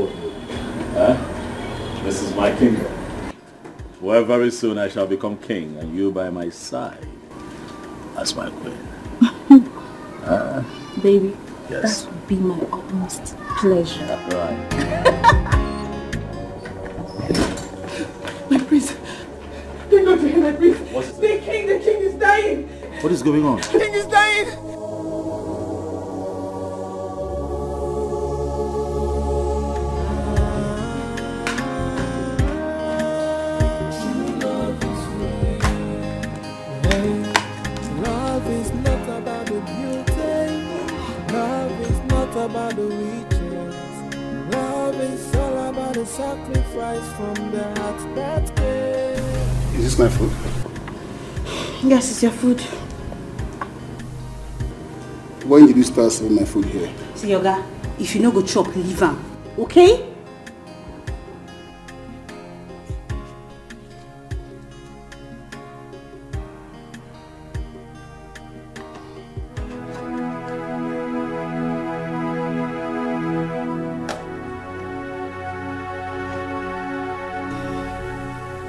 told you. This is my kingdom. Where very soon I shall become king and you by my side as my queen. Baby, yes. That would be my utmost pleasure. Right. My prince. King of the my prince. What is it? The king is dying. What is going on? The king is dying. About the riches. Love is all about the sacrifice from the heart that gave. Is this my food? Yes, it's your food. When did you start serving my food here? See, Yoga, if you no go chop, leave am. Okay?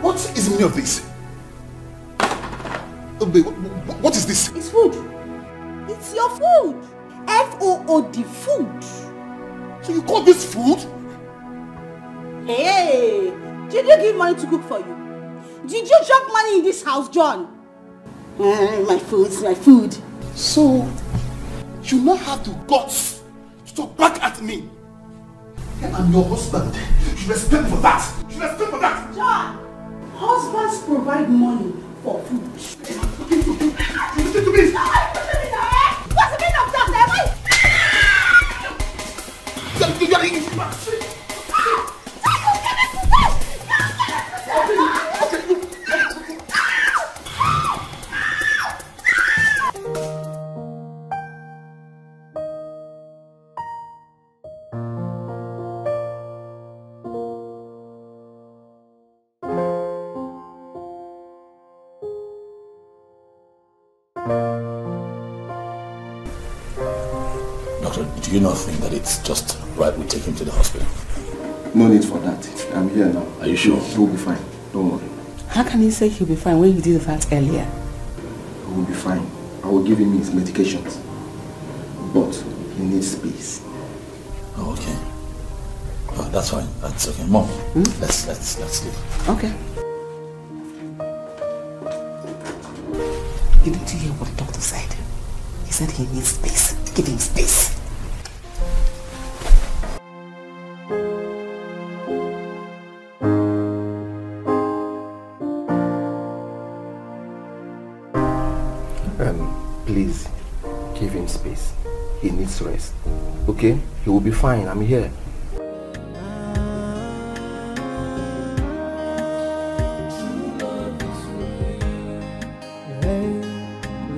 What is the meaning of this? What is this? It's food. It's your food. F-O-O-D, food. So you call this food? Hey, did you give money to cook for you? Did you drop money in this house, John? My food, it's my food. So, you now have the guts to talk back at me. I'm your husband. You should respect me for that. You should respect me for that. John, husbands provide money for food. Listen to me. What's the meaning of that? Doctor, do you not think that it's just right we take him to the hospital? No need for that. I'm here now. Are you sure? He will be fine. Don't worry. How can you say he'll be fine when you did that earlier? He will be fine. I will give him his medications. But he needs space. Oh, okay. Oh, that's fine. That's okay. Mom, let's leave. Okay. Didn't you hear what the doctor said? He said he needs space. Give him space. Please, give him space. He needs rest. Okay? He will be fine. I'm here.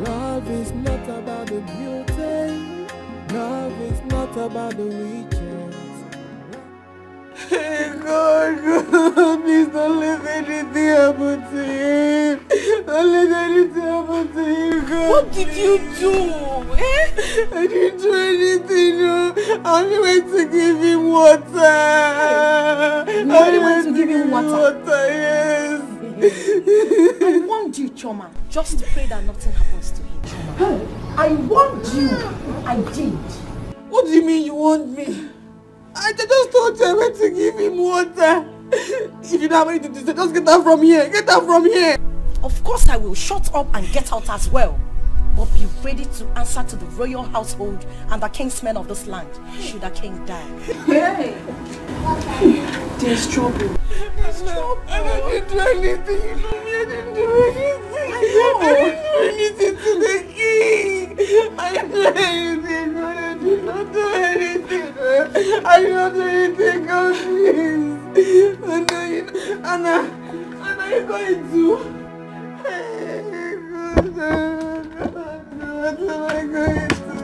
Love is not about the beauty. Love is not about the riches. Hey God, please don't let anything happen to him. Don't let anything happen to him, God. What did you do? I didn't do anything, no. I only went to give him water. You only went to give him water? Yes. I warned you, Choma. Just pray that nothing happens to him, Choma. Hey, I warned you. I did. What do you mean you want me? I just told you I went to give him water. If you don't have anything to say, just get out from here. Get out from here. Of course I will. Shut up and get out as well. But be ready to answer to the royal household and the kingsmen of this land should the king die. Hey! There's trouble. There's trouble. I didn't do anything. You know me, I didn't do anything. I didn't do anything to the king. I didn't do anything. I did not do anything. I did not do anything, God, please. Anna, you're going to... What am I going to do?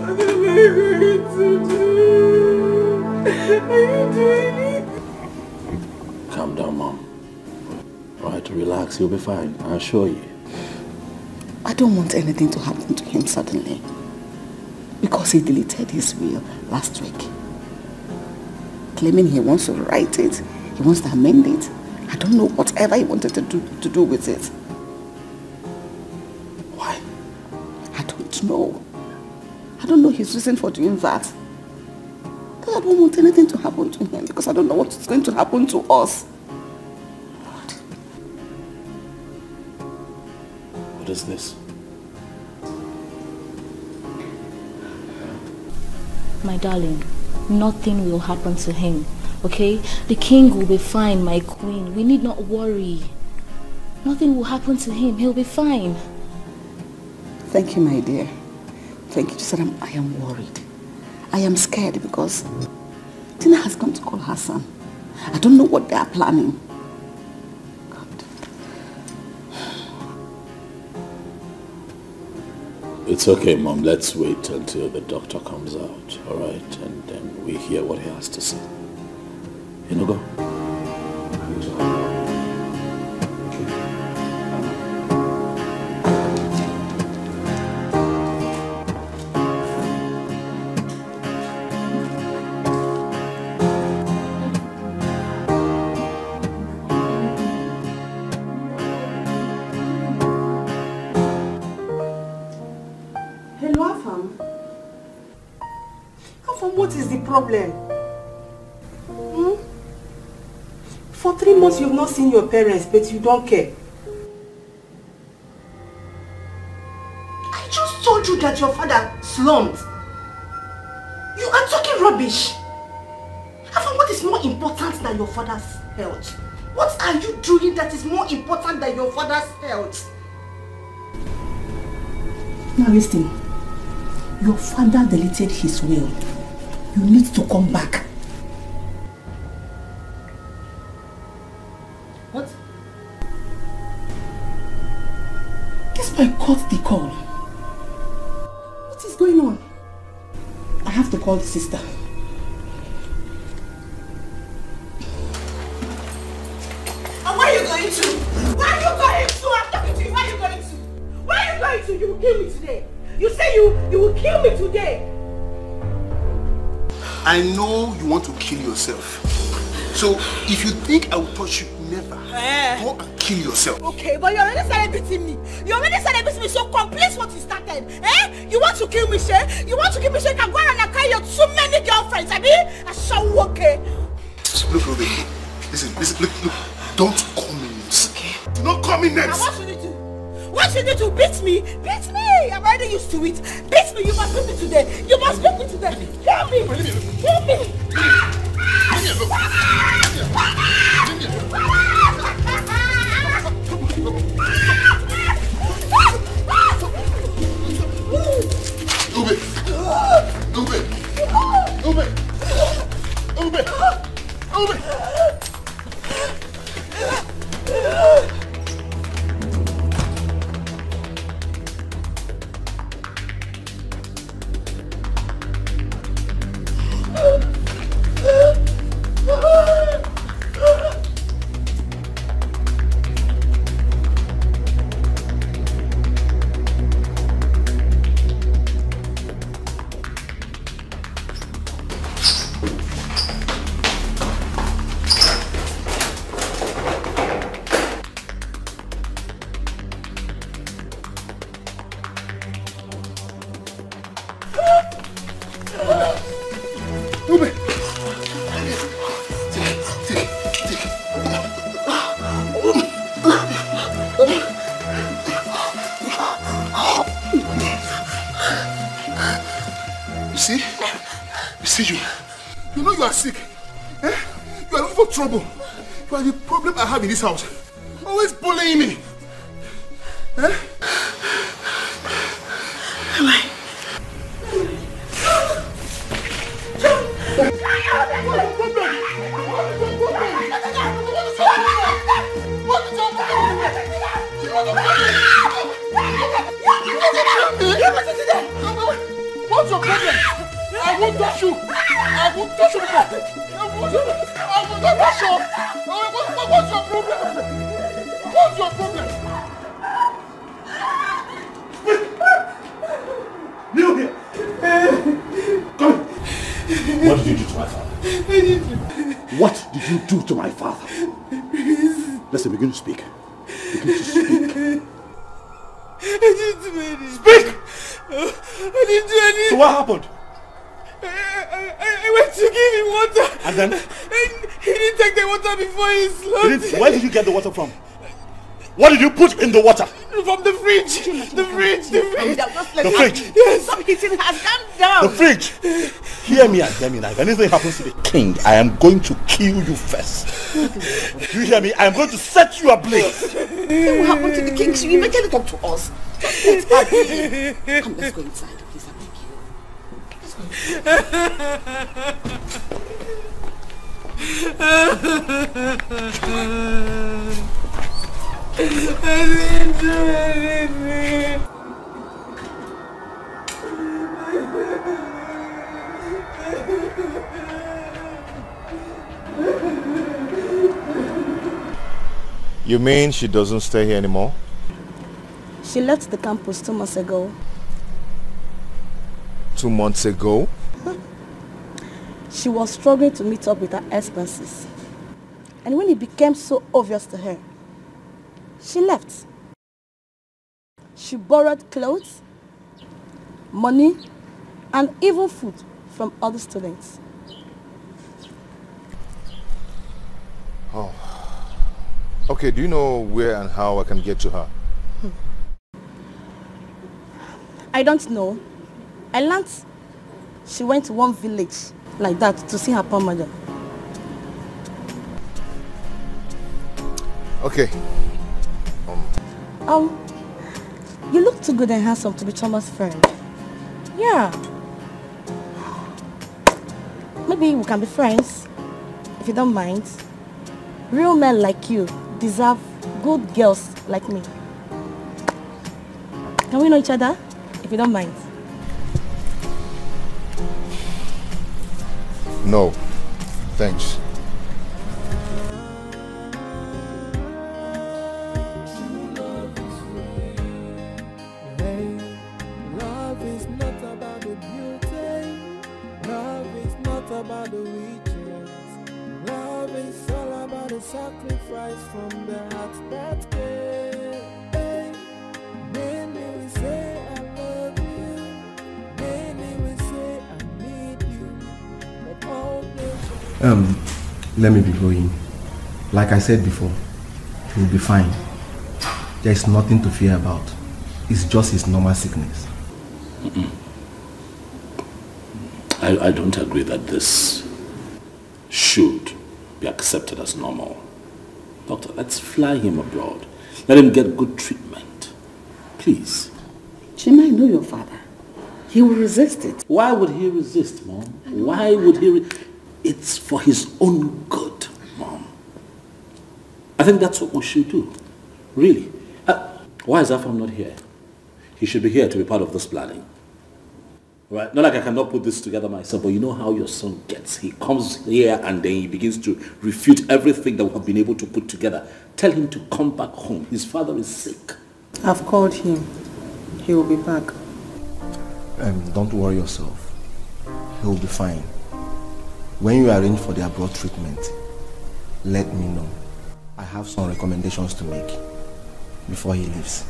What am I going to do? I didn't do anything. Calm down, Mom. Alright, relax. You'll be fine. I assure you. I don't want anything to happen to him suddenly. Because he deleted his will last week. Claiming he wants to write it, he wants to amend it. I don't know whatever he wanted to do with it. Why? I don't know. I don't know his reason for doing that. I don't want anything to happen to him because I don't know what's going to happen to us. What is this? My darling, nothing will happen to him, okay? The king will be fine, my queen. We need not worry. Nothing will happen to him. He'll be fine. Thank you, my dear. Thank you. Just I am worried. I am scared because Tina has come to call her son. I don't know what they are planning. God. It's okay, Mom. Let's wait until the doctor comes out, all right? And then we hear what he has to say. You know, go. What is the problem? For 3 months you've not seen your parents, but you don't care. I just told you that your father slumped. You are talking rubbish. Afam, what is more important than your father's health? What are you doing that is more important than your father's health? Now listen. Your father deleted his will. You need to come back. What? This boy caught the call. What is going on? I have to call the sister. And where are you going to? Where are you going to? I'm talking to you. Where are you going to? Where are you going to? You will kill me today. You say you will kill me today. I know you want to kill yourself. So if you think I will touch you, never. Go and kill yourself. Okay, but you already started beating me. You already started beating me, so complete what you started. You want to kill me, Shay? You want to kill me, Shay? Can go around and carry your too many girlfriends. I mean, I shall walk. Look, Ruby. Listen, look. Don't call me names. Okay. Do not call me names. Now what should you do? What should you do? Beat me? Beat me! I'm already used to it. Beat me! You must beat me today. You must beat me today. Kill me! Kill me! You know you are sick. You are looking for trouble. You are the problem I have in this house. Always bullying me. What's your problem? I won't touch you. I won't touch you. I will not touch you. What's your problem? What's your problem? What did you do to my father? What did you do to my father? Listen, begin to speak. Begin to speak. I didn't do anything. Speak! I didn't do anything. So what happened? I went to give him water. And then? And he didn't take the water before he slumped. Where did you get the water from? What did you put in the water? From the fridge. The fridge. The fridge? Yes. Stop hitting her. Calm down. The fridge? Hear me and hear me now. If anything happens to the king, I am going to kill you first. You hear me? I am going to set you ablaze. What will happen to the king? She immediately talk to us. Just let her be. Come, let's go inside. Please, I beg you. Let's go inside. I didn't do anything. You mean she doesn't stay here anymore? She left the campus 2 months ago. 2 months ago? She was struggling to meet up with her expenses. And when it became so obvious to her, she left. She borrowed clothes, money, and even food from other students. Oh. Okay, do you know where and how I can get to her? I don't know. I learned she went to one village like that to see her poor mother. Okay. You look too good and handsome to be Thomas' friend. Yeah. Maybe we can be friends, if you don't mind. Real men like you deserve good girls like me. Can we know each other, if you don't mind? No, thanks. Sacrifice from the heart that gave. Many will say I love you. Many will say I need you. But all Let me be going. Like I said before, he will be fine. There is nothing to fear about. It's just his normal sickness. I don't agree that this should be accepted as normal. Doctor, let's fly him abroad. Let him get good treatment. Please. Chima, I know your father. He will resist it. Why would he resist, Mom? Why would he? It's for his own good, Mom. I think that's what we should do. Really. Why is Afam not here? He should be here to be part of this planning. Right? Not like I cannot put this together myself, but you know how your son gets. He comes here and then he begins to refute everything that we have been able to put together. Tell him to come back home. His father is sick. I've called him. He will be back. Don't worry yourself. He will be fine. When you arrange for the abroad treatment, let me know. I have some recommendations to make before he leaves.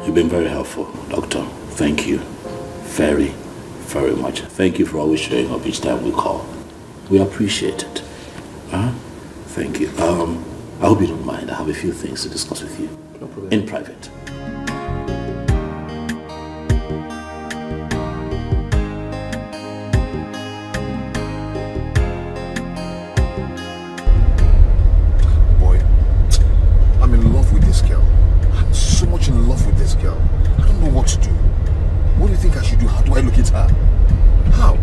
You've been very helpful, Doctor. Thank you. Very, very much. Thank you for always showing up each time we call. We appreciate it. Thank you. I hope you don't mind. I have a few things to discuss with you. No problem. In private. Boy, I'm in love with this girl. I'm so much in love with this girl. I don't know what to do. What do you think I should do? How do I look at her? How?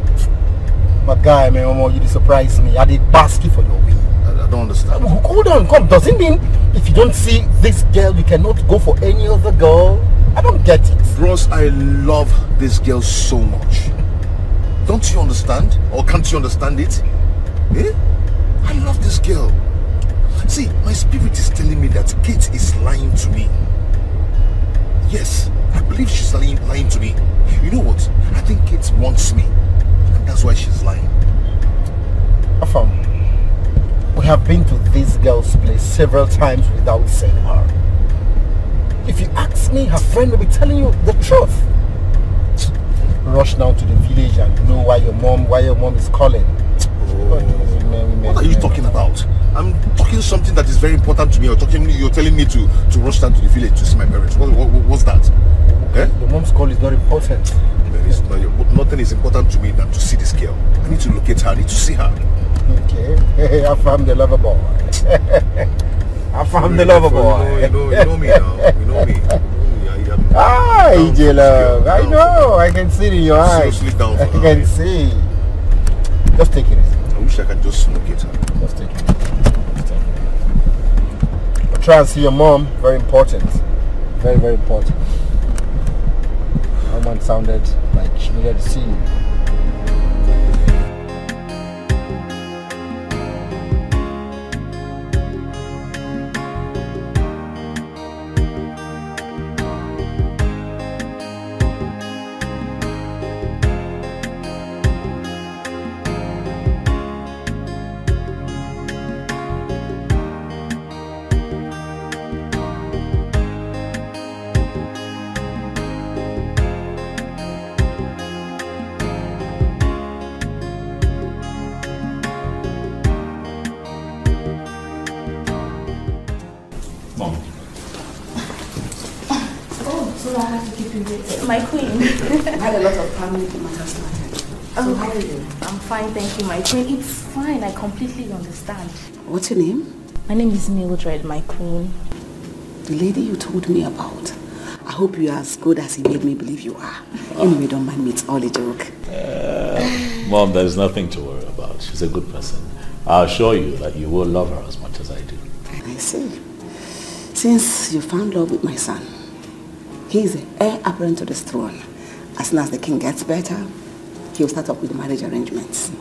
But guy, man, you surprise me. I did basket for your win. I don't understand. Hold on, come. Does it mean if you don't see this girl, you cannot go for any other girl? I don't get it. Bros, I love this girl so much. Don't you understand? Or can't you understand it? Eh? I love this girl. See, my spirit is telling me that Kate is lying to me. Yes, I believe she's lying to me. You know what? I think Kate wants me. And that's why she's lying. been to this girl's place several times without seeing her. If you ask me, her friend will be telling you the truth. Rush down to the village and know why your mom is calling. What are you talking about? I'm talking something that is very important to me. You're telling me to rush down to the village to see my parents. What's that? Okay. Your mom's call is not important. Nothing is important to me than to see this girl. I need to locate her. I need to see her. Okay. I found the lover boy. I found the lover boy. You know me now. You know me. Ah, EJ love. I know. I can see it in your eyes. Seriously down for her. I can see. Just take it easy. I wish I can just locate her. Just take it. But try and see your mom. Very important. Very, very important. Her mom sounded like she needed to see you. My queen. I had a lot of family matters to attend. So how are you? I'm fine, thank you, my queen. It's fine, I completely understand. What's your name? My name is Mildred, my queen. The lady you told me about. I hope you are as good as he made me believe you are. Anyway, don't mind me, it's all a joke. Mom, there's nothing to worry about. She's a good person. I assure you that you will love her as much as I do. I see. Since you found love with my son, he is the heir apparent to this throne. As soon as the king gets better, he'll start up with the marriage arrangements. So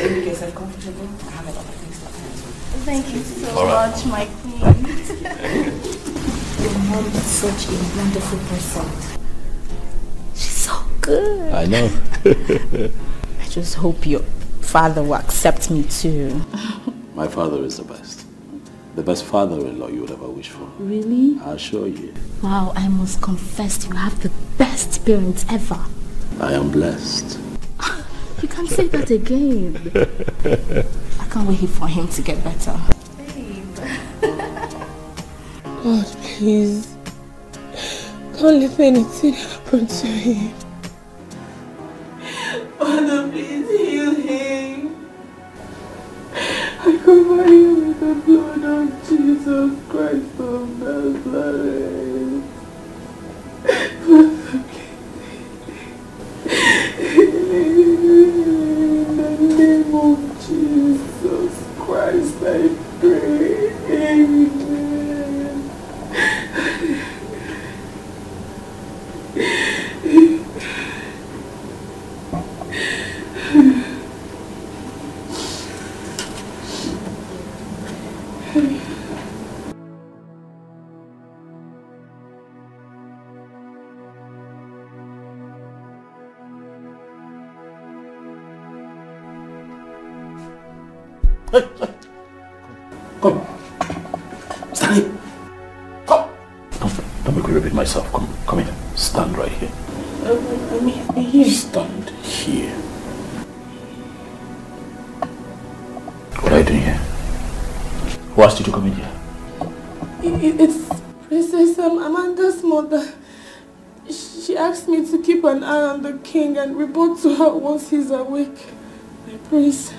you make yourself comfortable. I have a lot of things to tell you. Thank you so much, my queen. Your mom is such a wonderful person. She's so good. I know. I just hope your father will accept me too. My father is the best. The best father-in-law you would ever wish for. Really? I assure you. Wow, I must confess you have the best parents ever. I am blessed. You can't say that again. I can't wait for him to get better. God, please. Don't let anything happen to him. Father, please heal him. I cover him with the blood of Jesus Christ of Nazareth. Father, in the name of Jesus Christ, I pray. Amen. Come. Stanley. Come. Don't make me repeat myself. Come here. Stand right here. I'm here. Stand here. What are you doing here? Who asked you to come in here? It's Princess Amanda's mother. She asked me to keep an eye on the king and report to her once he's awake. My prince.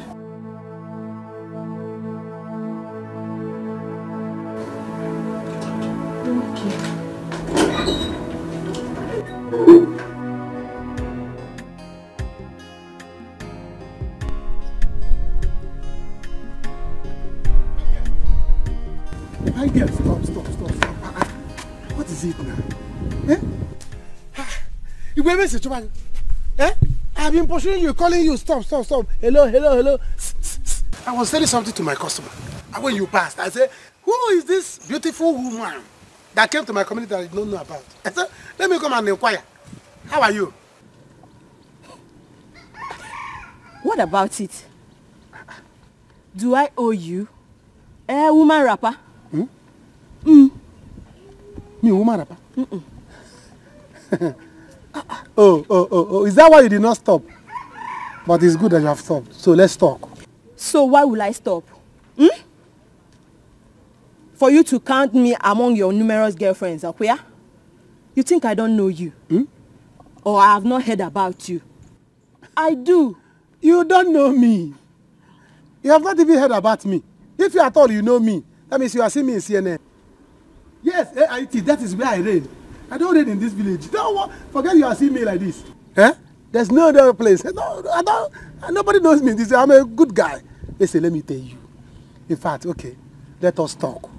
My girl, stop. What is it now? Eh? You were message to me. Eh? I've been pursuing you, calling you. Stop. Hello. I was telling something to my customer. And when you passed, I said, who is this beautiful woman that came to my community that I don't know about? I said, let me come and inquire. How are you? What about it? Do I owe you? Woman rapper? Me, woman rapper? Oh, is that why you did not stop? But it's good that you have stopped. So let's talk. So why will I stop? For you to count me among your numerous girlfriends, Akuya? You think I don't know you? Or I have not heard about you? I do. You don't know me. You have not even heard about me. If you at all you know me, that means you are seeing me in CNN. Yes, AIT, that is where I reign. I don't reign in this village. Don't forget you are seeing me like this. There's no other place. No, nobody knows me. I'm a good guy. Listen, let me tell you. In fact, okay, let us talk.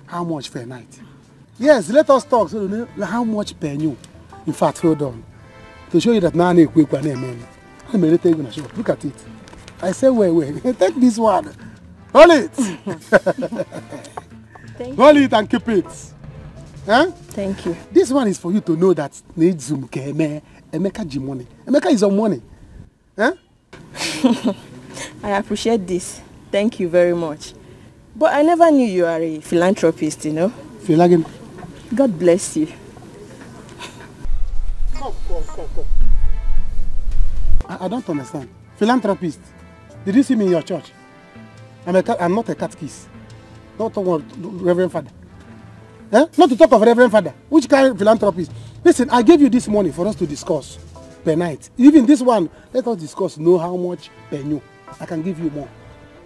How much per night? Yes, let us talk. So how much per new? In fact, hold on. To show you that now I'm quick one, I'm ready to take show. Look at it. I say, wait. Take this one. Hold it. Hold it and keep it. Huh? Thank you. This one is for you to know that need Zoom Emeka Jimoni. Emeka is on money. Huh? I appreciate this. Thank you very much. But I never knew you are a philanthropist, you know. God bless you. Come. I don't understand. Philanthropist. Did you see me in your church? I'm not a catechist. Not talk of Reverend Father. Not to talk of Reverend Father. Which kind of philanthropist? Listen, I gave you this money for us to discuss per night. Even this one, let us discuss, know how much per new. I can give you more.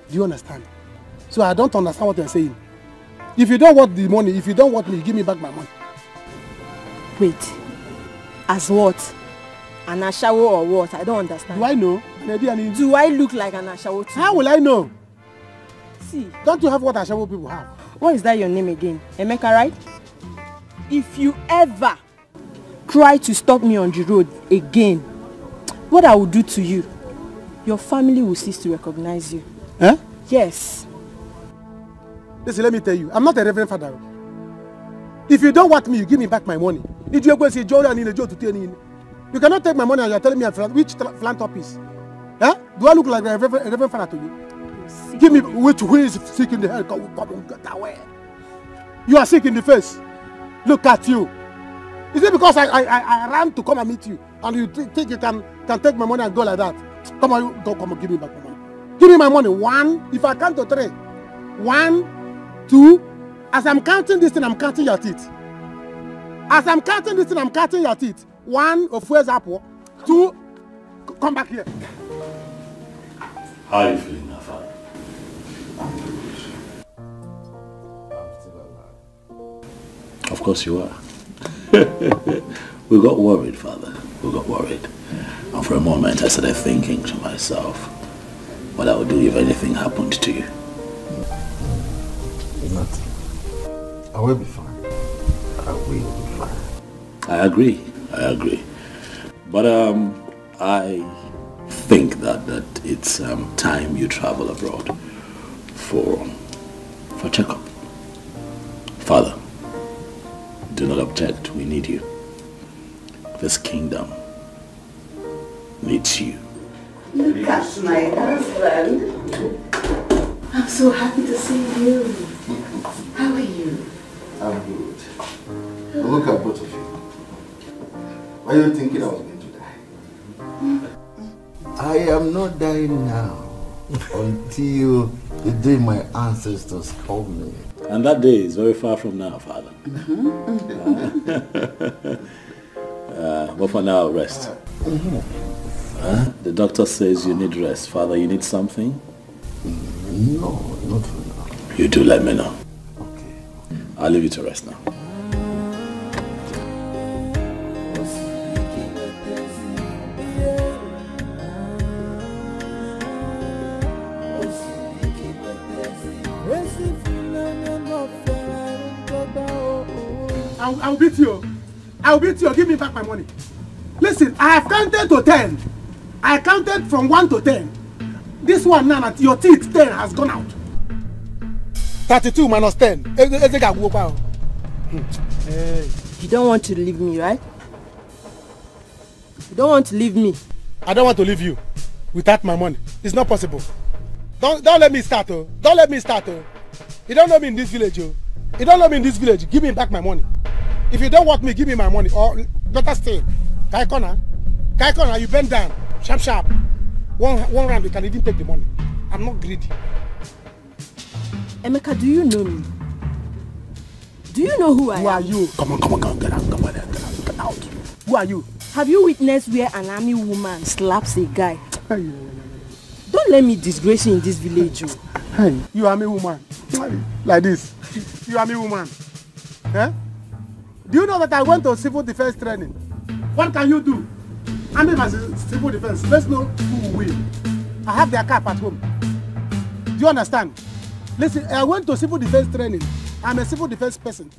Do you understand? So I don't understand what you're saying. If you don't want the money, if you don't want me, give me back my money. Wait. As what? An Ashawo or what? I don't understand. Do I know? Do I look like an Ashawo too? How will I know? See. Don't you have what Ashawo people have? What is that your name again? Emeka, right? If you ever try to stop me on the road again, what I will do to you, your family will cease to recognize you. Yes. Listen, let me tell you, I'm not a Reverend Father. If you don't want me, you give me back my money. You cannot take my money and you're telling me which philanthropist. Do I look like a Reverend Father to you? Give me who is sick in the head. Get away. You are sick in the face. Look at you. Is it because I ran to come and meet you and you think you can take my money and go like that? Come on, come on, give me back my money. Give me my money. 1, if I count to 3. 1, 2. As I'm counting this thing, I'm counting your teeth. As I'm counting this thing, I'm counting your teeth. 1, of where's apple? 2, come back here. How are you feeling now, Father? I'm good. I'm still alive. Of course you are. We got worried, Father. We got worried. And for a moment I started thinking to myself what I would do if anything happened to you. Nothing. I will be fine. I will be fine. I agree. But I think that it's time you travel abroad for checkup. Father, do not object. We need you. This kingdom needs you. Look at my husband. I'm so happy to see you. How are you? I'm good. But look at both of you. Why are you thinking I was going to die? I am not dying now until the day my ancestors called me. And that day is very far from now, Father. But for now, rest. The doctor says you need rest. Father, you need something? No, not for now. You do let me know. Okay. I'll leave you to rest now. I'll beat you. I'll beat you. Give me back my money. Listen, I have counted to 10. I counted from 1 to 10. This one now, your teeth 10 has gone out. 32 minus 10. You don't want to leave me, right? You don't want to leave me. I don't want to leave you without my money. It's not possible. Don't let me start, oh. Don't let me start, oh. You don't know me in this village, oh. You don't know me in this village. Give me back my money. If you don't want me, give me my money. Or better still, Kaikona, you bend down, sharp. One round, you can even take the money. I'm not greedy. Emeka, do you know me? Do you know who I am? Who are you? Come on, get out. Who are you? Have you witnessed where an army woman slaps a guy? Don't let me disgrace you in this village, oh. Hey, you army woman. Like this. You army woman. Eh? Do you know that I went to civil defense training? What can you do? I'm in my civil defense. Let's know who will win. I have their cap at home. Do you understand? Listen, I went to civil defense training. I'm a civil defense person.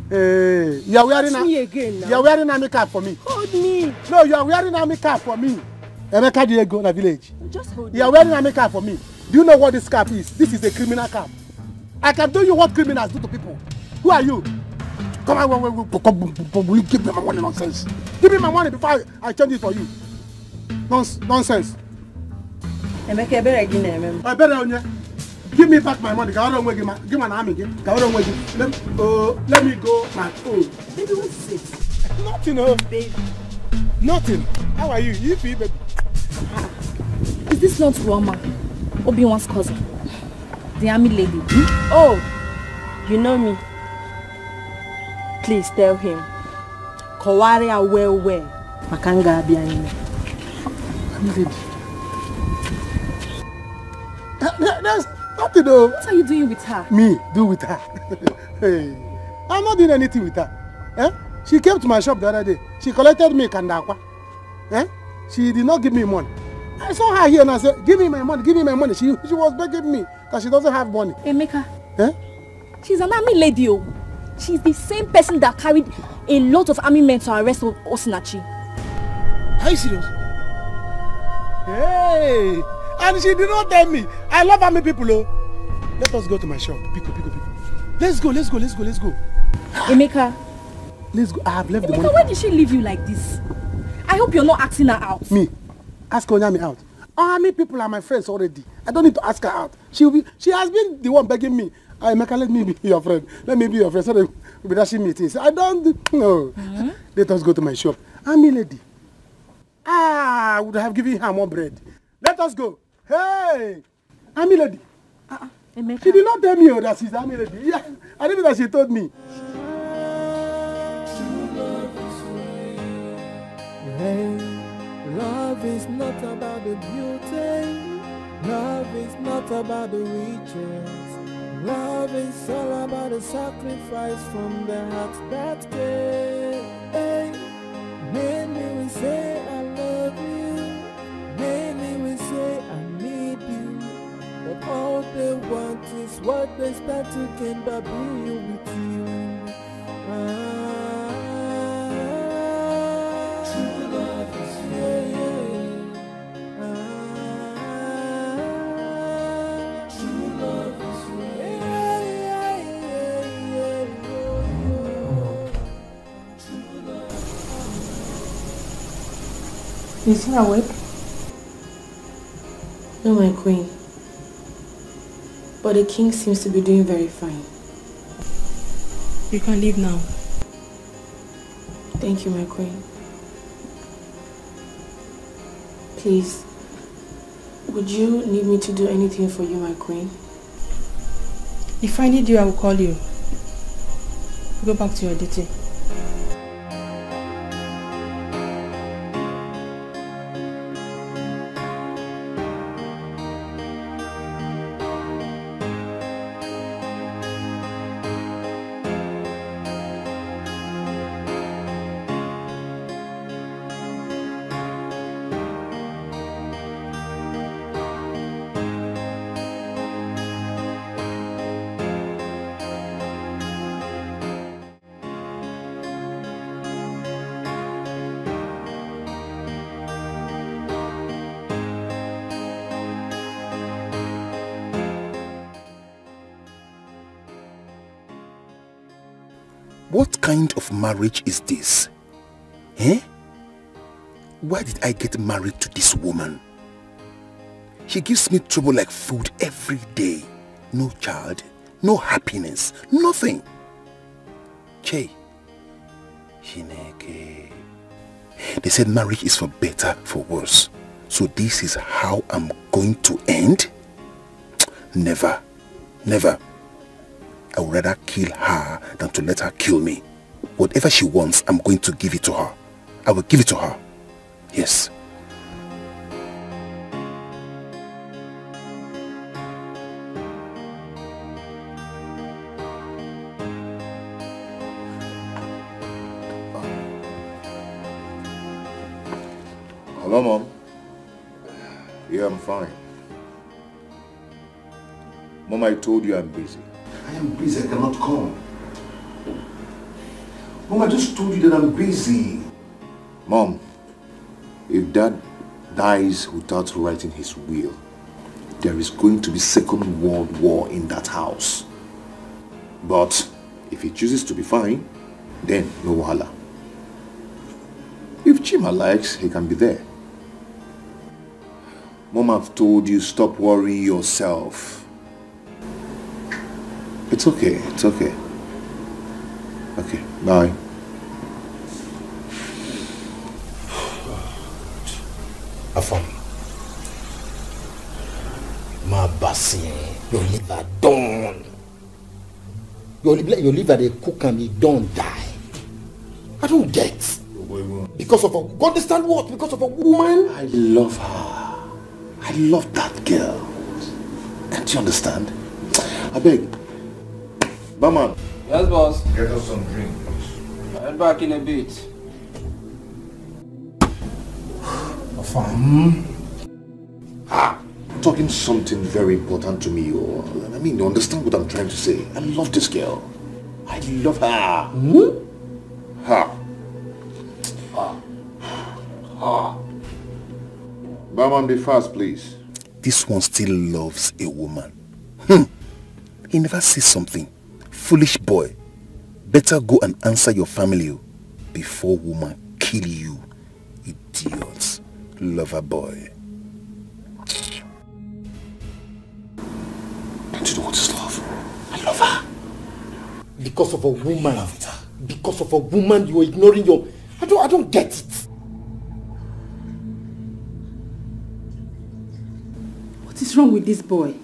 Hey, you are wearing army cap for me. Hold me. No, you are wearing army cap for me. Emeka Diego in the village. Just hold me. You are wearing army cap for me. Do you know what this cap is? This is a criminal cap. I can tell you what criminals do to people. Who are you? Come on, will you give me my money? Nonsense. Give me my money before I change it for you. Nonsense. Emeka, I better on you. Give me back my money. Give my army. Let me go my own. Baby, what's it? Nothing, oh. Baby. Nothing. How are you? You feel, baby? Is this not Roma, Obi-Wan's cousin? The army lady? Oh, you know me. Please tell him. Kowaria well. Makanga Abianime. Army lady. There's nothing, though. What are you doing with her? Me? Do with her? Hey, I'm not doing anything with her. Eh? She came to my shop the other day. She collected me kandakwa. Eh? She did not give me money. I saw her here and I said, give me my money, give me my money. She was begging me because she doesn't have money. Emeka. Eh? She's an army lady. Oh. She's the same person that carried a lot of army men to arrest Osinachi. Are you serious? Hey! And she did not tell me. I love army people, oh. Let us go to my shop. Pico. Let's go. Emeka. Let's go. I have left the money. Emeka, why did she leave you like this? I hope you're not asking her out. Me? Ask Onyami out. Army people are my friends already. I don't need to ask her out. She has been the one begging me. Emeka, let me be your friend. Let me be your friend so that we'll be dashing me things. I don't know. Let us go to my shop. Army lady. I would have given her more bread. Let us go. Hey! Army lady. Emeka. She did not tell me that she's army lady. Yeah, I didn't know that she told me. Hey, love is not about the beauty. Love is not about the riches. Love is all about the sacrifice from the heart that cares. Hey, many will say I love you. Many will say I need you. But all they want is what they start to gain by being with you. True love is true love is Is he awake? No, my queen. But the king seems to be doing very fine. You can leave now. Thank you, my queen. Please, would you need me to do anything for you, my queen? If I need you, I will call you. Go back to your duty. What kind of marriage is this? Eh? Why did I get married to this woman? She gives me trouble like food every day. No child, no happiness, nothing. Che, Shineke. They said marriage is for better, for worse. So this is how I'm going to end? Never, never. I would rather kill her than to let her kill me. Whatever she wants, I'm going to give it to her. I will give it to her. Yes. Hello, Mom. Yeah, I'm fine. Mom, I told you I'm busy. I am busy. I cannot come. Mom, I just told you that I'm busy. Mom, if Dad dies without writing his will, there is going to be Second World War in that house. But if he chooses to be fine, then no wahala. If Chima likes, he can be there. Mom, I've told you, stop worrying yourself. It's okay, it's okay. Okay, bye. Afam. My bassy, your liver done. Your liver they cook and you don't die. I don't get. Because of a, you understand what? Because of a woman? I love her. I love that girl. Can't you understand? I beg. Barman. Yes, boss. Get us some drink, please. I'll be back in a bit. Talking something very important to me. Or I mean, you understand what I'm trying to say. I love this girl. I love her. Ha. Barman, be fast, please. This one still loves a woman. He never says something. Foolish boy. Better go and answer your family before woman kill you. Idiots. Lover boy. Don't you know what is love? I love her. Because of a woman. Because of a woman you're ignoring your... I don't get it. What is wrong with this boy?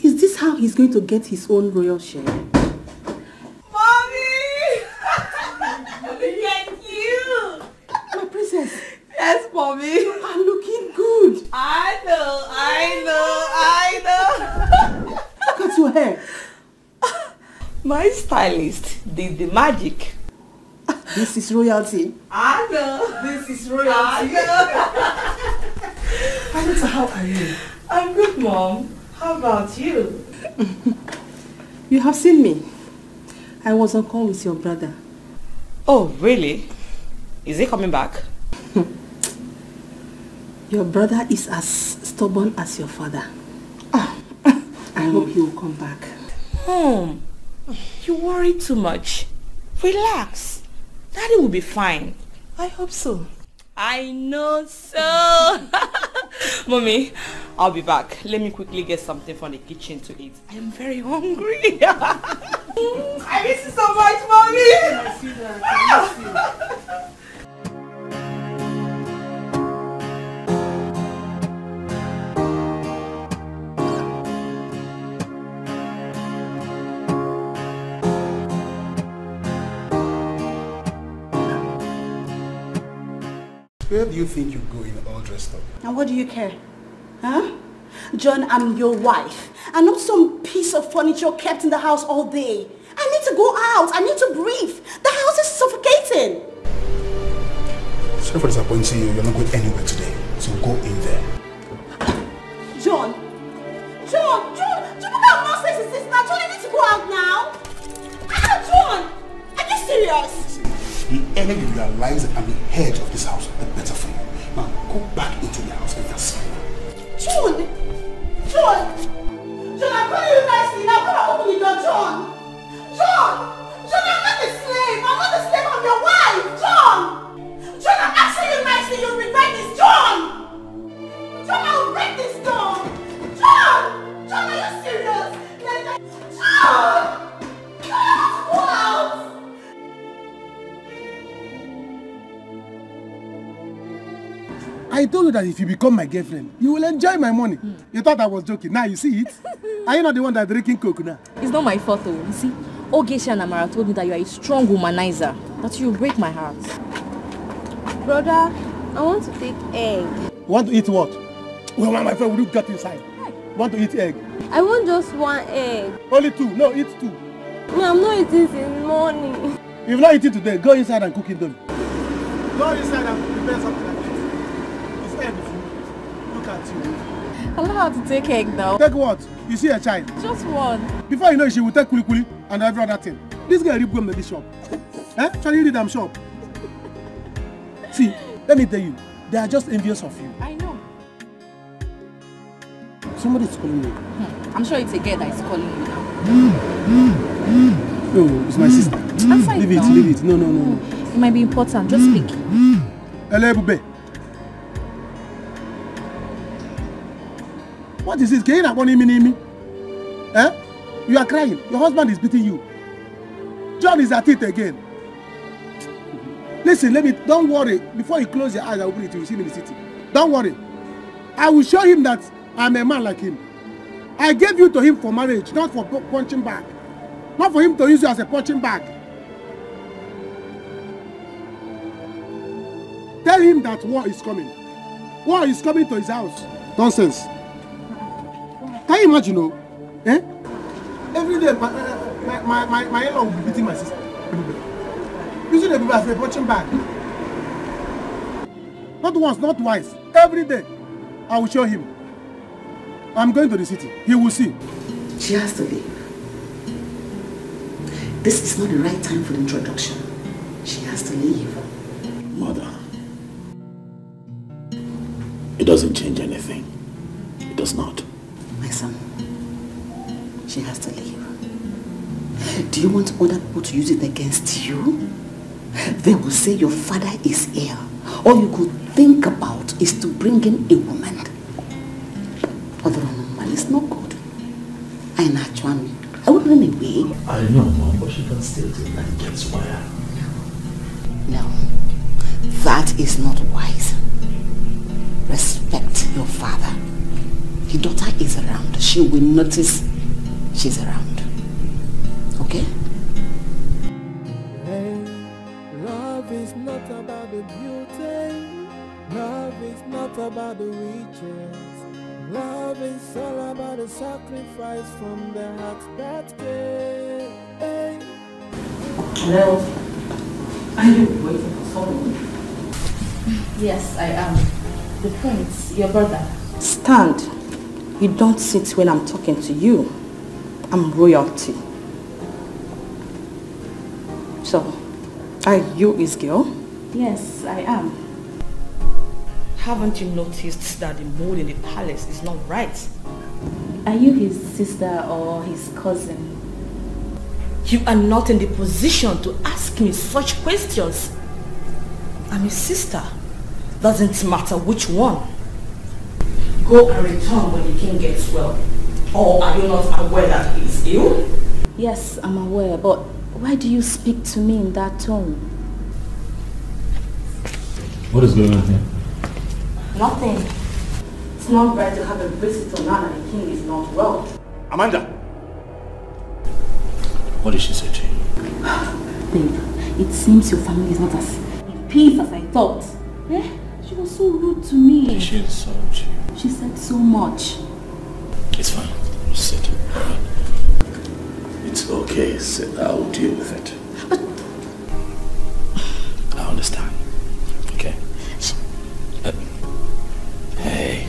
Is this how he's going to get his own royal share? Mommy! Thank you! My princess. Yes, Mommy. You are looking good. I know. Look at your hair. My stylist did the magic. This is royalty. I know. This is royalty. I know. Anita, how are you? I'm good, Mom. How about you? You have seen me. I was on call with your brother. Oh, really? Is he coming back? Your brother is as stubborn as your father. I hope he will come back. Mom, you worry too much. Relax. Daddy will be fine. I hope so. I know so. Mommy, I'll be back. Let me quickly get something from the kitchen to eat. I am very hungry. I miss you so much, Mommy. I see that. I miss you. Where do you think you're going all dressed up? And what do you care? Huh? John, I'm your wife. I'm not some piece of furniture kept in the house all day. I need to go out. I need to breathe. The house is suffocating. Sorry for disappointing you. You're not going anywhere today. So go in there. John, what kind of nonsense is this now? John, you need to go out now. John, are you serious? The earlier you realize that I'm the head of this house, the better for you. Now go back into the house and that's fine. John, I'm calling you nicely now. Come on, open the door, John, I'm not a slave. I'm not a slave. I'm your wife, John. I told you that if you become my girlfriend, you will enjoy my money. You thought I was joking. Now you see it. Are you not the one that's drinking coke now? It's not my fault though. You see, Ogechi and Amara told me that you are a strong womanizer. That you break my heart. Brother, I want to take egg. Want to eat what? Well, my friend, will you get inside? Want to eat egg? I want just one egg. Only 2. No, eat 2. No, I'm not eating since morning. If you're not eating today, go inside and cook it done. Go inside and prepare something like this. It's egg food. Look at you. I don't know how to take egg now. Take what? You see a child? Just one. Before you know it, she will take kuli kuli and every other thing. This guy rip gum in this shop. Trying to read them shop. See, let me tell you, they are just envious of you. I know. Somebody's calling me. I'm sure it's a girl that is calling you now. No, it's my sister. Leave it, leave it. No. It might be important. Just speak. Hello, Bube. What is this? Can you not want me? You are crying. Your husband is beating you. John is at it again. Listen, don't worry. Before you close your eyes, I will bring it to you. See me in the city. Don't worry. I will show him that I'm a man like him. I gave you to him for marriage, not for punching bag. Not for him to use you as a punching bag. Tell him that war is coming. War is coming to his house. Nonsense. Can you imagine, Every day, my in-law will be beating my sister. Using the people as a punching bag. Not once, not twice. Every day, I will show him. I'm going to the city. He will see. She has to leave. This is not the right time for the introduction. She has to leave. Mother, it doesn't change anything. It does not. My son, she has to leave. Do you want other people to use it against you? They will say your father is ill. All you could think about is to bring in a woman. It's not good. I would run away. I know, Mom, but she can still do that against fire. No, that is not wise. Respect your father. Your daughter is around. She will notice she's around. Okay? Hey, love is not about the beauty. Love is not about the riches. Love is all about the sacrifice from the heart that gave. Hey. Hello? Are you waiting for someone? Yes, I am. The prince, your brother. Stand. You don't sit when I'm talking to you. I'm royalty. So, are you his girl? Yes, I am. Haven't you noticed that the mood in the palace is not right? Are you his sister or his cousin? You are not in the position to ask me such questions. I'm his sister. Doesn't matter which one. Go and return when the king gets well. Or are you not aware that he is ill? Yes, I'm aware, but why do you speak to me in that tone? What is going on here? Nothing. It's not right to have a visitor now that the king is not well. Amanda! What did she say to you? Babe, it seems your family is not as in peace as I thought. Eh? She was so rude to me. She insulted you. She said so much. It's fine. Sit. Alright. It's okay. Sit. I'll deal with it. But I understand. Okay? Hey.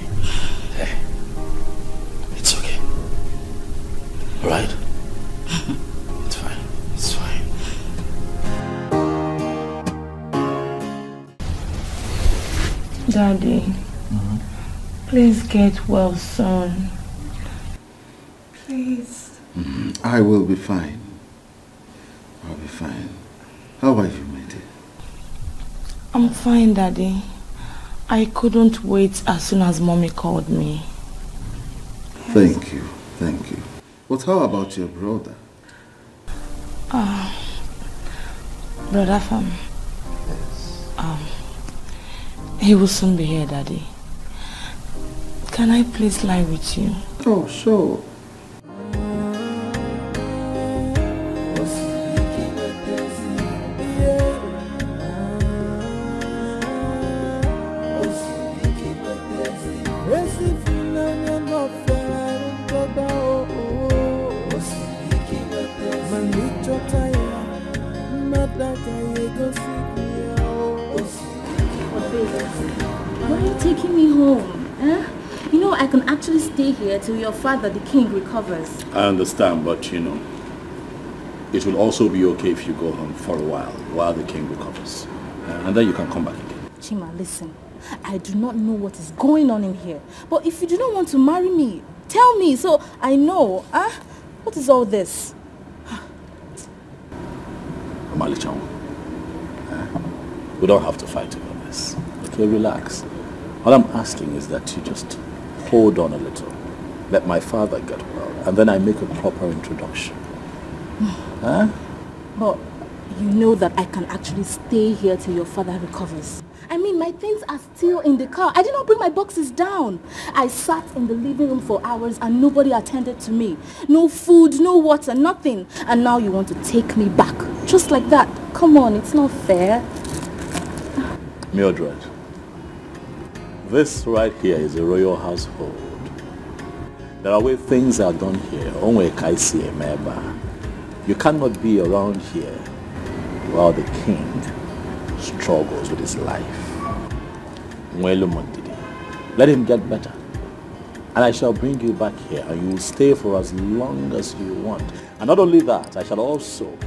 It's okay. Alright? It's fine. It's fine. Daddy, please get well soon. Please. I will be fine. I'll be fine. How are you, my dear? I'm fine, Daddy. I couldn't wait as soon as Mommy called me. Thank you. Thank you. But how about your brother? Brother Fam. He will soon be here, Daddy. Can I please lie with you? Oh, sure. Why are you taking me home? Eh? You know, I can actually stay here till your father, the king, recovers. I understand, but you know, it will also be okay if you go home for a while the king recovers. And then you can come back again. Chima, listen. I do not know what is going on in here. But if you do not want to marry me, tell me so I know. What is all this? Omalichang, we don't have to fight over this. Okay, relax. All I'm asking is that you just hold on a little. Let my father get well, and then I make a proper introduction. But you know that I can actually stay here till your father recovers. I mean, my things are still in the car. I did not bring my boxes down. I sat in the living room for hours and nobody attended to me. No food, no water, nothing. And now you want to take me back. Just like that. Come on, it's not fair. Mildred, this right here is a royal household. There are ways things are done here. You cannot be around here while the king struggles with his life. Let him get better. And I shall bring you back here and you will stay for as long as you want. And not only that, I shall also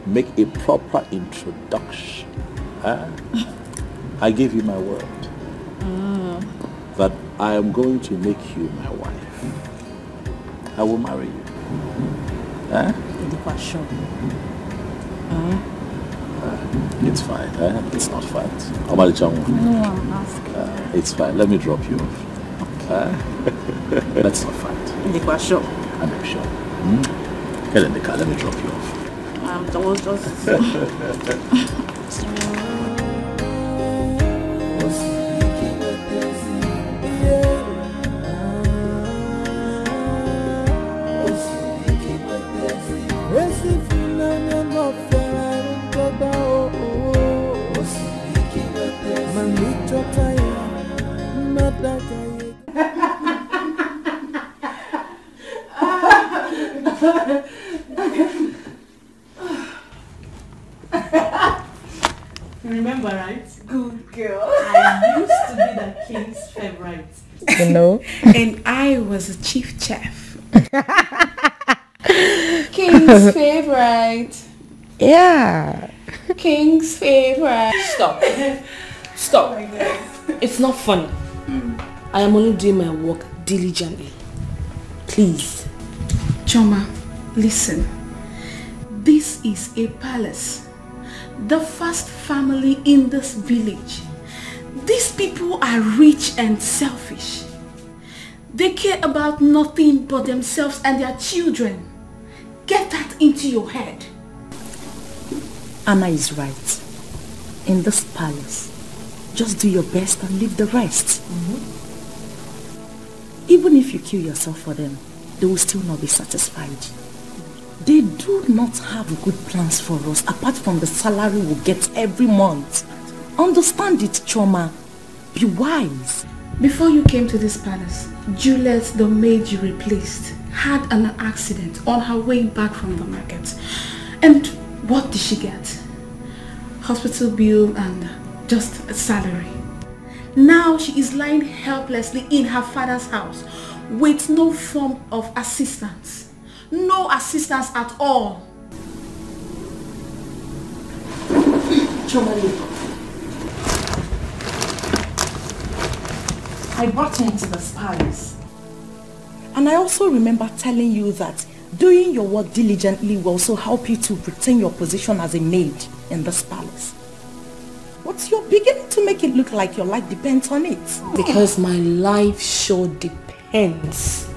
make a proper introduction. I give you my word that I am going to make you my wife. I will marry you. It's fine. It's not fight. No, I'm asking. It's fine. Let me drop you off. Let's not fight. I'm sure. Get in the car. Let me drop you off. I was just... Remember, right? Good girl. I used to be the king's favorite. You know? And I was a chief chef. King's favorite. Yeah. King's favorite. Stop. Stop. Oh, it's not funny. I am only doing my work diligently. Please. Choma, listen. This is a palace. The first family in this village. These people are rich and selfish. They care about nothing but themselves and their children. Get that into your head. Anna is right. In this palace, just do your best and leave the rest. Even if you kill yourself for them, they will still not be satisfied. They do not have good plans for us apart from the salary we get every month. Understand it, Choma. Be wise. Before you came to this palace, Juliet, the maid you replaced, had an accident on her way back from the market. And what did she get? Hospital bill and just a salary. Now she is lying helplessly in her father's house with no form of assistance. No assistance at all. Chomali, I brought you into this palace. And I also remember telling you that doing your work diligently will also help you to retain your position as a maid in this palace. But you're beginning to make it look like your life depends on it. Because my life sure depends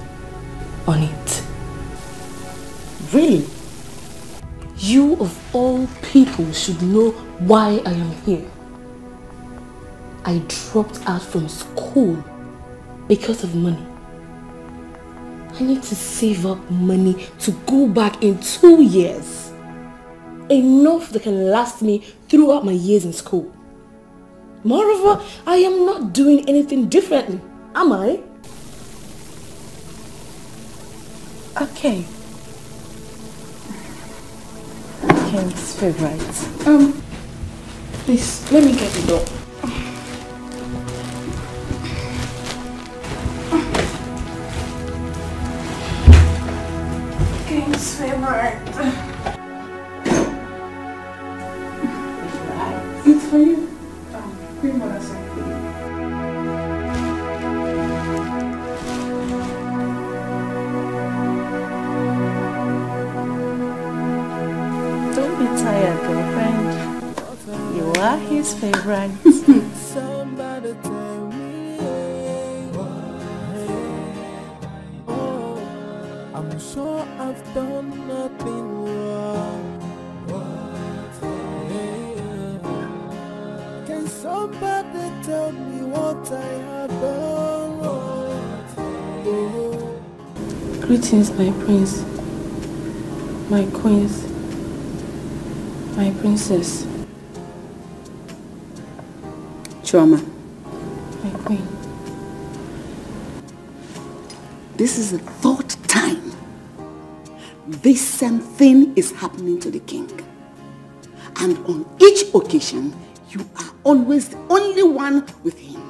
on it. Really? You of all people should know why I am here. I dropped out from school because of money. I need to save up money to go back in 2 years. Enough that can last me throughout my years in school. Moreover, I am not doing anything differently, am I? Okay. King's favorite. Please, let me get the door. King's favorite. It's for you. Queen Mother. Don't be tired, girlfriend. You are his favorite. Somebody tell me, oh, I'm sure I've done nothing wrong. Can somebody tell me what I have done wrong? Greetings, my prince, my queens, my princess. Chioma. My queen. This is the 3rd time this same thing is happening to the king. And on each occasion, you are always the only one with him.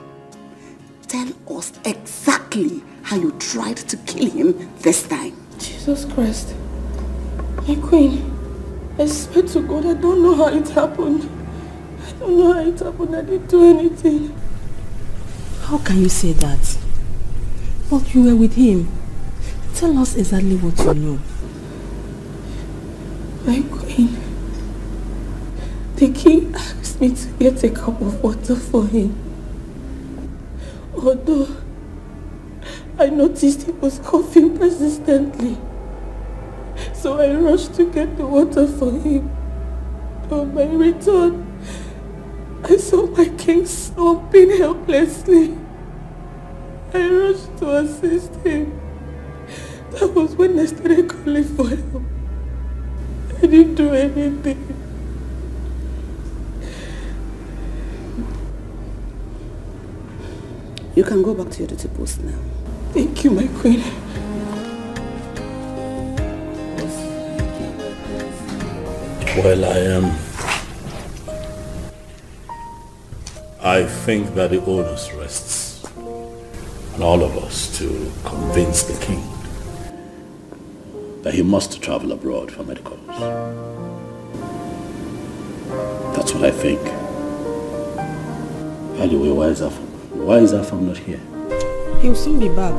Tell us exactly how you tried to kill him this time. Jesus Christ. My queen, I swear to God, I don't know how it happened. I don't know how it happened. I didn't do anything. How can you say that? But you were with him. Tell us exactly what you know. My queen, the king asked me to get a cup of water for him. Although I noticed he was coughing persistently. So I rushed to get the water for him. On my return, I saw my king sobbing helplessly. I rushed to assist him. That was when I started calling for help. I didn't do anything. You can go back to your duty post now. Thank you, my queen. Well, I think that the onus rests on all of us to convince the king that he must travel abroad for medicals. That's what I think. Anyway, why is Afam not here? He'll soon be back.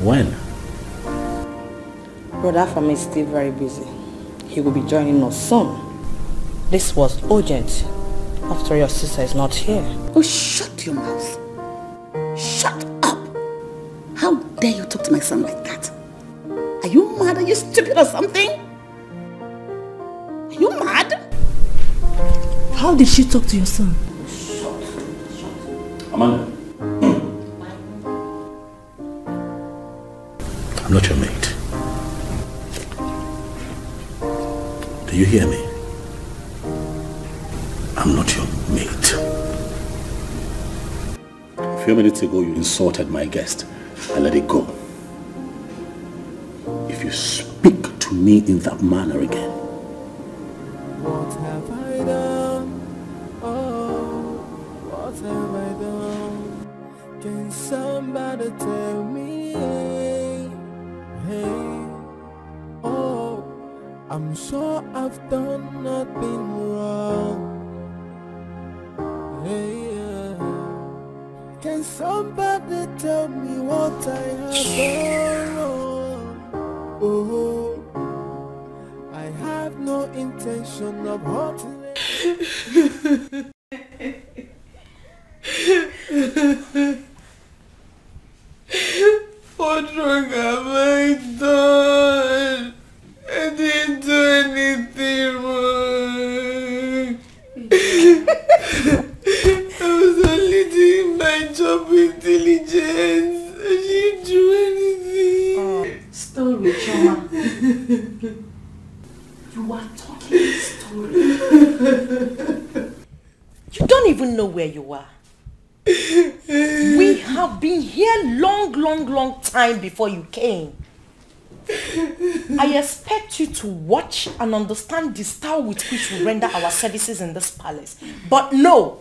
When? Brother Afam is still very busy. He will be joining us soon. This was urgent. After your sister is not here. Oh, shut your mouth. Shut up. How dare you talk to my son like that? Are you mad? Are you stupid or something? Are you mad? How did she talk to your son? Amanda. I'm not your mate. Do you hear me? I'm not your mate. A few minutes ago, you insulted my guest. I let it go. If you speak to me in that manner again, What have I done? Oh, what have I done? Can somebody tell me? Hey, oh, I'm sure I've done nothing wrong. Hey, can somebody tell me what I have done wrong? Oh, I have no intention of hurting. What wrong have I done? I didn't do anything wrong. You are talking a story. You don't even know where you are. We have been here long time before you came. I expect you to watch and understand the style with which we render our services in this palace. But no,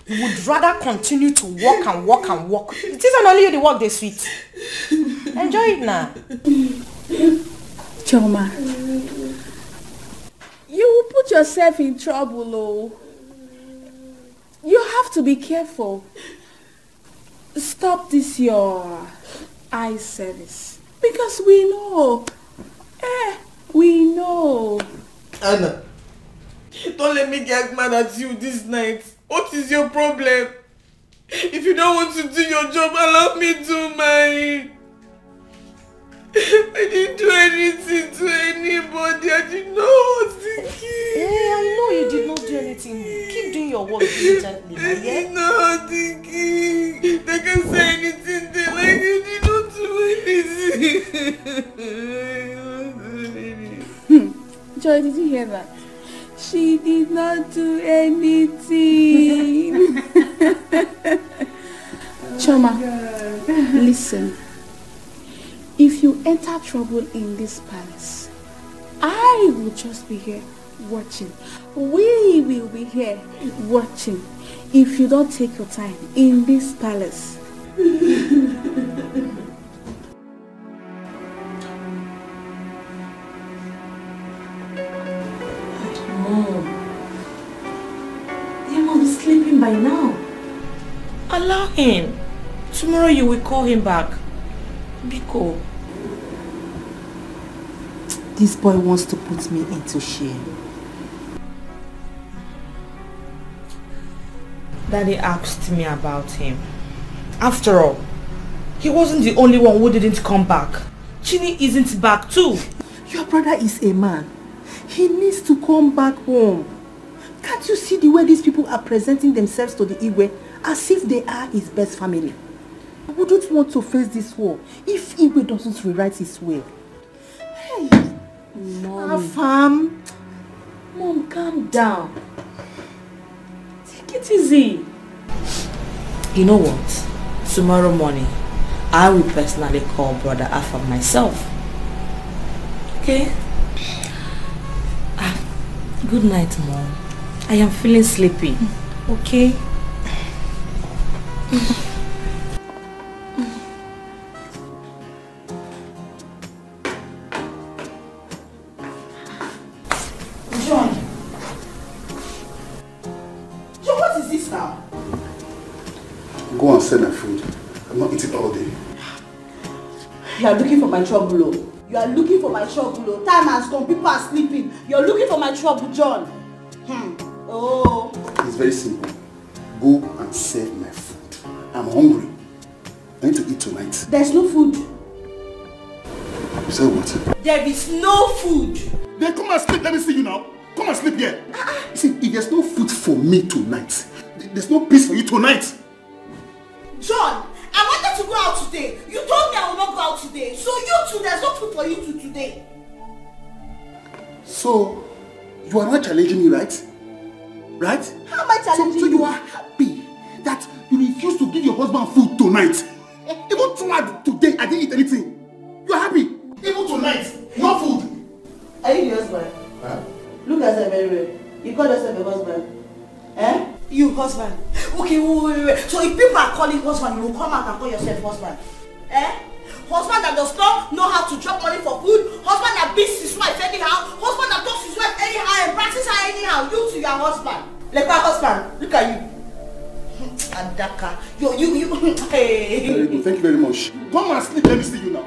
you would rather continue to walk and walk and walk. It isn't only you the walk they sweet. Enjoy it now. Choma, you will put yourself in trouble, oh. You have to be careful. Stop this your eye service. Because we know. We know. Anna, don't let me get mad at you this night. What is your problem? If you don't want to do your job, allow me to mine. I didn't do anything to anybody. I did not hurt the kid. Hey, I know you did not do anything. Keep doing your work diligently. I did not hurt the kid. They can say anything they like. You did not do anything. Joy, did you hear that? She did not do anything. Choma, listen. If you enter trouble in this palace, I will just be here watching. We will be here watching. If you don't take your time in this palace. Mom, he must be sleeping by now. Allow him. Tomorrow you will call him back. Biko. This boy wants to put me into shame. Daddy asked me about him. After all, he wasn't the only one who didn't come back. Chini isn't back too. Your brother is a man. He needs to come back home. Can't you see the way these people are presenting themselves to the Igwe as if they are his best family? I wouldn't want to face this war if Igwe doesn't rewrite his will. Hey, Mom. Afam. Mom, calm down. Take it easy. You know what? Tomorrow morning, I will personally call Brother Afam myself. Okay? Good night, Mom. I am feeling sleepy. Okay? John, what is this now? Go and sell my food. I'm not eating all day. You are looking for my trouble, oh. You are looking for my trouble, oh. Time has gone, people are sleeping. You are looking for my trouble, John. Oh. It's very simple. Go and serve my food. I'm hungry. I need to eat tonight. There's no food. You said what? There is no food. Then come and sleep. Let me see you now. Come and sleep here. You see, if there's no food for me tonight, there's no peace for you tonight. John, I wanted to go out today. You told me I will not go out today. So you too, there's no food for you two today. So, you are not challenging me, right? Right? How am I challenging you? So you are happy that you refuse to give your husband food tonight. Even throughout today, I didn't eat anything. You are happy. Even tonight, no food. Are you the husband? Huh? Look at yourself very well. You call yourself a husband. Eh? You husband. Okay, wait. So if people are calling husband, you will come out and call yourself husband. Eh? Husband that does not know how to drop money for food. Husband that beats his wife anyhow. Husband that talks his wife anyhow and practices her anyhow. You to your husband. Like my husband. Look at you. Adaka. You. Hey. Very good. Thank you very much. Come and sleep. Let me see you now.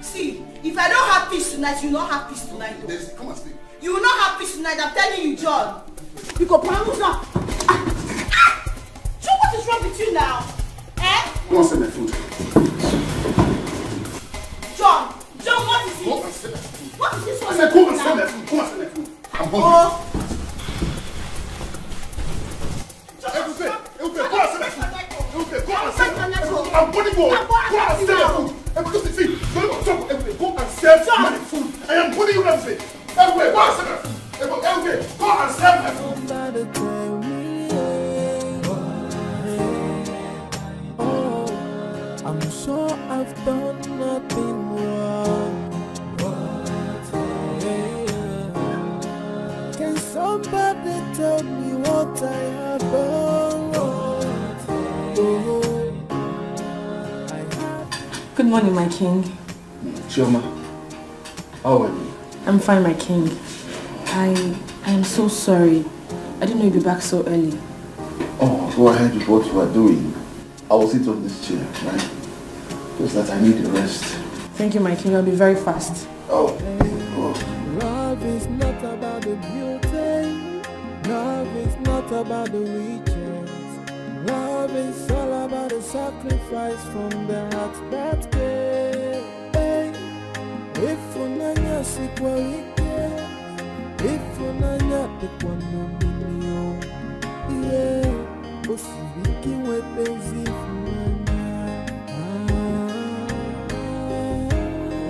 See, if I don't have peace tonight, you will not have peace tonight. Come and sleep. You will not have peace tonight. I'm telling you, John. You go promise now. John, what is wrong with you now? Eh? Go and sell my food. John, what is it? Go and sell my food. What is this one? I said go and sell my food. Go and sell my food. I'm hungry. Go and sell my food. Go and sell my food. I'm going to go. Go and sell my food. See, go and sell my food. I I am putting you in everything. Anyway, go and save her. Okay, go and save her. Somebody tell me, oh, I'm sure I've done nothing wrong. Can somebody tell me what I have done wrong? Good morning, my king. Chioma, how are you? I'm fine, my king. I am so sorry. I didn't know you'd be back so early. Oh, go ahead with what you are doing. I will sit on this chair, right? Just that I need a rest. Thank you, my king. I'll be very fast. Oh. Love is not about the beauty. Love is not about the riches. Love is all about the sacrifice from the heart that gave. If unanya sikwalike, if unanya tekwanomilio, yeah, osibiki wepezi unanya,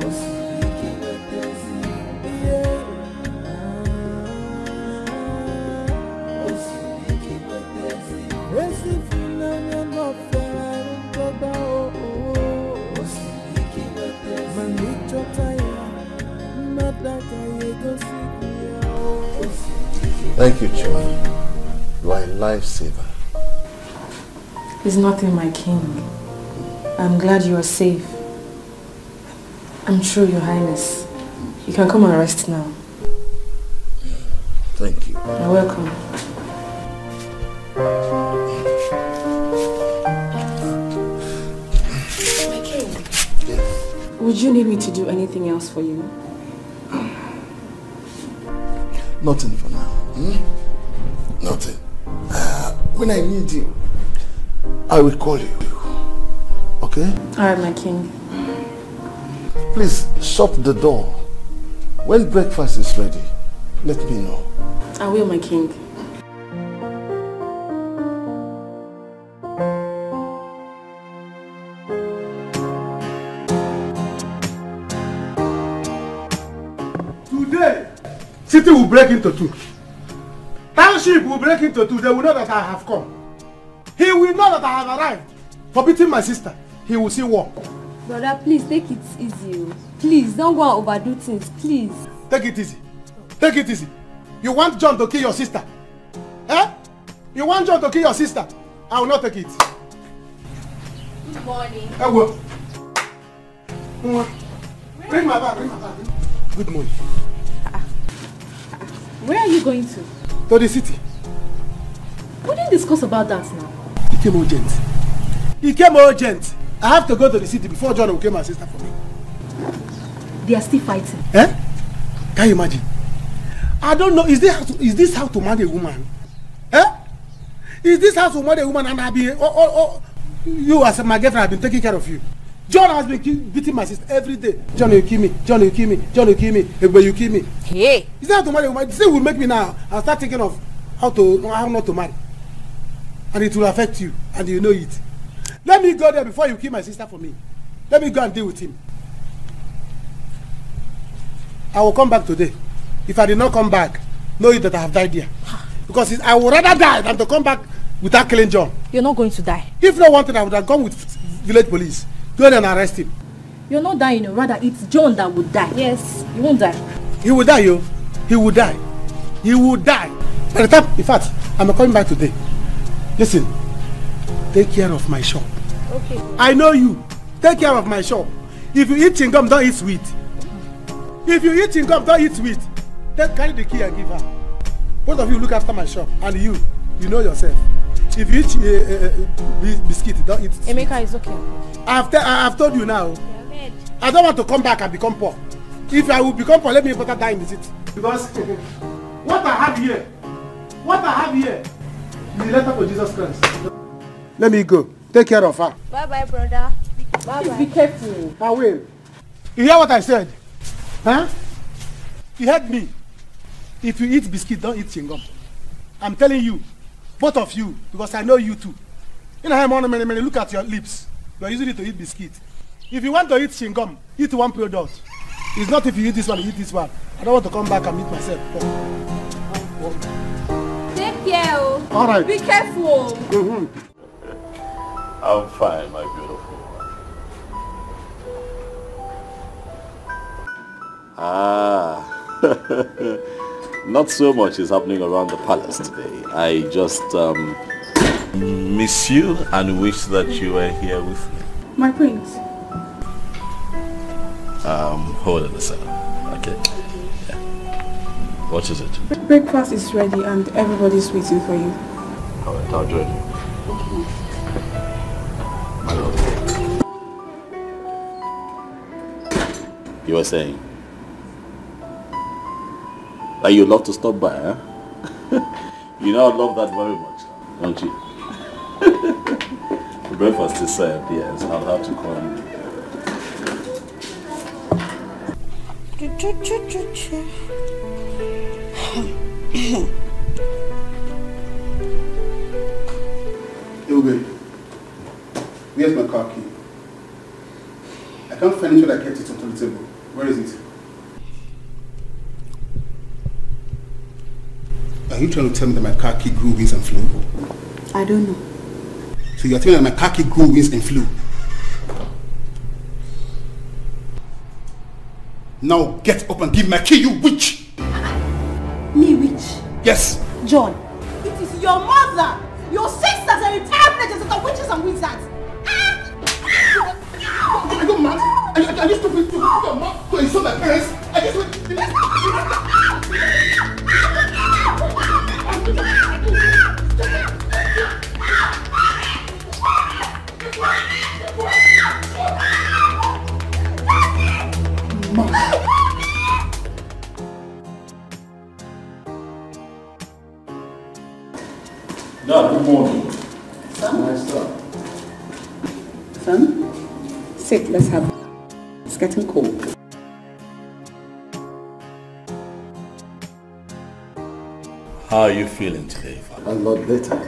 osibiki wepezi, yeah, osibiki wepezi, esi unanya no fera untoba oh, osibiki wepezi, manicho taya. Thank you, Chioma. You are a lifesaver. It's nothing, my king. I'm glad you are safe. I'm true, your highness. You can come and rest now. Thank you. You're welcome. My king. Yes. Would you need me to do anything else for you? Nothing for now. Nothing. When I need you, I will call you. Okay? Alright, my king. Please shut the door. When breakfast is ready, let me know. I will, my king. Today, city will break into two. Township will break into two. They will know that I have come. He will know that I have arrived. For beating my sister, he will see war. Brother, please take it easy. Please, don't go and overdo things, please. Take it easy. Take it easy. You want John to kill your sister? Eh? You want John to kill your sister? I will not take it. Good morning. I will. Bring my bag, bring my bag. Good morning. Where are you going to? To the city. We didn't discuss about that now. It came urgent. It came urgent. I have to go to the city before John will kill my sister for me. They are still fighting. Eh? Can you imagine? I don't know. Is this how to marry a woman? Eh? Is this how to marry a woman and I've been... you as my girlfriend have been taking care of you. John has been beating my sister every day. John will kill me. John will kill me. John will kill me. Everybody will kill me. Hey. Is that how to marry a woman? This will make me now. I'll start thinking of how not to marry. And it will affect you. And you know it. Let me go there before you kill my sister for me. Let me go and deal with him. I will come back today. If I did not come back, know it that I have died here. Because I would rather die than to come back without killing John. You're not going to die. If not wanted, I would have gone with village police. Go there and arrest him. You're not dying, rather it's John that would die. Yes, you won't die. He will die, yo. He will die. He will die. By the time, in fact, I'm coming back today. Listen, take care of my shop. Okay. I know you. Take care of my shop. If you eat chewing-gum, don't eat sweet. If you eat chewing-gum, don't eat sweet. Then carry the key and give her. Both of you look after my shop. And you know yourself. If you eat biscuit, don't eat sweet. Emeka is okay. I've told you now. I don't want to come back and become poor. If I will become poor, let me better die in the city. Because what I have here is the letter for Jesus Christ. Let me go. Take care of her. Bye-bye, brother. Bye-bye. Be careful. I will. You hear what I said? Huh? You heard me. If you eat biscuit, don't eat chewing-gum. I'm telling you, both of you, because I know you too. You know how many look at your lips. You are using it to eat biscuit. If you want to eat chewing-gum, eat one product. It's not if you eat this one, you eat this one. I don't want to come back and meet myself. Take care. All right. Be careful. I'm fine, my beautiful one. Ah. Not so much is happening around the palace today. I just miss you and wish that you were here with me. My prince. Hold on a second. Okay. Yeah. What is it? Breakfast is ready and everybody's waiting for you. Alright, I'll join you. My love. You were saying? That you'd love to stop by, huh? You know I love that very much, don't you? The breakfast is served, yes. I'll have to come. Ilbe, where's my car key? I can't find it when I kept it onto the table. Where is it? Are you trying to tell me that my car key grew wings and flew? I don't know. So you're telling me that my car key grew wings and flew? Now get up and give my key, you witch! Me witch? Yes! John, it is your mother, your sisters and entire villages that are witches and wizards. Are you mad? Are you stupid? Your mom to insult my parents? I just went... Dad, good morning. Son? Nice son. Son? Sit, let's have... It's getting cold. How are you feeling today, Father? A lot better.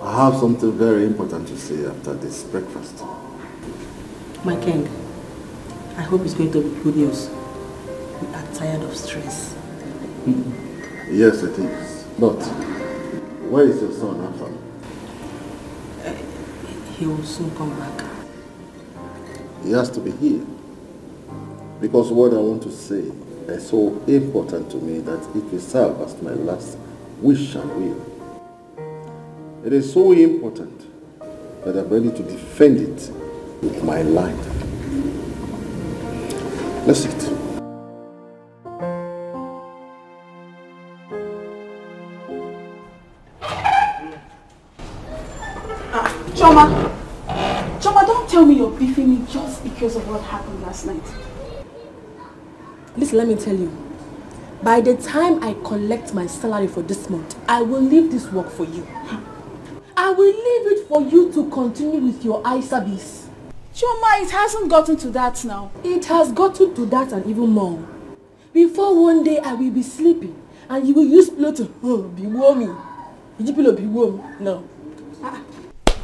I have something very important to say after this breakfast. My king, I hope it's going to be good news. We are tired of stress. Yes, it is. But where is your son, Afam? He will soon come back. He has to be here. Because what I want to say is so important to me that it will serve as my last wish and will. It is so important that I'm ready to defend it with my life. Let's eat. Choma, don't tell me you're beefing me just because of what happened last night. Listen, let me tell you. By the time I collect my salary for this month, I will leave this work for you. I will leave it for you to continue with your eye service. Choma, it hasn't gotten to that now. It has gotten to that and even more. Before one day I will be sleeping and you will use pillow to be warming. Did you pillow be warm? No.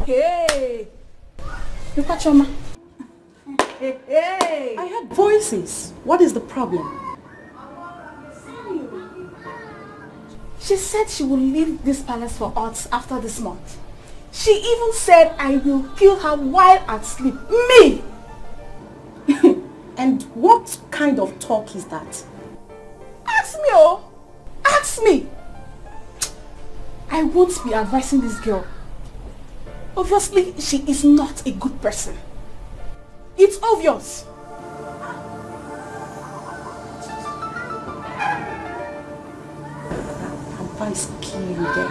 Hey! Look at Choma. Hey! I heard voices. What is the problem? She said she will leave this palace for us after this month. She even said I will kill her while at sleep. Me! And what kind of talk is that? Ask me, oh! Ask me! I won't be advising this girl. Obviously, she is not a good person. It's obvious. Papa is killing them.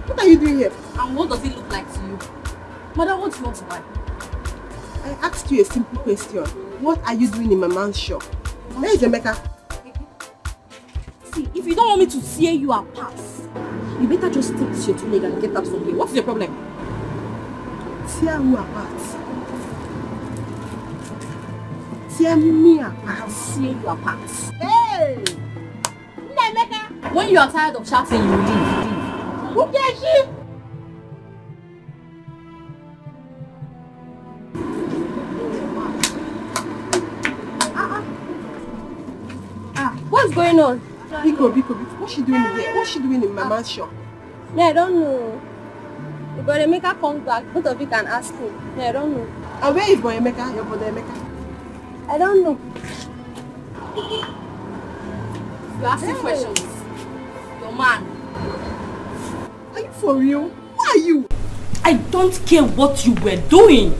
What are you doing here? And what does it look like to you? Mother, what do you want to buy? I asked you a simple question. What are you doing in my man's shop? Where is Emeka? See, if you don't want me to tear you apart, you better just take this your 2 leg and get out from here. What's your problem? Tear who apart? Tear me apart? I'll tear you apart. Hey! Emeka! When you are tired of chatting, you leave. Who cares she? What's going on? Biko, what's she doing here? What's she doing in Mama's shop? Yeah, I don't know. If Emeka comes back, both of you can ask him. Yeah, I don't know. And where is Emeka? Your brother Emeka? I don't know. You asking questions. Your man. Are you for real? Who are you? I don't care what you were doing.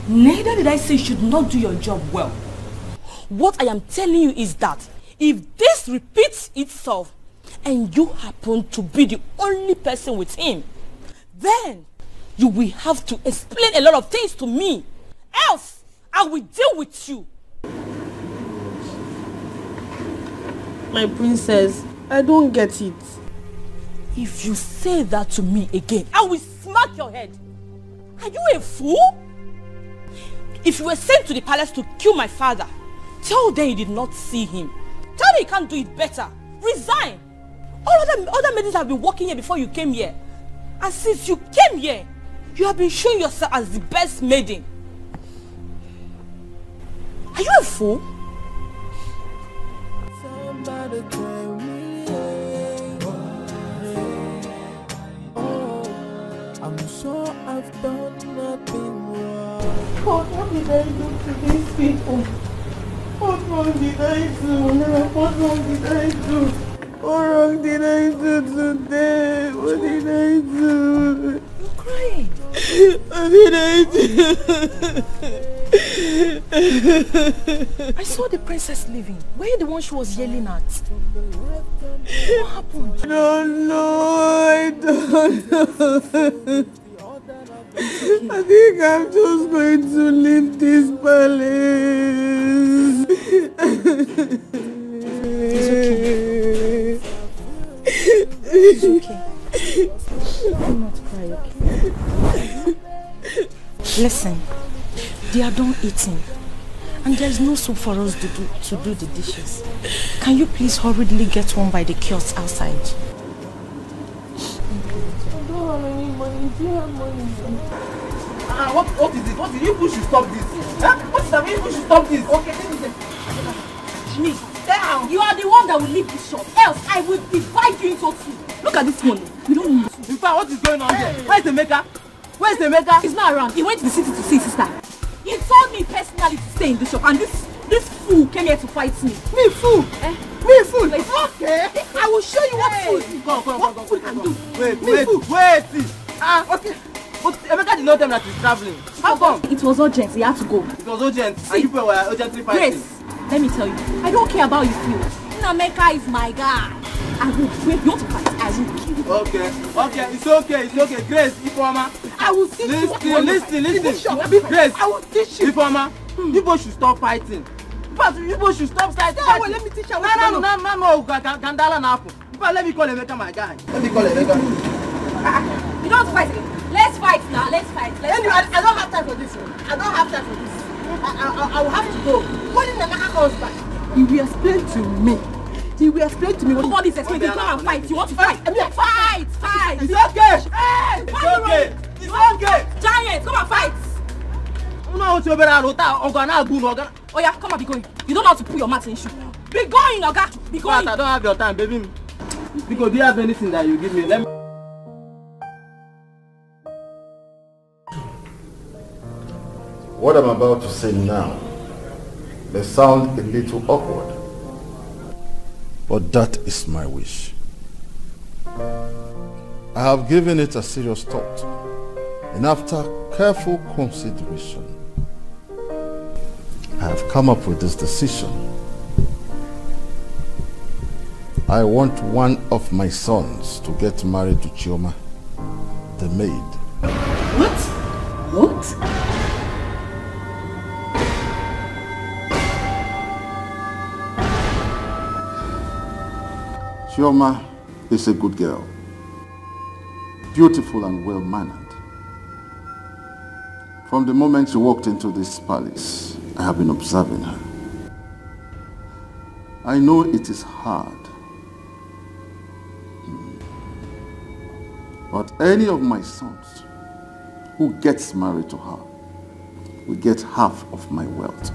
Neither did I say you should not do your job well. What I am telling you is that if this repeats itself and you happen to be the only person with him, then you will have to explain a lot of things to me. Else, I will deal with you. My princess, I don't get it. If you say that to me again, I will smack your head. Are you a fool? If you were sent to the palace to kill my father, tell them you did not see him. Tell them you can't do it better. Resign. All other maidens have been working here before you came here. And since you came here, you have been showing yourself as the best maiden. Are you a fool? Somebody tell me, I'm sure I've done nothing wrong. God, what did I do to these people? What wrong did I do? What wrong did I do? What wrong did I do today? What did I do? You're crying. What did I do? I saw the princess leaving. Were you the one she was yelling at? What happened? I don't know. I don't know. I think I'm just going to leave this palace. It's okay. Do not cry, okay? Listen, they are done eating. And there is no soup for us to do the dishes. Can you please hurriedly get one by the kiosk outside? I don't have any money. Do you have money? What is it? What is it? You should stop this. Huh? What is that? You should stop this. Okay, this is it. Jimmy, down. You are the one that will leave this shop. Else, I will divide you into two. Look at this money. You don't need to. In fact, what is going on here? Where's Emeka? Where's Emeka? He's not around. He went to the city to see his sister. He told me personally to stay in the shop, and this fool came here to fight me. Me fool? Me fool? Okay. I will show you what fool. Go. Fool can do. Wait. Okay. But Emeka did not tell me that he's traveling. How come? It was urgent. He had to go. It was urgent. See, and you people were urgently fighting. Grace, let me tell you. I don't care about you feel. Emeka is my guy. I will break you to fight. I will kill you. Okay. It's okay. Grace, Ifeoma. I will teach you. Listen. Grace, I will teach you. Ifeoma, you both should stop fighting. But you both should stop fighting. No, let me teach you. No. Gandala na happen. But let me call Emeka my guy. Let me call Emeka. You don't fight again. Let's fight now. Let's fight. Anyway, I don't have time for this one. I don't have time for this. I will have to go. When Emeka comes back, he will explain to me. What nobody's explaining. Come and fight. You want to fight? Fight. It's okay. It's okay. Giant, come and fight. No, oh yeah, come on, be going. You don't know how to put your mat in shoe. Be going, Oga. Be going. But I don't have your time, baby. Because do you have anything that you give me? Let me. What I'm about to say now may sound a little awkward, but that is my wish. I have given it a serious thought, and after careful consideration, I have come up with this decision. I want one of my sons to get married to Chioma, the maid. What? Chioma is a good girl, beautiful and well-mannered. From the moment she walked into this palace, I have been observing her. I know it is hard But any of my sons who gets married to her will get half of my wealth.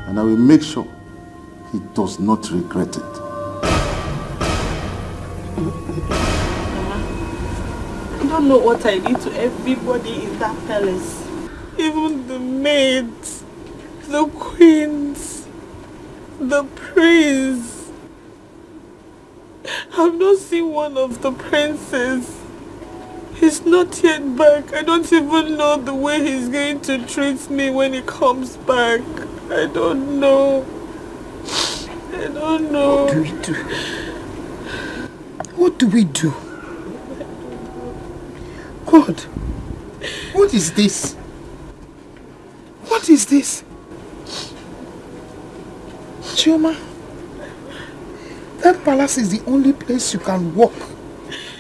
And I will make sure he does not regret it. I don't know what I did to everybody in that palace. Even the maids, the queens, the prince. I've not seen one of the princes. He's not yet back. I don't even know the way he's going to treat me when he comes back. I don't know. I don't know. What do we do? What do we do? God, what is this? What is this? Chioma, that palace is the only place you can walk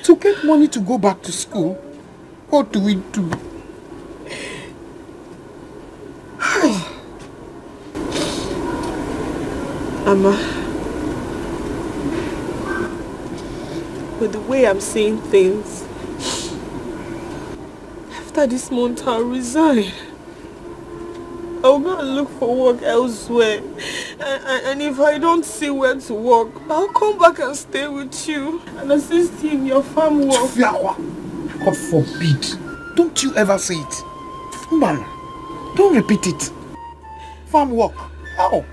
to get money to go back to school. What do we do? Mama, with the way I'm seeing things, after this month I'll resign. I'll go and look for work elsewhere. And if I don't see where to work, I'll come back and stay with you and assist you in your farm work. God forbid. Don't you ever say it. Man, don't repeat it. Farm work. How?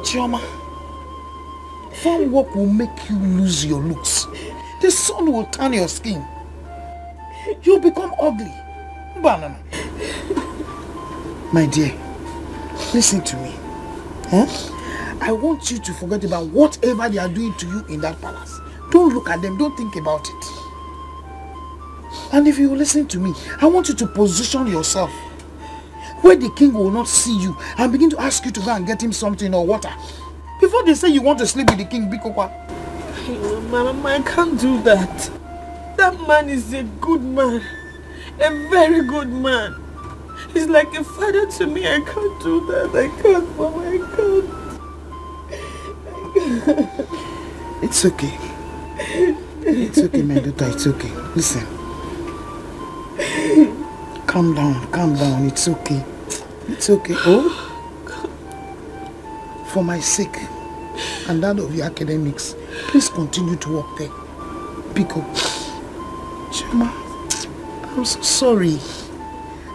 Chioma, farm work will make you lose your looks. The sun will turn your skin. You'll become ugly. Banana. My dear, listen to me. I want you to forget about whatever they are doing to you in that palace. Don't look at them. Don't think about it. And if you listen to me, I want you to position yourself where the king will not see you and begin to ask you to go and get him something or water. Before they say you want to sleep with the king, Bikokwa. Mama, I can't do that. That man is a good man. A very good man. He's like a father to me. I can't do that. I can't, Mama. I can't. It's okay. It's okay, my daughter. It's okay. Listen. Calm down. Calm down. It's okay. It's okay. Oh? For my sake and that of your academics, please continue to work there. Biko. Chioma, I'm so sorry.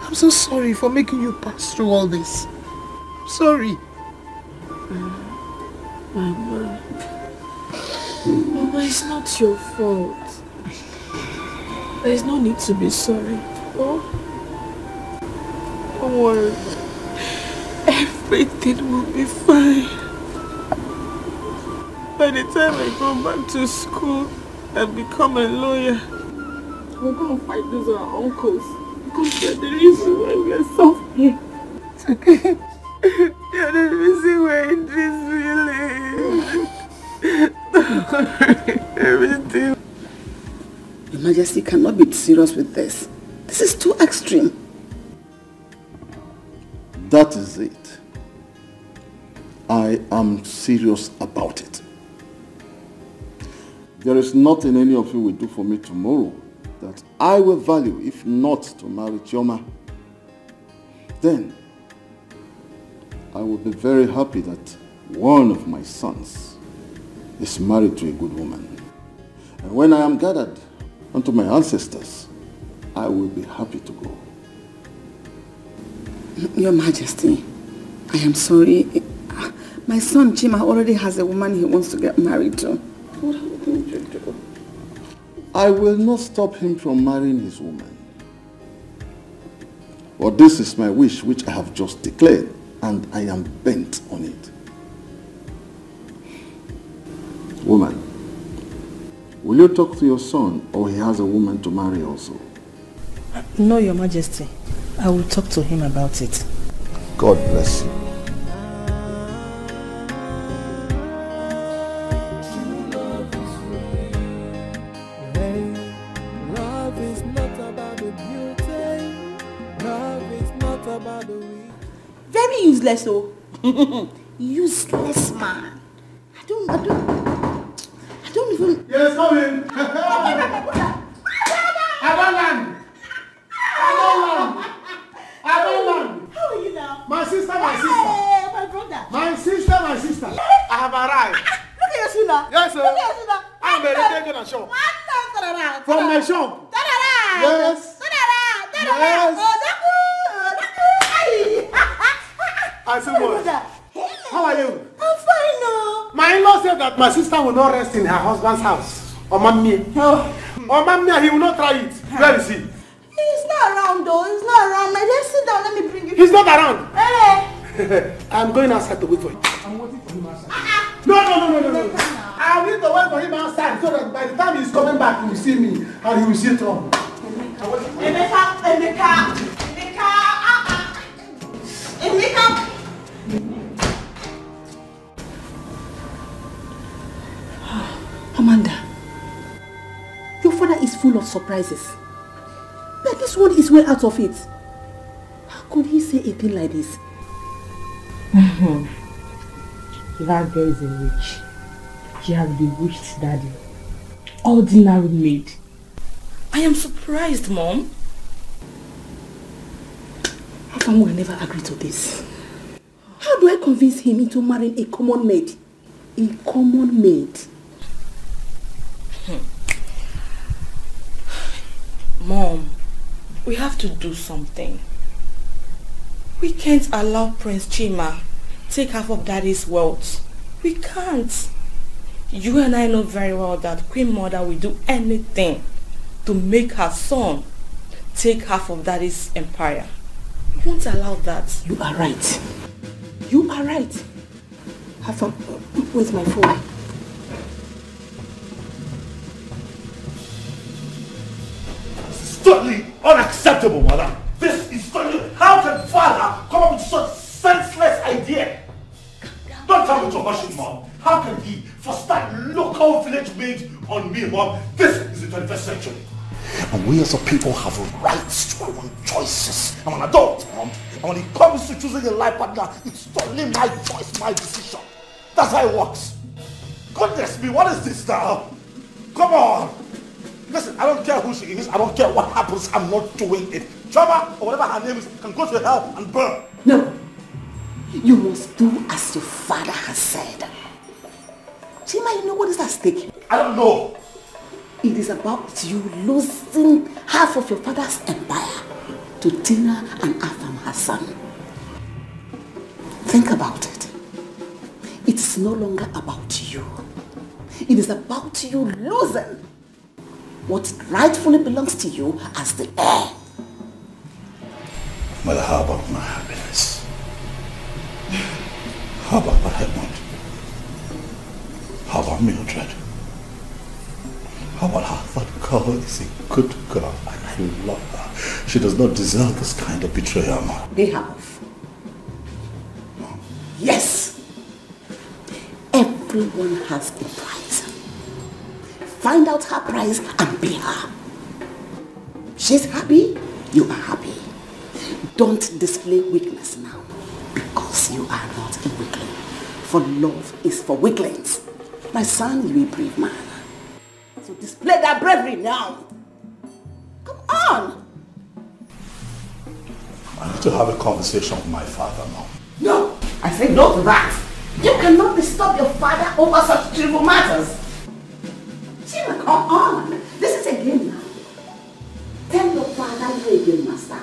I'm so sorry for making you pass through all this. I'm sorry. Mama, it's not your fault. There's no need to be sorry. Oh? Don't worry. Everything will be fine. By the time I go back to school and become a lawyer, we're going to fight those our uncles. Because they're the reason why we are suffering. It's okay. They're the reason we're in this village. Everything. Your Majesty cannot be serious with this. This is too extreme. That is it. I am serious about it. There is nothing any of you will do for me tomorrow that I will value if not to marry Chioma. Then I will be very happy that one of my sons is married to a good woman. And when I am gathered unto my ancestors, I will be happy to go. Your Majesty, I am sorry. My son Chima already has a woman he wants to get married to. What are we going to do? I will not stop him from marrying his woman. But this is my wish which I have just declared, and I am bent on it. Woman, will you talk to your son, or he has a woman to marry also? No, Your Majesty. I will talk to him about it. God bless you. Love is not about the beauty. Love is not about the Very useless, oh. Useless man. I don't even... Yes, come in. I don't land. How are you now? My sister. Hey, my brother. My sister. I have arrived. Look at your shoe. Yes, sir. Look at your shoe. I'm ready to go to shop. From my shop. Yes. I say what? How are you? I'm fine now. My in-law said that my sister will not rest in her husband's house. Or mammy. Or mammy, he will not try it. Where is he? He's not around though. He's not around. My dear, sit down. Let me bring you. He's not around. Hey. I'm going outside to wait for him. I'm waiting for him outside. No. I need to wait for him outside so that by the time he's coming back, he will see me and he will see Trump. Emeka. Amanda, your father is full of surprises. But this one is well out of it. How could he say a thing like this? That girl is a witch. She has bewitched Daddy. Ordinary maid. I am surprised, Mom. Afam will never agree to this. How do I convince him into marrying a common maid? A common maid. Mom, we have to do something. We can't allow Prince Chima take half of Daddy's wealth. We can't. You and I know very well that Queen Mother will do anything to make her son take half of Daddy's empire. We won't allow that. You are right. You are right. Afam, where's my phone? Totally unacceptable, mother. This is totally... How can father come up with such senseless idea? Don't tell me to hush him, Mom. How can he force that local village maid on me, Mom? This is the 21st century. And we as a people have rights to our own choices. I'm an adult, Mom. And when it comes to choosing a life partner, it's totally my choice, my decision. That's how it works. Goodness me, what is this now? Come on. Listen, I don't care who she is. I don't care what happens. I'm not doing it. Chama, or whatever her name is, can go to hell and burn. No. You must do as your father has said. Chima, you know what is at stake? I don't know. It is about you losing half of your father's empire to Tina and Afam Hassan. Think about it. It is no longer about you. It is about you losing what rightfully belongs to you as the heir. Mother, how about my happiness? How about what I want? How about Mildred? How about her? That girl is a good girl and I love her. She does not deserve this kind of betrayal, Mom. They have. Yes. Everyone has a price. Find out her price and pay her. She's happy, you are happy. Don't display weakness now, because you are not a weakling. For love is for weaklings. My son, you a brave man. So display that bravery now. Come on. I need to have a conversation with my father, Mom. No, I say no to that. You cannot disturb your father over such trivial matters. Chima, come on. This is a game now. Tell your father you're a game master.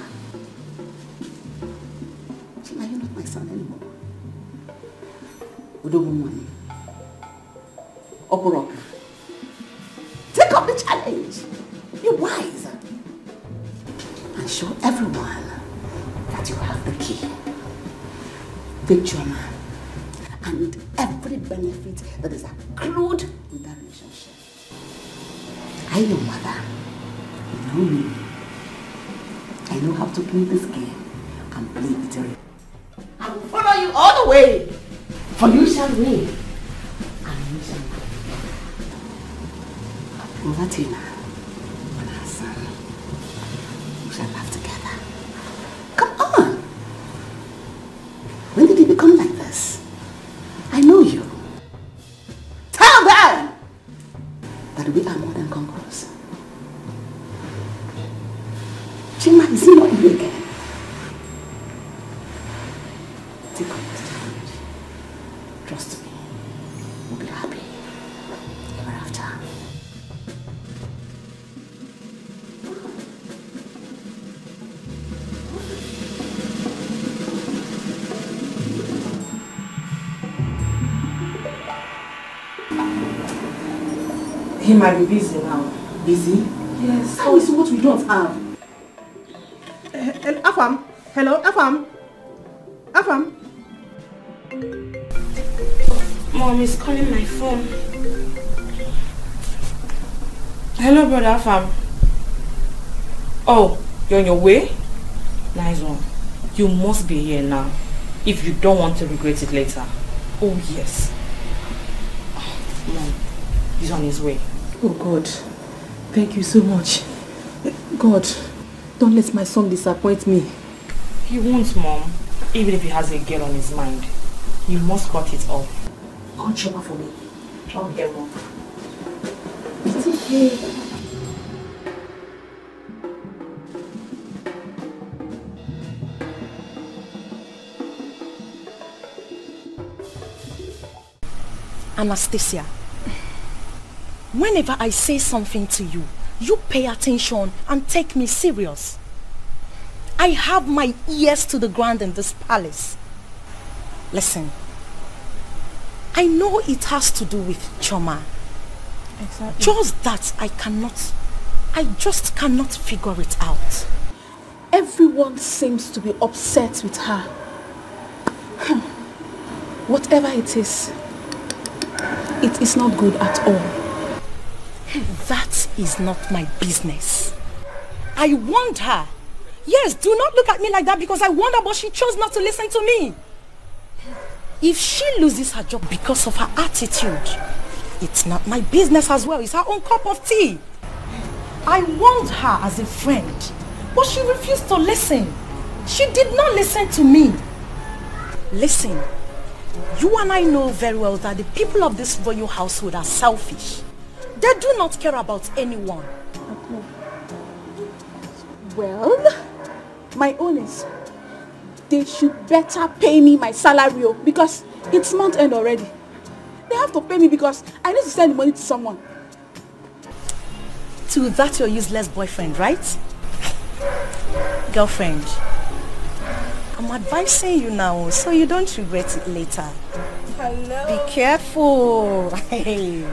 Chima, you're not my son anymore. Udogumwani. Oporok. Take up the challenge. Be wise. And show everyone that you have the key. Victory man. And every benefit that is accrued with that relationship. I know, mother. You know me. I know how to play this game and play it right. I will follow you all the way. For you shall win. And you shall win. Over Tina and her son. We shall laugh together. Come on. When did it become like this? that we are more than conquerors. Chima, is it not you again? Take on this challenge. Trust me. We'll be happy ever after. He might be busy now. Busy? Yes. How is what we don't have? Afam? Hello, Afam? Afam? Mom is calling my phone. Hello, brother Afam. Oh, you're on your way? Nice one. You must be here now if you don't want to regret it later. Oh, yes. Mom, he's on his way. Oh, God. Thank you so much. God, don't let my son disappoint me. He won't, Mom. Even if he has a girl on his mind. You must cut it off. Call Choma for me. Okay, Mom. It's okay. Anastasia, whenever I say something to you, you pay attention and take me serious. I have my ears to the ground in this palace. Listen, I know it has to do with Choma. Exactly. Just that I just cannot figure it out. Everyone seems to be upset with her. Whatever it is not good at all. That is not my business. I warned her. Yes, do not look at me like that because I warned her, but she chose not to listen to me. If she loses her job because of her attitude, it's not my business as well. It's her own cup of tea. I warned her as a friend, but she refused to listen. She did not listen to me. Listen, you and I know very well that the people of this royal household are selfish. They do not care about anyone. Well, my own is they should better pay me my salary because it's month end already. They have to pay me because I need to send the money to someone. To that your useless boyfriend, right? Girlfriend, I'm advising you now so you don't regret it later. Hello. Be careful. Hey.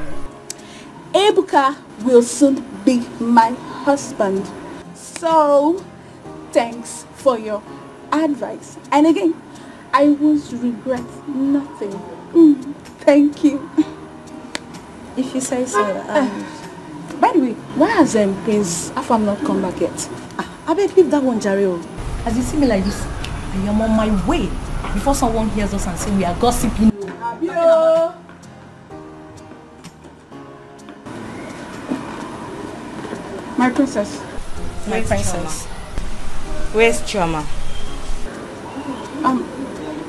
Ebuka will soon be my husband. So, thanks for your advice. And again, I won't regret nothing. Thank you. If you say so. By the way, why has Prince Afam not come back yet? I beg leave that one, Jareo. As you see me like this, I am on my way before someone hears us and say we are gossiping. Abio. My princess. My princess. Where's Choma?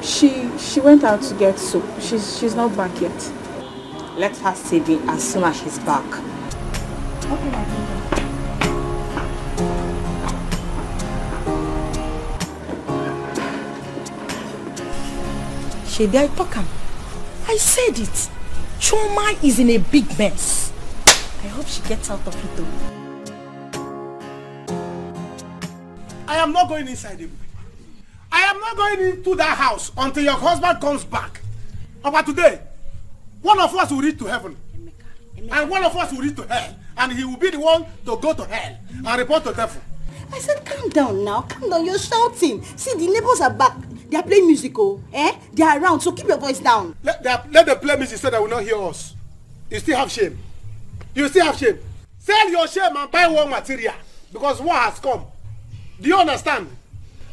She went out to get soup. She's not back yet. Let her see me as soon as she's back. Okay, my princess. Shady, I talk am. I said it. Choma is in a big mess. I hope she gets out of it though. I am not going inside him. I am not going into that house until your husband comes back. But today, one of us will reach to heaven. And one of us will reach to hell. And he will be the one to go to hell and report to devil. I said, calm down now. Calm down. You're shouting. See, the neighbors are back. They are playing musical. They are around. So keep your voice down. Let them play music so they will not hear us. You still have shame. You still have shame. Sell your shame and buy war material. Because war has come. Do you understand?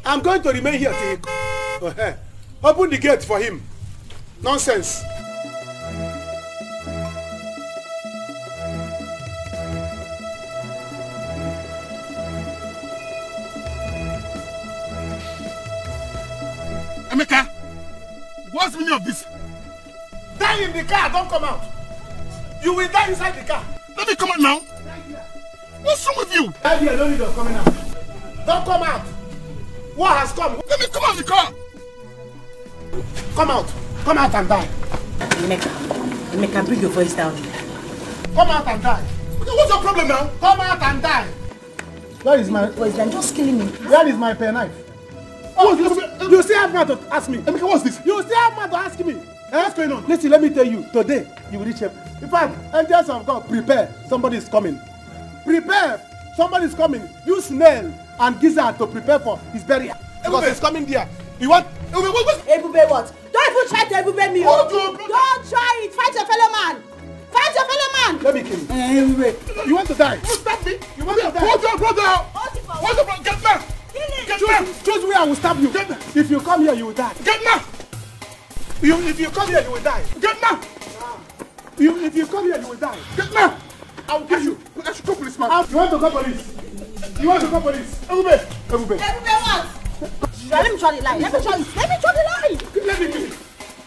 I'm going to remain here till he... Open the gate for him. Nonsense. Emeka, what's the meaning of this? Die in the car, don't come out. You will die inside the car. Let Let me come out now. What's wrong with you? Daddy, I don't need your coming out. Don't come out. What has come? Let me come out of the car. Come out. Come out and die. Emeka, bring your voice down. Come out and die. What's your problem now? Come out and die. Where is my... Where is that? Just killing me. Where is my penknife? Oh, you still have mouth to ask me. Emeka, what's this? You still have mouth to ask me. What's going on? Listen, let me tell you. Today, you will reach heaven. In fact, angels of God, prepare. Somebody is coming. Prepare. Somebody is coming. Use nail and gizzard to prepare for his burial. Because he's coming there. You want... Ebube what? Don't even try to Ebube me. Don't try it. Fight your fellow man. Fight your fellow man. Let me kill you. Ebube, you want to die? You stop me. You want to die? Hold your brother. Hold your brother. Get back. Get back. Choose where I will stab you. Get back. If you come here, you will die. Get back. If you come here, you will die. Get back. If you come here, you will die. Get back. I will kill you. I should call police, man. You want to call police? You want to call police? Ebube. Ebube what? Let me try the line. Let me try the line. Let me kill you.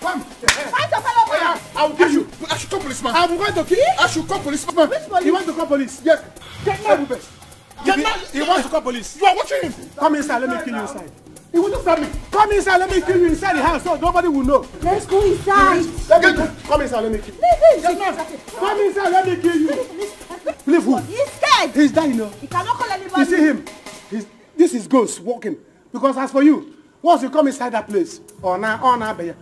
Come. Fight your fellow man. I will kill you. I should call police, man. I'm going to kill you. I should call police, man. Which police? You want to call police? Yes. Get now, Ebube. Get now. He wants to call police. You are watching him. Come inside. Let me kill you inside. He will just stab me. Come inside. Let me kill you inside the house so nobody will know. Let's go inside. Come inside. Let me kill you. Come inside. Let me kill you. Leave who? He's scared. He's dying now. He cannot call anybody. You see him? This is ghost walking. Because as for you, once you come inside that place, come. Leave him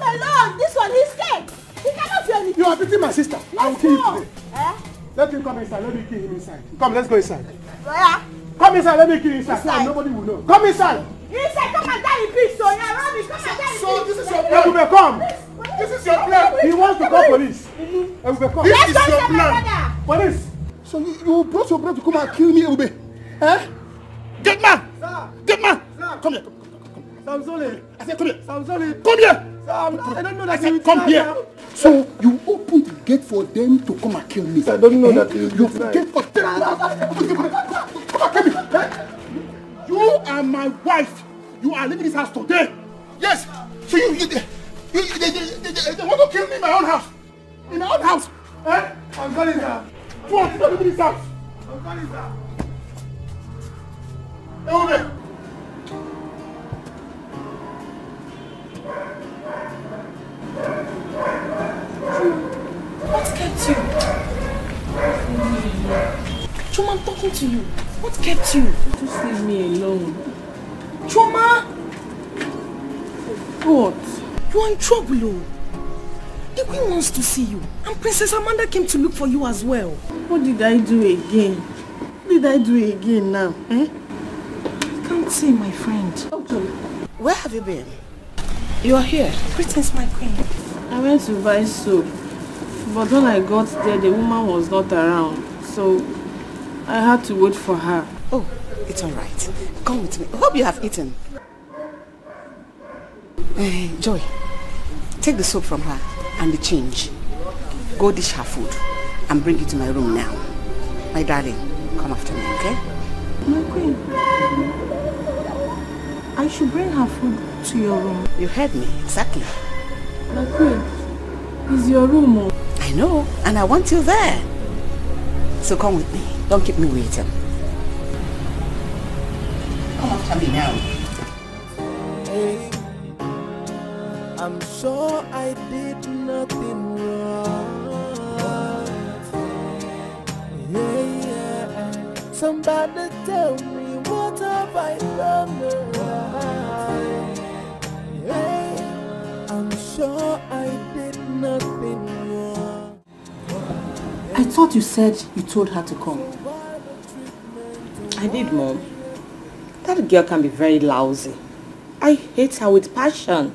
alone. This one, he's scared. He cannot do anything. You are beating my sister. I will kill you today. Eh? Let him come inside. Let me kill him inside. Come, let's go inside. Where? Come inside. Let me kill you inside. So nobody will know. Come inside. Inside, come and die in peace. So yeah, Robbie, come and die in peace. So this is your plan. Ebube, come. This is your plan. He wants to call police. Ebube, come. This is your plan. Police. So you brought your brother to come and kill me, Ebube? Eh? Get man! Get man! Come here. Samsoni. I said, come here. Samsoni. Come here. I don't know that I said, come here. So you opened the gate for them to come and kill me. I don't know that you opened the gate for them. Come and kill me. You are my wife. You are leaving this house today. Yes. So they want to kill me in my own house. In my own house. Eh? I'm calling her. You want to leave this house. I'm calling her. Ebube. What kept you? Chuma, I'm talking to you. What kept you? Just leave me alone. Chuma! What? You are in trouble, oh. The queen wants to see you. And Princess Amanda came to look for you as well. What did I do again? What did I do again now? Eh? I can't say, my friend. Where have you been? You are here. Greetings, my queen. I went to buy soap. But when I got there, the woman was not around. So I had to wait for her. Oh, it's all right. Come with me. I hope you have eaten. Joy, take the soap from her and the change. Go dish her food and bring it to my room now. My darling, come after me, okay? My queen, I should bring her food to your room. You heard me, exactly. My queen, it's your room. Oh. I know, and I want you there. So come with me. Don't keep me waiting. Come after me now. Hey, I'm sure I did nothing wrong. Yeah. Somebody tell me what have I done right? Hey, I'm sure I did nothing wrong. I thought you said you told her to come. I did, Mom. That girl can be very lousy. I hate her with passion.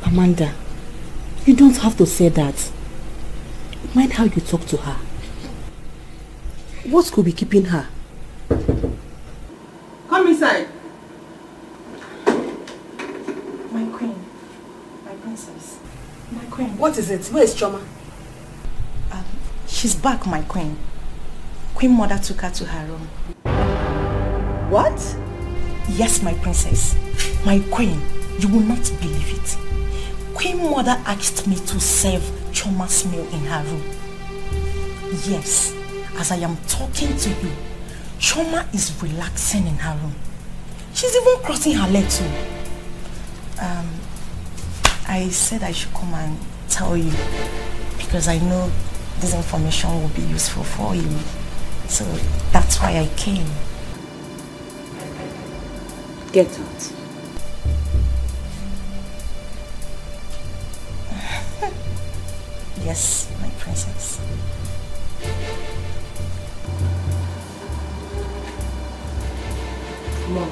Amanda, you don't have to say that. Mind how you talk to her. What could be keeping her? Come inside. My queen. My princess. My queen. What is it? Where is Choma? She's back, my queen. Queen Mother took her to her room. What? Yes, my princess. My queen, you will not believe it. Queen Mother asked me to serve Choma smell in her room. Yes, as I am talking to you, Choma is relaxing in her room. She's even crossing her leg too. I said I should come and tell you because I know this information will be useful for you. So that's why I came. Get out. Yes, my princess. Mom,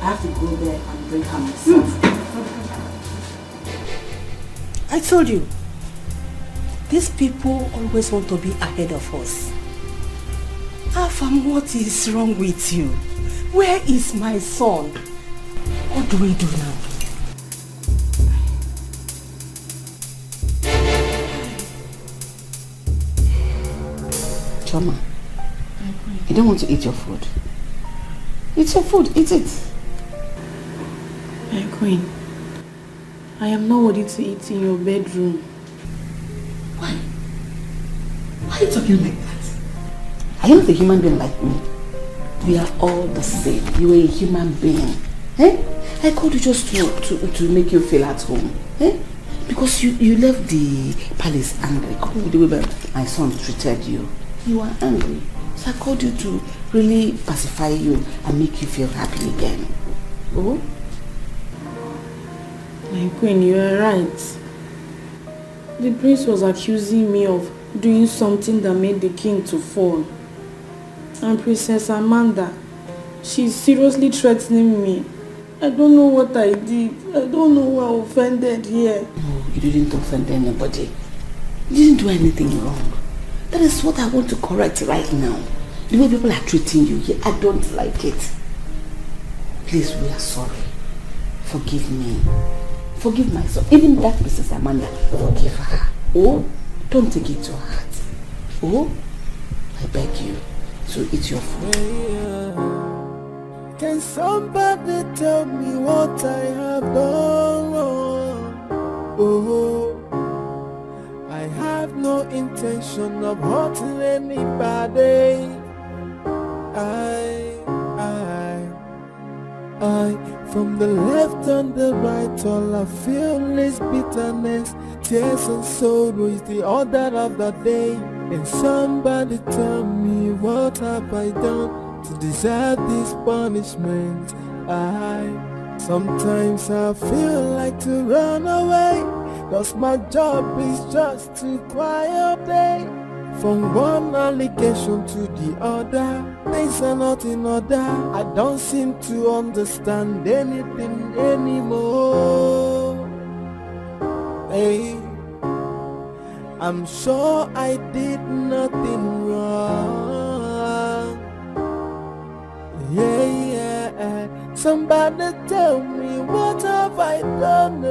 I have to go there and bring her myself. I told you, these people always want to be ahead of us. Afam, what is wrong with you? Where is my son? What do we do now? Choma, you don't want to eat your food. It's your food, eat it. My queen, I am not ready to eat in your bedroom. Why? Why are you talking like that? Are you not a human being like me? We are all the same. You are a human being. Eh? I called you just to make you feel at home. Eh? Because you left the palace angry. Coupled with the way my son treated you. You are angry. So I called you to really pacify you and make you feel happy again. Oh? My queen, you are right. The prince was accusing me of doing something that made the king to fall. And Princess Amanda, she's seriously threatening me. I don't know what I did. I don't know who I offended here. No, you didn't offend anybody. You didn't do anything wrong. That is what I want to correct right now. The way people are treating you here, I don't like it. Please, we are sorry. Forgive me. Forgive myself. Even that Princess Amanda, forgive her. Oh, don't take it to heart. Oh, I beg you. So eat your food. Can somebody tell me what I have done wrong? Oh, I have no intention of hurting anybody. From the left and the right, all I feel is bitterness, tears and sorrow is the order of the day. And somebody tell me what have I done to deserve this punishment? Sometimes I feel like to run away, cause my job is just to cry all day. From one allegation to the other, things are not in order. I don't seem to understand anything anymore. Hey, I'm sure I did nothing wrong. Yeah, somebody tell me what have I done?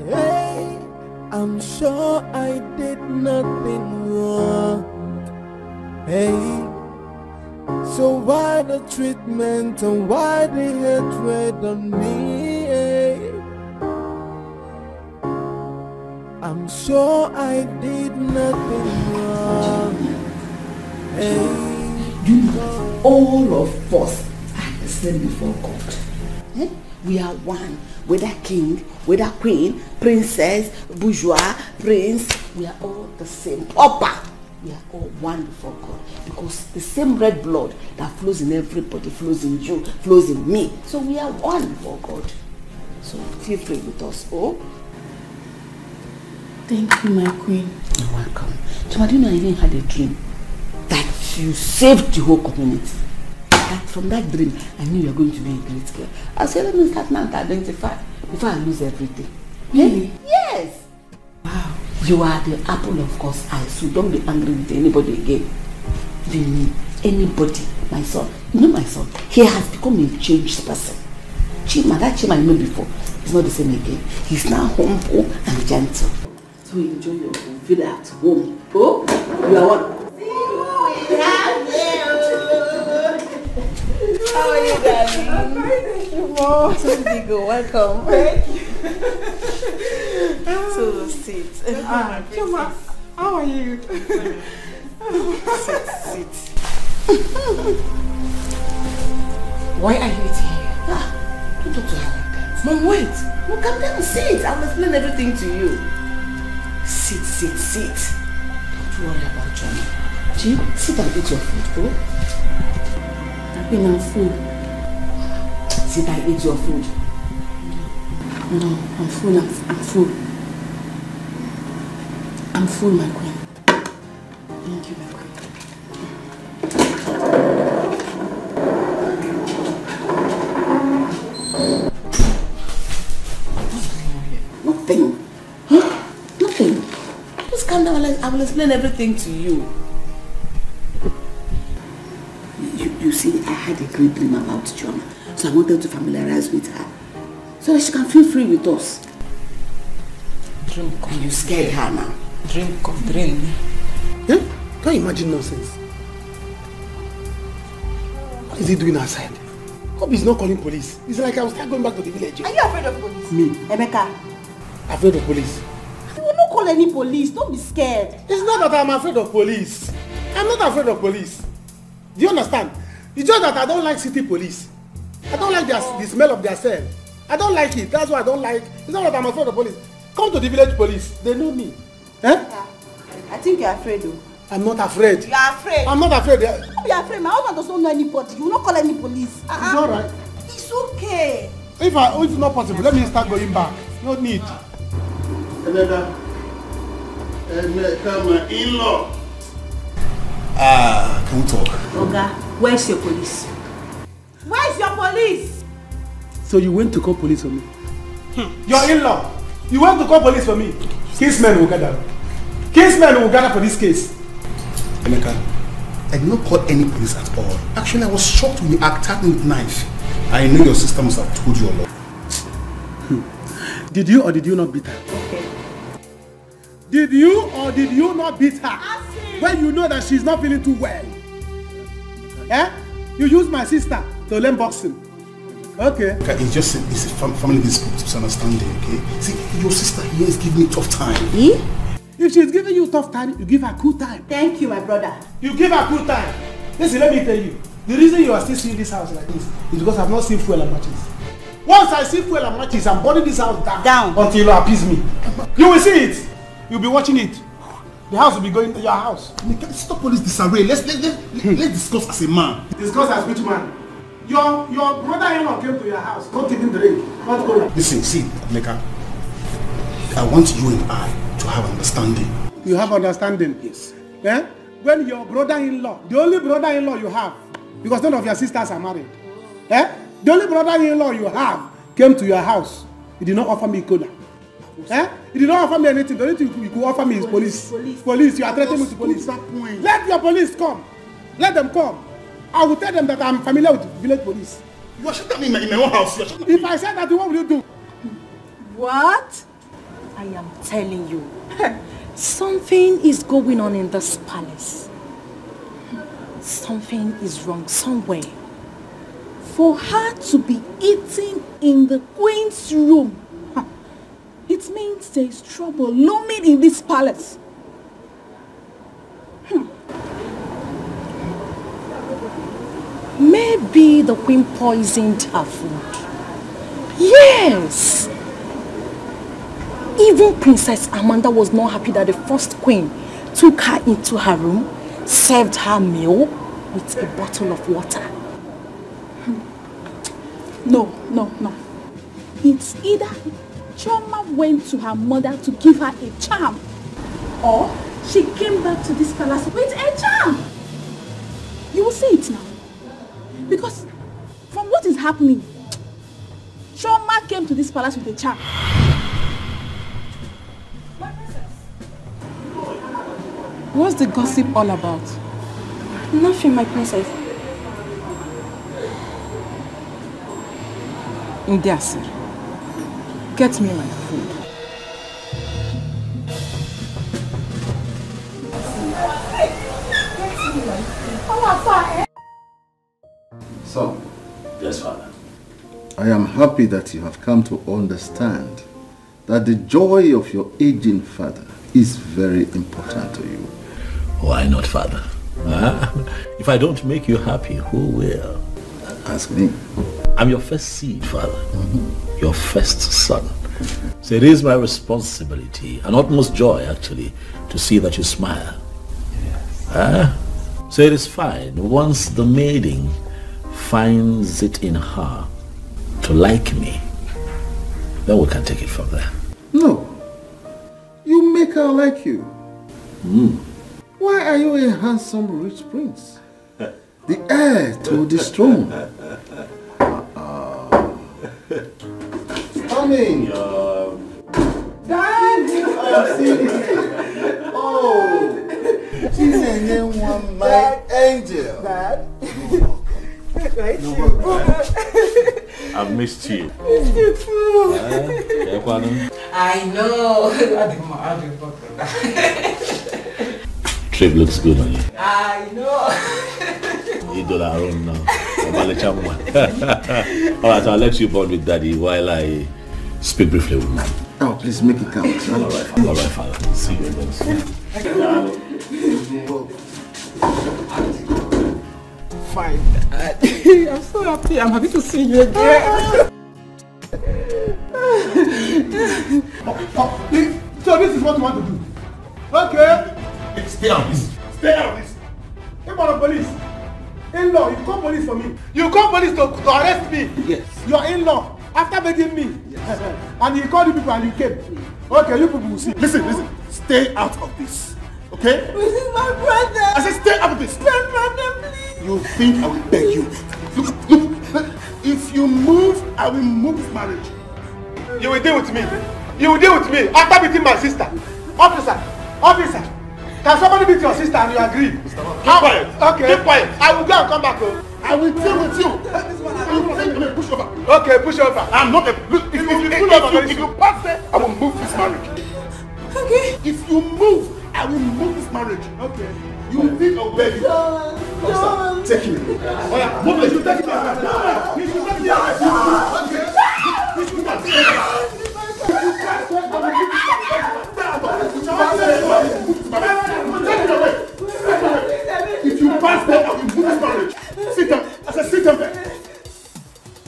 Hey, I'm sure I did nothing wrong. Hey, so why the treatment and why the hatred on me? Hey, I'm sure I did nothing wrong. Hey, you know, all of us are the same before God. Eh? We are one. Whether king, whether queen, princess, bourgeois, prince, we are all the same. Papa, we are all one before God. Because the same red blood that flows in everybody flows in you, flows in me. So we are one before God. So feel free with us. Oh? Thank you, my queen. You're welcome. Choma, do you know I even had a dream that you saved the whole community? That from that dream, I knew you were going to be a great girl. I said, let me start now to identify before I lose everything. Really? Yes. Wow. You are the apple of God's eye, so don't be angry with anybody again. Even me, anybody, my son. You know my son, he has become a changed person. Chima, that Chima I knew before, he's not the same again. He's now humble and gentle. So enjoy your home, feel at home. Oh, you are one. How are you, darling? Thank you, Mom. So big, welcome. Thank you. So Choma, how are you? Sit. Why are you eating here? Don't talk to her like that. Mom, wait. No, come down, sit. I'll explain everything to you. Sit. Don't worry about Johnny. Jim, sit and eat your food, bro. I've been on food. Sit and eat your food. No, I'm full. I'm full, my queen. Thank you, my queen. Nothing. Just calm down. I will explain everything to you. You see, I had a great dream about Chioma, so I wanted to familiarize with her, so that she can feel free with us. Dream come. You scared her now. Dream come. Yeah? Can't you imagine nonsense? What is he doing outside? Hope he's not calling police. It's like I will start going back to the village. Are you afraid of police? Me? Emeka. Afraid of police? You will not call any police. Don't be scared. It's not that I'm afraid of police. I'm not afraid of police. Do you understand? It's just that I don't like city police. I don't like the smell of their cell. I don't like it. That's why I don't like. It's not that I'm afraid of police. Come to the village police. They know me. Eh? I think you're afraid though. I'm not afraid. You are afraid. I'm not afraid. Don't be afraid. My husband does not know anybody. You will not call any police. It's alright. It's okay. If it's not possible, let me start going back. No need. Emeka, my in-law. Can we talk? Oga, where's your police? Where's your police? So you went to call police for me? Your in-law. You went to call police for me? Kingsmen will gather. Kingsmen will gather for this case. Emeka, I did not call any police at all. Actually, I was shocked when you attacked me with knife. I knew your sister must have told you a lot. Did you or did you not beat her? Okay. Did you or did you not beat her? When you know that she's not feeling too well? Eh? You use my sister to learn boxing. Okay. It's just a family misunderstanding, okay? See, your sister here is giving me a tough time. If she's giving you a tough time, you give her a cool time. Thank you, my brother. You give her a cool time. Listen, let me tell you. The reason you are still seeing this house like this is because I've not seen fuel and matches. Once I see fuel and matches, I'm burning this house down until you appease me. You will see it. You'll be watching it. The house will be going to your house. Stop all this disarray. Let's discuss as a man. Discuss as which man? Your brother-in-law came to your house. Don't even drink. Not go. Listen, see, Emeka. I want you and I to have understanding. You have understanding? Yes. Eh? When your brother-in-law, the only brother-in-law you have, because none of your sisters are married, eh? The only brother-in-law you have came to your house. He did not offer me cola. Eh? He did not offer me anything. The only thing you could offer me is police. Police. You are threatening me to police. Let your police come. Let them come. I will tell them that I'm familiar with village police. You are shutting me in my own house. If I said that, what will you do? What? I am telling you, something is going on in this palace. Something is wrong somewhere. For her to be eating in the queen's room, it means there is trouble looming in this palace. Maybe the queen poisoned her food. Yes! Even Princess Amanda was not happy that the first queen took her into her room, served her meal with a bottle of water. No. It's either Chioma went to her mother to give her a charm, or she came back to this palace with a charm. You will see it now. Because from what is happening, Chioma came to this palace with a charm. What's the gossip all about? Nothing, my princess. Ndiasir, get me my food. So, yes, Father. I am happy that you have come to understand that the joy of your aging father is very important to you. Why not, Father? If I don't make you happy, who will? Ask me. I'm your first seed, Father. Your first son. So it is my responsibility, and utmost joy, actually, to see that you smile. Yes. So it is fine. Once the maiden finds it in her to like me, then we can take it from there. No. You make her like you. Why are you a handsome rich prince? The heir to this throne. Come in. Dad! Oh, she's a young one, my angel. Dad? I've missed you. Missed you too. I know. Trip looks good on you. I know. You do our own now. Alright, I'll let you bond with Daddy while I speak briefly with Mom. Oh, please make it count. Alright, Father. See you again soon. Fine. I'm so happy. I'm happy to see you again. So this is what you want to do? Okay. Stay out of this. Stay out of this. Hey, man, police. In-law, you call police for me. You call police to arrest me. Yes. Your in-law, after begging me. Yes. And you called the people and you came. Okay, you people will see. Listen. Stay out of this. Okay? This is my brother. I said stay out of this. My brother, please. You think I will beg you? Look. If you move, I will move this marriage. You will deal with me. You will deal with me after beating my sister. Officer. Can somebody beat your sister and you agree? Keep quiet. Okay. Keep quiet. I will go and come back. I will deal with you. Push over. Okay, push over. I'm not a... Look, if you pass there, I will move this marriage. Okay. If you move, I will move this marriage. Okay. You will think I'll beg you. John. Take him. Move it. You take it. You should take it. If you pass there, I will move this marriage. Sit down. I said sit down there.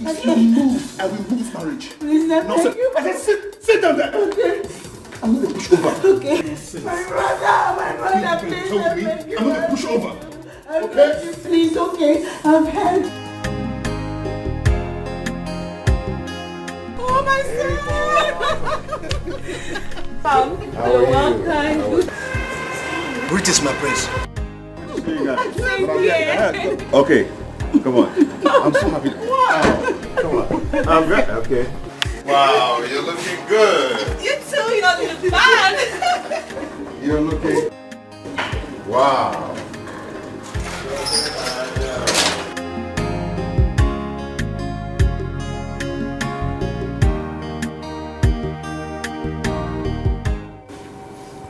If you move, I will move this marriage. No, sir. I said sit down there. Okay. I'm going to push over. Okay. My brother, please. I'm going to push over. Okay? Please, okay. I've had. Oh, my son! You're welcome. Greetings, my prince. Okay, come on. I'm so happy. Wow. Come on. I'm very okay. Wow, you're looking good. You too, you're not looking bad. You're looking. Wow.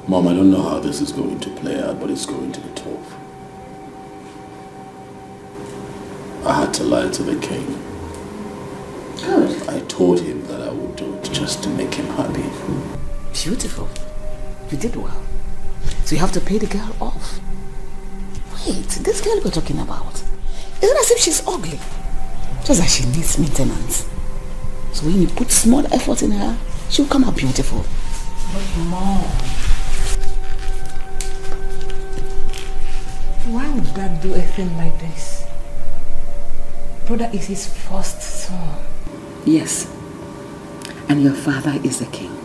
Mom, I don't know how this is going to play out, but it's going to be tough. I had to lie to the king. Good. I told him that I would do it just to make him happy. Beautiful. You did well. So you have to pay the girl off. Wait, this girl we're talking about, isn't it as if she's ugly? Just that she needs maintenance. So when you put small effort in her, she'll come out beautiful. But Mom, why would Dad do a thing like this? Brother is his first son. Yes. And your father is a king.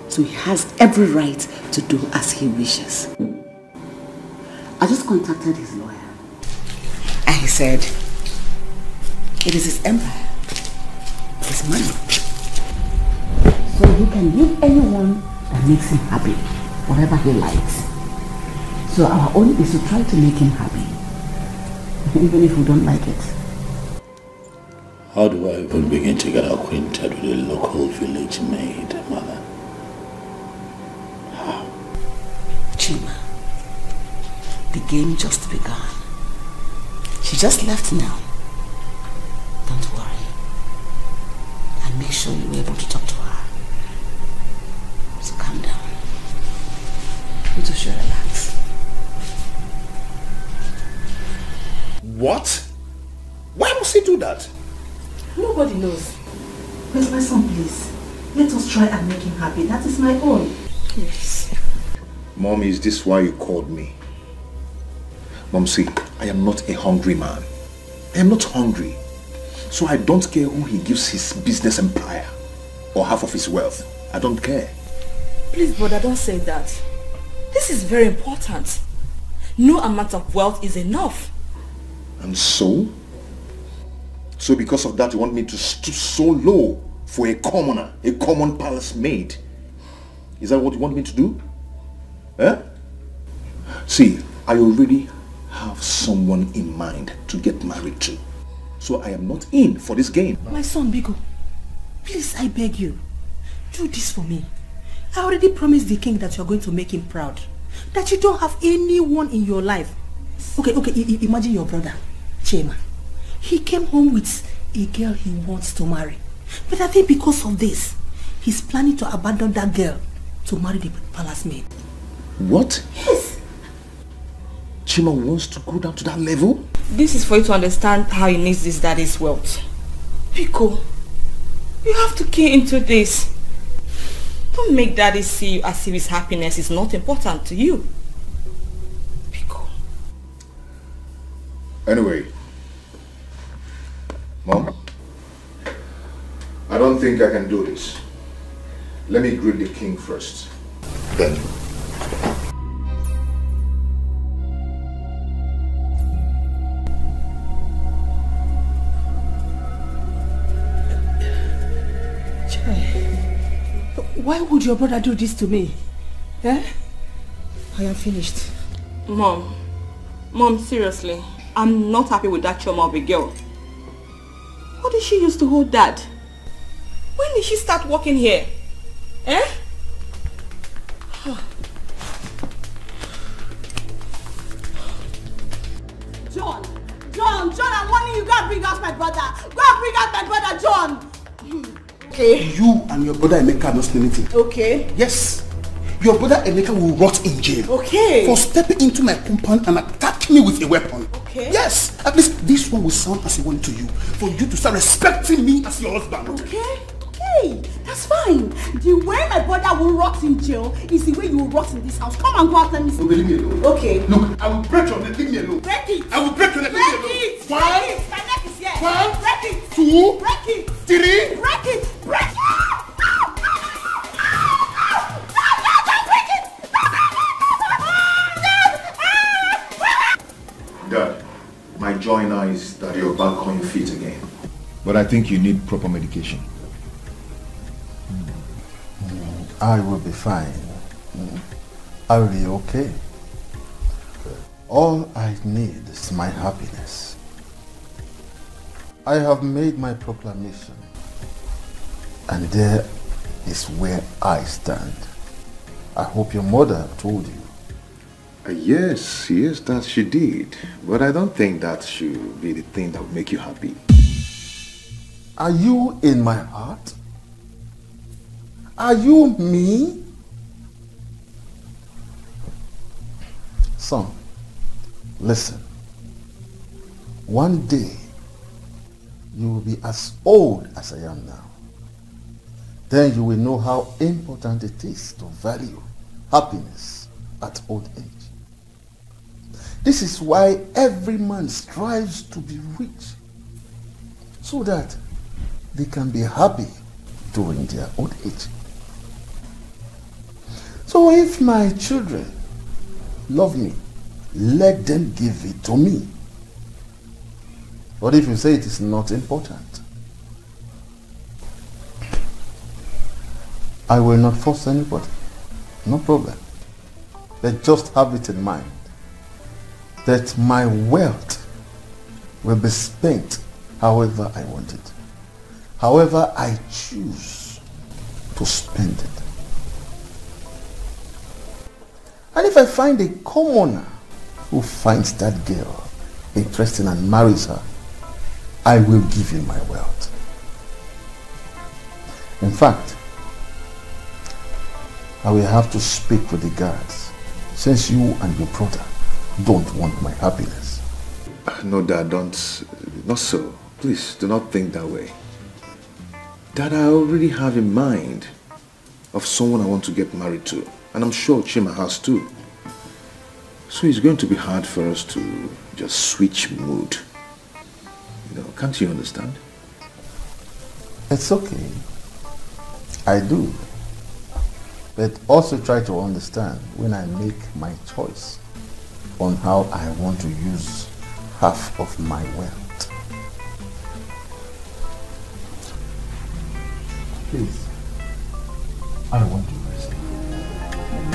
So he has every right to do as he wishes. I just contacted his lawyer. And he said, it is his empire. His money. So he can give anyone that makes him happy, whatever he likes. So our own is to try to make him happy. Even if we don't like it. How do I even begin to get acquainted with a local village maid, Mother? How? Chima, the game just began. She just left now. Don't worry. And make sure you're able to talk to her. So calm down. What? Why must he do that? Nobody knows. But my son, please, let us try and make him happy. That is my own. Yes. Mommy, is this why you called me? Mom, see, I am not a hungry man. I am not hungry. So I don't care who he gives his business empire or half of his wealth. I don't care. Please, brother, don't say that. This is very important. No amount of wealth is enough. And so? So because of that, you want me to stoop so low for a commoner, a common palace maid? Is that what you want me to do? Eh? See, I already have someone in mind to get married to. So I am not in for this game. My son, Biko, please, I beg you, do this for me. I already promised the king that you are going to make him proud. That you don't have anyone in your life. Okay, imagine your brother, Chema. He came home with a girl he wants to marry. But I think because of this, he's planning to abandon that girl to marry the palace maid. What? Yes. Chima wants to go down to that level? This is for you to understand how he needs this daddy's wealth. Pico, you have to key into this. Don't make daddy see you as if his happiness is not important to you. Pico. Anyway, Mom, I don't think I can do this. Let me greet the king first. Then. Why would your brother do this to me? Eh? I am finished. Mom, seriously, I'm not happy with that Choma of a girl. What did she use to hold Dad? When did she start working here? Eh? John, I'm warning you, go and bring out my brother. Go and bring out my brother, John. Okay. You and your brother Emeka are not saying anything. Okay. Yes. Your brother Emeka will rot in jail. Okay. For stepping into my compound and attacking me with a weapon. Okay. Yes. At least this one will sound as a warning to you. For you to start respecting me as your husband. Okay. That's fine. The way my brother will rot in jail is the way you will rot in this house. Come and go out, let me see. Okay, leave me alone. Okay. Look, I will break your neck. Leave me alone. Break it. I will break your neck. Leave me alone. Break it. One. Break it. My neck is here. One. Break it. Two. Break it. Three. Break it. Break it. Dad, my joy now is that you're back on your feet again. But I think you need proper medication. I will be fine. I will be okay. All I need is my happiness. I have made my proclamation, and there is where I stand. I hope your mother told you. Yes, that she did. But I don't think that should be the thing that will make you happy. Are you in my heart? Are you me? Son, listen. One day, you will be as old as I am now. Then you will know how important it is to value happiness at old age. This is why every man strives to be rich, so that they can be happy during their old age. So if my children love me, let them give it to me. But if you say it is not important, I will not force anybody. No problem. But just have it in mind that my wealth will be spent however I want it. However I choose to spend it. And if I find a commoner who finds that girl interesting and marries her, I will give him my wealth. In fact, I will have to speak with the guards, since you and your brother don't want my happiness. No, Dad, don't. Not so. Please, do not think that way. Dad, I already have in mind of someone I want to get married to. And I'm sure Chima has too. So it's going to be hard for us to just switch mood. You know, can't you understand? It's okay. I do. But also try to understand when I make my choice on how I want to use half of my wealth. Please, I want to rest.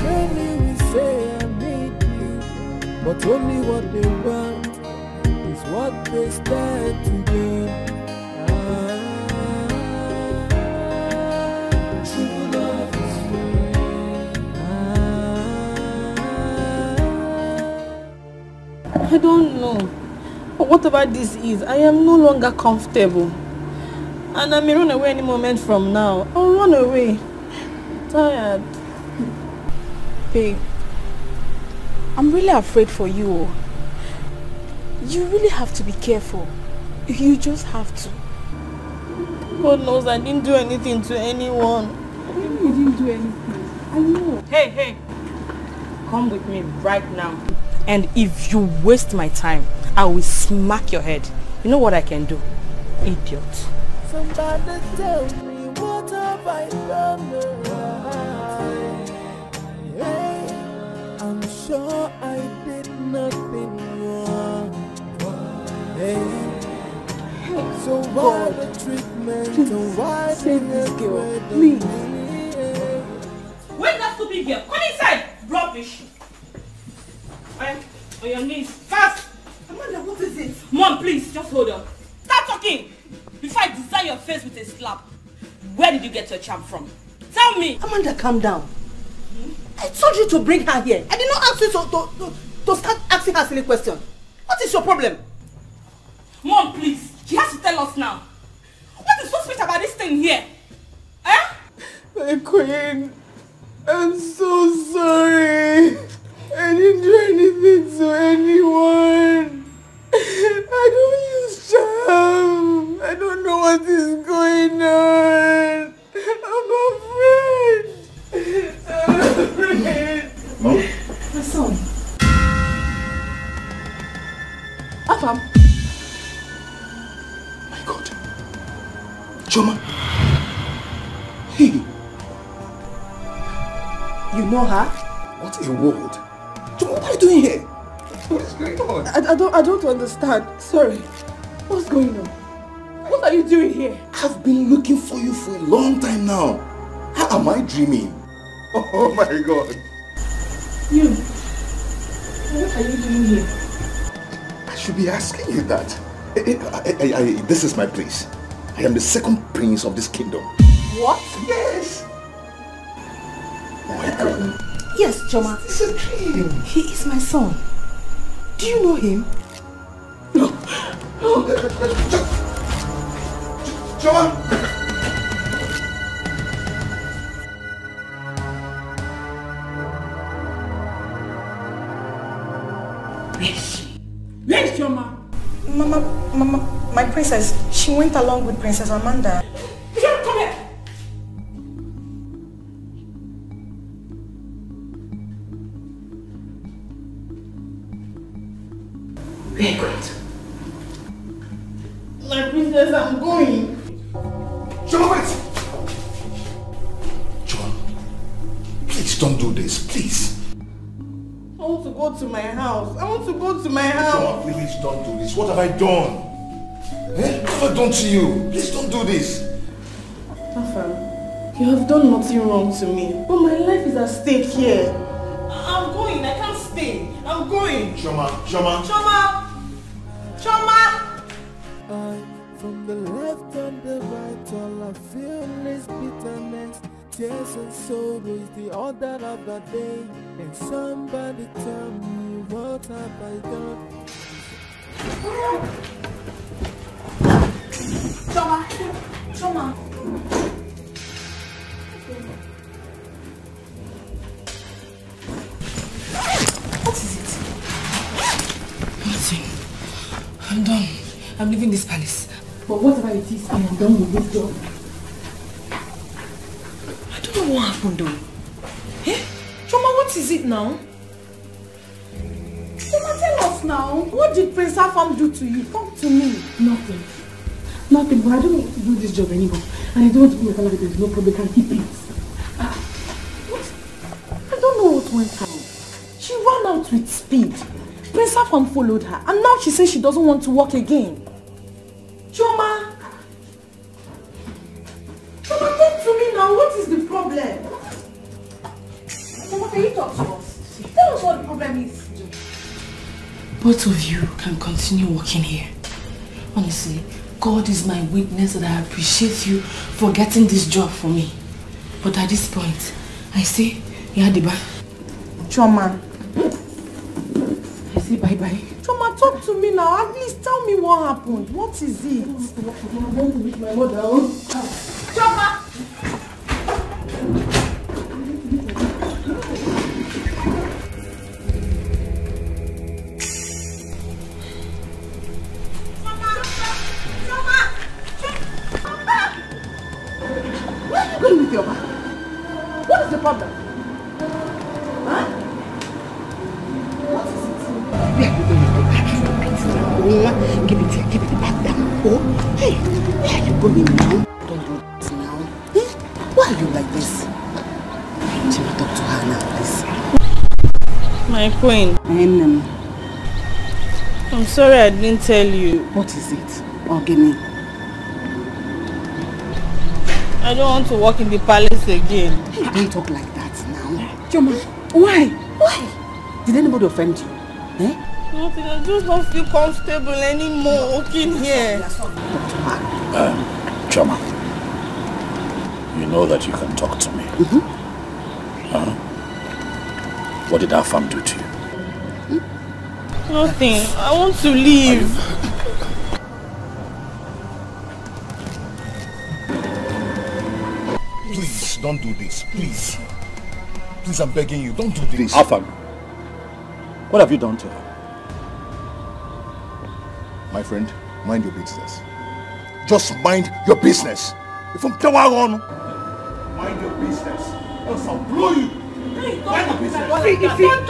Many will say I need you, but only what they want is what they stand to gain. True love is I don't know. Whatever this is, I am no longer comfortable. And I may run away any moment from now. I'll run away. I'm tired. Babe, I'm really afraid for you. You really have to be careful. You just have to. God knows I didn't do anything to anyone. You didn't do anything. I know. Hey. Come with me right now. And if you waste my time, I will smack your head. You know what I can do? Idiot. Somebody tell me what have I done right? Hey, I'm sure I did nothing wrong. Hey, so why the treatment? Please, Why save this girl, please. Where's that stupid girl? Come inside! Rubbish! On your knees. Fast! Amanda, what is it? Mom, please, just hold on. Start talking! Before I design your face with a slap. Where did you get your charm from? Tell me! Amanda, calm down. I told you to bring her here. I did not ask you to start asking her silly questions. What is your problem? Mom, please. She has to tell us now. What is so sweet about this thing here? Eh? My queen, I'm so sorry. I didn't do anything to anyone. I don't use charm. I don't know what is going on. I'm afraid. Mom? My son. Afam. My God. Choma. Hey. You know her? What a world. Choma, what are you doing here? What is going on? I don't understand. Sorry. What's going on? What are you doing here? I've been looking for you for a long time now. How am I dreaming? Oh my God. You. What are you doing here? I should be asking you that. This is my place. I am the second prince of this kingdom. What? Yes. My God. Yes, Choma. It's a dream. He is my son. Do you know him? No. Choma! Where is she? Where is Choma? Mama, my princess, she went along with Princess Amanda. Come here! Very good. My princess, I'm going. Choma, wait! Choma, please don't do this, please. I want to go to my house. I want to go to my house. Choma, please don't do this. What have I done? Eh? What have I done to you? Please don't do this. Afam, you have done nothing wrong to me. But my life is at stake here. I'm going. I can't stay. I'm going. Choma, Choma. Choma! Choma! From the left and the right, all I feel is bitterness. Tears and sorrow is the order of the day. And somebody tell me, what have I done? Choma! Choma! What is it? Nothing. I'm done. I'm leaving this palace. But whatever it is, I am done with this job. I don't know what happened though. Eh? Choma, what is it now? Choma, tell us now. What did Prince Afam do to you? Talk to me. Nothing. Nothing, but I don't want to do this job anymore. And I don't want to be a fellow with no problem, can keep it. What? I don't know what went wrong. She ran out with speed. Prince Afam followed her, and now she says she doesn't want to work again. Choma! Choma, talk to me now. What is the problem? Choma, can you talk to us? Tell us what the problem is. Both of you can continue working here. Honestly, God is my witness that I appreciate you for getting this job for me. But at this point, I say, Yadiba. Choma. I say bye-bye. Choma, talk to me now. At least tell me what happened. What is it? I want to meet my mother. Choma! Where are you going with your bag? What is the problem? Huh? What is it? Where are you going with the bag? Give it here, give it back down. Oh, hey, where are you going now? Don't do this now. Eh? Why are you like this? Chima, talk to her now, please. My queen. I'm sorry I didn't tell you. What is it? Oh, give me. I don't want to work in the palace again. Hey, don't talk like that now. Choma, why? Why? Did anybody offend you? Eh? Nothing, I just don't feel comfortable anymore working here. Choma, you know that you can talk to me. What did Afam do to you? Nothing. I want to leave. Please, don't do this. Please. Please, I'm begging you, don't do this. Afam, what have you done to her? My friend, mind your business. Just mind your business. If I'm power on, mind your business. Else I'll blow you. Mind your business.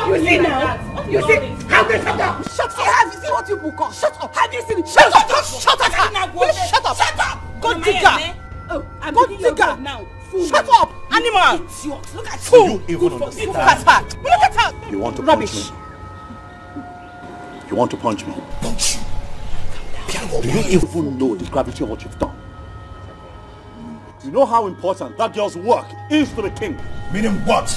You see now? You see? How they shut up? Shut up! Have you seen what you book on? Shut up! Have you seen it? Shut up! Shut up! Shut up! Shut up! Go digger! Oh, I'm go digger! Now. Shut up! Animal! Idiot! Look at Do you even understand? Look at her! Look at her! You want to Rubbish. punch me? You want to punch me? Punch you. Do you even know the gravity of what you've done? You know how important that girl's work is to the king. Meaning what?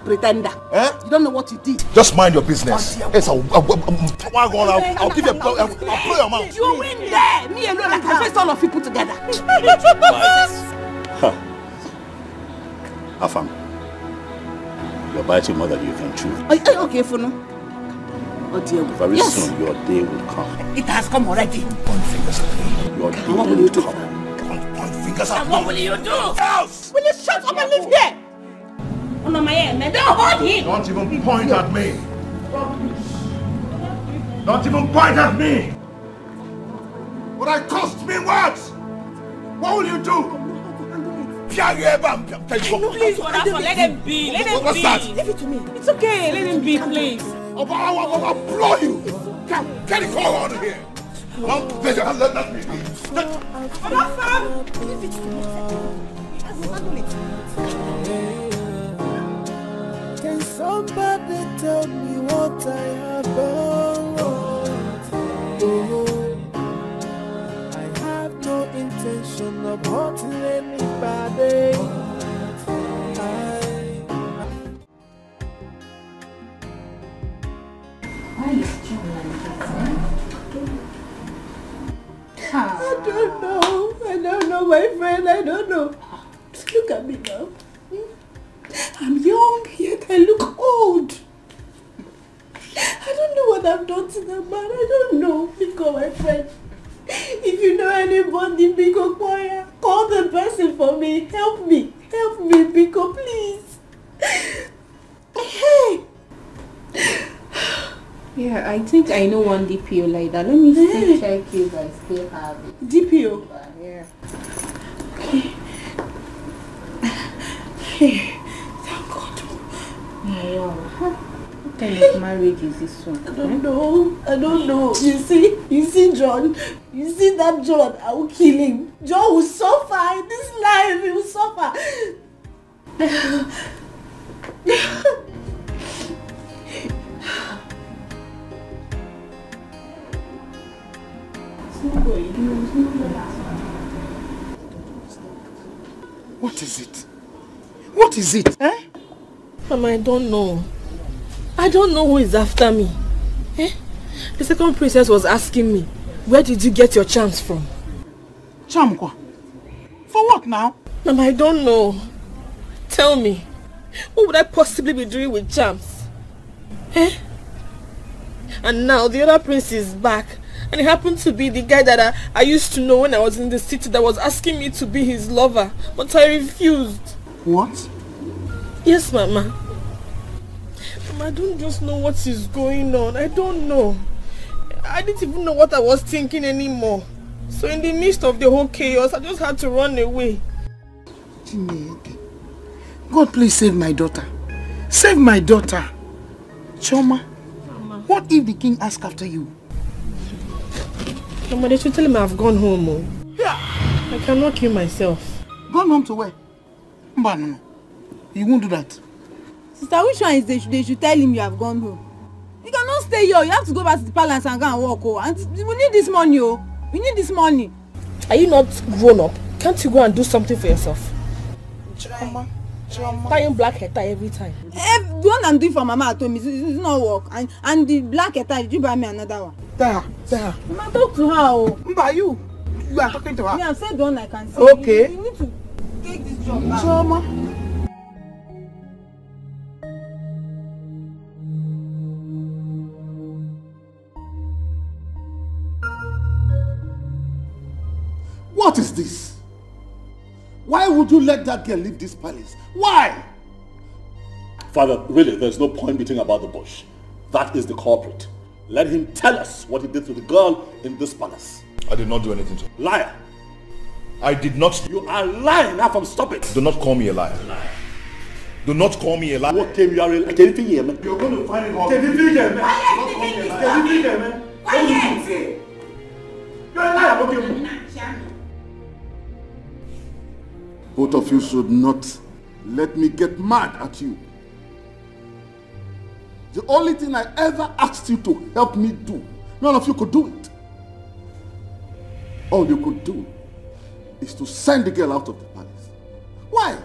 Pretender. Eh? You don't know what you did. Just mind your business. Yes, I'll give you a blow. I'll blow your mouth. You win there. Me alone, I can face all of you put together. Afam, you're biting more than you can chew. Are you okay for now? Oh dear. Very soon your day will come. It has come already. Point fingers at me. Your day What will you do? Point fingers at me. What will you do? Else? Will you shut up and live here? Oh no, my hand, man. Don't hold him. Don't even point at me. Don't even point at me. Would I cost me what? What will you do? Please, whatever, let him be. Let him What's be. that? Leave it to me. It's okay. Let him be, please. I'll blow you. Get it all out of here. Let me be. Leave it to me. Handle it. Can somebody tell me what I have done? I have no intention of hurting anybody. I don't know, my friend, I don't know. Look at me now. I'm young, yet I look old. I don't know what I've done to that man. I don't know. Biko, my friend. If you know anybody, Biko Choir, call the person for me. Help me, Biko, please. Hey. Yeah, I think I know one DPO like that. Let me still check if I still have it. DPO? Yeah. Okay. Hey, thank God. Wow. What kind of marriage is this one? I don't know. You see John? You see that John? I will kill him. John will suffer in this life. He will suffer. What is it? What is it? Eh? Mama, I don't know. I don't know who is after me. Eh? The second princess was asking me, where did you get your charms from? Charm kwa? For what now? Mama, I don't know. Tell me, what would I possibly be doing with charms? Eh? And now the other prince is back. And it happened to be the guy that I used to know when I was in the city that was asking me to be his lover. But I refused. What? Yes, Mama. Mama, I don't just know what is going on. I don't know. I didn't even know what I was thinking anymore. So in the midst of the whole chaos, I just had to run away. God, please save my daughter. Save my daughter. Choma, Mama. What if the king asks after you? Mama, they should tell him I've gone home. Oh. Yeah. I cannot kill myself. Gone home to where? No. You won't do that. Sister, which one is they should tell him you have gone home? You cannot stay here. You have to go back to the palace and go and walk. Oh. And we need this money. Oh. We need this money. Are you not grown up? Can't you go and do something for yourself? Choma. Tying black hair tie every time. The one I'm doing for Mama at home is not work. And the black hair tie, did you buy me another one? There. Mama, talk to her. Oh. Mba, you are talking to her. Yeah, I said the one I can see. Okay. You need to take this job back. Choma. What is this? Why would you let that girl leave this palace? Why? Father, really, there's no point beating about the bush. That is the culprit. Let him tell us what he did to the girl in this palace. I did not do anything to her. Liar. I did not. You are lying. Now, stop it. Do not call me a liar. Do not call me a liar. What came you are a anything here, man? You're going to find it hard. You're a liar. Okay. Both of you should not let me get mad at you. The only thing I ever asked you to help me do, none of you could do it. All you could do is to send the girl out of the palace. Why?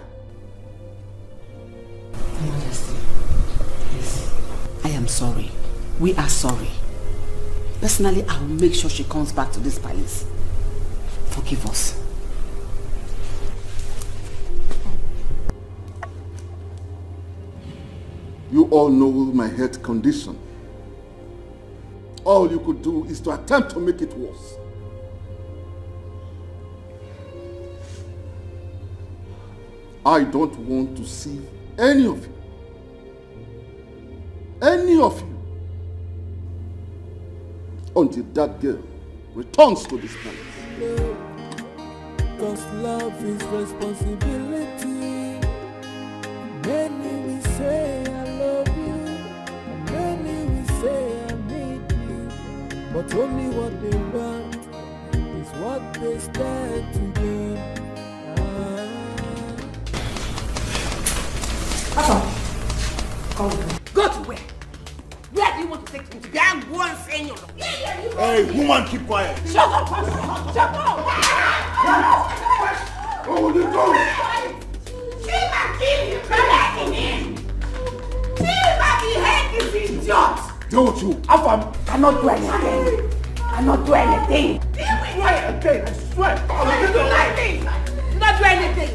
Your Majesty, please, I am sorry. We are sorry. Personally, I will make sure she comes back to this palace. Forgive us. You all know my health condition. All you could do is to attempt to make it worse. I don't want to see any of you, until that girl returns to this palace. Cause love is responsibility. Many will say I love you, and many will say I need you, but only what they want is what they stand to gain. Go to where? Where do you want to take me to? I'm one senior. Hey, woman, keep quiet. Shut up! Shut up! What will you do? Deal with you. Afam cannot do anything. Cannot do anything. Quiet again, I swear. Cannot do anything. Not do anything.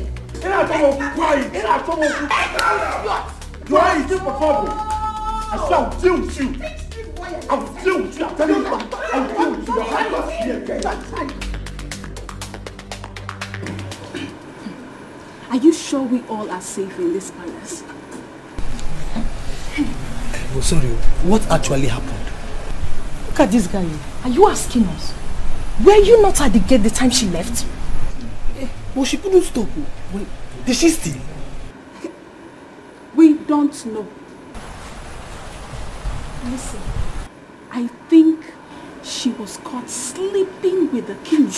Why is this for trouble? I shall deal with you. I will deal with you. I'm telling you, I will deal with you. Your hand was here again. Are you sure we all are safe in this palace? Oh, sorry, what actually happened? Look at this guy. Are you asking us? Were you not at the gate the time she left? But she couldn't stop. Wait, did she steal? We don't know. Listen, I think she was caught sleeping with the king.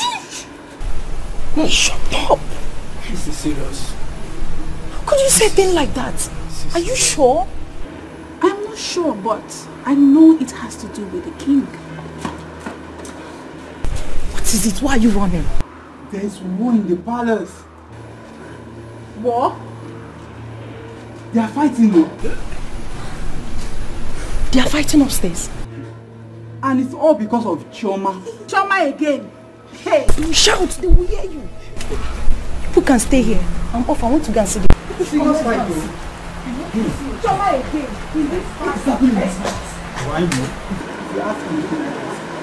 Hey, shut up! This is serious. How could you say a thing like that? Are you sure? I'm not sure, but I know it has to do with the king. What is it? Why are you running? There's war in the palace. War? They are fighting though. They are fighting upstairs. And it's all because of Chioma. Chioma again. Hey! You shout, they will hear you. People can stay here. I'm off. I want to go and see the serious fight. Chioma again. Why no? You ask me.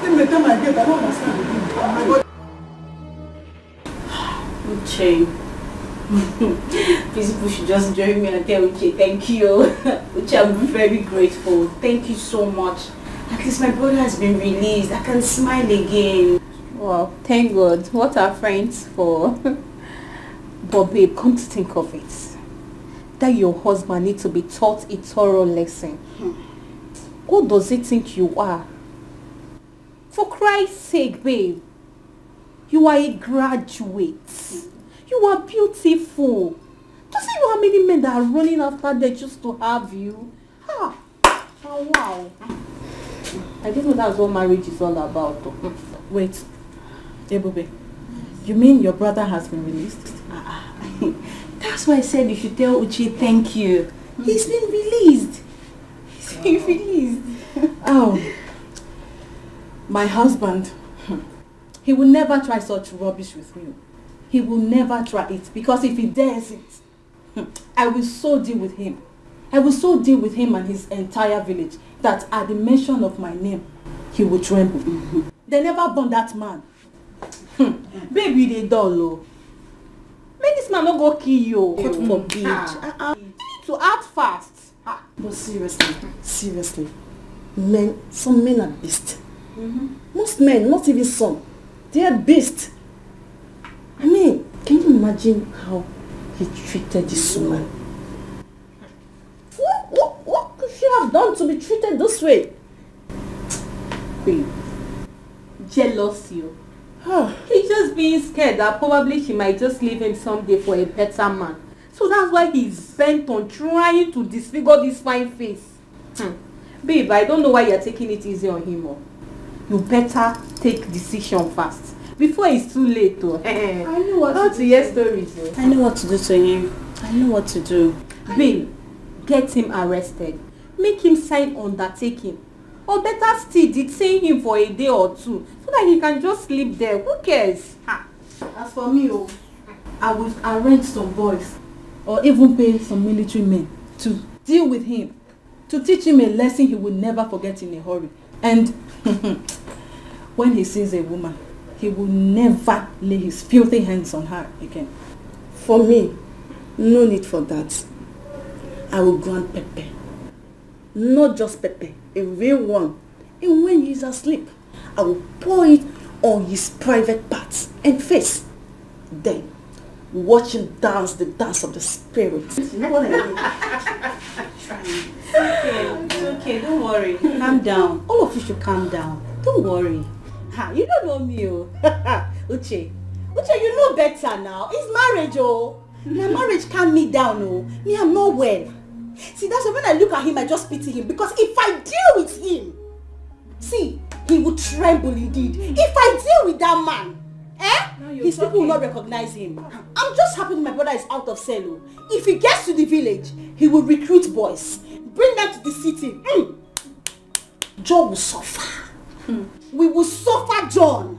Then the time I get, I don't understand again. Uche. People should just join me and tell Uche thank you. Uche, I'm very grateful. Thank you so much. At least my brother has been released. I can smile again. Well, thank God. What are friends for? But babe, come to think of it, that your husband needs to be taught a thorough lesson. Who does he think you are? For Christ's sake, babe. You are a graduate. You are beautiful. Just see how many men that are running after them just to have you. Ah. Oh, wow. I didn't know that's what marriage is all about. Wait, Ebube, you mean your brother has been released? That's why I said you should tell Uche thank you. He's been released. He's been released. Oh, my husband, he will never try such rubbish with me. He will never try it, because if he dares it, I will so deal with him. I will so deal with him and his entire village that at the mention of my name, he will tremble. They never born that man. Baby, they dull. Make this man not go kill you. God forbid. You need to act fast. But seriously, some men are beasts. Most men, not even some, they are beasts. I mean, can you imagine how he treated this woman? What could she have done to be treated this way? Babe, jealousy. He's just being scared that probably she might just leave him someday for a better man. So that's why he's bent on trying to disfigure this fine face. Babe, I don't know why you're taking it easy on him. You better take decision fast before it's too late. I know what to hear stories. I know what to do to him. I know what to do. Babe, get him arrested. Make him sign undertaking. Or better still, detain him for a day or two so that he can just sleep there. Who cares? As for me, I would arrange some boys or even pay some military men to deal with him, to teach him a lesson he will never forget in a hurry. And when he sees a woman, he will never lay his filthy hands on her again. For me, no need for that. I will grant Pepe. Not just Pepe, a real one. And when he is asleep, I will pour it on his private parts and face. Then, watch him dance the dance of the spirit. You know what I mean? Okay, don't worry. Calm down. All of you should calm down. Don't worry. You don't know me, Uche, you know better now. It's marriage, Now marriage calm me down, Me, I'm not well. See, that's why when I look at him, I just pity him. Because if I deal with him, see, he will tremble indeed. If I deal with that man, his people will not recognize him. I'm just happy my brother is out of cell. If he gets to the village, he will recruit boys, bring them to the city. John will suffer. We will suffer John.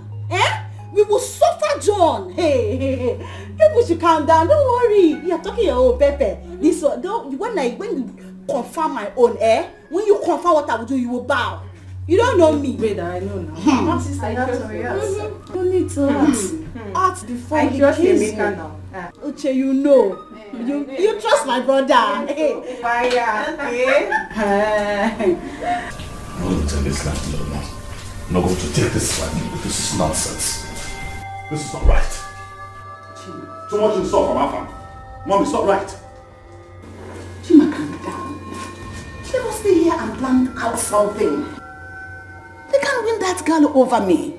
We will suffer John. Hey. People should calm down. Don't worry. You're talking your own Pepe. This one, when you confirm my own, when you confirm what I will do, you will bow. You don't know me. Wait, I know now. You need to act before I he trust kills you. you. Uche, you know. You trust my brother. Fire. I want to tell this land to know. not going to take this lightly. This is nonsense. This is not right. Too much insult from our family. Mom, it's not right. Chima, calm down. They must stay here and plan out something. They can't win that girl over me.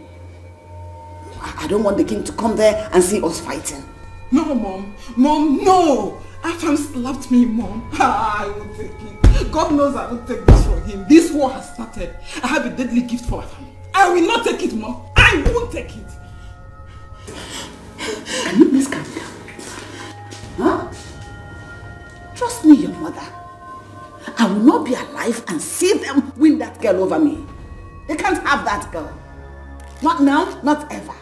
I don't want the king to come there and see us fighting. No, Mom. Mom, no! Afam slapped me, Mom. I won't take it. God knows I won't take this from him. This war has started. I have a deadly gift for Afam. I will not take it, Mom. I won't take it. Can you please calm down? Huh? Trust me, your mother. I will not be alive and see them win that girl over me. They can't have that girl. Not now, not ever.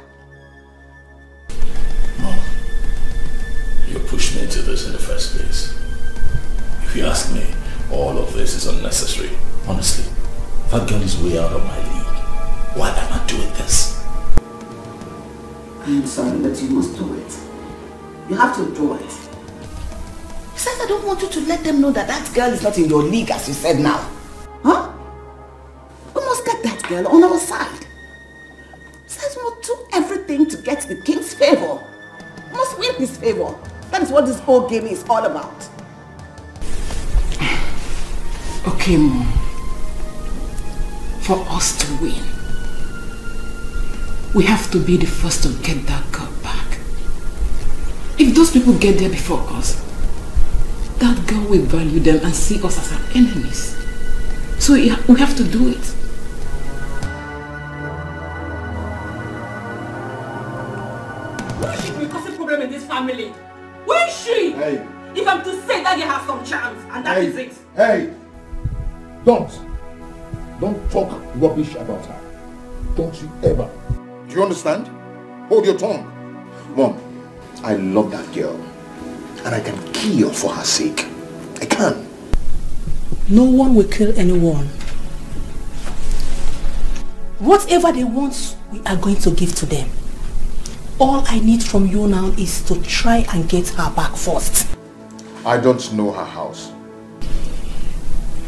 Mom, you pushed me into this in the first place. If you ask me, all of this is unnecessary. Honestly, that girl is way out of my league. Why am I doing this? I am sorry, but you must do it. You have to do it. Besides, I don't want you to let them know that that girl is not in your league, as you said now. Huh? We must get that girl on our side. Besides, we must do everything to get the king's favor. We must win his favor. That is what this whole game is all about. Okay, Mom. For us to win, we have to be the first to get that girl back. If those people get there before us, that girl will value them and see us as our enemies. So we have to do it. Who is she to be causing problem in this family? Who is she? Hey. If I'm to say that girl has some charms, and that is it. Hey! Don't talk rubbish about her. Don't you ever. Do you understand? Hold your tongue. Mom, I love that girl. And I can kill for her sake. I can. No one will kill anyone. Whatever they want, we are going to give to them. All I need from you now is to try and get her back first. I don't know her house.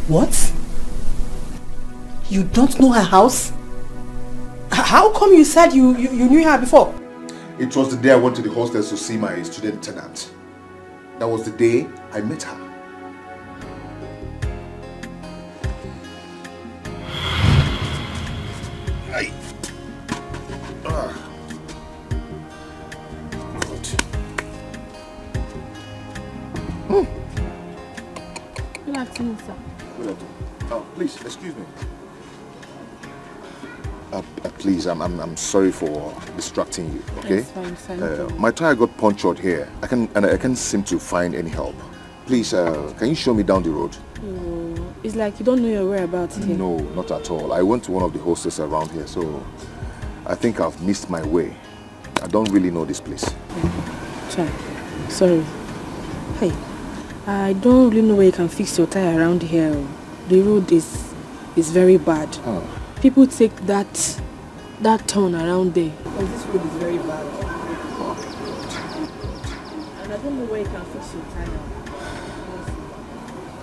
What? You don't know her house? How come you said you knew her before? It was the day I went to the hostels to see my student tenant. That was the day I met her. Good afternoon, sir. Good afternoon. Please, excuse me. Please, I'm sorry for distracting you, okay? It's fine, fine. My tire got punctured here. I can't seem to find any help. Please, can you show me down the road? Oh, it's like you don't know your whereabouts here. No, not at all. I went to one of the hostels around here, so I think I've missed my way. I don't really know this place. Sorry. Hey, I don't really know where you can fix your tire around here. The road is very bad. Huh. People take that turn around there. Because this road is very bad. And I don't know where you can fix your tire.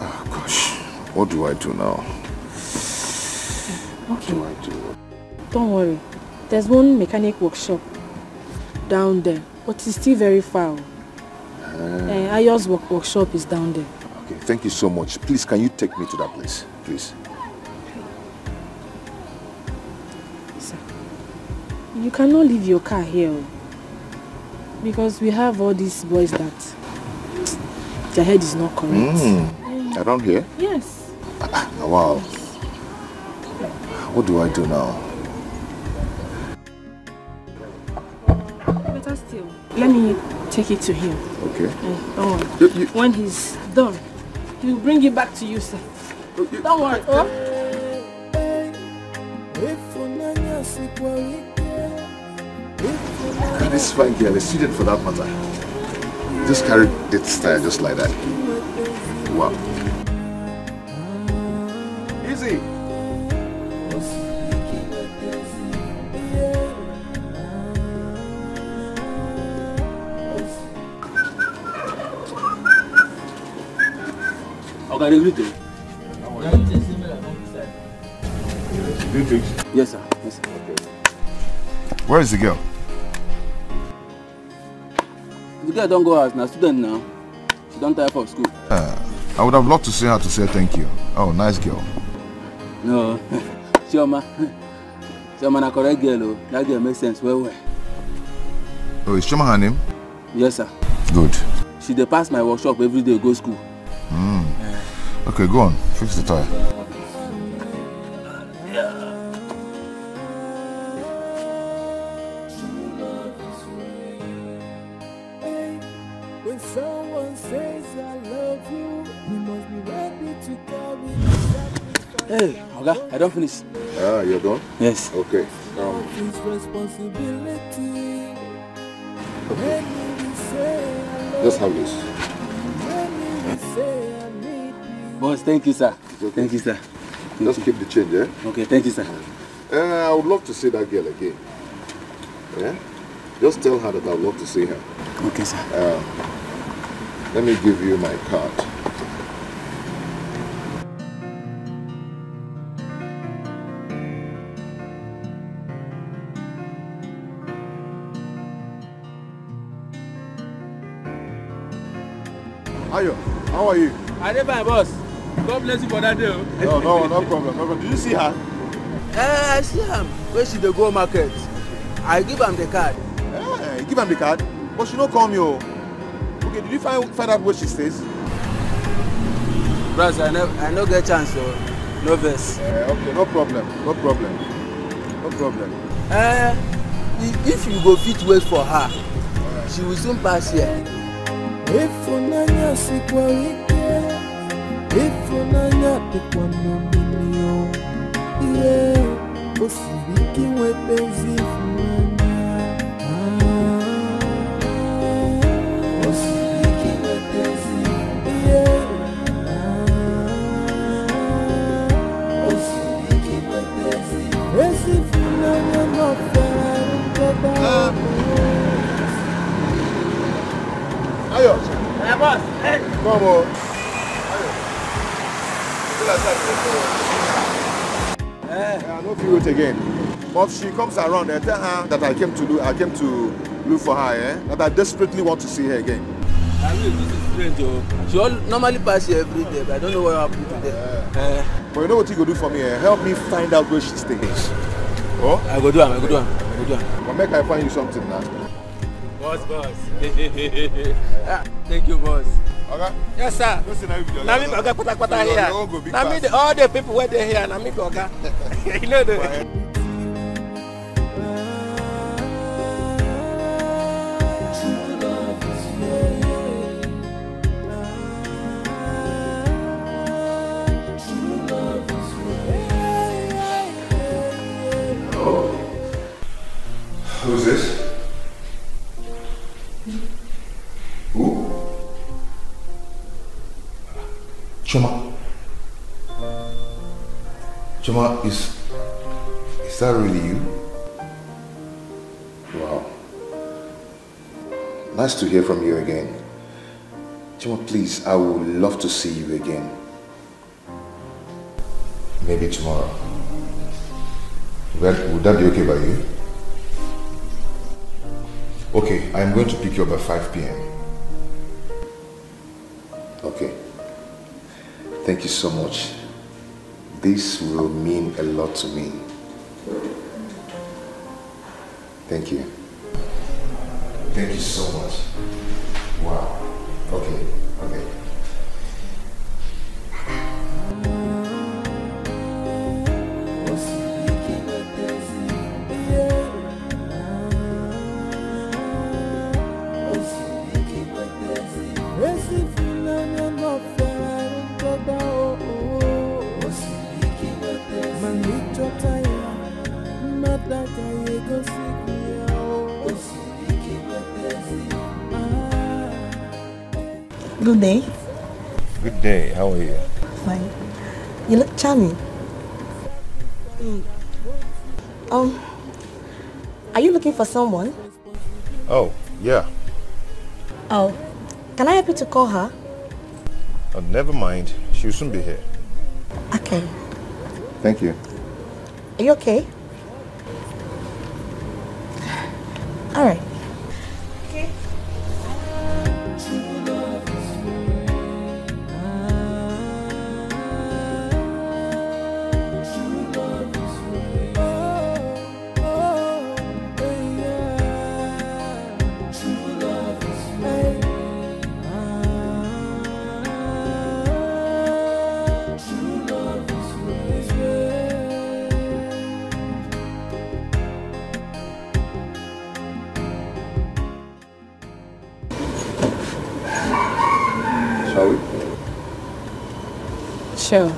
Oh gosh, what do I do now? Okay. What do I do? Don't worry. There's one mechanic workshop down there, but it's still very far. Ayo's workshop is down there. Okay, thank you so much. Please, can you take me to that place, please? Sir, you cannot leave your car here because we have all these boys that their head is not correct. Around here? Yes. Wow. What do I do now? Better still, let me take it to him. Okay. Don't worry. When he's done, he'll bring it back to you, sir. Don't worry. This fine girl, a student for that matter. Just carried this tire just like that. Wow. Easy. Okay, Beatrix? Yes, sir. Yes, sir. Okay. Where is the girl? The girl don't go out. Now student now. She don't tire for school. I would have loved to see her to say thank you. Oh, nice girl. No. Chioma. Chioma na correct girl. Oh. That girl makes sense. Well. Oh, is Chioma her name? Yes, sir. Good. She dey pass my workshop every day, go school. Okay, go on. Fix the tire. When someone says I love you, you must be ready to carry Hey, Oga, I don't finish. You're done? Yes. Okay. his responsibility. When you say I love Just have this. when you say I need Boss, thank you, sir. Thank you, sir. Just keep the change, eh? Okay, thank you, sir. I would love to see that girl again. Yeah? Just tell her that I would love to see her. Okay, sir. Let me give you my card. Ayo, how are you? I did my boss. God bless you for that day. No problem, no problem. Did you see her? I see am. Where she dey go market? I give am the card. You give am the card? But she no call me, oh. Okay, did you find out where she stays? Bros, I no get chance, so no vex. Okay, no problem. If you go fit wait for her, she will soon pass here. Ifunanya sikwa ike, ifunanya tekwa nominio. Yeah, osibiki wepenzi ifunanya. Osibiki wepenzi, yeah. Osibiki wepenzi, ifunanya no fera. Ayo. Hey, boss. Hey. Come on. I don't feel it again. But if she comes around, I tell her that I came to look for her, that I desperately want to see her again. I mean, this is strange, oh. She normally pass here every day, but I don't know what happened today. But you know what you go do for me? Help me find out where she stays. Oh? I go do am. But make I find you something now. Boss. Thank you, boss. Okay? Yes, sir. Now me oga pata here. Now me all the people where they here. Now me oga. You know the. Who's this? Who? Choma. Choma, is that really you? Wow. Nice to hear from you again. Choma, please, I would love to see you again. Maybe tomorrow. Would that be okay by you? Okay, I'm going to pick you up at 5 p.m. Okay. Thank you so much. This will mean a lot to me. Thank you. Thank you so much. Wow. Okay. Good day. Good day. How are you? Fine. You look charming. Are you looking for someone? Oh, yeah. Oh, can I help you to call her? Never mind. She'll soon be here. Okay. Thank you. Are you okay? All right. Okay. Shall we? Sure.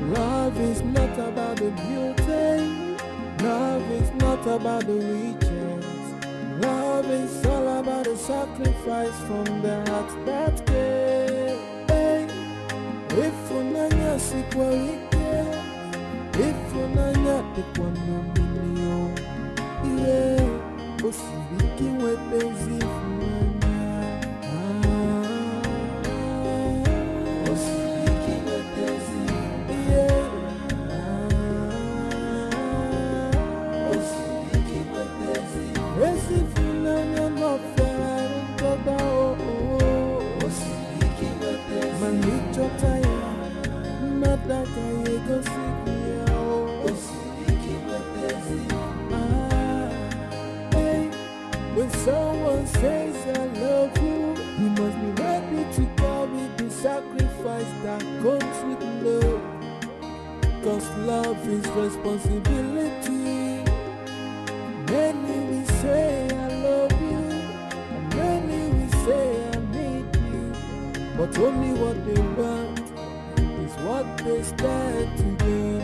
Love is not about the beauty. Love is not about the riches. Love is all about the sacrifice from the heart that gave. If unanya sikwalike, if unanya tekwanomilio, yeah, osibiki wepezi when someone says I love you, you must be ready to carry the sacrifice that comes with love. Cause love is responsibility. Many will say I love you, and many will say I need you, but only what they want is what they stand to gain.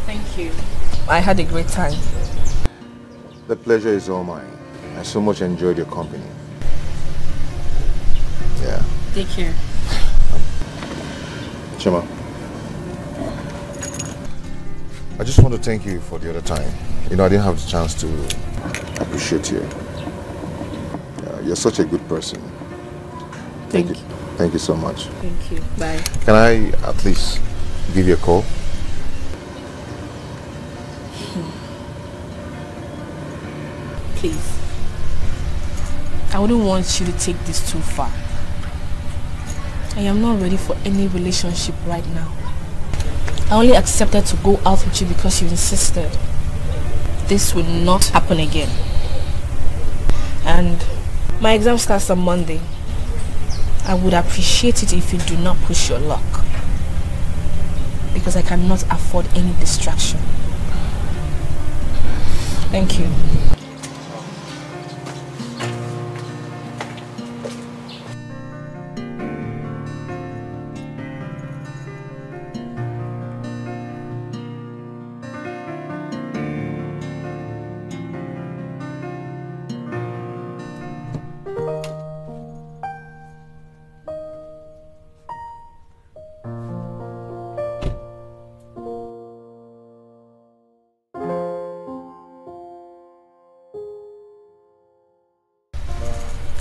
Thank you. I had a great time. The pleasure is all mine. I so much enjoyed your company. Yeah. Take care. Chima, I just want to thank you for the other time. You know, I didn't have the chance to appreciate you. You're such a good person. Thank you. Thank you so much. Thank you. Bye. Can I at least give you a call? Please. I wouldn't want you to take this too far. I am not ready for any relationship right now. I only accepted to go out with you because you insisted. This will not happen again. And my exam starts on Monday. I would appreciate it if you do not push your luck. Because I cannot afford any distraction. Thank you.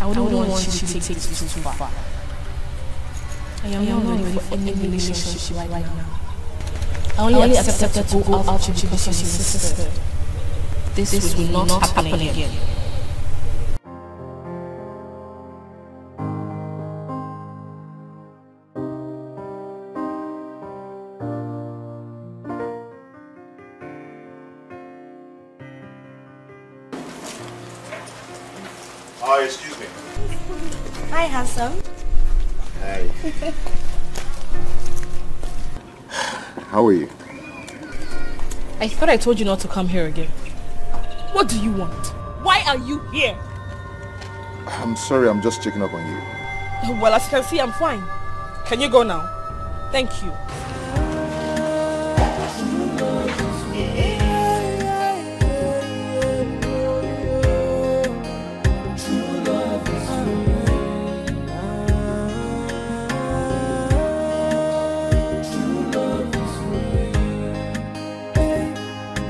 I wouldn't want you to take this too far. I am not ready for any relationship right now. I only accepted to go out with you because you insisted. This will not happen again. Excuse me. Hi, handsome. Hi. How are you? I thought I told you not to come here again. What do you want? Why are you here? I'm sorry, I'm just checking up on you. Well, as you can see, I'm fine. Can you go now? Thank you.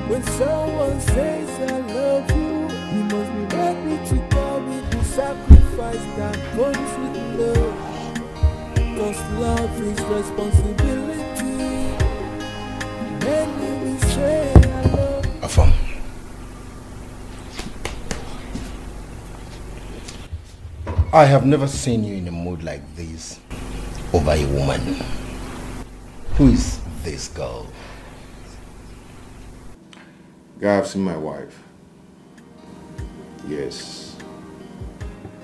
When someone says I love you, you must be ready to carry the sacrifice that comes with love. Cause love is responsibility. Many will say I love you. Afam. I have never seen you in a mood like this over a woman. Who is this girl? Guy, I've seen my wife. Yes.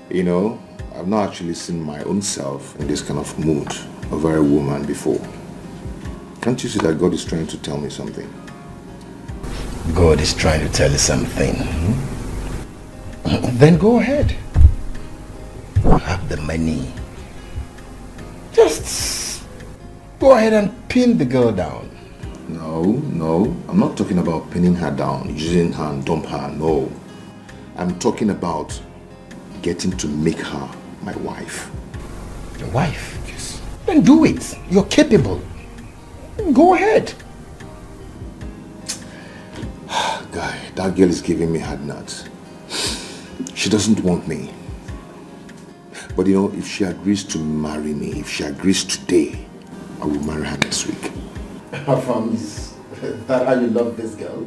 You know, I've not actually seen my own self in this kind of mood over a woman before. Can't you see that God is trying to tell me something? God is trying to tell you something. Then go ahead. You have the money. Just go ahead and pin the girl down. No, I'm not talking about pinning her down, using her and dump her, no. I'm talking about getting to make her my wife. Your wife? Yes. Then do it. You're capable. Go ahead. Guy, that girl is giving me hard nuts. She doesn't want me. But you know, if she agrees to marry me, if she agrees today, I will marry her next week. Is that how you love this girl?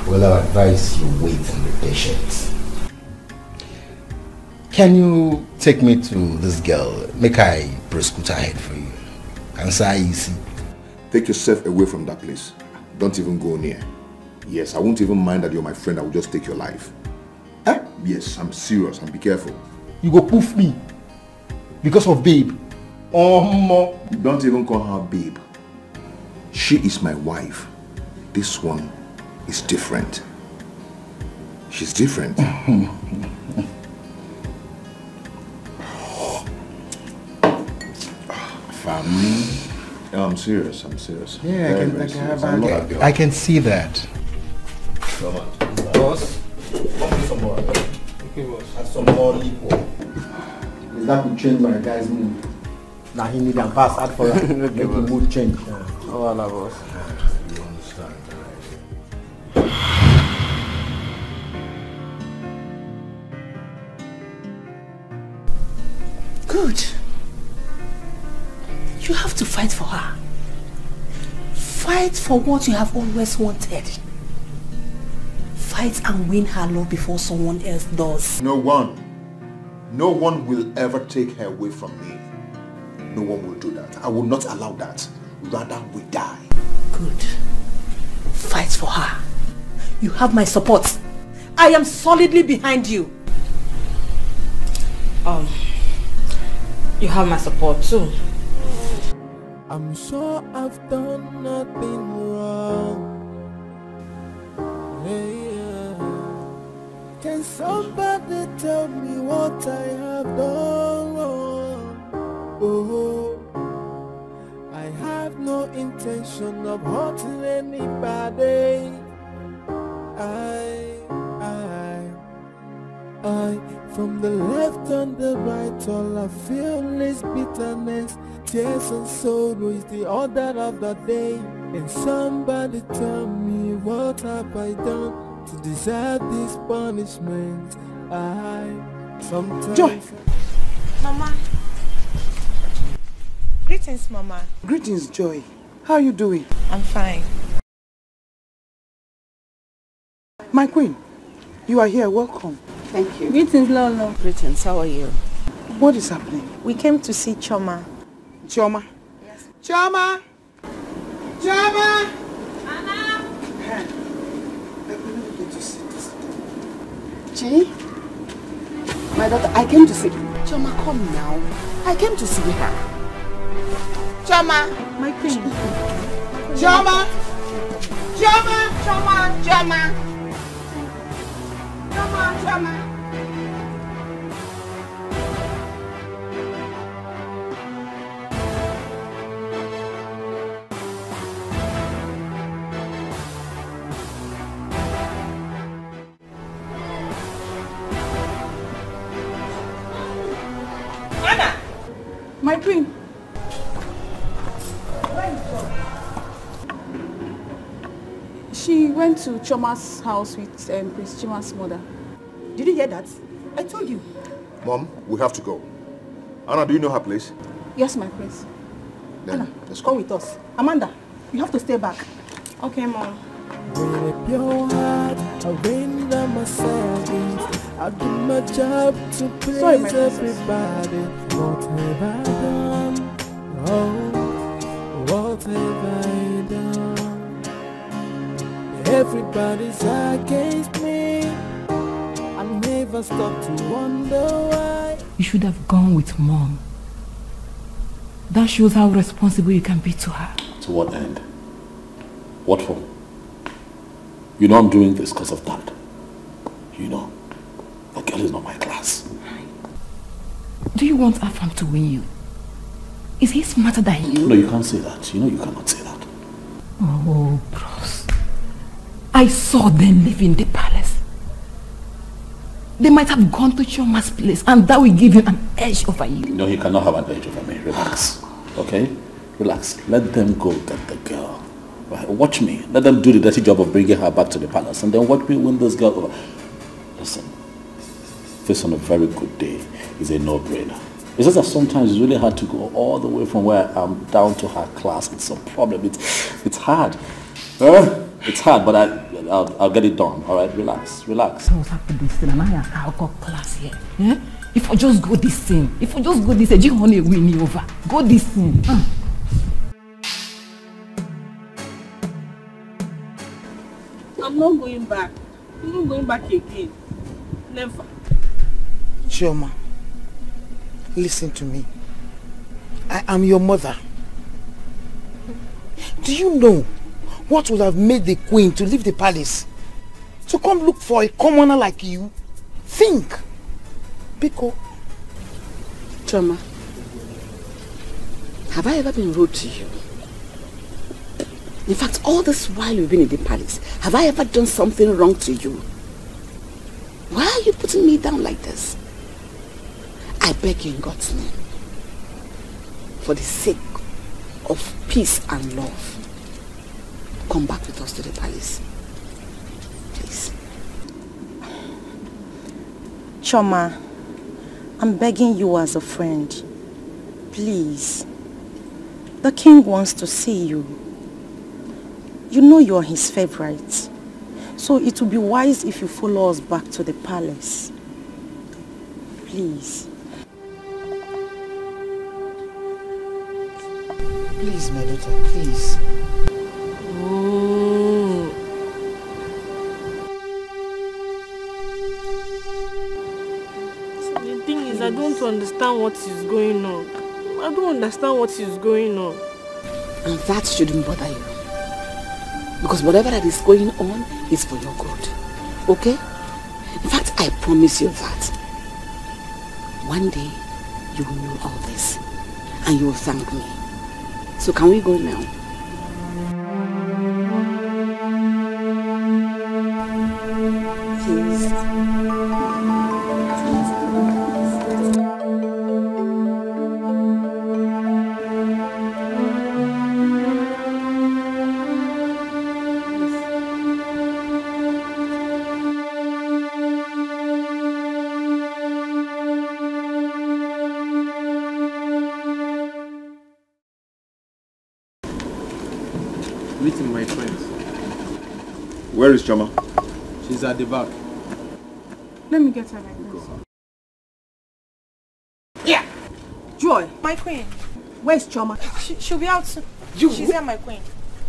Well, I advise you wait and be patient. Can you take me to this girl? Make I prescoot ahead for you. Answer easy. Take yourself away from that place. Don't even go near. Yes, I won't even mind that you're my friend. I will just take your life. Eh? Yes, I'm serious. And be careful. You go poof me because of babe. Don't even call her babe. She is my wife. This one is different. She's different. Family. No, I'm serious. Yeah, I can see that. Come on. Boss, some more. Okay, boss. And some more liquor. Is that to change my guy's mood? Now he need a pass out for that. Make the mood change. Oh, Allah, boss. You understand, Good. You have to fight for her. Fight for what you have always wanted. Fight and win her love before someone else does. No one will ever take her away from me. No one will do that. I will not allow that. Rather, we die. Good. Fight for her. You have my support. I am solidly behind you. You have my support too. I'm sure I've done nothing wrong. Yeah. Can somebody tell me what I have done wrong? Oh, I have no intention of hurting anybody. I, from the left and the right, all I feel is bitterness, tears and sorrow is the order of the day. And somebody tell me, what have I done to deserve this punishment? Sometimes... Joy! Mama. Greetings, Mama. Greetings, Joy. How are you doing? I'm fine. My queen, you are here. Welcome. Thank you. Greetings, Lolo. Greetings, how are you? What is happening? We came to see Choma. Choma? Yes. Choma! Choma! Anna! Let me get to see this. Chi? My daughter, I came to see... Choma, come now. I came to see her. Choma! My queen. Choma! Choma! Choma! Choma! Choma! Choma! My queen. She went to Choma's house with Prince Chima's mother. Did you hear that? I told you. Mom, we have to go. Anna, do you know her place? Yes, my prince. Then, Anna, let's go with us. Amanda, you have to stay back. Okay, Mom. With your heart, arrange them myself. I do my job to please everybody. What have I done? Oh, what have I done? Everybody's against me. I never stop to wonder why. You should have gone with Mom. That shows how responsible you can be to her. To what end? What for? You know I'm doing this because of that. You know, that girl is not my class. Do you want Afam to win you? Is he smarter than you? No, you can't say that. You know you cannot say that. Oh, bros. I saw them leaving the palace. They might have gone to Choma's place and that will give you an edge over you. No, he cannot have an edge over me. Relax. Okay? Relax. Let them go get the girl. Right? Watch me. Let them do the dirty job of bringing her back to the palace and then watch me win this girl over. Listen. This on a very good day is a no-brainer. It's just that sometimes it's really hard to go all the way from where I'm down to her class. It's a problem. It's hard. It's hard, but I'll get it done. All right, relax, relax. What's happened this thing? And I'll got class here. Yeah? If I just go this thing, you only win me over. Go this thing. I'm not going back. I'm not going back again. Never. Chioma, listen to me. I am your mother. Do you know what would have made the queen to leave the palace? To come look for a commoner like you? Think. Biko. Chioma, have I ever been rude to you? In fact, all this while you've been in the palace, have I ever done something wrong to you? Why are you putting me down like this? I beg you in God's name, for the sake of peace and love, come back with us to the palace. Please. Choma, I'm begging you as a friend. Please. The king wants to see you. You know you're his favorite. So it would be wise if you follow us back to the palace. Please. Please, my daughter, please. The thing is, I don't understand what is going on. I don't understand what is going on. And that shouldn't bother you. Because whatever that is going on is for your good. Okay? In fact, I promise you that one day you will know all this and you will thank me. So can we go now? Please. Meeting my friends. Where is Choma? She's at the back. Let me get her like this. Yeah. Joy. My queen. Where's Choma? She'll be out soon. You? She's here, my queen.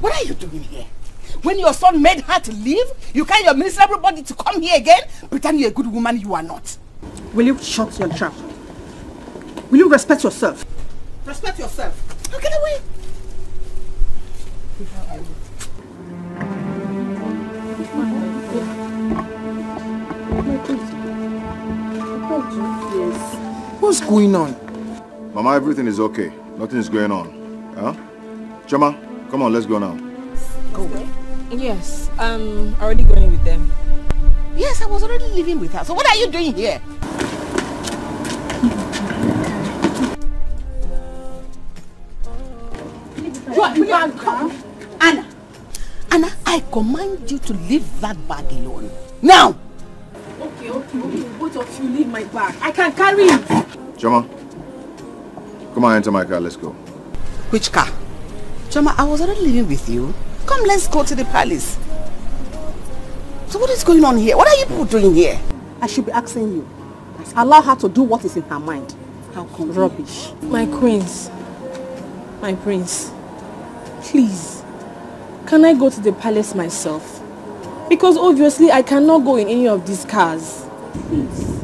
What are you doing here? When your son made her to leave, you can't your miserable body to come here again? Pretend you're a good woman you are not. Will you shut your trap? Will you respect yourself? Respect yourself. Now get away. What's going on? Mama, everything is okay. Nothing is going on. Huh? Chama, come on, let's go now. Go away? Yes, I'm already going with them. Yes, I was already living with her. So what are you doing here? Anna. Anna, I command you to leave that bag alone. Now! Okay. Both of you leave my bag. I can carry it. Chama, come on, enter my car, let's go. Which car? Chama, I was already living with you. Come, let's go to the palace. So what is going on here? What are you people doing here? I should be asking you. Allow her to do what is in her mind. How come? Rubbish. My queens. My prince. Please. Can I go to the palace myself? Because obviously I cannot go in any of these cars. Please.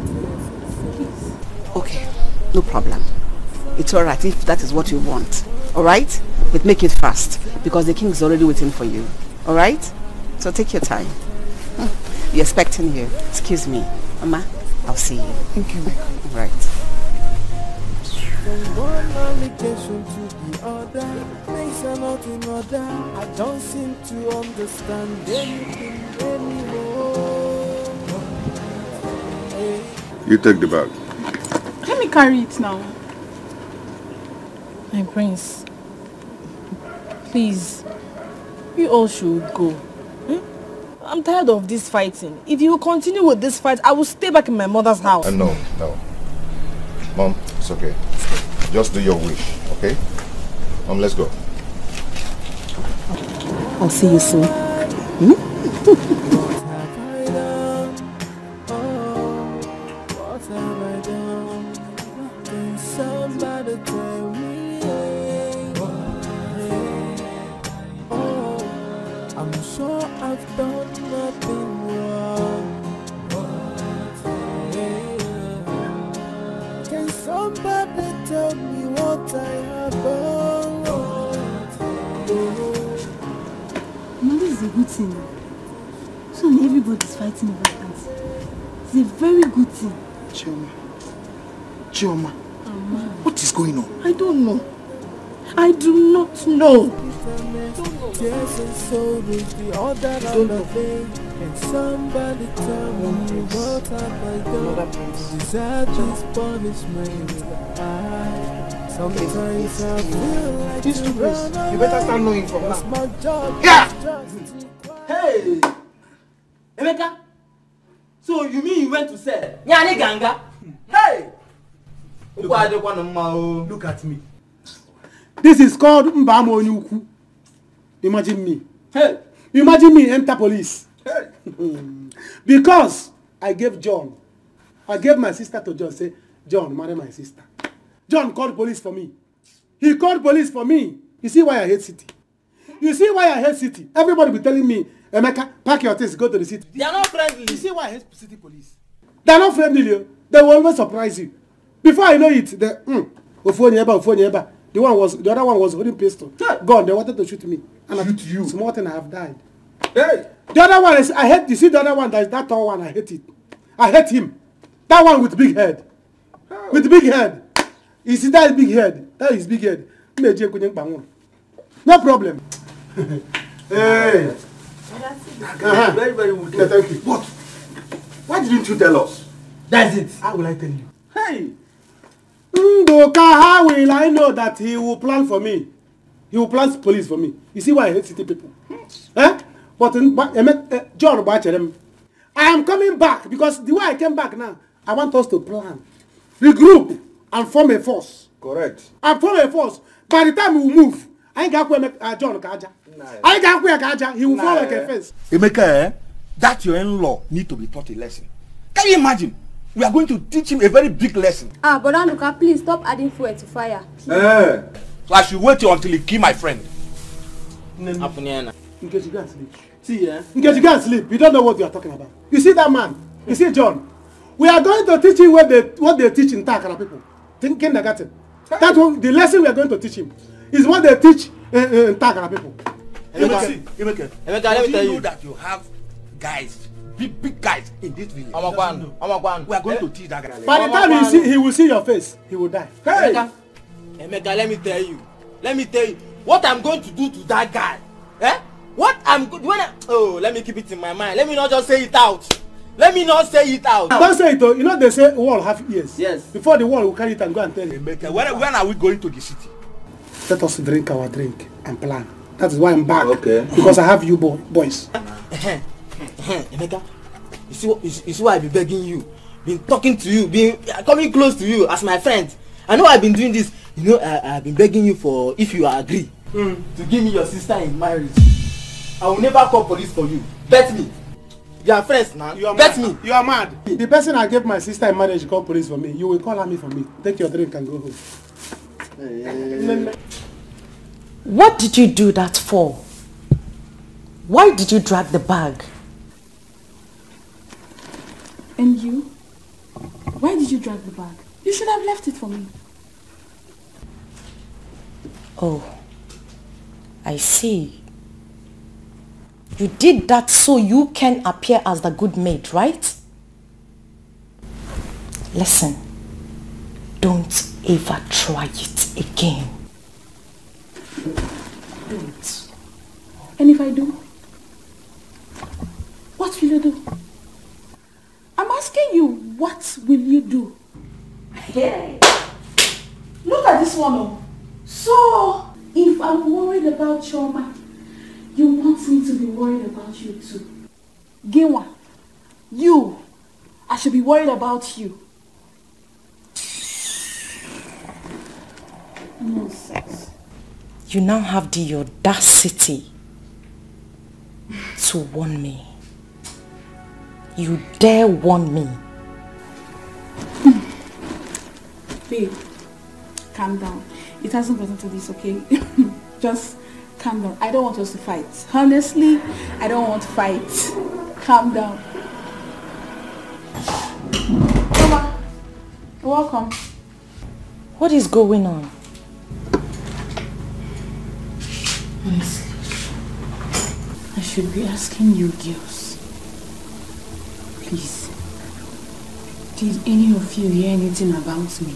Okay, no problem. It's alright if that is what you want. Alright? But make it fast because the king is already waiting for you. Alright? So take your time. We're expecting you. Excuse me. Mama, I'll see you. Thank you. Alright. From one allegation to the other, things are not in order. I don't seem to understand anything anymore. You take the bag. Let me carry it now. My prince. Please. You all should go. I'm tired of this fighting. If you continue with this fight, I will stay back in my mother's house. No. Mom, it's okay. Just do your wish, okay? Mom, let's go. I'll see you soon. What have I done? Can somebody tell me? I'm sure I've done nothing wrong. Can somebody tell me what I have done? This is a good thing. So everybody's fighting over that. It's a very good thing. Chioma, what is going on? I don't know. I do not know. Yes, and so does the other thing. And somebody tell me what have I done? Deserve this punishment. Sometimes I feel like These two boys, you better start knowing from now. my job. Yeah! Hey! Emeka! So you mean you went to sell? Nyani ganga? Hey! Look at me. This is called Mbamo Onyuku. Imagine me. Hey! Imagine me enter police. Hey! Because I gave my sister to John, say, John, marry my sister. John called police for me. He called police for me. You see why I hate city? You see why I hate city? Everybody be telling me, Emeka, pack your things, go to the city. They are not friendly. You see why I hate city police? They are not friendly. They will always surprise you. Before I know it, the other one was holding pistol. Gone. They wanted to shoot me. And shoot you. Small thing, I have died. Hey! The other one is I hate. You see the other one, that tall one, I hate it. I hate him. That one with big head. Oh. With big head. You see that big head? That is big head. No problem. Hey. Very, very good. Yeah, thank you. But why didn't you tell us? That's it. How will I tell you? Hey. How will I know that he will plan for me? He will plan police for me. You see why I hate city people? But John Bachelem, I am coming back because the way I came back now, I want us to plan, regroup, and form a force. Correct. And form a force. By the time we move, I ain't got John Kaja. I ain't got Kaja. He will fall like a fence. Emeka, that your in-law need to be taught a lesson. Can you imagine? We are going to teach him a very big lesson. But Anuka, please stop adding fuel to fire. So I should wait until he kill my friend. Because you can't sleep. See, because you can't sleep. You don't know what you are talking about. You see that man? You see John? We are going to teach him what they teach in Takara people. kindergarten. That's what the lesson we are going to teach him. Is what they teach Tagara people. Emeka, let me tell you. Know that you have guys, big guys in this village. Amakwan. We are going to teach that guy. By the time he will see your face, he will die. Hey! Emeka, let me tell you. What I'm going to do to that guy. Let me keep it in my mind. Let me not just say it out. Don't say it though. You know they say wall have ears. Yes. Before the wall will carry it and go and tell you. Emeka, when are we going to the city? Let us drink our drink and plan. That is why I'm back. Okay. Because I have you boys. Emeka, you see why I've been begging you, been talking to you, been coming close to you as my friend. I know I've been doing this. You know, I've been begging you for, if you agree, to give me your sister in marriage. I will never call police for you. Bet me. You are friends now. Bet me. You are mad. The person I gave my sister in marriage call police for me. You will call me for me. Take your drink and go home. What did you do that for? Why did you drag the bag? And you? Why did you drag the bag? You should have left it for me. Oh, I see. You did that so you can appear as the good maid, right? Listen, don't ever try it again. Don't. And if I do? What will you do? I'm asking you, what will you do? Hey, look at this one. So, if I'm worried about Choma, you want me to be worried about you too. Ginwa, I should be worried about you. Nonsense. You now have the audacity to warn me. You dare warn me. Babe, calm down. It hasn't gotten to this, okay? Just calm down. I don't want us to fight. Honestly, I don't want to fight. Calm down. Mama, welcome. What is going on? Honestly, I should be asking you girls. Please, did any of you hear anything about me?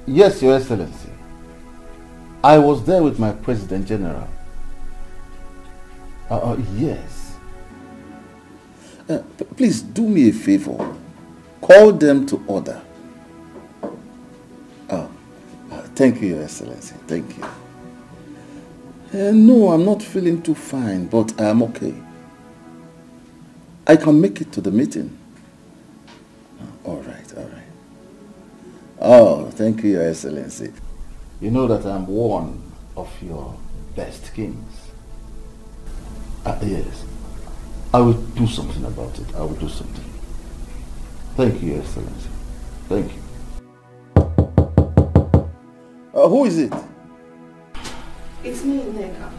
Yes, Your Excellency. I was there with my President General. Yes. Please do me a favor. Call them to order. Thank you, Your Excellency. Thank you. No, I'm not feeling too fine, but I'm okay. I can make it to the meeting. All right, all right. Oh, thank you, Your Excellency. You know that I'm one of your best kings. Yes. I will do something about it. I will do something. Thank you, Your Excellency. Thank you. Who is it? It's me, Neka.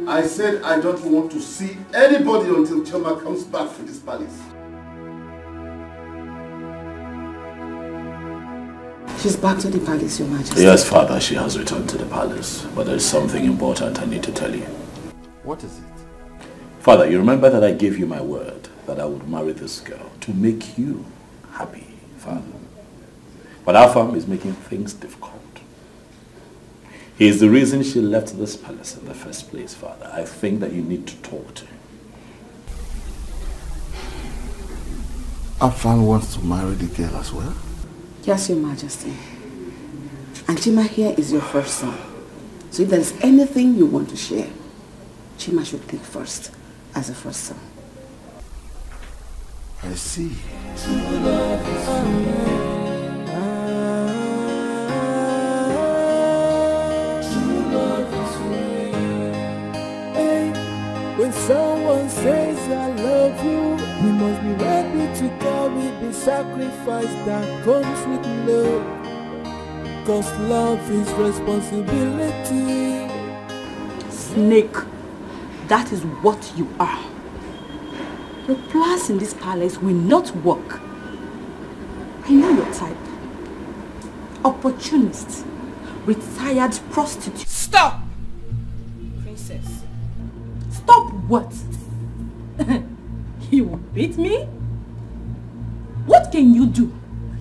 I said I don't want to see anybody until Choma comes back to this palace. She's back to the palace, Your Majesty. Yes, Father, she has returned to the palace. But there's something important I need to tell you. What is it? Father, you remember that I gave you my word that I would marry this girl to make you happy, Father. But Afam is making things difficult. He is the reason she left this palace in the first place, Father. I think that you need to talk to him. Afam wants to marry the girl as well? Yes, Your Majesty. And Chima here is your first son. So if there's anything you want to share, Chima should take first as a first son. I see. When someone says I love you, you must be ready to carry the sacrifice that comes with love. Cause love is responsibility. Snake. that is what you are. Your plans in this palace will not work. I know your type. Opportunist. Retired prostitute. Stop! Princess. Stop what? You will beat me? What can you do?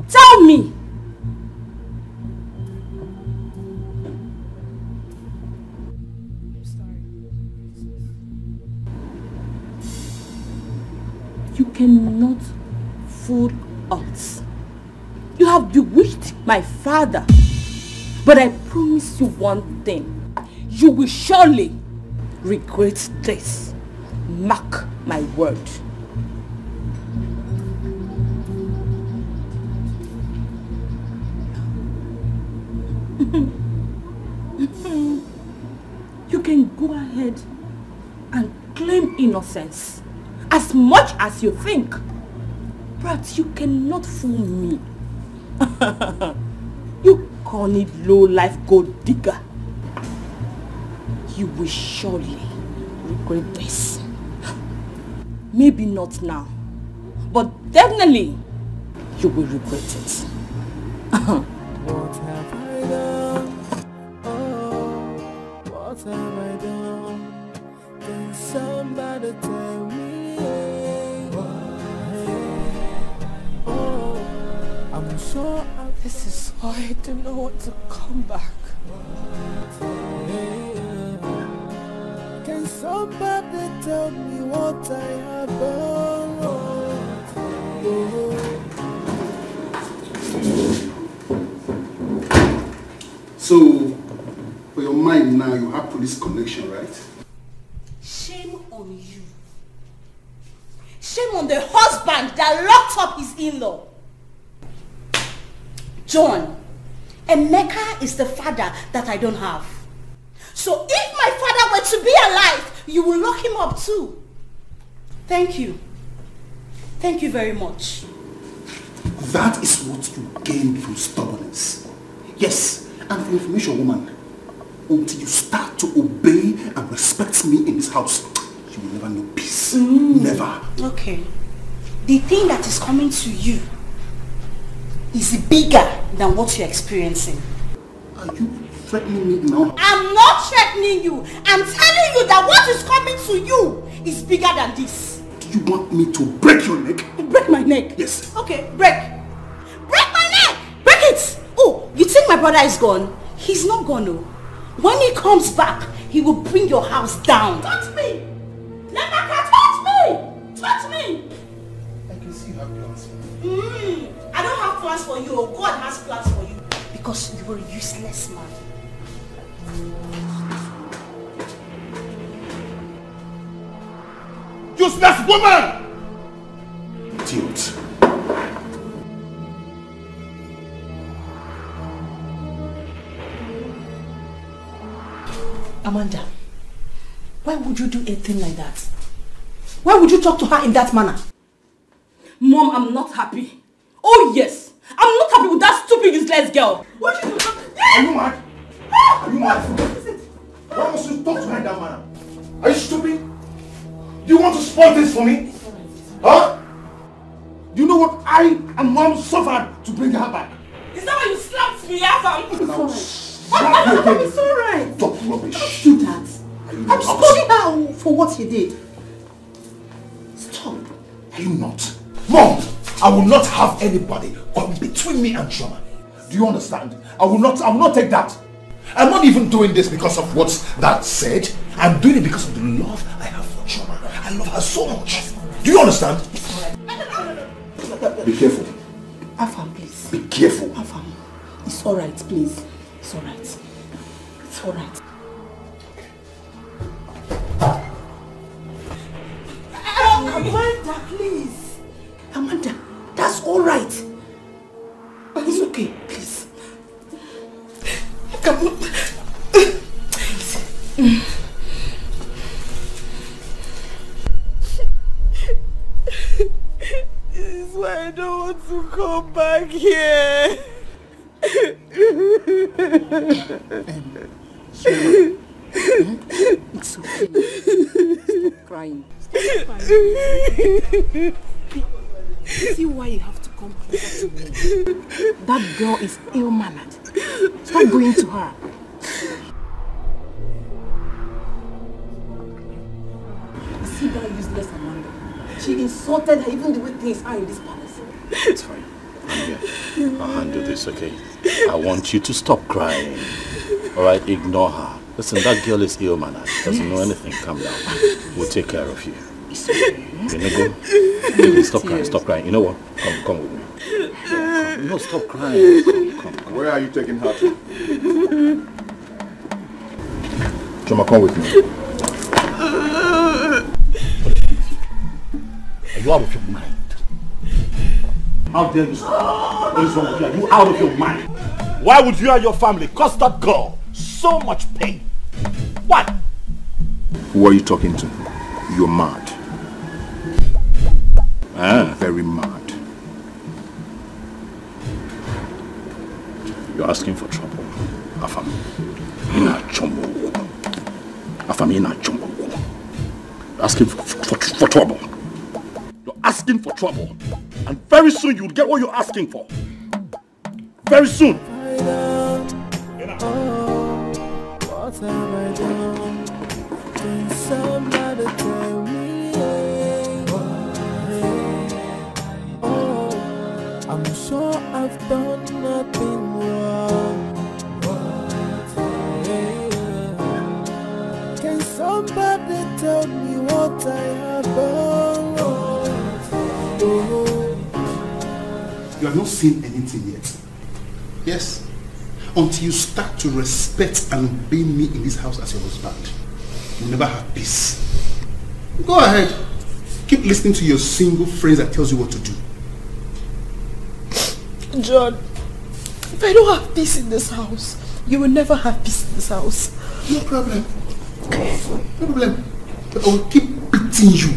Tell me! You cannot fool us. You have bewitched my father. But I promise you one thing. You will surely regret this. Mark my word. You can go ahead and claim innocence as much as you think, but you cannot fool me. You corny low-life gold digger. You will surely regret this. Maybe not now, but definitely you will regret it. What have I done? Oh, what have I done? Can somebody tell me? Oh, I'm sure this is why I don't know what to come back. Can somebody tell me what I have done? So, for your mind now, you have police connection, right? Shame on you. Shame on the husband that locked up his in-law. John, Emeka is the father that I don't have. So if my father were to be alive, you will lock him up too. Thank you. Thank you very much. That is what you gain from stubbornness. Yes, and for information, woman, until you start to obey and respect me in this house, you will never know peace. Never. Okay. The thing that is coming to you is bigger than what you're experiencing. Are you threatening me now? I'm not threatening you. I'm telling you that what is coming to you is bigger than this. Do you want me to break your neck? Break my neck? Yes. Okay, break. Break my neck! Break it! Oh, you think my brother is gone? He's not gone, no. When he comes back, he will bring your house down. Touch me! Lemaka, touch me! Touch me! I can see you have plans for me. I don't have plans for you. God has plans for you. Because you were a useless man. Useless woman! Idiot. Amanda, why would you do a thing like that? Why would you talk to her in that manner? Mom, I'm not happy. Oh yes, I'm not happy with that stupid useless girl. What you do? Are you mad? Are you mad? Why must you talk to her in that manner? Are you stupid? Do you want to spoil this for me? Huh? Do you know what I and Mom suffered to bring her back? Is that why you slapped me, Afam? It's alright. Stop rubbish. Don't do that. I'm scolding her for what he did. Stop. Are you not? Mom, I will not have anybody come between me and Chioma. Do you understand? I will not take that. I'm not even doing this because of what that said. I'm doing it because of the love I have for Chioma. I love her so much. Do you understand? Be careful. Afam, please. Be careful. Afam, it's alright, please. It's alright. It's alright. Amanda, please. Amanda, that's alright. It's okay, please. Come on. This is why I don't want to come back here. It's okay. Stop crying. Stop crying. See why you have to come closer to me. That girl is ill-mannered. Stop going to her. See that useless Amanda. She insulted her even the way things are in this palace. It's fine. I'll handle this, okay? I want you to stop crying. Alright, ignore her. Listen, that girl is ill-mannered. Doesn't know anything. Calm down. We'll take care of you. Stop crying, stop crying. You know what? Come with me. Come. No, stop crying. Come. Where are you taking her to? Choma, come with me. Are you out of your mind? How dare you? What is wrong with you? Are you out of your mind? Why would you and your family cause that girl so much pain? What? Who are you talking to? You're mad. You're very mad. You're asking for trouble. Afam. Ina chombo. Afam ina chombo. You're asking for trouble. You're asking for trouble. And very soon you'll get what you're asking for. Very soon. What have I done? Can somebody tell me? Oh, I'm sure I've done nothing wrong. Can somebody tell me what I have done? You have not seen anything yet. Yes. Until you start to respect and obey me in this house as your husband, you'll never have peace. Go ahead. Keep listening to your single phrase that tells you what to do. John, if I don't have peace in this house, you will never have peace in this house. No problem. No problem. But I will keep beating you.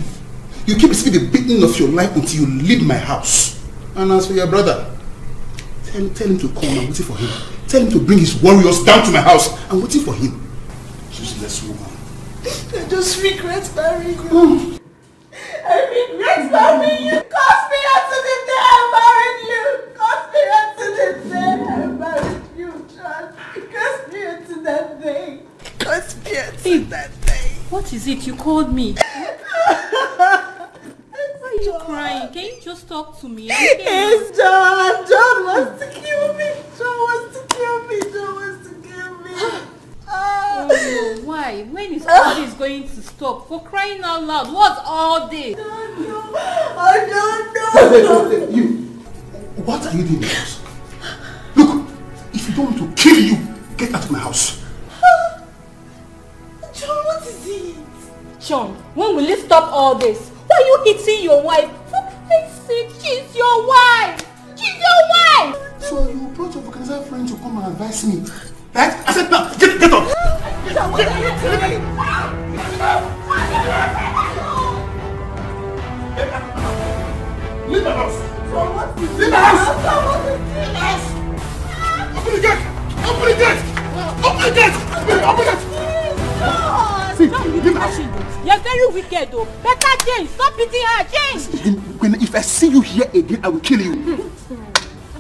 You keep receiving the beating of your life until you leave my house. And as for your brother, tell him to come. I'm waiting for him. Tell him to bring his warriors down to my house. I'm waiting for him. Useless woman. I just regret marrying you. I regret marrying you. Cause me unto the day I married you. Cause me unto the day I married you, John. Cause me unto that day. Cause me unto that day. What is it? You called me. Why are you crying? Can you just talk to me? It's John. John wants to kill me. John wants to kill me. John wants to kill me. Oh, no. Why? When is all this going to stop? For crying out loud, what's all this? I don't know. You. What are you doing in the house? Look, if you don't want to kill you, get out of my house. John, what is it? John, when will you stop all this? Why are you hitting your wife? For Christ's sake, she's your wife! She's your wife! So you brought your vulcanizer friend to come and advise me, right? I said now, get up! John, what are you doing? Leave the house! Leave the house! Leave the house! Open the gate! Open the gate! Open the gate! Open the gate! See, leave the house. You're very wicked though. Better change. Stop beating her. Change. If I see you here again, I will kill you.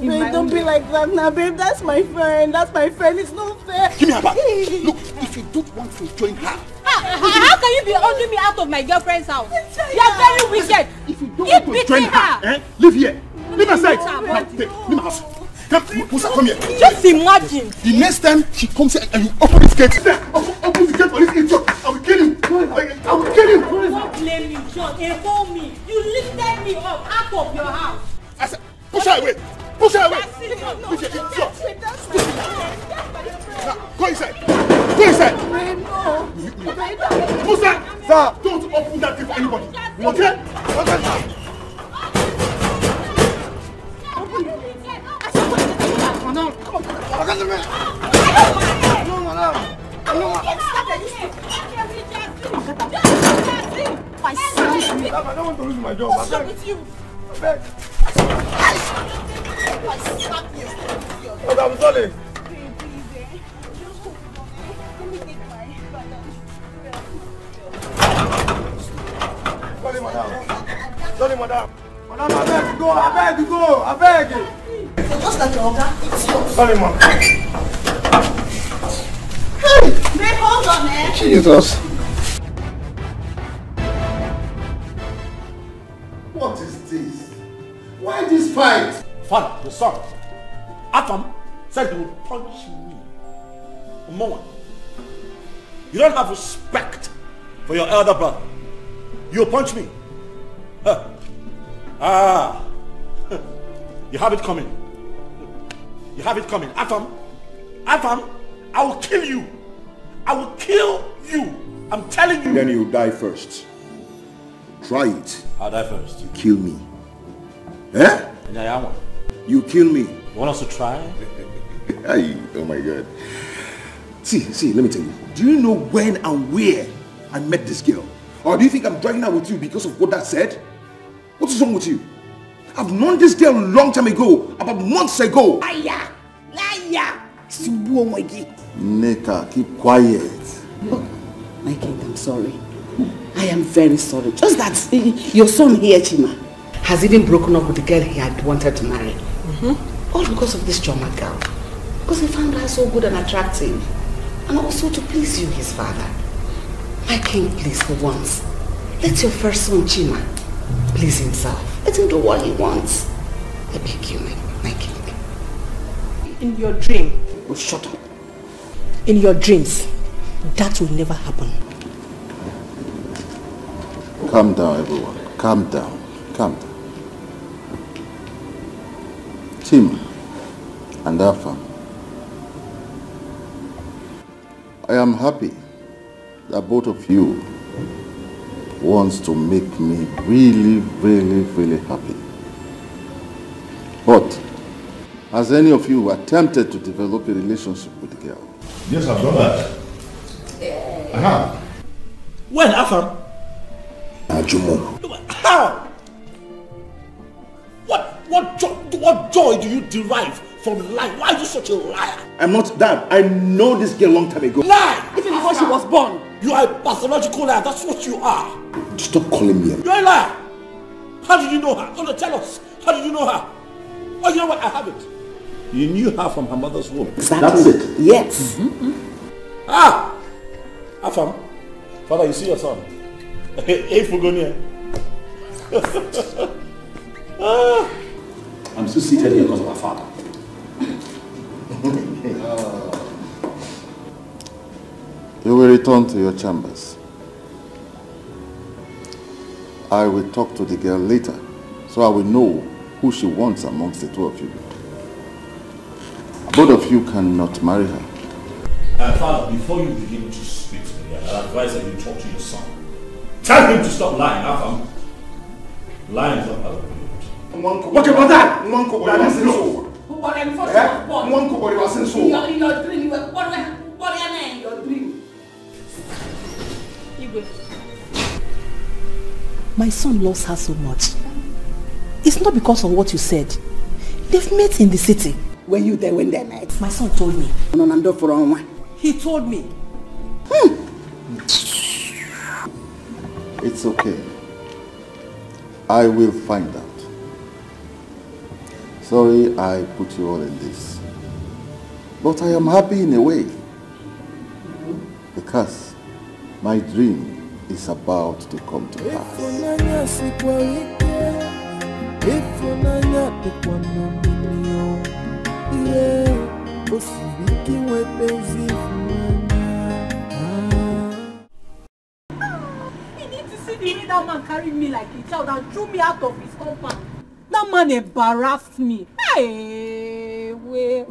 Babe, don't be like that now, babe. That's my friend. That's my friend. It's not fair. Give me her back. Look, if you don't want to join her. How can you be holding me out of my girlfriend's house? You're very wicked. If you don't want to join her, live here. Leave her side. Leave my house. Come, Musa, come here. Just imagine. The next time she comes here and you open this gate, open the gate for this idiot, I will kill you. I will kill you. Don't blame you, John. Inform me. You lifted me up out of your house. I said, push her away. Push her away. Push her inside. Go inside. Go inside. Musa, sir, don't open that gate for anybody. Okay? Okay, sir. No, come on. I don't want to lose my job. What's wrong with you? But I'm sorry. madam. Madam, I beg to go. I beg. So just like your order, it's yours. Sorry, ma. Hey, babe, hold on, man. Jesus. What is this? Why this fight? Father, the son, Afam said he would punch me. Mama, you don't have respect for your elder brother. You'll punch me. You have it coming. You have it coming. Afam, I will kill you. I will kill you. I'm telling you. Then you die first. Try it. I'll die first. You kill me. Eh? You kill me. You want us to try? Oh my God. See, let me tell you. Do you know when and where I met this girl? Or do you think I'm dragging her with you because of what that said? What is wrong with you? I've known this girl a long time ago, about months ago. Liar! Neka, keep quiet. Look, my king, I'm sorry. I am very sorry. Just that your son here, Chima, has even broken up with the girl he had wanted to marry. All because of this Choma girl. Because he found her so good and attractive. And also to please you, his father. My king, please, for once, let your first son, Chima, please himself. Let him do what he wants. I beg you, my king. In your dream. Oh, shut up. In your dreams, that will never happen. Calm down, everyone. Calm down. Calm down. Tim and Afam, I am happy that both of you wants to make me really, really, really happy. But has any of you attempted to develop a relationship with the girl? Yes, I've done that. I have. When, Afam? Ajumo. How? What joy do you derive from lying? Why are you such a liar? I'm not that. I know this girl a long time ago. Lie! Even before she was born. You are a pathological liar. That's what you are. Stop calling me. You're a liar. How did you know her? Oh, tell us. How did you know her? Oh, you know what? I have it. You knew her from her mother's womb. Exactly. That's it. Yes. Ah! Afam, Father, you see your son. Hey, Fugonia. I'm still seated here because of our father. You will return to your chambers. I will talk to the girl later, so I will know who she wants amongst the two of you. Both of you cannot marry her. Father, before you begin to speak to me, I advise that you talk to your son. Tell him to stop lying, Afam. Lying is not part of it. What about that? In your dream, you were born in your dream. My son loves her so much. It's not because of what you said. They've met in the city. Were you there when they met? My son told me. He told me. It's okay. I will find out. Sorry I put you all in this. But I am happy in a way. Because my dream is about to come to pass. That man carried me like a child and threw me out of his compound. That man embarrassed me. Hey, wait.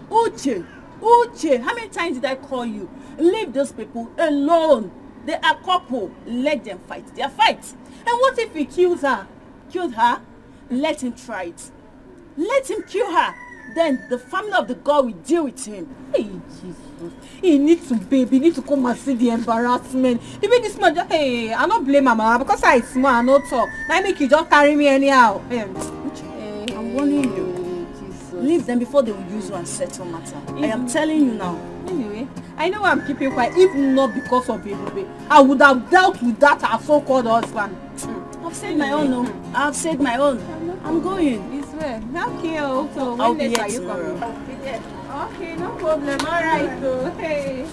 Uche, how many times did I call you? Leave those people alone. They are couple. Let them fight their fight. And what if he kills her? Killed her? Let him try it. Let him kill her. Then the family of the girl will deal with him. Hey, Jesus. He needs to, baby. He needs to come and see the embarrassment. The way this man just, hey, I don't blame my mama because I smart and not talk. Now make you just carry me anyhow. I'm warning you. Jesus. Leave them before they will use you and settle matter. I am telling you now. Anyway, I know I'm keeping quiet. If not because of Ebube, I would have dealt with that her so-called husband. I've said my own, no. I've said my own. I'm going. It's well. Okay, so I'll when be later here you tomorrow. come? I'll be there. Okay, no problem. All right, so hey.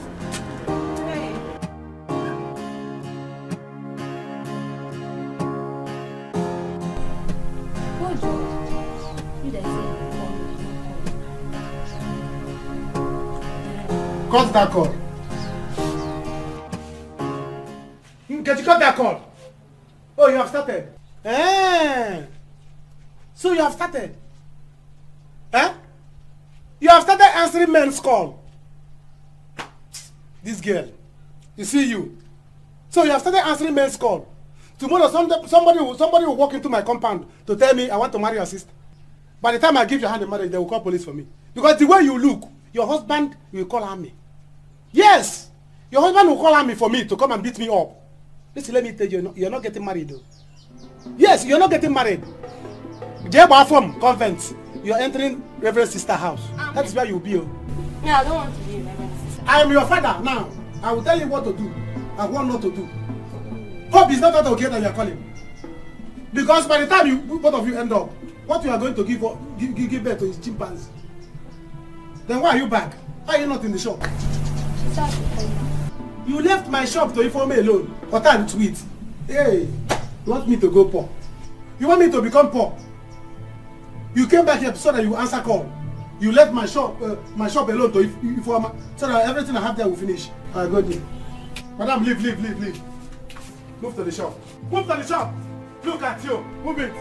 Hey. What, George? You that Cut that call. Can you cut that call? Oh, you have started. So you have started. You have started answering men's call. This girl. You see you. So you have started answering men's call. Tomorrow somebody will walk into my compound to tell me I want to marry your sister. By the time I give your hand in marriage, they will call police for me. Because the way you look, your husband will call army. Yes! Your husband will call army for me to come and beat me up. Listen, let me tell you, you're not getting married though. Yes, you're not getting married. Jebafom convent. You're entering Reverend Sister house. That's where you'll be. Yeah, I don't want to be Reverend Sister. I am your father now. I will tell you what to do and what not to do. Hope is not that okay that you are calling. Because by the time both of you end up, what you are going to give birth to is chimpanzee. Then why are you back? Why are you not in the shop? You left my shop to inform me alone. What time tweet? Hey, you want me to go poor? You want me to become poor? You came back here so that you answer call. You left my shop alone to inform so that everything I have there will finish. I go there. Madam, leave. Move to the shop. Move to the shop. Look at you. Move it.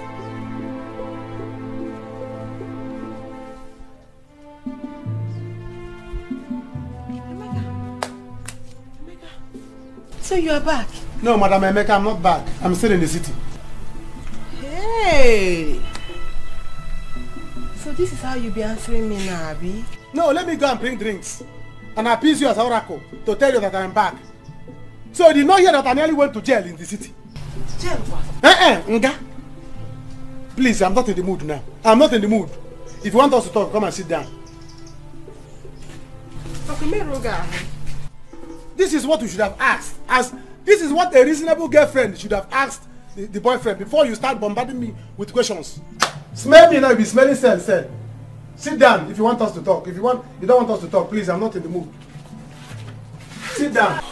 So you are back? No, Madam Emeka, I'm not back. I'm still in the city. Hey! So this is how you be answering me now, Abi? No, let me go and bring drinks. And appease you as Oracle to tell you that I am back. So you did not hear that I nearly went to jail in the city? Jail what? Nga. Please, I'm not in the mood now. I'm not in the mood. If you want us to talk, come and sit down. This is what you should have asked. This is what a reasonable girlfriend should have asked the boyfriend before you start bombarding me with questions. Smell me now, you'll be smelling cell. Sit down if you want us to talk. If you don't want us to talk, please, I'm not in the mood. Sit down.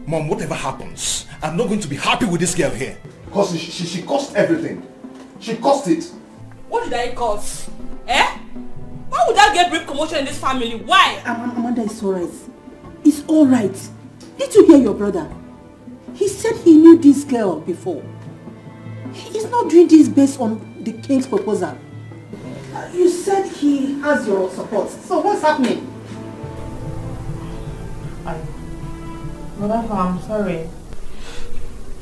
Mom, whatever happens, I'm not going to be happy with this girl here. Because she cost everything. She cost it. What did I cause? Why would I get rape commotion in this family? Why? Amanda, it's alright. It's alright. Did you hear your brother? He said he knew this girl before. He's not doing this based on the king's proposal. You said he has your support. So what's happening? Mother, I'm sorry.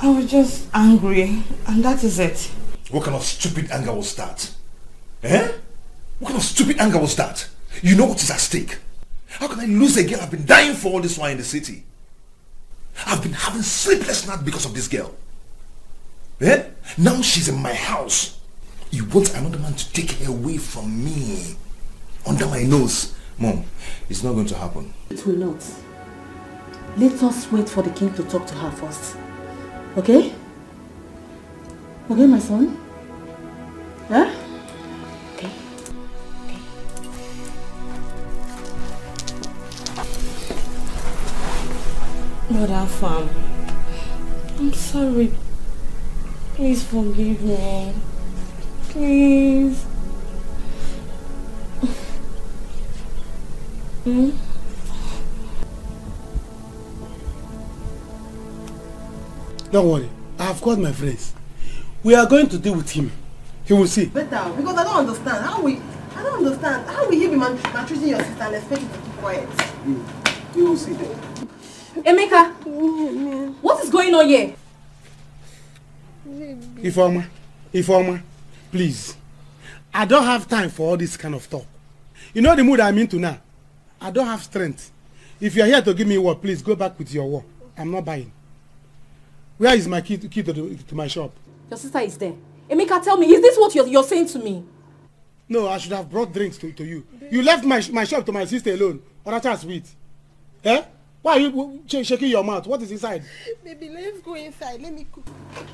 I was just angry, and that is it. What kind of stupid anger was that? What kind of stupid anger was that? You know what is at stake. How can I lose a girl I've been dying for all this while in the city? I've been having sleepless nights because of this girl. Now she's in my house. You want another man to take her away from me? Under my nose. Mom, it's not going to happen. It will not. Let us wait for the king to talk to her first. Okay? Okay, my son? Huh? Okay. Mother Fam, I'm sorry. Please forgive me. Please. Don't worry. I have called my friends. We are going to deal with him. He will see. Better, because I don't understand. How will you be maltreating your sister and expect you to keep quiet? You will see. Emeka, what is going on here? Ifeoma, please. I don't have time for all this kind of talk. You know the mood I'm into now. I don't have strength. If you're here to give me a word, please go back with your word. I'm not buying. Where is my key to my shop? Your sister is there. Emeka, tell me, is this what you're saying to me? No, I should have brought drinks to you. You left my shop to my sister alone. Or that's sweet. Why are you shaking your mouth? What is inside? Baby, let's go inside. Let me cook.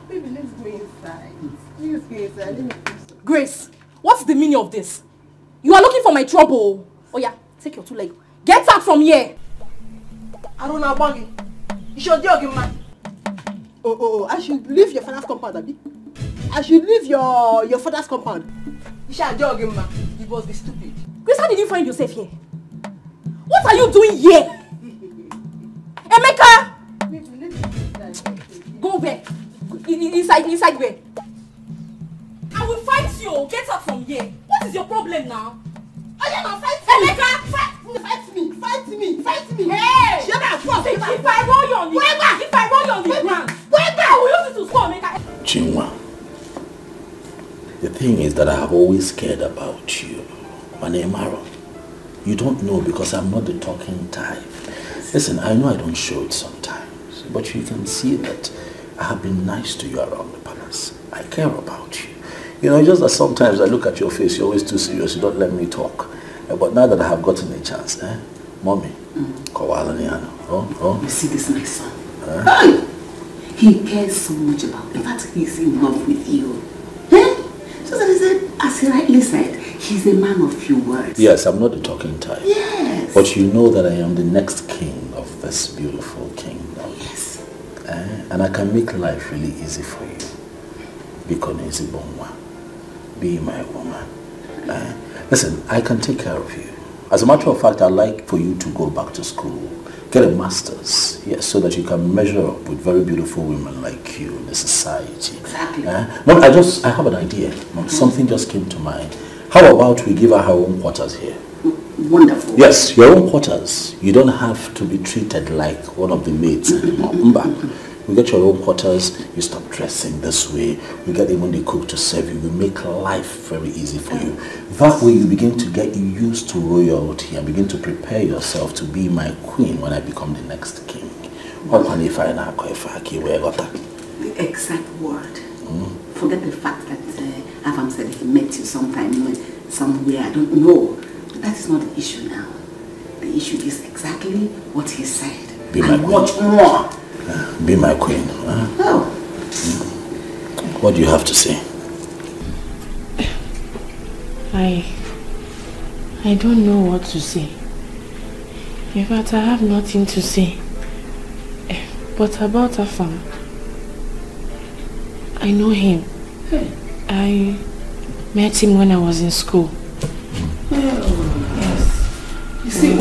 Baby, let's go inside. Let's go inside. Let me cook. Grace, what's the meaning of this? You are looking for my trouble. Oh yeah, take your two legs. Get out from here. I don't know about you. You should jog him, man. Oh, I should leave your father's compound, Abi. I should leave your father's compound. You should jog him, man. You must be stupid. Grace, how did you find yourself here? What are you doing here? Emeka! Go back. Inside where? I will fight you. Get out from here. What is your problem now? I am a fight. Emeka! Fight me. Hey! Shut up. If I roll you on the ground, I will use it to score, Emeka. Chinua, the thing is that I have always cared about you. Manemaro, you don't know because I'm not the talking type. Listen, I know I don't show it sometimes, but you can see that I have been nice to you around the palace. I care about you. You know, just that sometimes I look at your face, you're always too serious, you don't let me talk. But now that I have gotten a chance, Mommy, You see this, my son? He cares so much about you. In fact, he's in love with you. So that he said, as he rightly said, he's a man of few words. Yes, I'm not the talking type. Yes. But you know that I am the next king of this beautiful kingdom. Yes. And I can make life really easy for you. Be my woman. Listen, I can take care of you. As a matter of fact, I'd like for you to go back to school, get a master's, yes, so that you can measure up with very beautiful women like you in the society. Exactly. Mom, I have an idea. Mom, something just came to mind. How about we give her own quarters here? Wonderful. Yes, your own quarters. You don't have to be treated like one of the maids anymore. We get your own quarters, you stop dressing this way, we get even the cook to serve you, we make life very easy for you. That way you begin to get used to royalty and begin to prepare yourself to be my queen when I become the next king. The exact word. Forget the fact that Avam said he met you sometime, somewhere, I don't know. But that is not the issue now. The issue is exactly what he said. Be my queen. Much more. Be my queen. Oh. What do you have to say? I don't know what to say. In fact, I have nothing to say. But about Afam, I know him. I met him when I was in school. Yes. You see,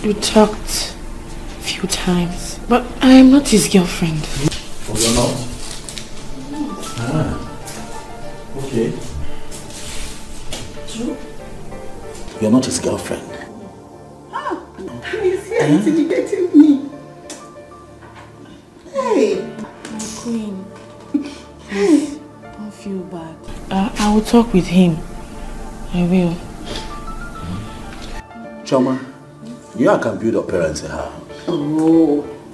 we talked a few times. But I am not his girlfriend. Oh, you're not? Okay. True. You're not his girlfriend? He's here intimidating me. Hey. My queen. Please, don't feel bad. I will talk with him. I will. Choma, you know I can build your parents a house.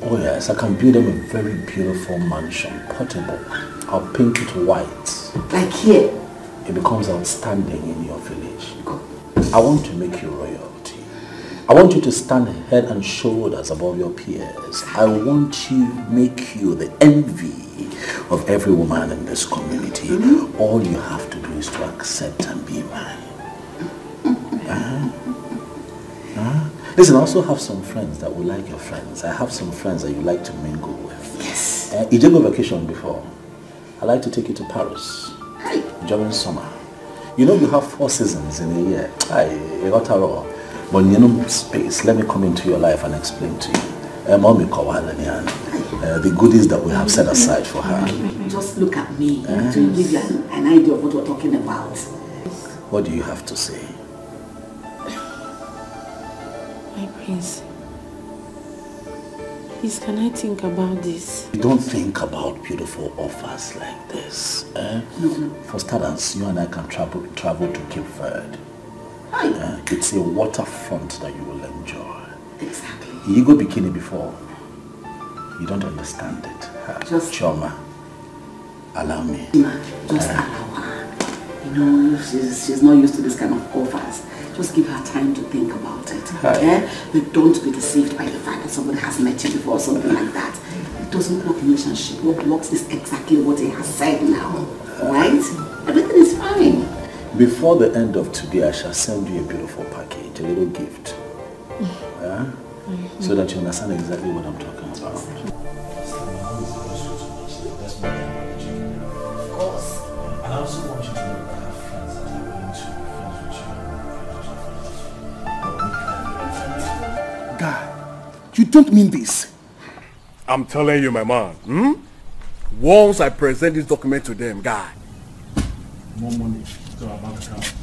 Oh yes, I can build them a very beautiful mansion, portable. I'll paint it white. Like here? It becomes outstanding in your village. I want to make you royalty. I want you to stand head and shoulders above your peers. I want to make you the envy of every woman in this community. All you have to do is to accept and be mine. Listen, I also have some friends that will like your friends. I have some friends that you like to mingle with. Yes. You did go vacation before. I like to take you to Paris during summer. You know you have 4 seasons in a year. But you know space. Let me come into your life and explain to you. The goodies that we have set aside for her. Just look at me to give you an idea of what we're talking about. What do you have to say? My prince, please can I think about this? Don't think about beautiful offers like this. For starters, you and I can travel to Cape Verde. It's a waterfront that you will enjoy. Exactly. You go bikini before. You don't understand it. Just Choma, allow me. Just allow her. You know, she's not used to this kind of offers. Just give her time to think about it. Okay? But don't be deceived by the fact that somebody has met you before or something like that. It doesn't work in relationship. What works is exactly what he has said now. Right? Everything is fine. Before the end of today, I shall send you a beautiful package, a little gift. So that you understand exactly what I'm talking about. Of course. And I also want you to know that I have friends that are willing to be friends with you. Guy, you don't mean this. I'm telling you, my man. Once I present this document to them, guy. More money to our bank account.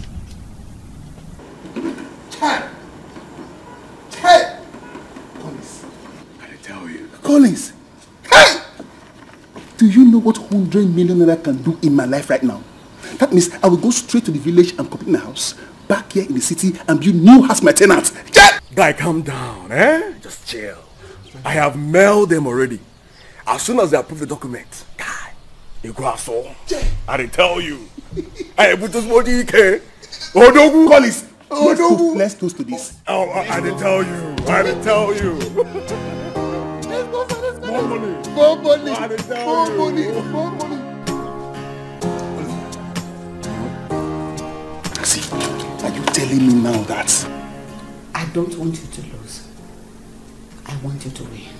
Hey! Collins. I tell you. Collins! Hey! Do you know what 100 million naira can do in my life right now? That means I will go straight to the village and complete my house, back here in the city, and build new house my tenants. Yeah! Guy, calm down, Just chill. I have mailed them already. As soon as they approve the document, guy, you go out so. I didn't tell you. I put this body, okay? Odogu! Collins! Let's toast to this. Oh, I didn't tell you. I didn't tell you. More money. More money. I didn't tell More you. money. More money. See, are you telling me now that I don't want you to lose. I want you to win.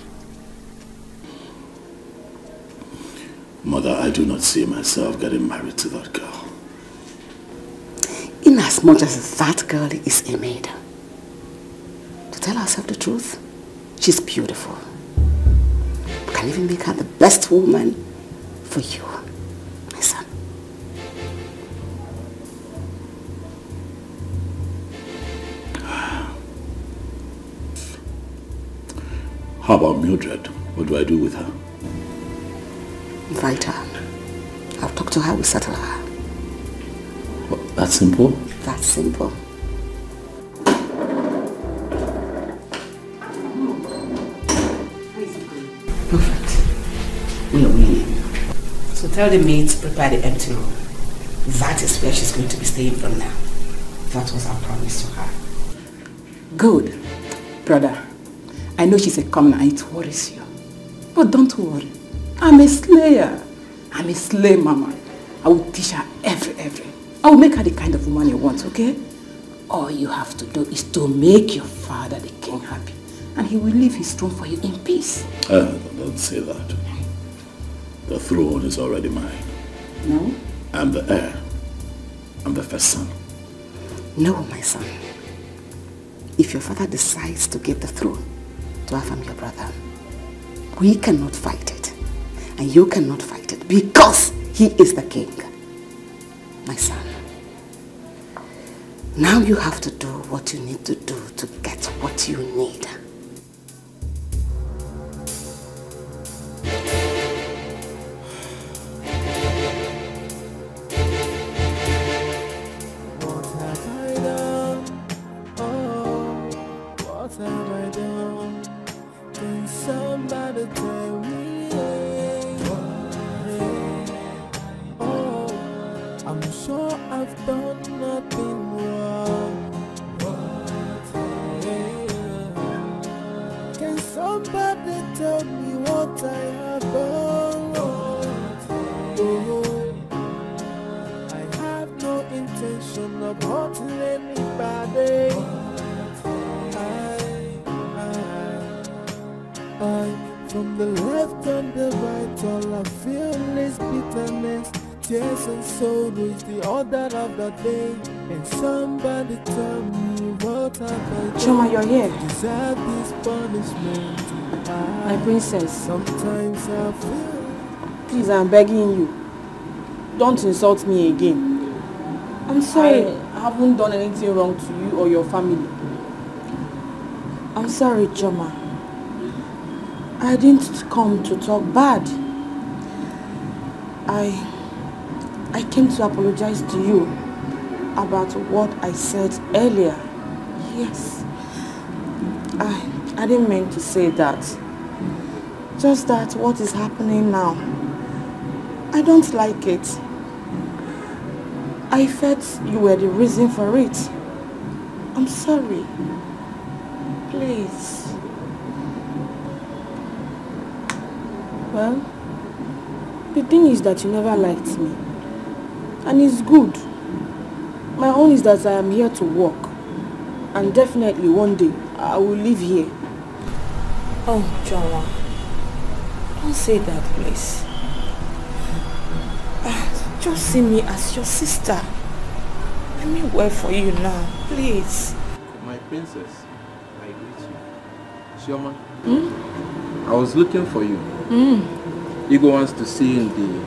Mother, I do not see myself getting married to that girl. In as much as that girl is a maid, to tell ourselves the truth, she's beautiful. We can even make her the best woman for you, my son. How about Mildred? What do I do with her? Invite her. I'll talk to her, we'll settle her. What, that simple? That's simple. Perfect. We are winning. So tell the maid to prepare the empty room. That is where she's going to be staying from now. That was our promise to her. Good. Brother, I know she's a commoner and it worries you. But don't worry. I'm a slayer. I'm a slay mama. I will teach her every. I will make her the kind of woman you want, okay? All you have to do is to make your father, the king, happy. And he will leave his throne for you in peace. Don't say that. The throne is already mine. No? I'm the heir. I'm the first son. No, my son. If your father decides to give the throne to Afam, your brother, we cannot fight it. And you cannot fight it because he is the king. My son. Now you have to do what you need to do to get what you need. What have I done? Oh, what have I done? Can somebody tell me? Oh, I'm sure I've done nothing wrong. Can somebody tell me what I have done? Oh, I have no intention of hurting anybody. I, from the left and the right, all I feel is bitterness, tears and sorrow is the order of the day. And somebody tell me what have I done? Choma, you're here. to deserve this punishment. My princess. Sometimes I feel. Please, I'm begging you. Don't insult me again. I'm sorry. I haven't done anything wrong to you or your family. I'm sorry, Choma. I didn't come to talk bad. I came to apologize to you about what I said earlier. Yes. I didn't mean to say that. Just that what is happening now, I don't like it. I felt you were the reason for it. sorry. Please. Well, the thing is that you never liked me. And it's good. My own is that I am here to work. And definitely one day, I will live here. Oh, Joa. Don't say that, please. Just see me as your sister. Let me wait for you now, please. My princess, I greet you. Chioma, I was looking for you. Igor wants to see you in the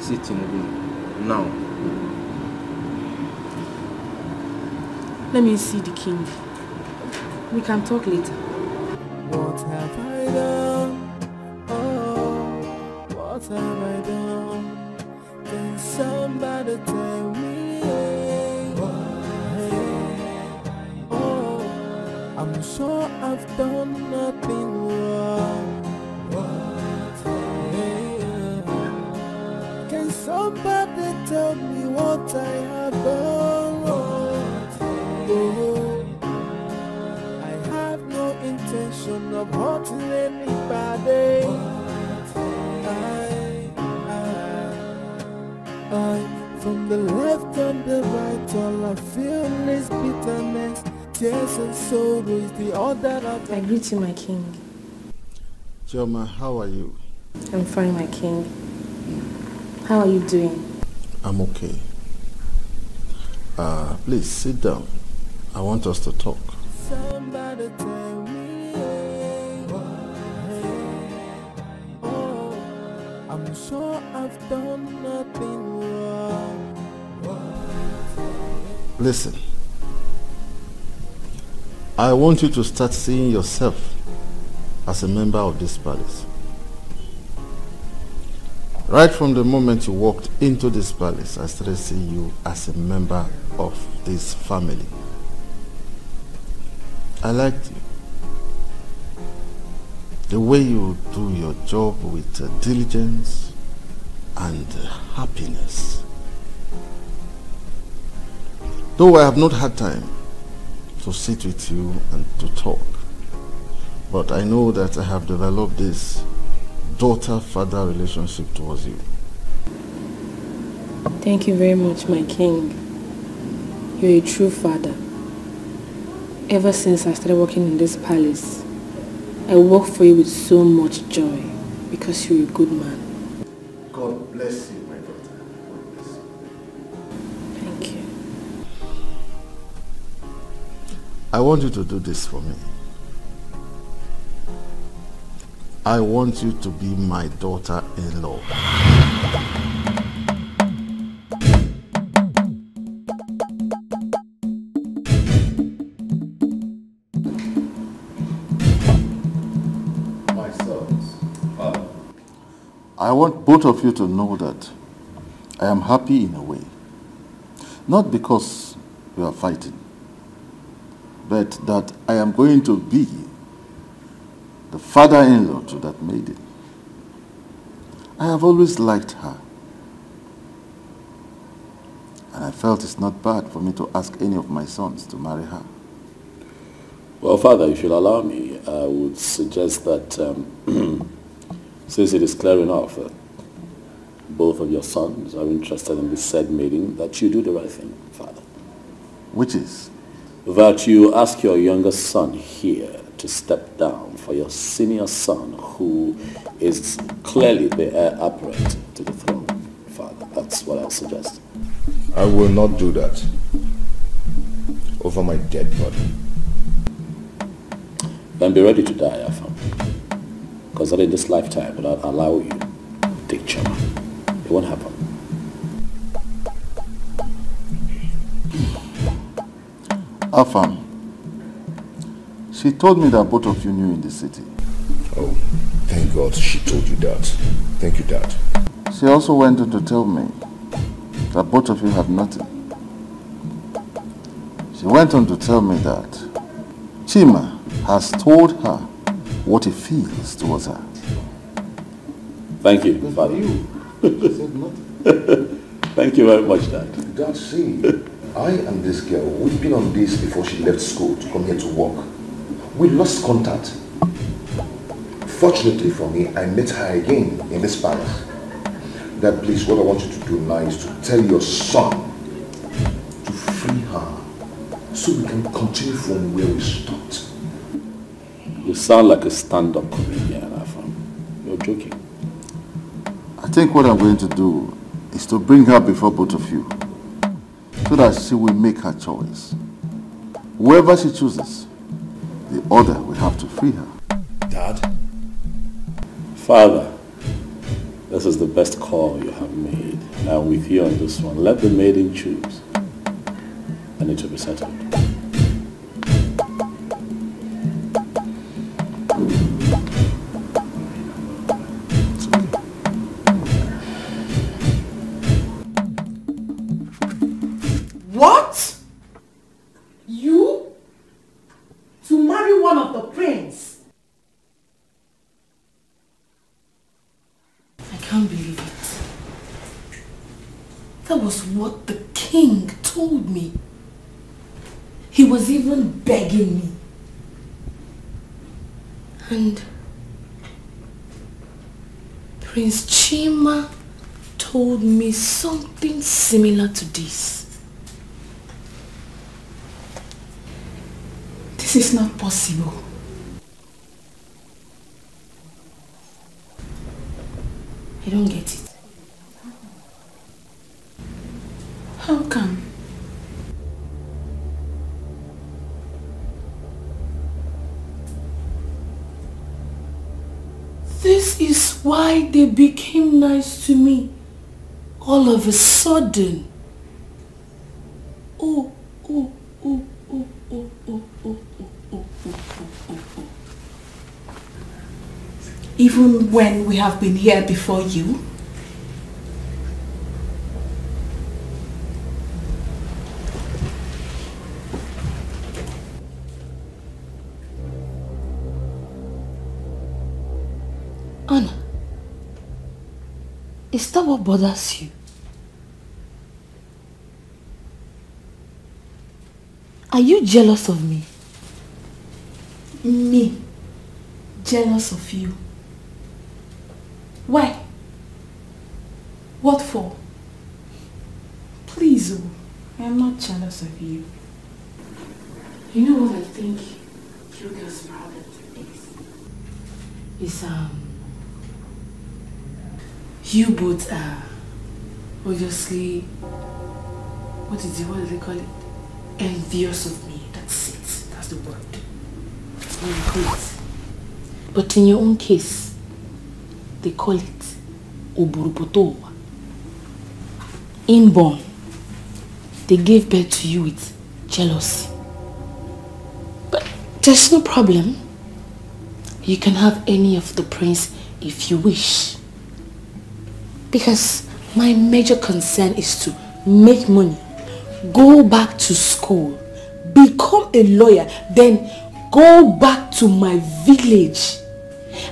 sitting room now. Let me see the king. We can talk later. What have I done? Oh, what have I done? Can somebody tell me? Oh, I'm sure I've done nothing wrong. Can somebody tell me what I have done wrong? Oh, I have no intention of hurting anybody. From the left and the right, all I feel is bitterness, tears and sorrow is the order of... I greet you, my king. Chioma, how are you? I'm fine, my king. How are you doing? I'm okay. Please sit down. I want us to talk. Somebody tell me, oh, I'm sure I've done nothing wrong. Listen, I want you to start seeing yourself as a member of this palace. Right from the moment you walked into this palace, I started seeing you as a member of this family. I liked you. The way you do your job with diligence and happiness. Though I have not had time to sit with you and to talk, but I know that I have developed this daughter-father relationship towards you. Thank you very much, my king. You're a true father. Ever since I started working in this palace, I work for you with so much joy because you're a good man. God bless you, my daughter. God bless you. Thank you. I want you to do this for me. I want you to be my daughter-in-law. My sons, I want both of you to know that I am happy in a way. Not because we are fighting, but that I am going to be the father-in-law to that maiden. I have always liked her. And I felt it's not bad for me to ask any of my sons to marry her. Well, Father, if you'll allow me, I would suggest that since it is clear enough that both of your sons are interested in this said maiden, that you do the right thing, Father. Which is? That you ask your younger son here to step down for your senior son, who is clearly the heir apparent to the throne, Father. That's what I'll suggest. I will not do that over my dead body. Then be ready to die, Afam. Because not in this lifetime will I allow you to take Chioma. It won't happen. Afam, she told me that both of you knew in the city. Oh, thank God she told you that. Thank you, Dad. She also went on to tell me that both of you had nothing. She went on to tell me that Chima has told her what he feels towards her. Thank you, Father. She said nothing. Thank you very much, Dad. Dad, see. I and this girl, we've been on this before she left school to come here to work. We lost contact. Fortunately for me, I met her again in this palace. Dad, please, what I want you to do now is to tell your son to free her so we can continue from where we stopped. You sound like a stand-up comedian, Afam. You're joking. I think what I'm going to do is to bring her before both of you so that she will make her choice. Whoever she chooses, the other will have to free her. Dad? Father, this is the best call you have made. Now with you on this one, let the maiden choose. And it will be settled. What? You? To marry one of the prince? I can't believe it. That was what the king told me. He was even begging me. And Prince Chima told me something similar to this. This is not possible. I don't get it. How come? This is why they became nice to me all of a sudden. Oh. Even when we have been here before you? Anna, is that what bothers you? Are you jealous of me? Me? Jealous of you? Why? What for? Please, oh, I am not jealous of you. You know what I think you girls' problem is? You both are obviously, what do they call it? Envious of me. That's it. That's the word. What you call it. But in your own case, they call it Oburupotowa. Inborn. They gave birth to you with jealousy. But there's no problem. You can have any of the prince if you wish. Because my major concern is to make money, go back to school, become a lawyer, then go back to my village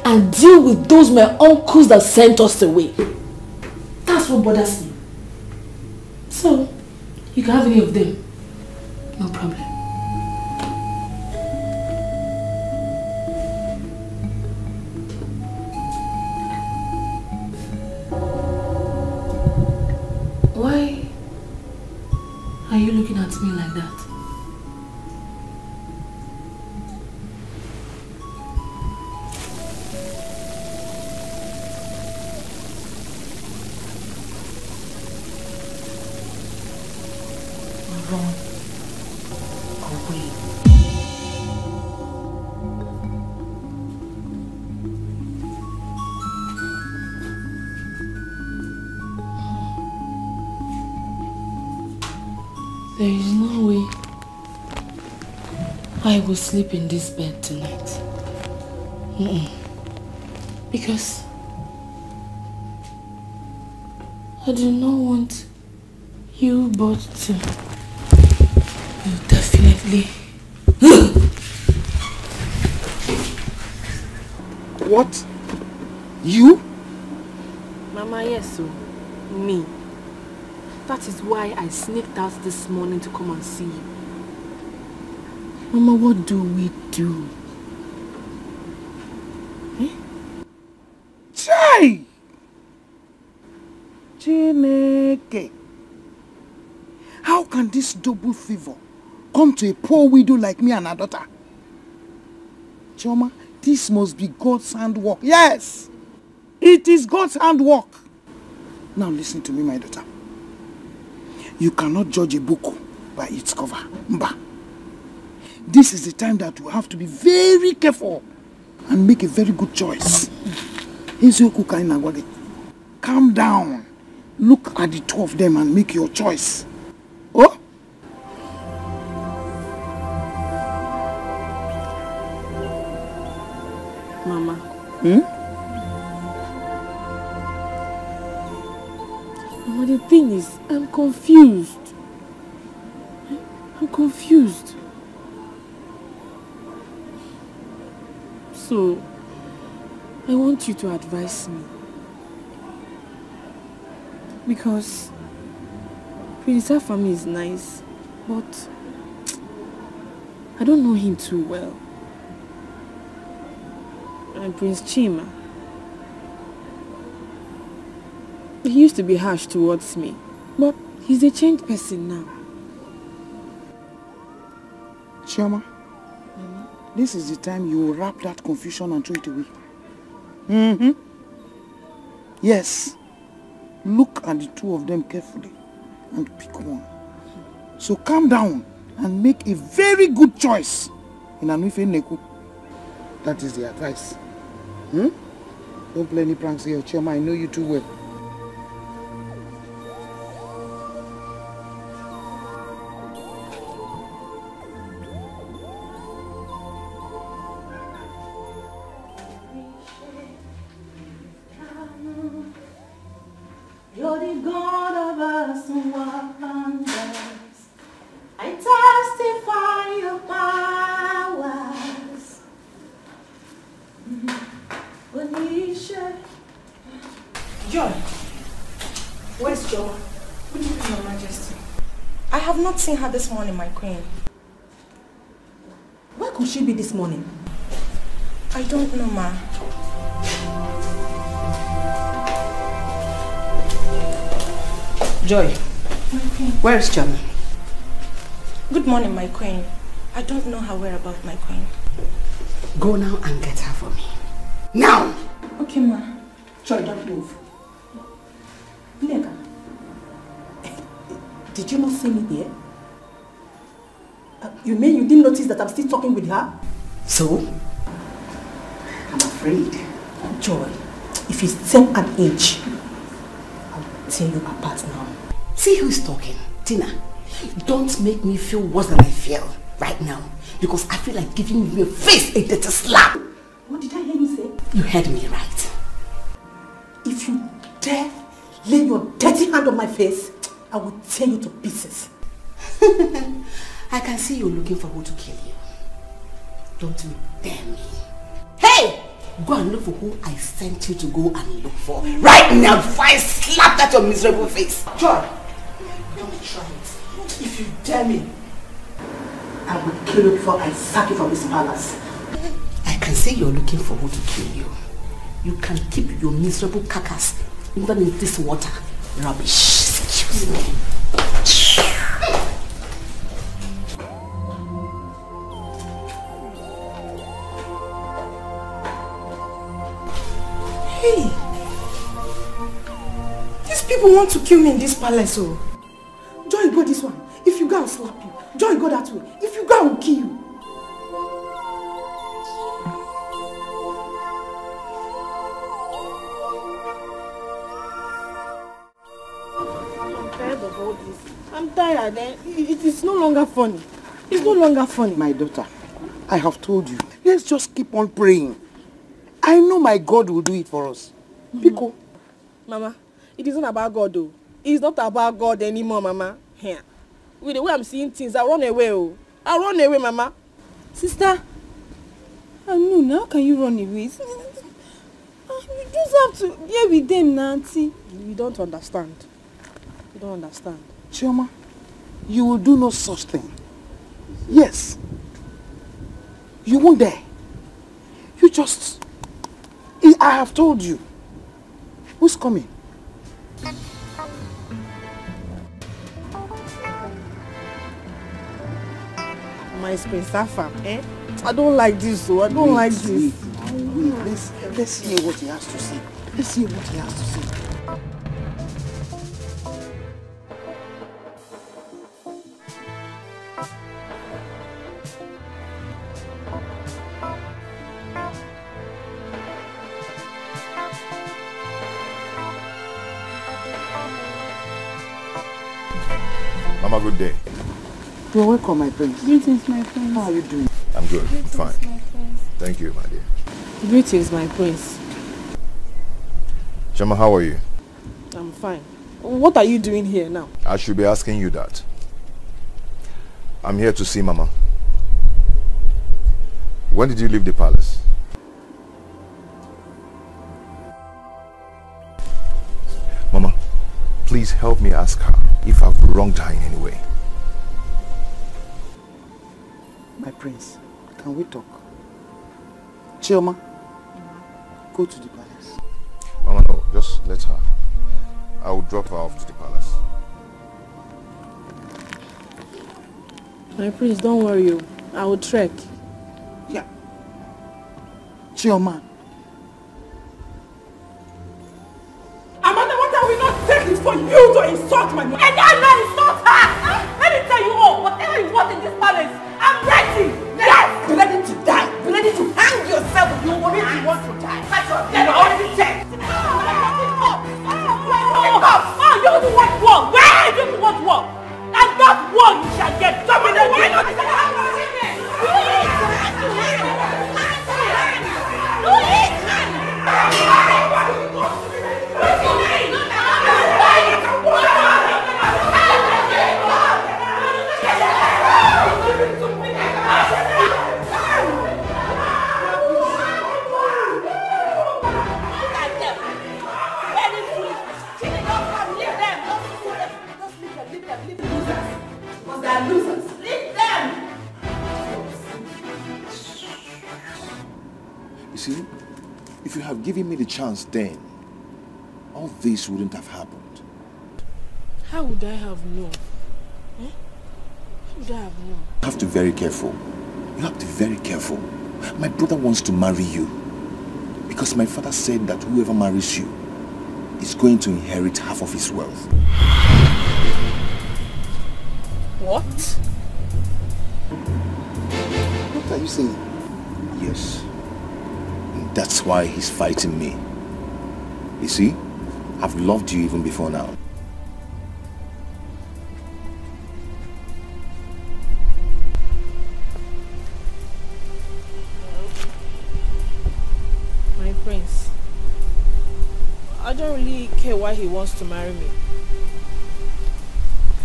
and deal with those my uncles that sent us away. That's what bothers me. So, you can have any of them. No problem. Why are you looking at me like that? Run away. There is no way I will sleep in this bed tonight. Because I do not want you both to. You definitely. What? You? Mama, yes, so me. That is why I sneaked out this morning to come and see you. Mama, what do we do? Eh? Chai! Chineke! How can this double favor come to a poor widow like me and her daughter? Chioma, this must be God's handwork. Yes! It is God's handwork. Now listen to me, my daughter. You cannot judge a book by its cover. Mba. This is the time that you have to be very careful and make a very good choice. Calm down. Look at the two of them and make your choice. Oh? Mama. Mama, the thing is, I'm confused. I'm confused. So, I want you to advise me. Because Prince Afami is nice, but I don't know him too well. And Prince Chima, he used to be harsh towards me, but he's a changed person now. Chioma, this is the time you will wrap that confusion and throw it away. Yes. Look at the two of them carefully and pick one. So calm down and make a very good choice in Anuife Neku. That is the advice. Don't play any pranks here, Chioma. I know you too well. You're the God of us wonders. I testify your powers. Joy, where's Joy? What do you mean, Your Majesty? I have not seen her this morning, my queen. Where could she be this morning? I don't know, ma. Joy, where is Chama? Good morning, my queen. I don't know her whereabouts, my queen. Go now and get her for me. Now! Okay, ma. Joy, don't move. Nneka, did you not see me here? You mean you didn't notice that I'm still talking with her? So? I'm afraid. Joy, if you stand an inch, I'll tear you apart now. See who's talking. Tina, don't make me feel worse than I feel right now. Because I feel like giving you a face a dirty slap. What did I hear you say? You heard me right. If you dare lay your dirty hand on my face, I will tear you to pieces. I can see you're looking for who to kill you. Don't you dare me. Hey! Go and look for who I sent you to go and look for. Right now before I slap at your miserable face. Joy, don't try it. If you dare me, I will kill you before I sack you from this palace. I can see you're looking for who to kill you. You can keep your miserable carcass even in this water. Rubbish. Excuse me. Hey! These people want to kill me in this palace, oh. Joy, go this one. If you go, I'll slap you. Joy, go that way. If you go, I'll kill you. I'm tired of all this. I'm tired. It is no longer funny. It's no longer funny. My daughter, I have told you. Let's just keep on praying. I know my God will do it for us. Pico. Mama, it isn't about God though. It's not about God anymore, Mama. Here. With the way I'm seeing things, I'll run away. Oh. I'll run away, Mama. Sister, I know, how can you run away? You just have to be with them, Nancy. You don't understand. You don't understand. Chioma, you will do no such thing. Yes. You won't dare. You just... I have told you. Who's coming? My Prince Afam, eh? I don't like this, so I don't like this. Wait, let's hear what he has to say. Let's hear what he has to say. Mama, good day. You're welcome, my prince. Greetings, my friend. How are you doing? I'm good. Greetings, I'm fine. my friend. Thank you, my dear. Greetings, my prince. Chioma, how are you? I'm fine. What are you doing here now? I should be asking you that. I'm here to see Mama. When did you leave the palace? Mama, please help me ask her if I've wronged her in any way. My prince, can we talk? Chioma, go to the palace. Mama, no, just let her. I will drop her off to the palace. My prince, don't worry. I will trek. Yeah. Chioma. Amanda, what are we not taking for you to insult my mother? And I'm not insult her! Let me tell you all, whatever you want in this palace, I'm ready! Yes! Be ready to die! Be ready to hang yourself if you want to die! That's what you're already dead! Oh, you don't want war! Where do you want war? And that war you shall get! Why not? You see, if you had given me the chance then, all this wouldn't have happened. How would I have known? Eh? How would I have known? You have to be very careful. You have to be very careful. My brother wants to marry you. Because my father said that whoever marries you is going to inherit half of his wealth. What? What are you saying? Yes. And that's why he's fighting me. You see, I've loved you even before now. My prince, I don't really care why he wants to marry me.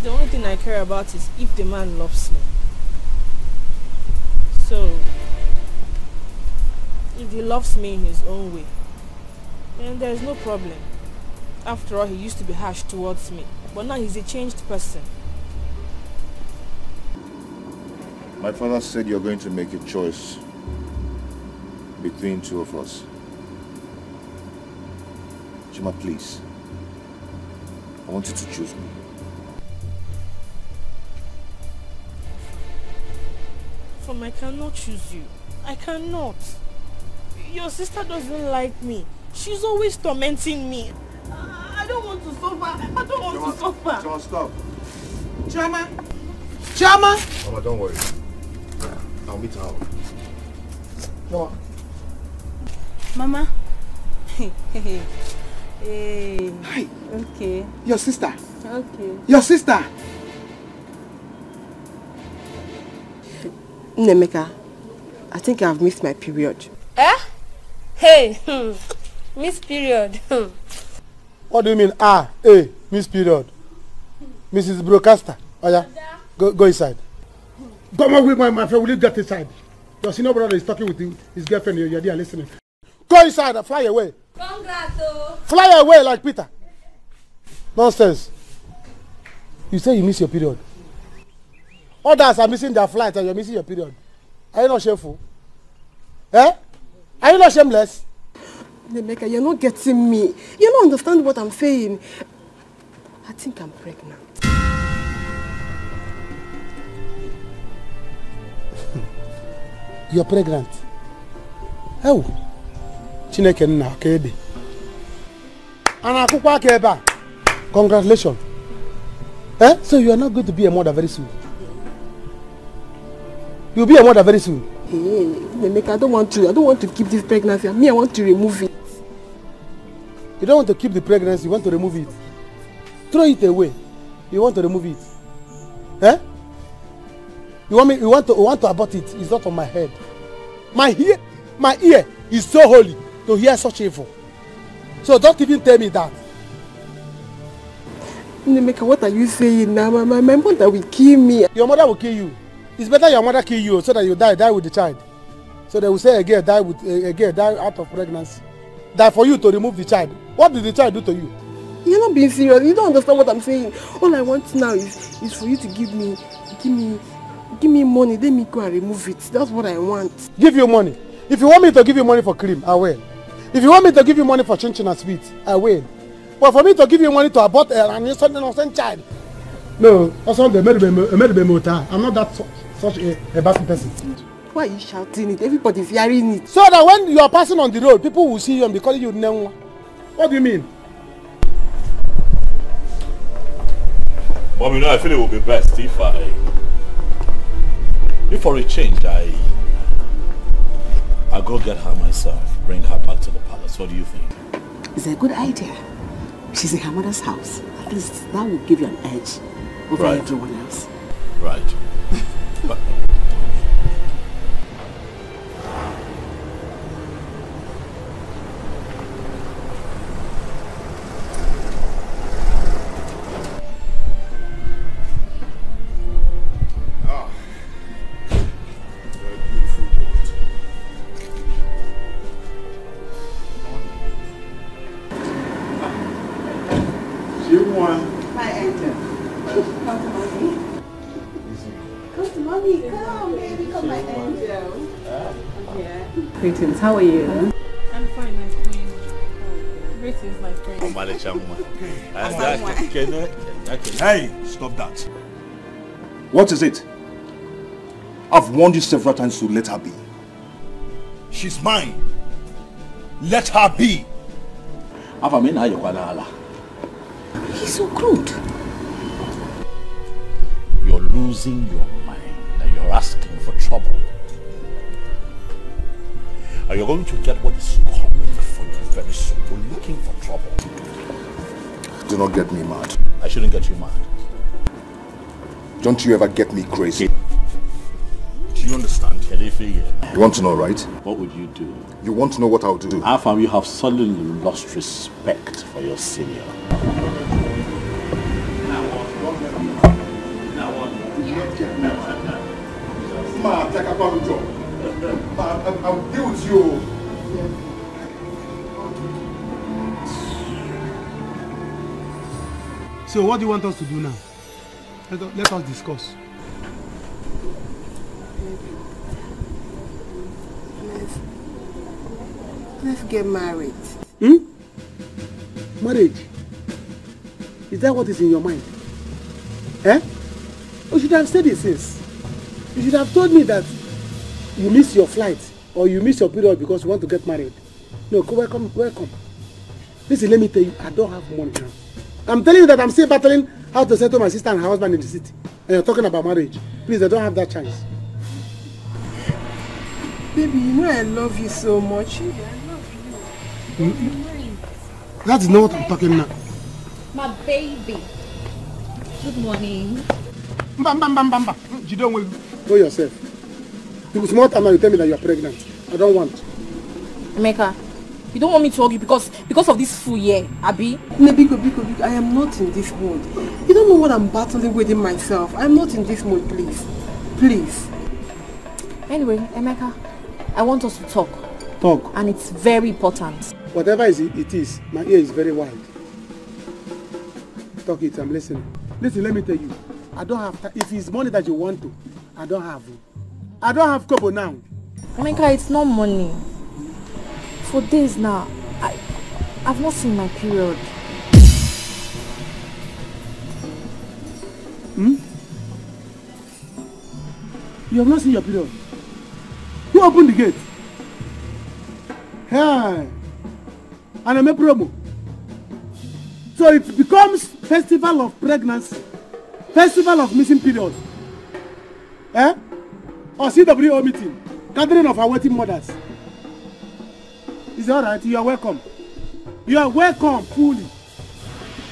The only thing I care about is if the man loves me. So, if he loves me in his own way, then there's no problem. After all, he used to be harsh towards me, but now he's a changed person. My father said you're going to make a choice between two of us. Chima, please. I want you to choose me. I cannot choose you. I cannot. Your sister doesn't like me. She's always tormenting me. I don't want to suffer. I don't want to suffer. Chima, stop. Chioma! Chioma! Mama, don't worry. I'll meet her. No. Mama. Hey. Hi. Okay. Your sister. Okay. Your sister. Nemeka, I think I've missed my period. Eh? Hey, miss period. What do you mean? Miss period. Mrs. Broadcaster. Oh yeah. Go inside. Come on with my friend. Will you get inside? Your senior brother is talking with his girlfriend. You're there listening. Go inside and fly away. Congrats. Fly away like Peter. Nonsense. You say you miss your period. Others are missing their flight and you're missing your period. Are you not shameful? Eh? Are you not shameless? Emeka, you're not getting me. You don't understand what I'm saying. I think I'm pregnant. You're pregnant? Oh. Chineke nna kede. Anakukwa keba. Congratulations. Eh? So you are not going to be a mother very soon. You'll be a mother very soon. Hey, Emeka, I don't want to keep this pregnancy. Me, I want to remove it. You don't want to keep the pregnancy, you want to remove it. Throw it away. You want to remove it. Eh? You want to abort it. It's not on my head. My ear is so holy to hear such evil. So don't even tell me that. Emeka, what are you saying now? My mother will kill me. Your mother will kill you. It's better your mother kill you so that you die with the child. So they will say a girl die out of pregnancy. Die for you to remove the child. What did the child do to you? You're not being serious. You don't understand what I'm saying. All I want now is for you to give me money. Let me go and remove it. That's what I want. Give you money. If you want me to give you money for cream, I will. If you want me to give you money for chin and sweet, I will. But for me to give you money to abort an innocent child, no. Also, I'm not that such a bad person. Why are you shouting it? Everybody's hearing it. So that when you are passing on the road, people will see you and be calling you Nenwa. What do you mean? Mom, you know, I feel it would be best if for a change, I'll go get her myself, bring her back to the palace. What do you think? It's a good idea. She's in her mother's house. At least that will give you an edge over everyone else. Right. But Greetings, how are you? I'm fine, my queen. Greetings, my friend. Hey, stop that. What is it? I've warned you several times to let her be. She's mine. Let her be. He's so crude. You're losing your mind and you're asking for trouble. And you're going to get what is coming for you very soon. You're looking for trouble. Do not get me mad. I shouldn't get you mad. Don't you ever get me crazy. Do you understand? You want to know, right? What would you do? You want to know what I'll do? Afam, you have suddenly lost respect for your senior. I'll deal with you. So what do you want us to do now? Let us discuss. Let's get married. Marriage? Is that what is in your mind? Eh? You should have said it since. You should have told me that you miss your flight or you miss your period because you want to get married. No, welcome. Listen, let me tell you, I don't have money now. I'm telling you that I'm still battling how to settle my sister and her husband in the city. And you're talking about marriage. Please, I don't have that chance. Baby, you know I love you so much. I love you. That is not what I'm talking now. My baby. Good morning. You don't want to go yourself. It was more time now you tell me that you're pregnant. I don't want. Emeka, you don't want me to hug you because of this fool here, Abi? Biko, I am not in this mood. You don't know what I'm battling within myself. I'm not in this mood, please. Please. Anyway, Emeka, I want us to talk. Talk? And it's very important. Whatever it is, my ear is very wide. Talk it, I'm listening. Listen, let me tell you. I don't have time. If it's money that you want to, I don't have it. I don't have kobo now. Emeka, it's not money. For days now, I've not seen my period. You have not seen your period? Who opened the gate? Hey. And I make promo. So it becomes festival of pregnancy. Festival of missing period. Eh? Or CWO meeting. Gathering of awaiting mothers. Is it alright? You are welcome. You are welcome fully.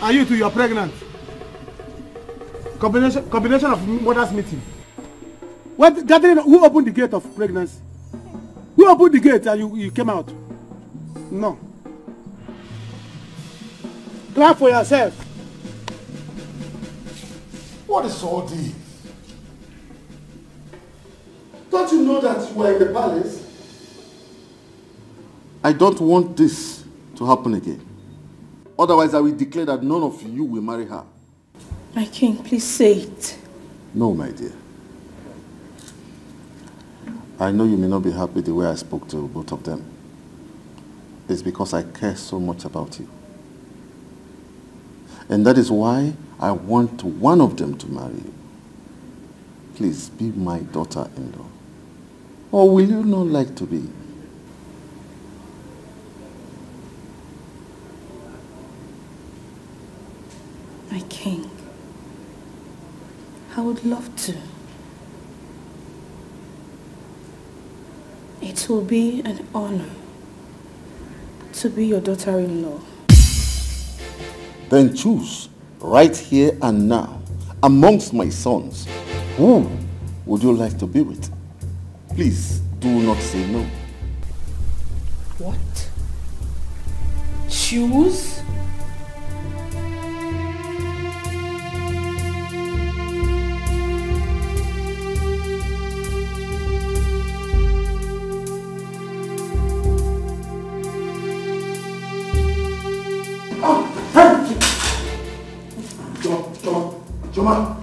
Are you too? You are pregnant. Combination of mothers meeting. What gathering? Who opened the gate of pregnancy? Who opened the gate and you came out? No. Clap for yourself. What is all this? Don't you know that you are in the palace? I don't want this to happen again. Otherwise, I will declare that none of you will marry her. My king, please say it. No, my dear. I know you may not be happy the way I spoke to both of them. It's because I care so much about you. And that is why I want one of them to marry you. Please be my daughter-in-law. Or will you not like to be? My king, I would love to. It will be an honor to be your daughter-in-law. Then choose right here and now amongst my sons. Who would you like to be with? Please do not say no. What? Choose? Choma.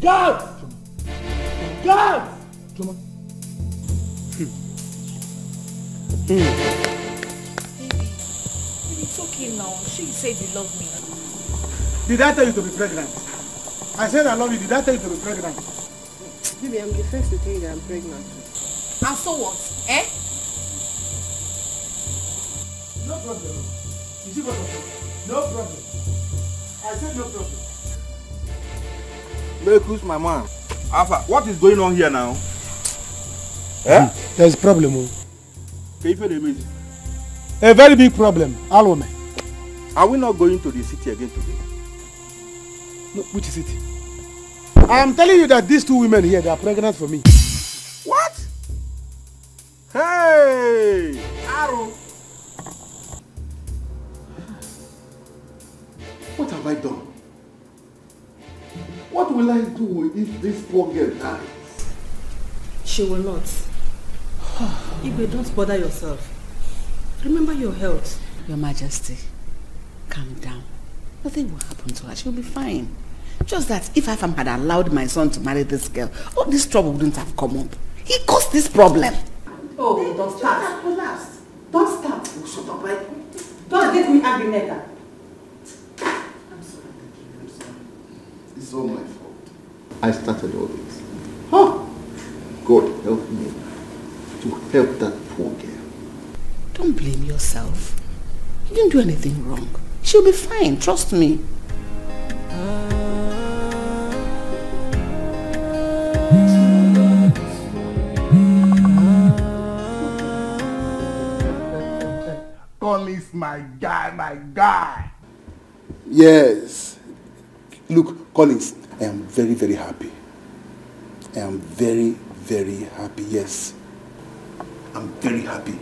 Guards! Guards! Choma. It's okay now. She said you love me. Did I tell you to be pregnant? I said I love you. Did I tell you to be pregnant? Baby, I'm the first to tell you that I'm pregnant. And so what? Eh? No problem. You see what I'm saying? No problem. I said no problem. Who's my man? Alpha, what is going on here now? Eh? There's a problem. A very big problem. Alwome. Are we not going to the city again today? No, which city? I am telling you that these two women here, they are pregnant for me. What? Hey! Aro! What have I done? What will I do if this poor girl dies? She will not. Igwe, don't bother yourself. Remember your health. Your Majesty, calm down. Nothing will happen to her. She'll be fine. Just that if Afam had allowed my son to marry this girl, all this trouble wouldn't have come up. He caused this problem. Oh, don't start. Relax. Don't start. Shut up, right? Don't get me angry, Nega. It's all my fault. I started all this. Huh? God help me to help that poor girl. Don't blame yourself. You didn't do anything wrong. She'll be fine, trust me. Collins, my guy. Yes. Look, Collins, I am very, very happy. I am very, very happy, yes. I'm very happy.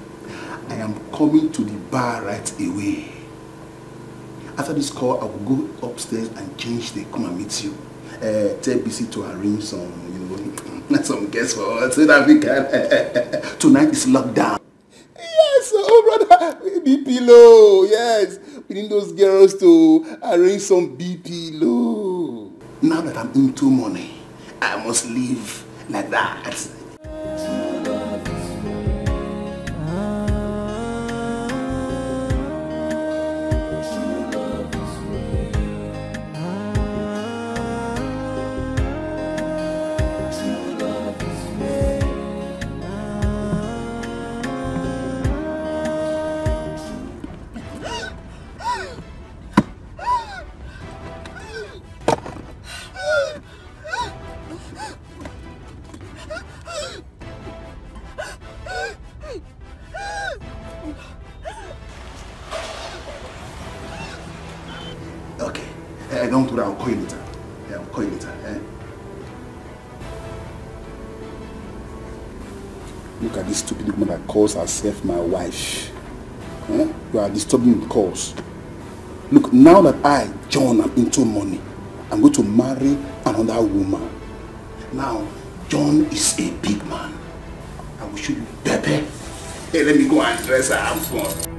I am coming to the bar right away. After this call, I will go upstairs and change the come and meet you. Tell BC to arrange some, some guests for us so that we can. Tonight is lockdown. Yes, oh brother, BP low, yes. We need those girls to arrange some BP low. now that I'm into money, I must live like that. Don't worry, I'll call you later. Yeah, I'll call you later. Eh? Look at this stupid woman that calls herself my wife. Eh? You are disturbing the calls. Look, now that I, John, am into money, I'm going to marry another woman. Now, John is a big man. I will show you Pepe. Hey, let me go and dress her. Have fun.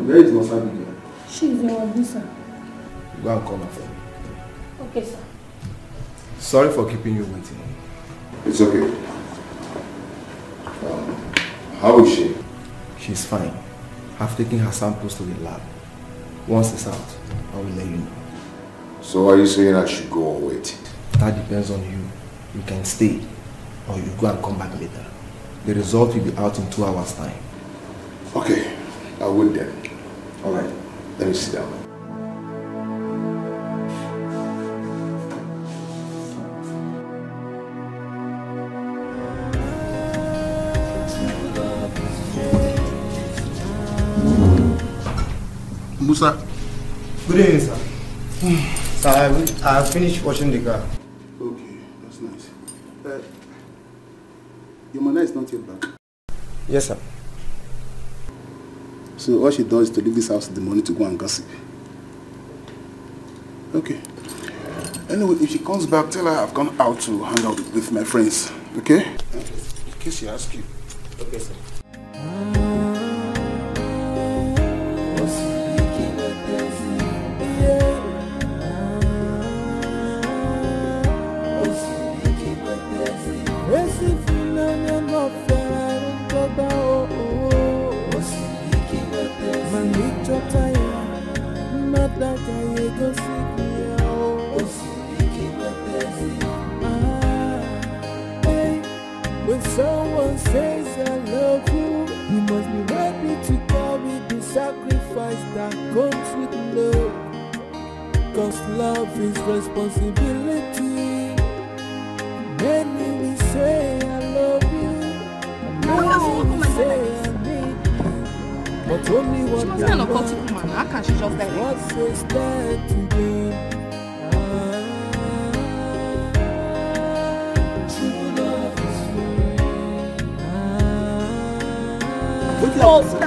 Where is Wasabi? She's in Wabusa. Go and call her for me. Okay, sir. Sorry for keeping you waiting. It's okay. How is she? She's fine. I've taken her samples to the lab. Once it's out, I will let you know. So are you saying I should go or wait? That depends on you. You can stay or you go and come back later. The result will be out in 2 hours' time. Okay, I'll wait then. Alright, let me sit down. Musa. Good evening, sir. Sir, I finished washing the car. Okay, that's nice. Your mother is not yet back. Yes, sir. So all she does is to leave this house in the morning to go and gossip. Okay. Anyway, if she comes back, tell her I've gone out to hang out with my friends. Okay? In case she asks you. Okay, sir. When someone says I love you, you must be ready to carry the sacrifice that comes with love. Cause love is responsibility. Many will say I love you, many will say I need you, but only one She wasn't an occultic woman. How can she just die? what says that today?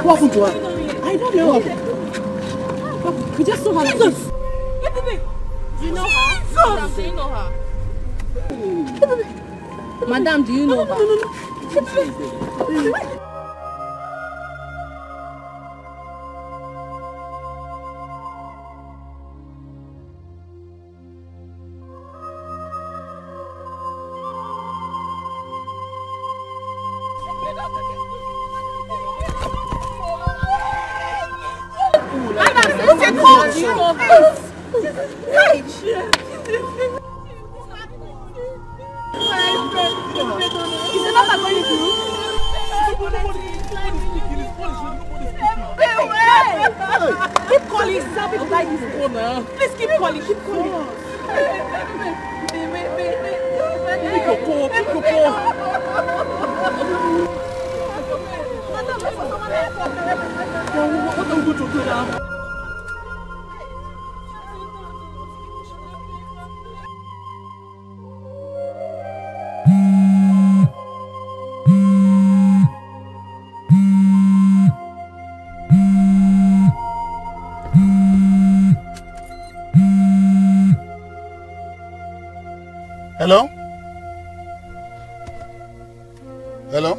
What happened to her? I don't know. We just saw her like this. You know her? Madam, do you know her? Madam, do you know her? Keep calling. Please keep calling. Keep calling. Pick your call. What are we going to do now? Hello? Hello?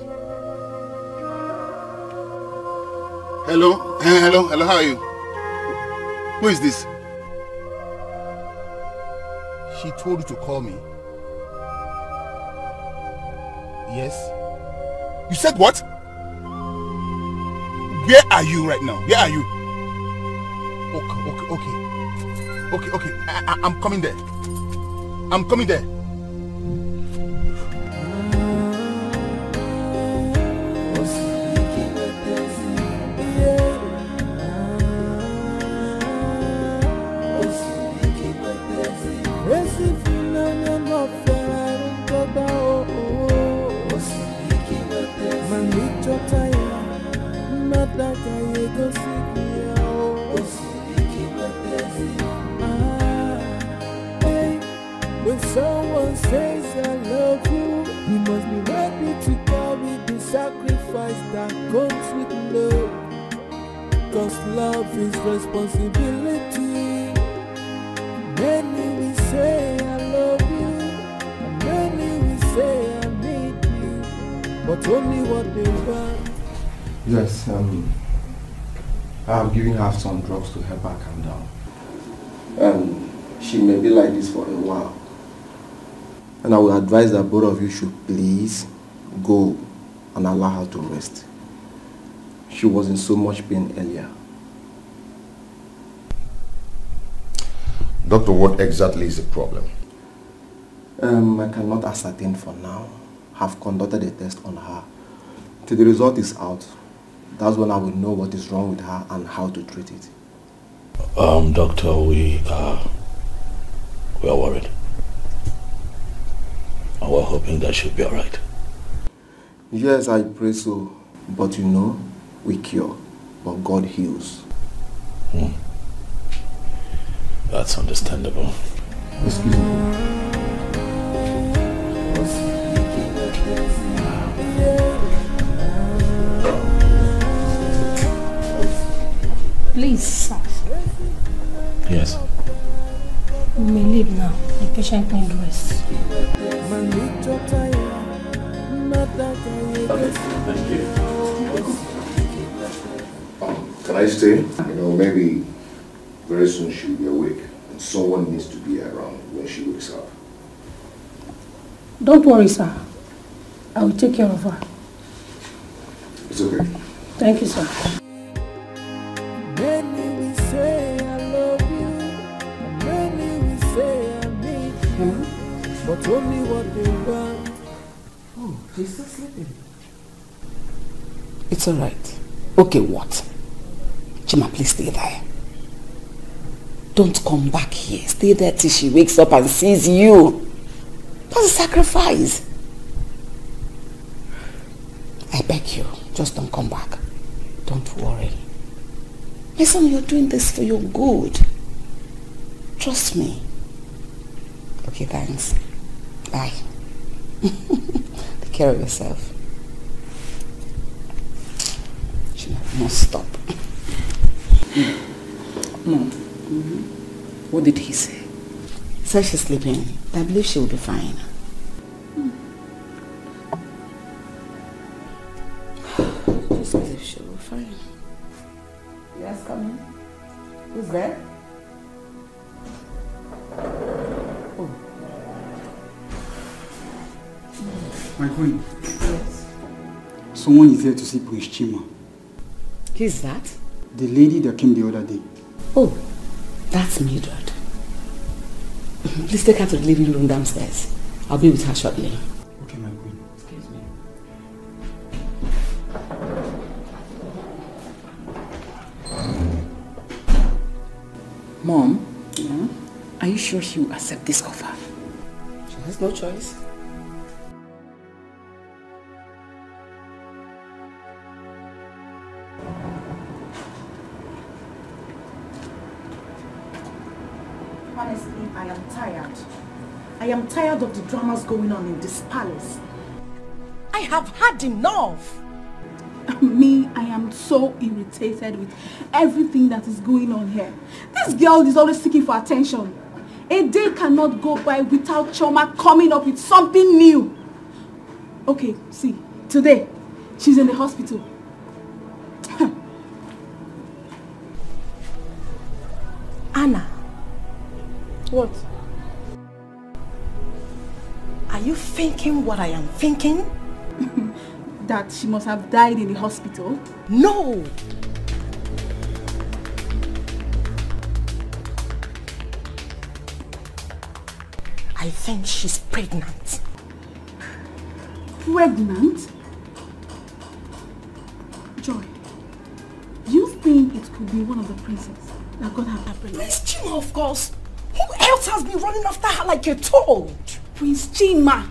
Hello? Hello? Hello? How are you? Who is this? She told you to call me. Yes? You said what? Where are you right now? Where are you? Okay. I'm coming there. I'm coming there. When someone says I love you, you must be ready to carry the sacrifice that comes with love. Cause love is responsibility. Many will say I love you, and many will say I need you, but only what they want. Yes, I've given her some drugs to help her calm down. She may be like this for a while. And I would advise that both of you should please go and allow her to rest. She was in so much pain earlier. Doctor, what exactly is the problem? I cannot ascertain for now. I've conducted a test on her. Till the result is out, that's when I will know what is wrong with her and how to treat it. Doctor, we are worried. And we're hoping that she'll be alright. Yes, I pray so. But you know, we cure, but God heals. That's understandable. Excuse me. Please, sir. Yes. We may leave now. The patient needs rest. Thank you. Can I stay? You know, maybe very soon she'll be awake, and someone needs to be around when she wakes up. Don't worry, sir. I will take care of her. It's okay. Thank you, sir. Many will say I love you, and many will say I need you, but only what they want. Oh, he's still sleeping. It's all right. Okay, what? Chima, please stay there. Don't come back here. Stay there till she wakes up and sees you. That's a sacrifice. I beg you, just don't come back. Don't worry. My son, you're doing this for your good. Trust me. Okay, thanks. Bye. Take care of yourself. She must stop. Mom, what did he say? He said she's sleeping. I believe she will be fine. Just believe she will be fine. Yes, come in. Who's there? Oh. My queen. Yes. Someone is here to see Prince Chima. Who's that? The lady that came the other day. Oh, that's Mildred. Please take her to the living room downstairs. I'll be with her shortly. Okay, my queen. Excuse me. Mom, are you sure she will accept this offer? She has no choice. I am tired. I am tired of the dramas going on in this palace. I have had enough. Me, I am so irritated with everything that is going on here. This girl is always seeking for attention. A day cannot go by without Chioma coming up with something new. Okay, see, today, she's in the hospital. Anna. What? Are you thinking what I am thinking? That she must have died in the hospital? No! I think she's pregnant. Pregnant? Joy, do you think it could be one of the princes that got her pregnant? Prince Chima, of course. Who else has been running after her like a toad? Prince Chima.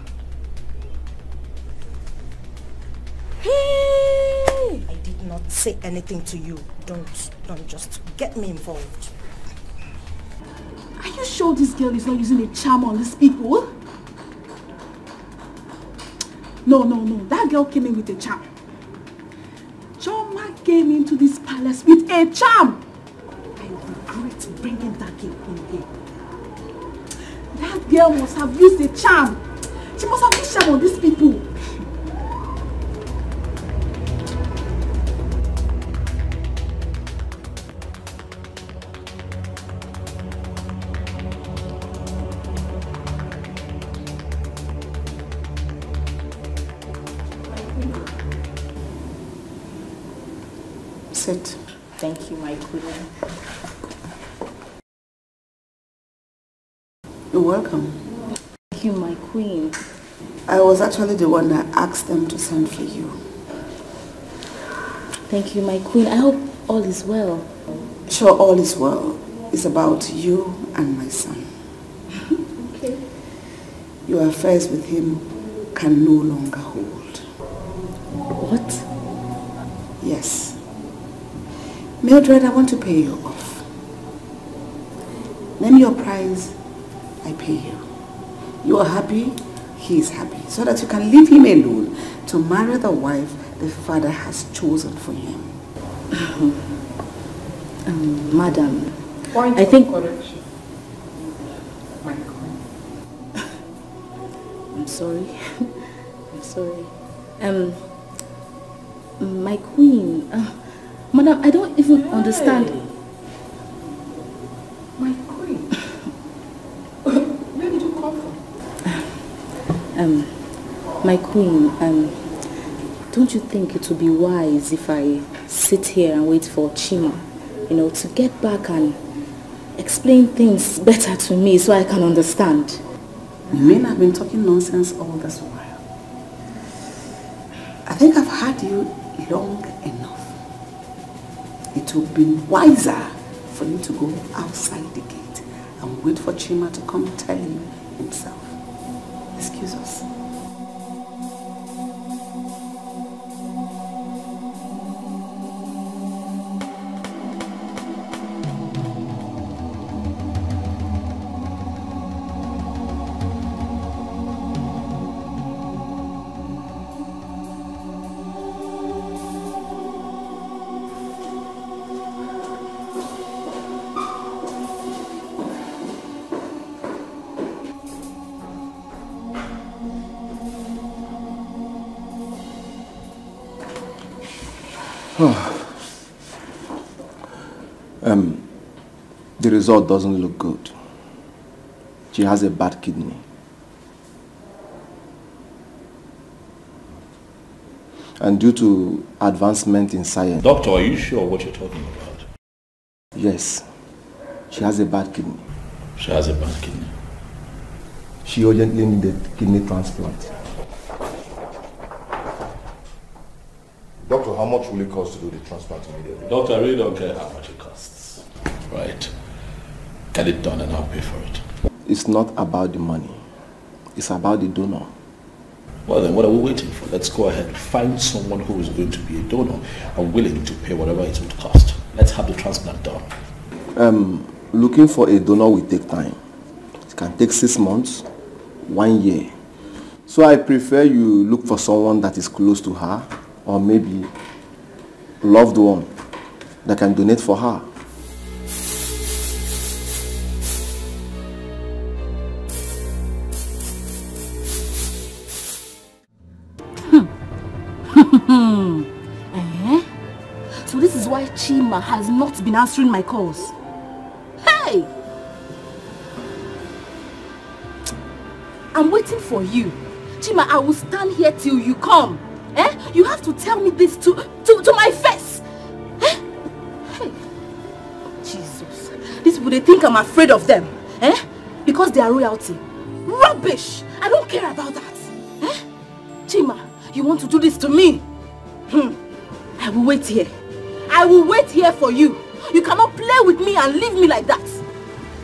Hey! I did not say anything to you. Don't just get me involved. Are you sure this girl is not using a charm on these people? No. That girl came in with a charm. Chioma came into this palace with a charm. I regret bringing that girl in here. That girl must have used a charm. She must have used charm on these people. Sit. Thank you, my queen. You're welcome. Thank you, my queen. I was actually the one that asked them to send for you. Thank you, my queen. I hope all is well. Sure, all is well. It's about you and my son. Okay. Your affairs with him can no longer hold. What? Yes. Mildred, I want to pay you off. Name your price, I pay you. You are happy, he is happy. So that you can leave him alone to marry the wife the father has chosen for him. Madam, Point I think... correction. My queen. I'm sorry. I'm sorry. My queen... Madam, I don't even understand. My queen. Where did you come from? My queen, don't you think it would be wise if I sit here and wait for Chima, to get back and explain things better to me so I can understand? You mean I've been talking nonsense all this while? I think I've had you long enough. It would be wiser for you to go outside the gate and wait for Chima to come tell you himself. Excuse us. The result doesn't look good. She has a bad kidney. And due to advancement in science... Doctor, are you sure what you're talking about? Yes. She has a bad kidney. She has a bad kidney. She urgently needed kidney transplant. Doctor, how much will it cost to do the transplant immediately? Doctor, I really don't care how much it costs. Right. Get it done and I'll pay for it. It's not about the money. It's about the donor. Well then, what are we waiting for? Let's go ahead and find someone who is going to be a donor and willing to pay whatever it would cost. Let's have the transplant done. Looking for a donor will take time. can take 6 months, 1 year. So I prefer you look for someone that is close to her, or maybe a loved one that can donate for her. So this is why Chima has not been answering my calls. Hey! I'm waiting for you. Chima, I will stand here till you come. You have to tell me this to my face. Hey! Jesus. These people, they think I'm afraid of them. Because they are royalty. Rubbish! I don't care about that. Chima, you want to do this to me? I will wait here. I will wait here for you. You cannot play with me and leave me like that.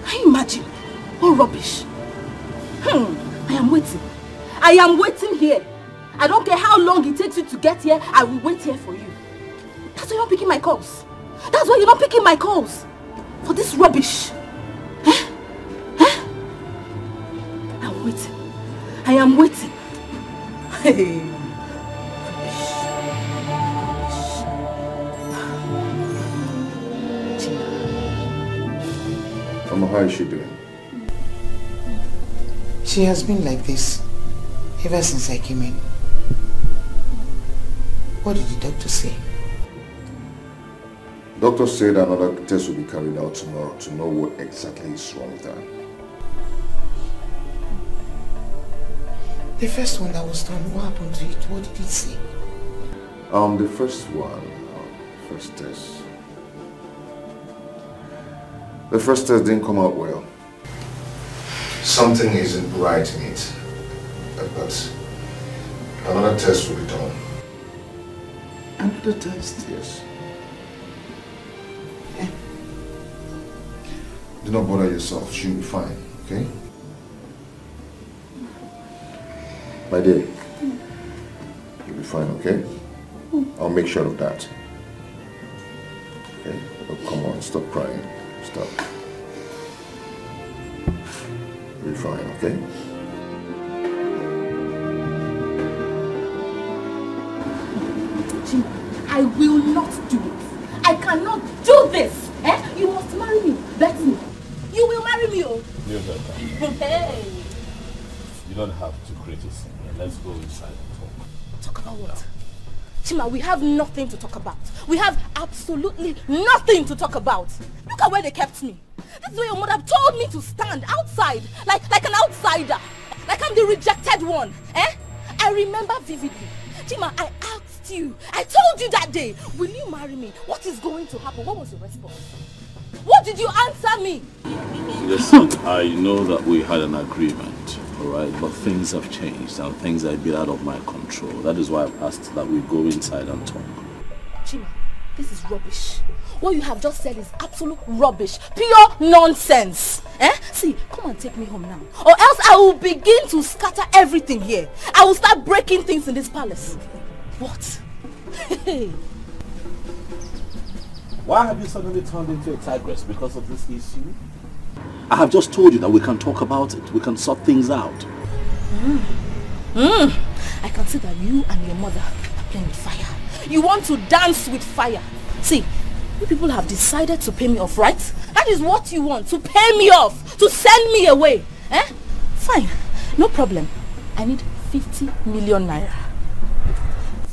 Can you imagine? What rubbish. I am waiting. I am waiting here. I don't care how long it takes you to get here. I will wait here for you. That's why you're not picking my calls. That's why you're not picking my calls. For this rubbish. I'm waiting. I am waiting. Hey. How is she doing? She has been like this ever since I came in. What did the doctor say? Doctor said another test will be carried out tomorrow to know what exactly is wrong with her. The first one that was done, what happened to it? What did it say? The first one, first test. The first test didn't come out well. Something isn't right in it. But another test will be done. Another test? Yes. Do not bother yourself. She'll be fine, okay? My dear, you'll be fine, okay? I'll make sure of that. Okay? Oh, come on, stop crying. Stop. You'll be fine, okay? Jim, I will not do it. I cannot do this. You must marry me. Bet me. You will marry me, oh. Hey. You don't have to create a scene. Let's go inside and talk. Talk about what? Chima, we have nothing to talk about. We have absolutely nothing to talk about. Look at where they kept me. This is where your mother told me to stand outside, like an outsider. Like I'm the rejected one. I remember vividly. Chima, I asked you. I told you that day, will you marry me? What is going to happen? What was your response? What did you answer me? Listen, I know that we had an agreement, all right, but things have changed and things are a bit out of my control. That is why I've asked that we go inside and talk. Chima, this is rubbish. What you have just said is absolute rubbish. Pure nonsense. See, come and take me home now. Or else I will begin to scatter everything here. I will start breaking things in this palace. What? Why have you suddenly turned into a tigress because of this issue? I have just told you that we can talk about it. We can sort things out. I can see that you and your mother are playing with fire. You want to dance with fire. See, you people have decided to pay me off, right? That is what you want, to pay me off, to send me away. Fine, no problem. I need 50 million naira.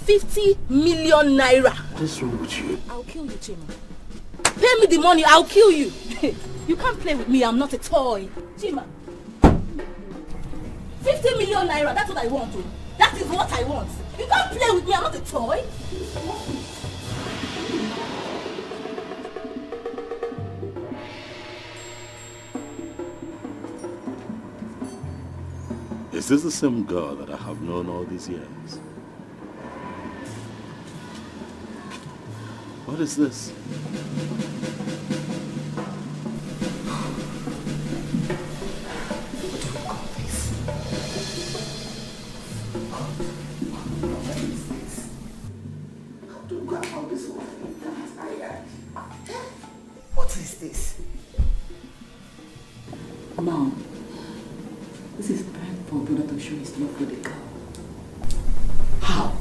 50 million naira. What's wrong with you? I'll kill you, Chima. Pay me the money, I'll kill you. You can't play with me, I'm not a toy. Chima. 50 million naira, that's what I want. That is what I want. You can't play with me, I'm not a toy. Is this the same girl that I have known all these years? What is this? What is this? Mom, This is time for brother to show his love for the girl. How?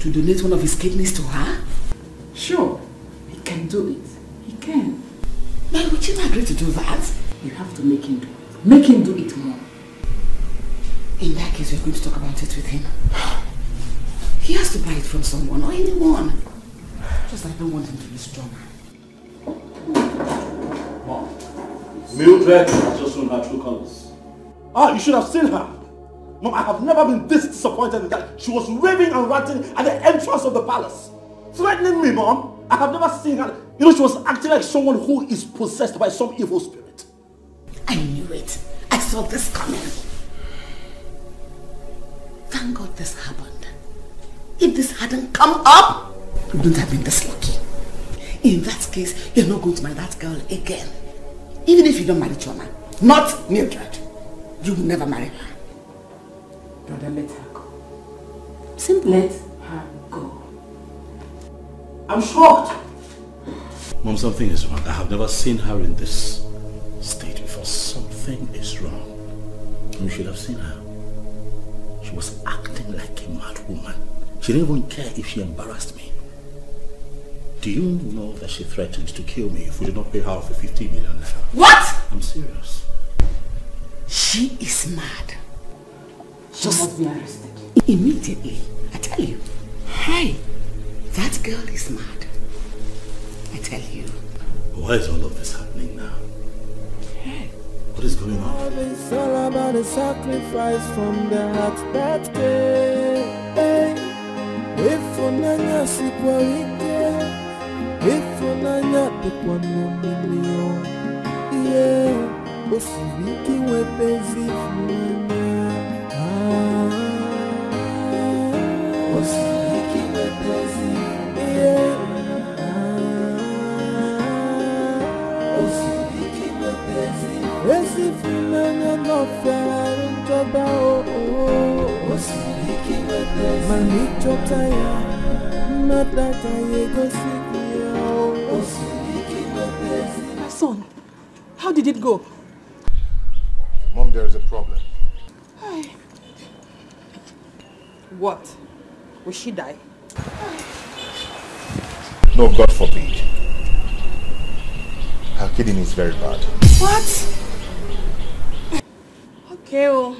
To donate one of his kidneys to her? Sure, he can do it. He can. Why would you agree to do that? You have to make him do it. Make him do it more. In that case, we're going to talk about it with him. He has to buy it from someone or anyone. Just I don't want him to be stronger. Mom, Mildred has just shown her true colors. Ah, you should have seen her. Mom, I have never been this disappointed in that. She was raving and ranting at the entrance of the palace. Threatening me, Mom. I have never seen her. You know, she was acting like someone who is possessed by some evil spirit. I knew it. I saw this coming. Thank God this happened. If this hadn't come up, you wouldn't have been this lucky. In that case, you're not going to marry that girl again. Even if you don't marry Chioma. Not Mildred. You will never marry her. Brother, let her go. Simply let her go. I'm shocked. Mom, something is wrong. I have never seen her in this state before. Something is wrong. You should have seen her. She was acting like a mad woman. She didn't even care if she embarrassed me. Do you know that she threatened to kill me if we did not pay her for 50 million naira? What? I'm serious. She is mad. She must be arrested. Immediately. I tell you. Hi. That girl is mad. I tell you. Why is all of this happening now? Hey. What is going on? Love is all about a sacrifice from the heart that came. If onanya sikwarike, if onanya tekwanomilio, yeah, osiriki wepezi fulana, osiriki wepezi, yeah, osiriki wepezi, esi fulana no fiarun toba oh, osiriki wepezi, manicho taya. My son, how did it go? Mom, there is a problem. What? Will she die? No, God forbid. Her kidney is very bad. What? Okay, well.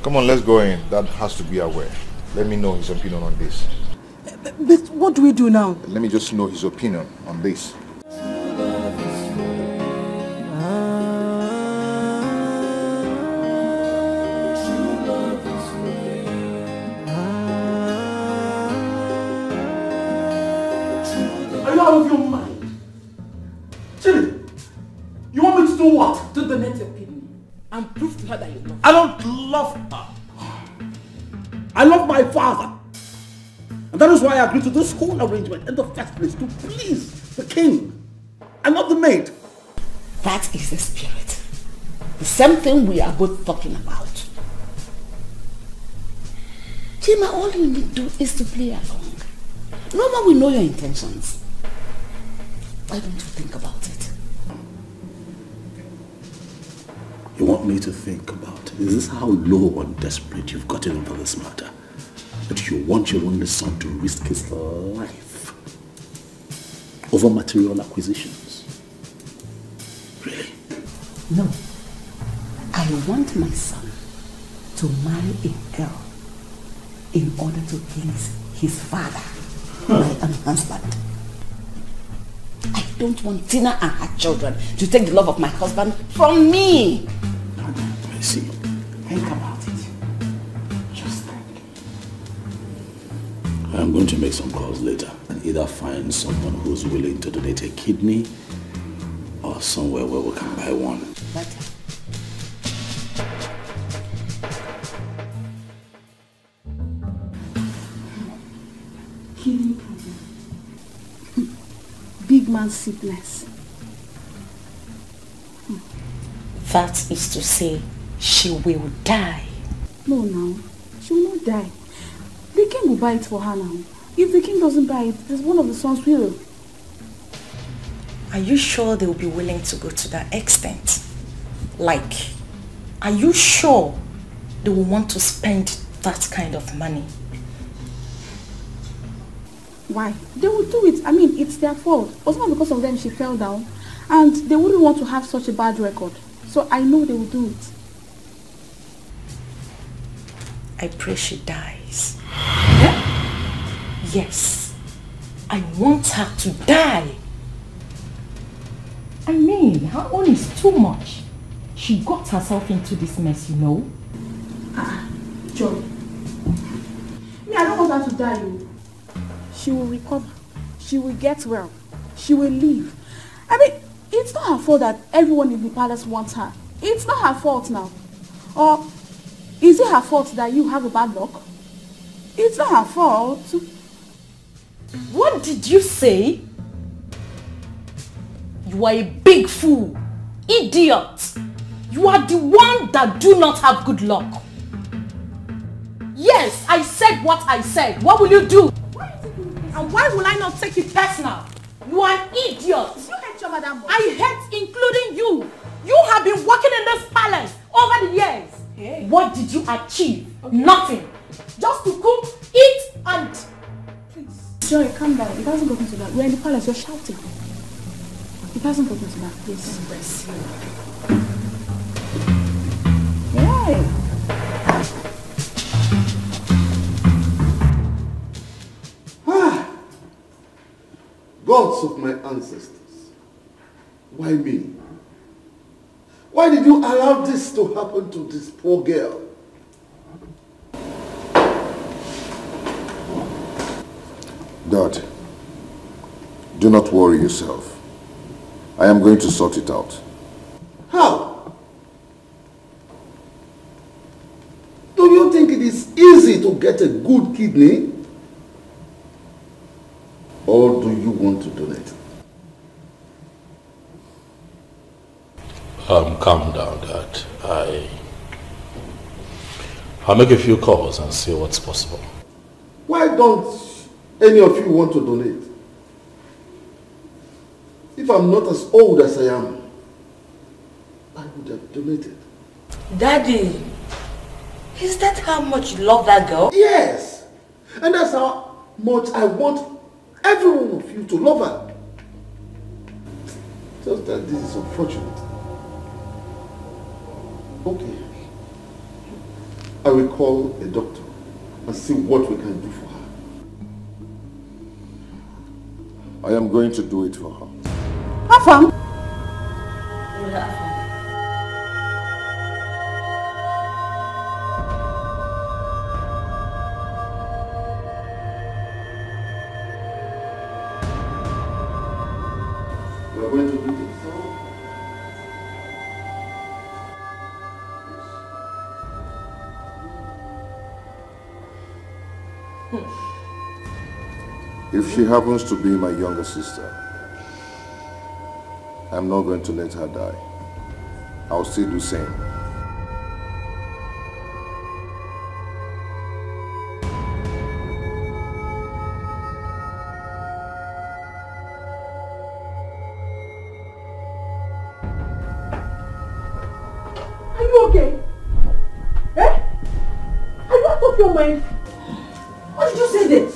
Come on, let's go in. Dad has to be aware. Let me know his opinion on this. But what do we do now? Let me just know his opinion on this. Are you out of your mind? Chili, you want me to do what? To donate your kidney and prove to her that you love her. I don't love her. I love my father. And that is why I agreed to this whole arrangement in the first place, to please the king and not the maid. That is the spirit. The same thing we are both talking about. Chima, all you need to do is to play along. No one will know your intentions. Why don't you think about it? You want me to think about it? Is this how low and desperate you've gotten over this matter? That you want your only son to risk his life over material acquisitions? Really? No. I want my son to marry a girl in order to please his father, my husband. I don't want Tina and her children to take the love of my husband from me. I see. Think about it. Just think. I'm going to make some calls later and either find someone who's willing to donate a kidney or somewhere where we can buy one. Better. Kidney problem. Big man sickness. That is to say, she will die. No, now. She will not die. The king will buy it for her now. If the king doesn't buy it, there's one of the sons will. Are you sure they will be willing to go to that extent? Like, are you sure they will want to spend that kind of money? Why? They will do it. I mean, it's their fault. It was not because of them she fell down. And they wouldn't want to have such a bad record. So I know they will do it. I pray she dies. Yeah? Yes. I want her to die. I mean, her own is too much. She got herself into this mess, you know. Joy. Me, I don't want her to die. She will recover. She will get well. She will live. I mean, it's not her fault that everyone in the palace wants her. It's not her fault now. Or is it her fault that you have a bad luck? It's not her fault. What did you say? You are a big fool. Idiot. You are the one that do not have good luck. Yes, I said what I said. What will you do? And why will I not take it personal? You are an idiot. You hate your mother more. I hate including you. You have been working in this palace over the years. Hey. What did you achieve? Okay. Nothing. Just to cook, eat and... Please. Joy, calm down. It hasn't gotten to that. We're in the palace. You're shouting. It hasn't gotten to that. Please. Bless you. Why? Gods of my ancestors, why me? Why did you allow this to happen to this poor girl? Dad, do not worry yourself. I am going to sort it out. How? Do you think it is easy to get a good kidney? Or do you want to donate? Calm down, Dad. I'll make a few calls and see what's possible. Why don't any of you want to donate? If I'm not as old as I am, I would have donated. Daddy, is that how much you love that girl? Yes! And that's how much I want every one of you to love her. Just that this is unfortunate. Okay. I will call a doctor and see what we can do for her. I am going to do it for her. Afam! We are going to do this. If she happens to be my younger sister, I'm not going to let her die. I'll still do the same. Are you okay? Eh? Are you out of your mind? What did you say then?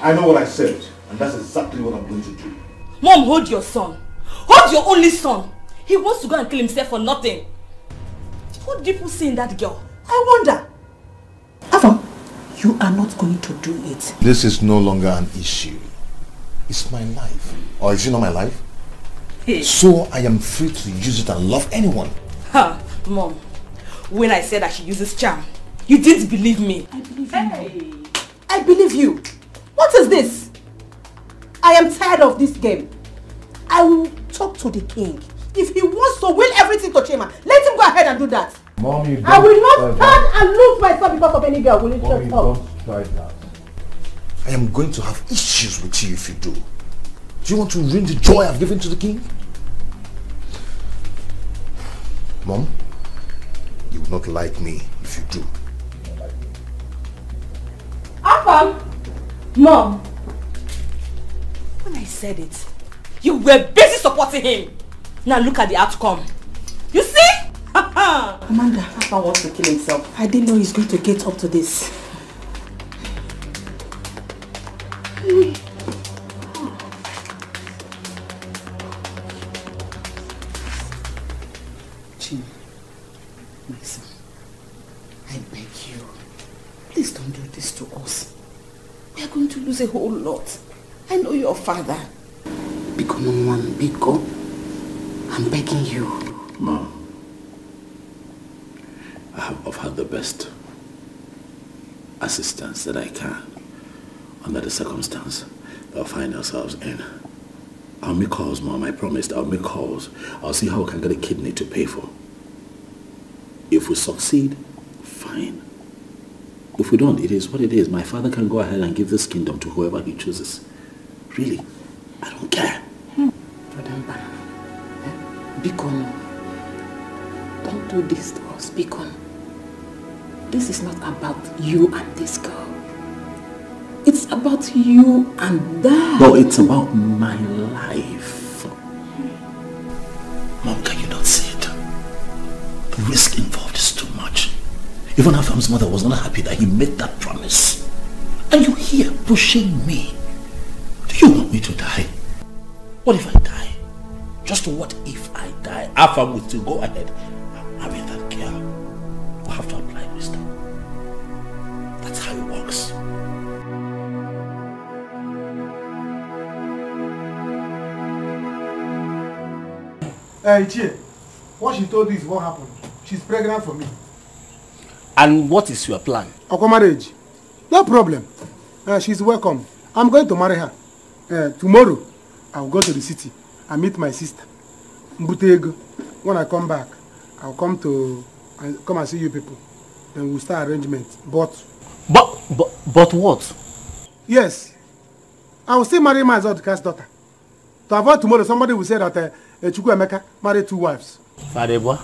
I know what I said, and that's exactly what I'm going to do. Mom, hold your son. Hold your only son. He wants to go and kill himself for nothing. What do people see in that girl? I wonder. Afam, you are not going to do it. This is no longer an issue. It's my life. Or is it not my life? Hey. So I am free to use it and love anyone. Ha, Mom. When I said that she uses charm, you didn't believe me. I believe you. Hey. I believe you. What is this? I am tired of this game. I will talk to the king. If he wants to will everything to Chima, let him go ahead and do that. Mommy, I will not stand and lose myself because of any girl. Will you just stop? Don't try that. I am going to have issues with you if you do. Do you want to ruin the joy I've given to the king? Mom, you will not like me if you do. Afam! Mom! When I said it, you were busy supporting him. Now look at the outcome. You see? Amanda, Papa wants to kill himself. I didn't know he's going to get up to this. Chin, my son, I beg you, please don't do this to us. We are going to lose a whole lot. I know your father. Biko, Mama, Biko, I'm begging you. Mom, I have offered the best assistance that I can under the circumstance that we find ourselves in. I'll make calls, Mom. I promised I'll make calls. I'll see how we can get a kidney to pay for. If we succeed, fine. If we don't, it is what it is. My father can go ahead and give this kingdom to whoever he chooses. Really, I don't care. Biko, don't do this to us, Biko. This is not about you and this girl. It's about you and Dad. No, it's about my life. Mom, can you not see it? The risk involved is too much. Even Afam's mother was not happy that he made that promise. And you're here pushing me. Do you want me to die? What if I die? Just what if I die? Afam will still go ahead and marry that girl. We'll have to apply wisdom. That's how it works. Hey, Chie, what she told you is what happened. She's pregnant for me. And what is your plan? Our marriage. No problem. She's welcome. I'm going to marry her. Tomorrow, I'll go to the city and meet my sister, Mbutego. When I come back, I'll come and see you people. Then we'll start arrangements. But what? Yes. I will still marry my Zodka's daughter. To avoid tomorrow, somebody will say that Chukwuemeka married 2 wives. Fadebwa?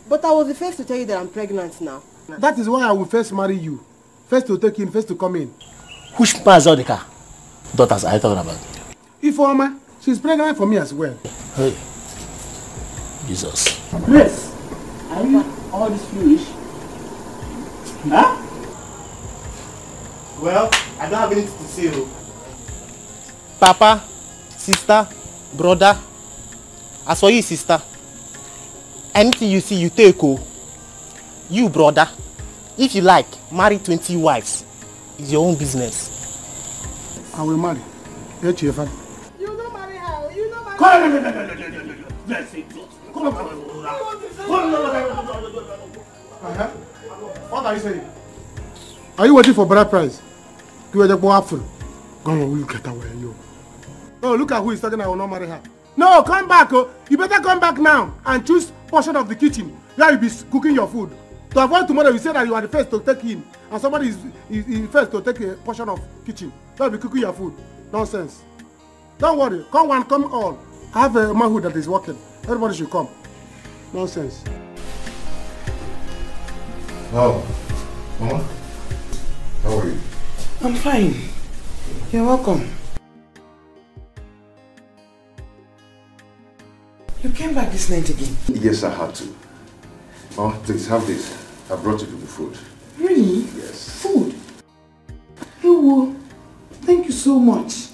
But I was the first to tell you that I'm pregnant now. That is why I will first marry you. First to take in, first to come in. Which Mazodika daughters are you talking about? Ifeoma, she's pregnant for me as well. Hey, Jesus. Grace, are you all this foolish? Huh? Well, I don't have anything to say. Papa, sister, brother. As for you, sister, anything you see, you take. You, brother, if you like, marry 20 wives. It's your own business. I will marry. You don't marry her. You don't marry her. What are you saying? Are you waiting for bride price? Go on, look at her. Oh, look at who is talking. I will not marry her. No, come back. Oh. You better come back now and choose portion of the kitchen where you be cooking your food. To avoid tomorrow, you say that you are the first to take in, and somebody is first to take a portion of kitchen. That will be cooking your food. Nonsense. Don't worry. Come one, come all. I have a manhood that is working. Everybody should come. Nonsense. Wow. Mama, how are you? I'm fine. You're welcome. You came back this night again? Yes, I had to. Mama, please have this. I brought you people food. Really? Yes. Food? Ewo, thank you so much.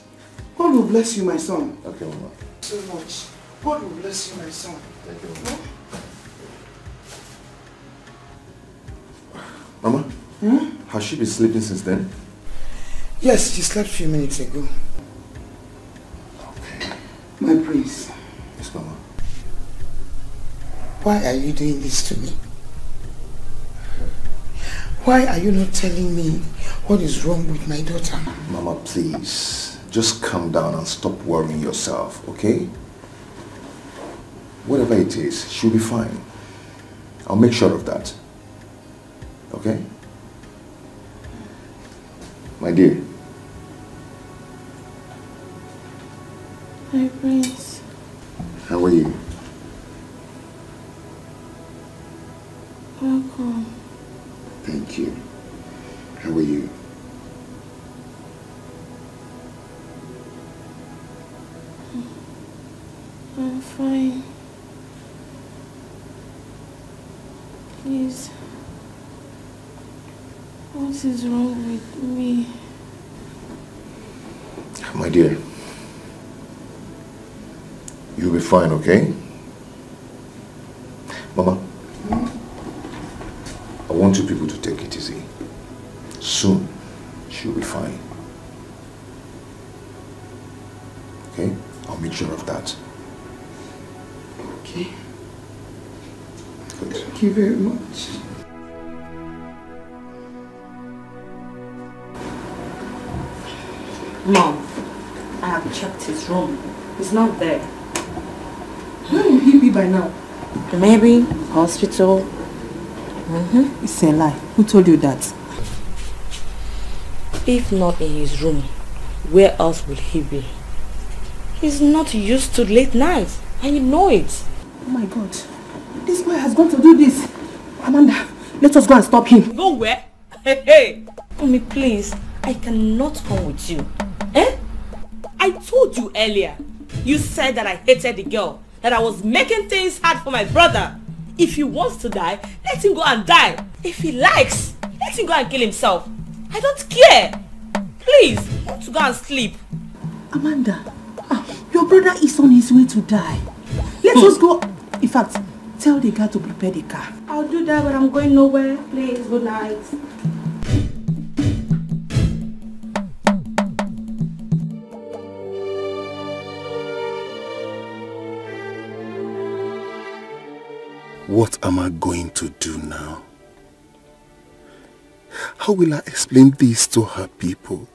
God will bless you, my son. Okay, Mama. So much. God will bless you, my son. Thank you, Mama. Mama? Has she been sleeping since then? Yes, she slept a few minutes ago. Okay. My prince. Yes, Mama. Why are you doing this to me? Why are you not telling me what is wrong with my daughter? Mama, please. Just calm down and stop worrying yourself, okay? Whatever it is, she'll be fine. I'll make sure of that. Okay? My dear. Hi, Prince. How are you? Welcome. Thank you. How are you? I'm fine. Please. What is wrong with me? My dear, you'll be fine, okay? Mama, I want you people to take it easy. Soon, she'll be fine. Okay? I'll make sure of that. Okay. Good. Thank you very much. Mom, I have checked his room. He's not there. Where will he be by now? Maybe hospital. It's a lie. Who told you that? If not in his room, where else would he be? He's not used to late nights, and you know it. Oh my God. This boy has gone to do this. Amanda, let us go and stop him. Go where? Hey! Mommy, please. I cannot come with you. Eh? I told you earlier. You said that I hated the girl. That I was making things hard for my brother. If he wants to die, let him go and die. If he likes, let him go and kill himself. I don't care. Please, I want to go and sleep. Amanda, your brother is on his way to die. Let us go. In fact, tell the guy to prepare the car. I'll do that, but I'm going nowhere. Please, good night. What am I going to do now? How will I explain this to her people?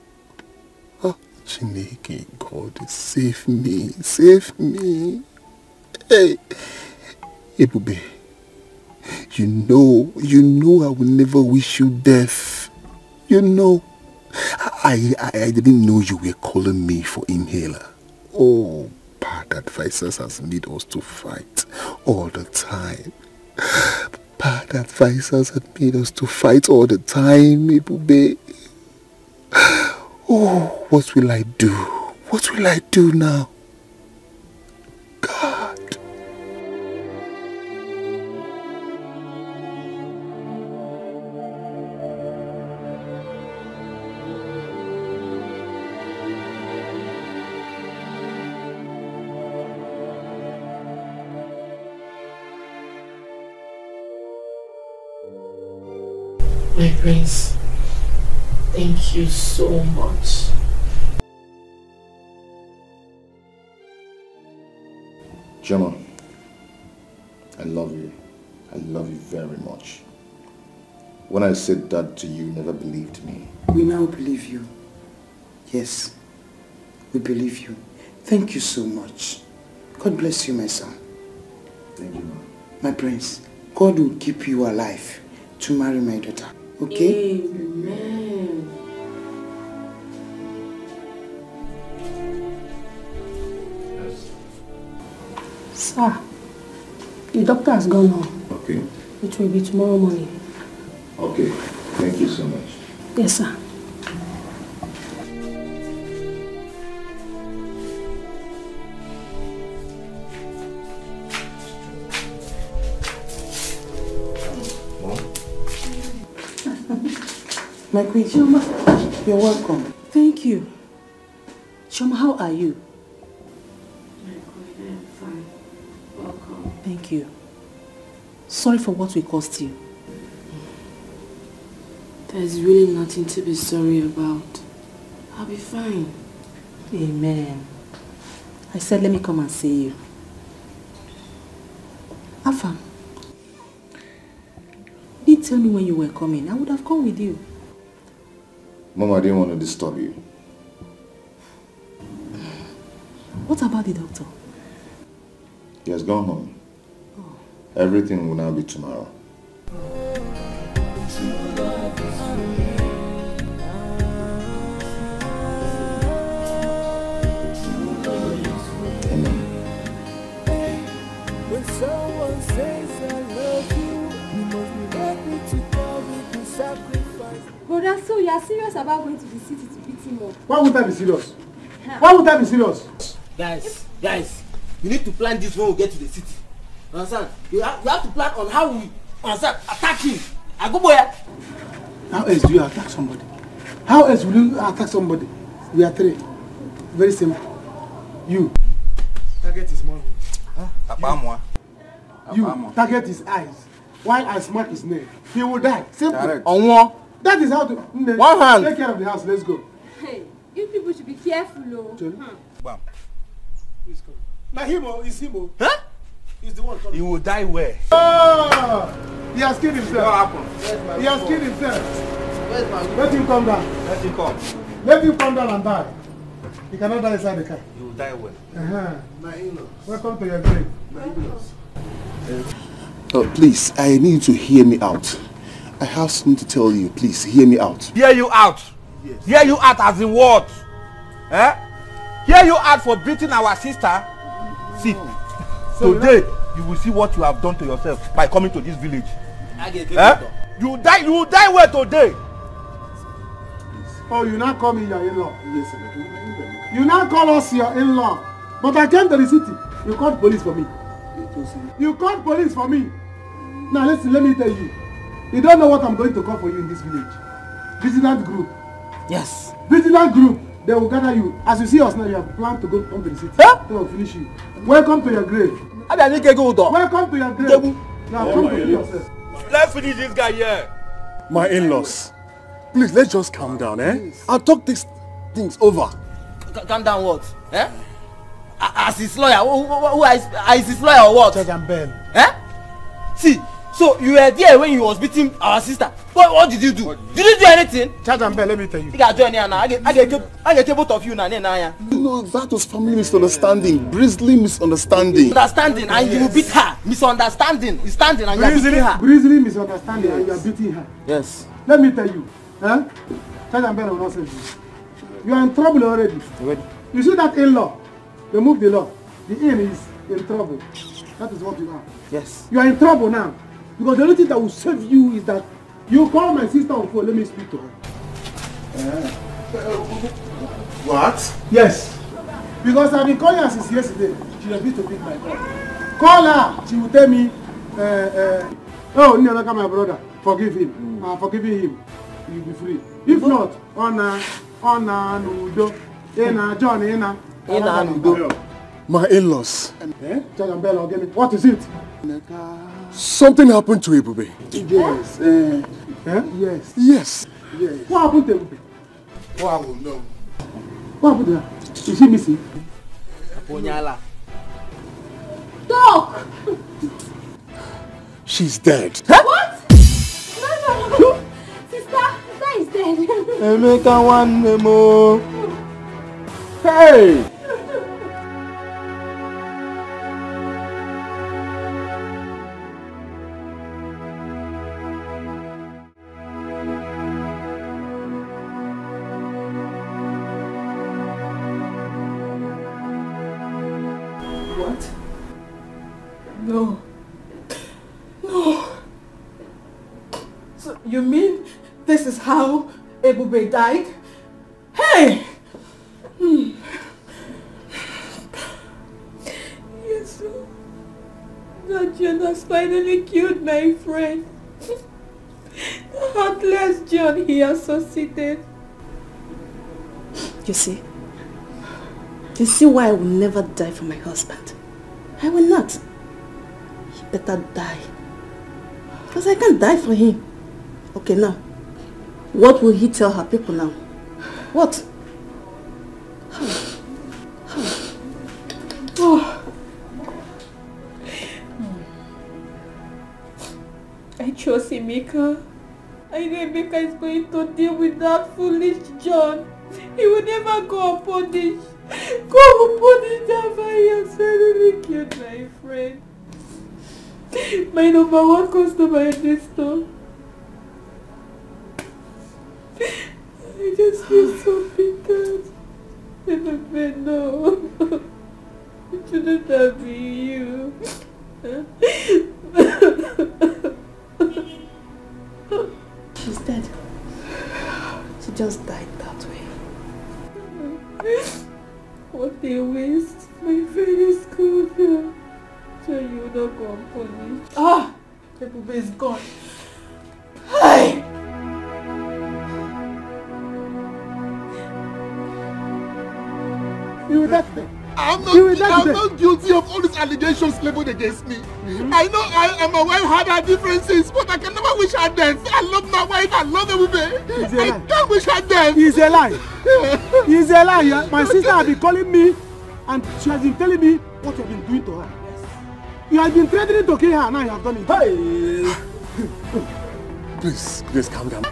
Oh, Chineke, God, save me, save me. Hey, Ebube, you know I will never wish you death. You know, I didn't know you were calling me for inhaler. Oh, bad advisors has made us to fight all the time. Bad advisors have made us to fight all the time, Ebube. Oh, what will I do? What will I do now? God. My prince, thank you so much. Gemma, I love you. I love you very much. When I said that to you, you never believed me. We now believe you. Yes, we believe you. Thank you so much. God bless you, my son. Thank you, Mom. My prince, God will keep you alive to marry my daughter. Okay? Amen. Sir, the doctor has gone home. Okay. It will be tomorrow morning. Okay. Thank you so much. Yes, sir. My queen, Chioma, you're welcome. Thank you. Chioma, how are you? I'm fine. Welcome. Thank you. Sorry for what we caused you. There's really nothing to be sorry about. I'll be fine. Amen. I said let me come and see you. Afam, you didn't tell me when you were coming. I would have come with you. Mom, I didn't want to disturb you. What about the doctor? He has gone home. Everything will now be tomorrow. When someone says I love you, you must be ready to go with the sacrifice. Brother, so you are serious about going to the city to beat him up? Why would I be serious? Why would I be serious? Guys, you need to plan this when we get to the city. Understand? You have to plan on how we and start attacking. I go boy. How else do you attack somebody? How else will you attack somebody? We are three. Very simple. You. Target his mouth. Huh? You target his eyes. While I smack his neck, he will die. Simple. On one. That is how to. One hand. Take care of the house. Let's go. Hey, you people should be careful, though. Bam. Please come. Now him, is him. Huh? He's the one coming. He will die where? Oh! He has killed himself. What happened? He has killed himself. Where's my... Let him come down. Let him come. Let him come down and die. He cannot die inside the car. He will die where? My in-laws. Welcome to your grave. My in-laws. Oh, please, I need you to hear me out. I have something to tell you. Please, hear me out. Hear you out? Yes. Hear you out as in what? Eh? Hear you out for beating our sister? See, today you will see what you have done to yourself by coming to this village. Eh? You die where today? Oh, you now call me your in-law? Yes, sir. You now call us your in-law. But I came to the city. You called police for me. You called police for me. Now listen, let me tell you. You don't know what I'm going to call for you in this village. Vigilant group. Yes. Vigilant group. They will gather you. As you see us now, you have planned to come to the city. Huh? They will finish you. Welcome to your grave. Welcome to your grave. Now come to yourself. Let's finish this guy here. My in-laws, please, let's just calm down, eh? I'll talk these things over. Calm down what? Eh? As his lawyer, who is his lawyer or what? Judge and Bell. Eh? See, so you were there when he was beating our sister. What did you do? Did you do anything? Judge and Bell, let me tell you. You got join here now. I get both of you now. No, that was family misunderstanding. Grisly misunderstanding. Understanding, and you beat her. Misunderstanding. You standing and you are beating her. Grisly misunderstanding, and you are beating her. Yes. Let me tell you. Huh? Judge and Bell will not save you. You are in trouble already. You see that in-law? They moved the law. The in is in trouble. That is what you are. Yes. You are in trouble now. Because the only thing that will save you is that you call my sister on phone. Let me speak to her. What? Yes. Because I've been calling her since yesterday. She refused to pick my call. Call her. She will tell me, oh, Nyalaka, my brother, forgive him. I'm forgiving him. You'll be free. If not, Ona, Nudo, Ena, John, Ena. My in-laws. What is it? Something happened to Ebube. Yes. Yes. Yes. Yes. What happened to Ebube? Well, I will know. What happened to her? Is she missing? Doc! She's dead. Huh? What? No. Sister is dead. Emeka one more. Hey! What? No. So you mean this is how Ebube died? Hey! Yes, sir. That John has finally killed my friend. The heartless John he associated. You see why I will never die for my husband. I will not. He better die. Because I can't die for him. Okay, now. What will he tell her people now? What? Oh. I trust Emeka. I know Emeka is going to deal with that foolish John. He will never go unpunished. Go unpunished after he has finally killed my friend. My number one customer in this store. I just feel so bitter. Never no. It shouldn't have been you. She's dead. She just died that way. What a waste. My friend is good. So you will not go unpunished. Ebube is gone. Hey! You will that day. I'm not guilty of all these allegations leveled against me. I know I and my wife had our differences, but I can never wish her death. I love my wife, I love Ebube. I can't wish her death. It's a lie. It's a lie. My sister has been calling me and she has been telling me what you have been doing to her. You have been threatening to kill her, now you have done it. Hey! Please calm down.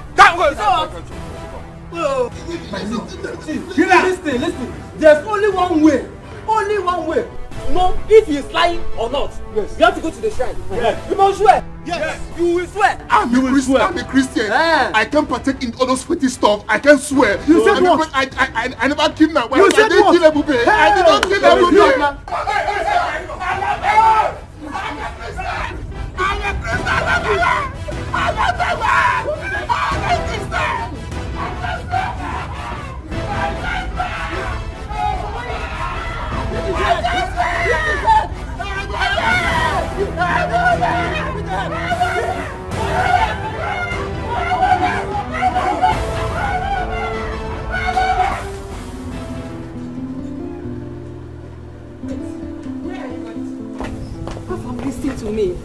Listen. There's only one way. Only one way. No, if he is lying or not. Yes. You have to go to the shrine. Yes. You must swear. Yes. You will swear. I'm a Christian. I can't partake in all those sweaty stuff. I can't swear. You said what? I never killed my wife. You said I didn't what? kill Ebube. I did not kill Ebube. Listen to me.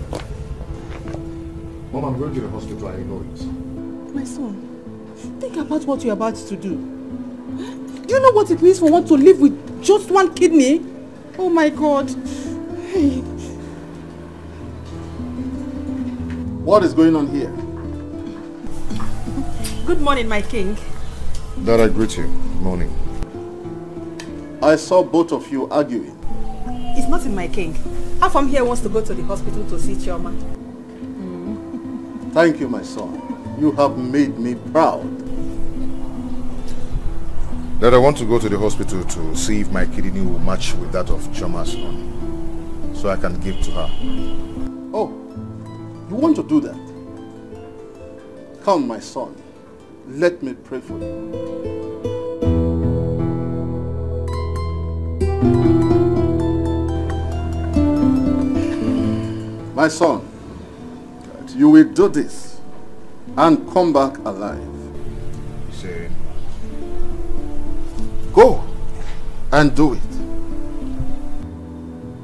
Mom, I'm going to the hospital. I know it. My son, think about what you're about to do. Do you know what it means for one to live with just one kidney? Oh my God. Hey. What is going on here? Good morning, my king. Dad, I greet you. Morning. I saw both of you arguing. It's nothing, my king. Afam here wants to go to the hospital to see Chioma. Thank you, my son. You have made me proud. Dad, I want to go to the hospital to see if my kidney will match with that of Chioma's son, so I can give to her. Oh, you want to do that? Come, my son. Let me pray for you. My son, you will do this and come back alive. Say, go and do it.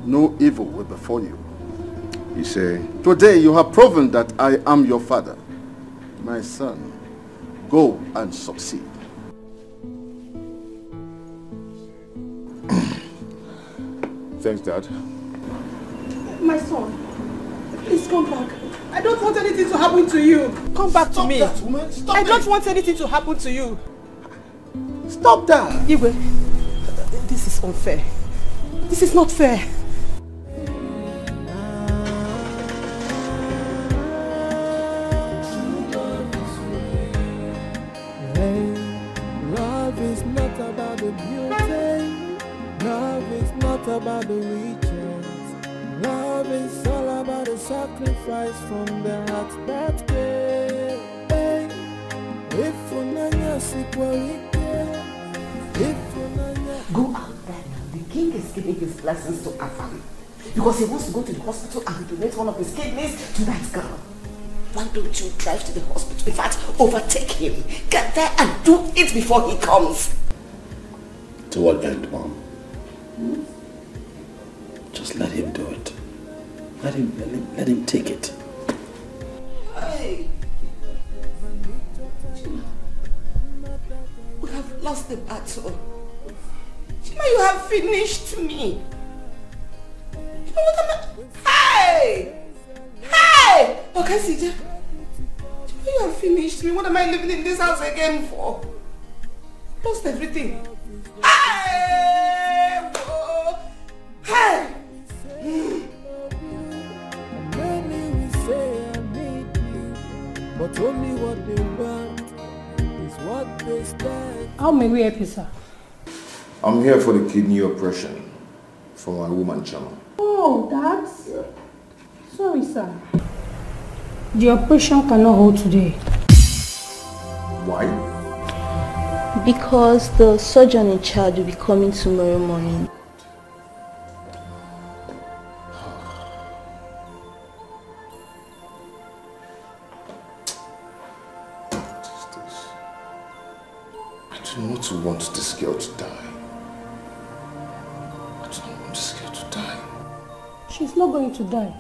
No evil will befall you. You say, today you have proven that I am your father. My son, go and succeed. Thanks, Dad. My son, please come back. I don't want anything to happen to you. Come back to me. Stop that, woman. Stop I don't want anything to happen to you. Stop that. Igwe, this is unfair. This is not fair. Love is not about the beauty. Love is not about the riches. Love is all about the sacrifice from the heart that gave. If unanya sikwarike, if unanya. Go out there now. The king is giving his blessings to Afam because he wants to go to the hospital and donate one of his kidneys to that girl. Why don't you drive to the hospital? In fact, overtake him. Get there and do it before he comes. To what end, Mom? Just let him do it. Let him take it. Hey. We have lost the battle. Chima, you have finished me. You know what Hey! Hey! Okay, CJ. Chima, you have finished me. What am I living in this house again for? Lost everything. Hey! Whoa. Hey! Many will say I need you, but only what they want is what they stand. How may we help you, sir? I'm here for the kidney operation for my woman, Chioma. Oh, that's... Yeah. Sorry, sir. The operation cannot hold today. Why? Because the surgeon in charge will be coming tomorrow morning. do not want this girl to die. I do not want this girl to die. She's not going to die.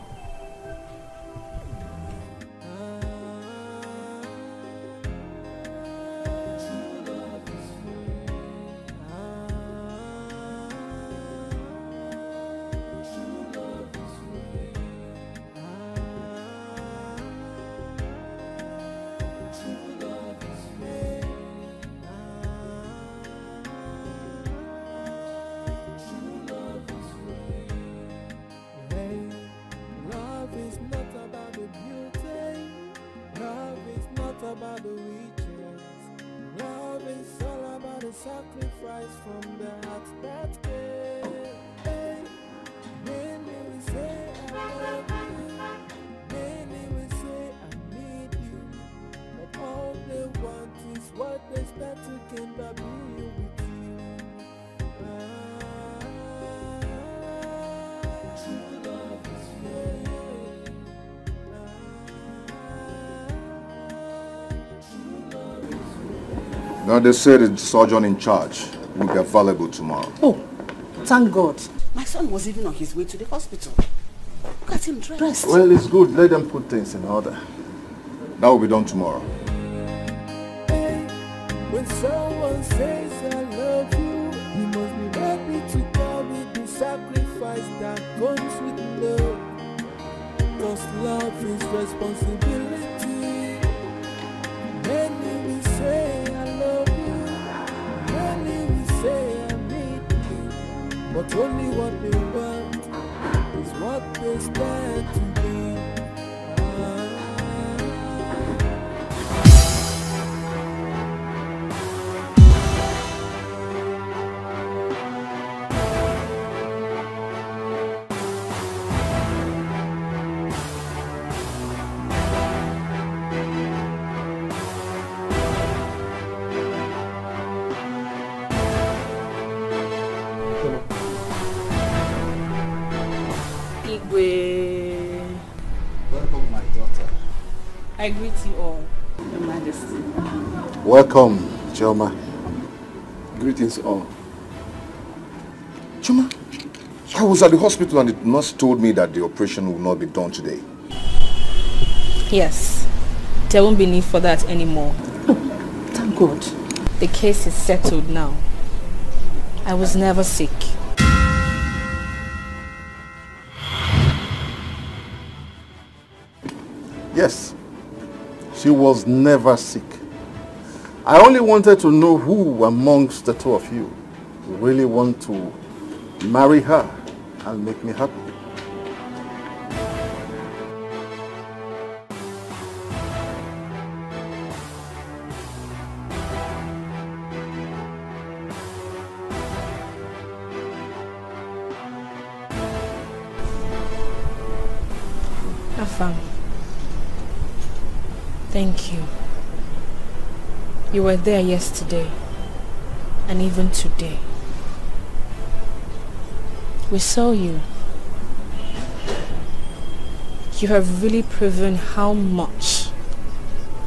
Now they said the surgeon in charge will be available tomorrow. Oh, thank God. My son was even on his way to the hospital. Look at him dressed. Well, it's good. Let them put things in order. That will be done tomorrow. When someone says I love you, you must be ready to carry the sacrifice that comes with love. Cause love is responsibility. Many will say I love you, many will say I need you, but only what they want is what they stand to be. Welcome, my daughter. I greet you all. Your Majesty. Welcome, Chioma. Greetings all. Chioma, I was at the hospital and the nurse told me that the operation will not be done today. Yes, there won't be need for that anymore. Oh, thank God. The case is settled now. I was never sick. Yes, she was never sick. I only wanted to know who amongst the two of you really want to marry her and make me happy. Afam, thank you. You were there yesterday and even today. We saw you. You have really proven how much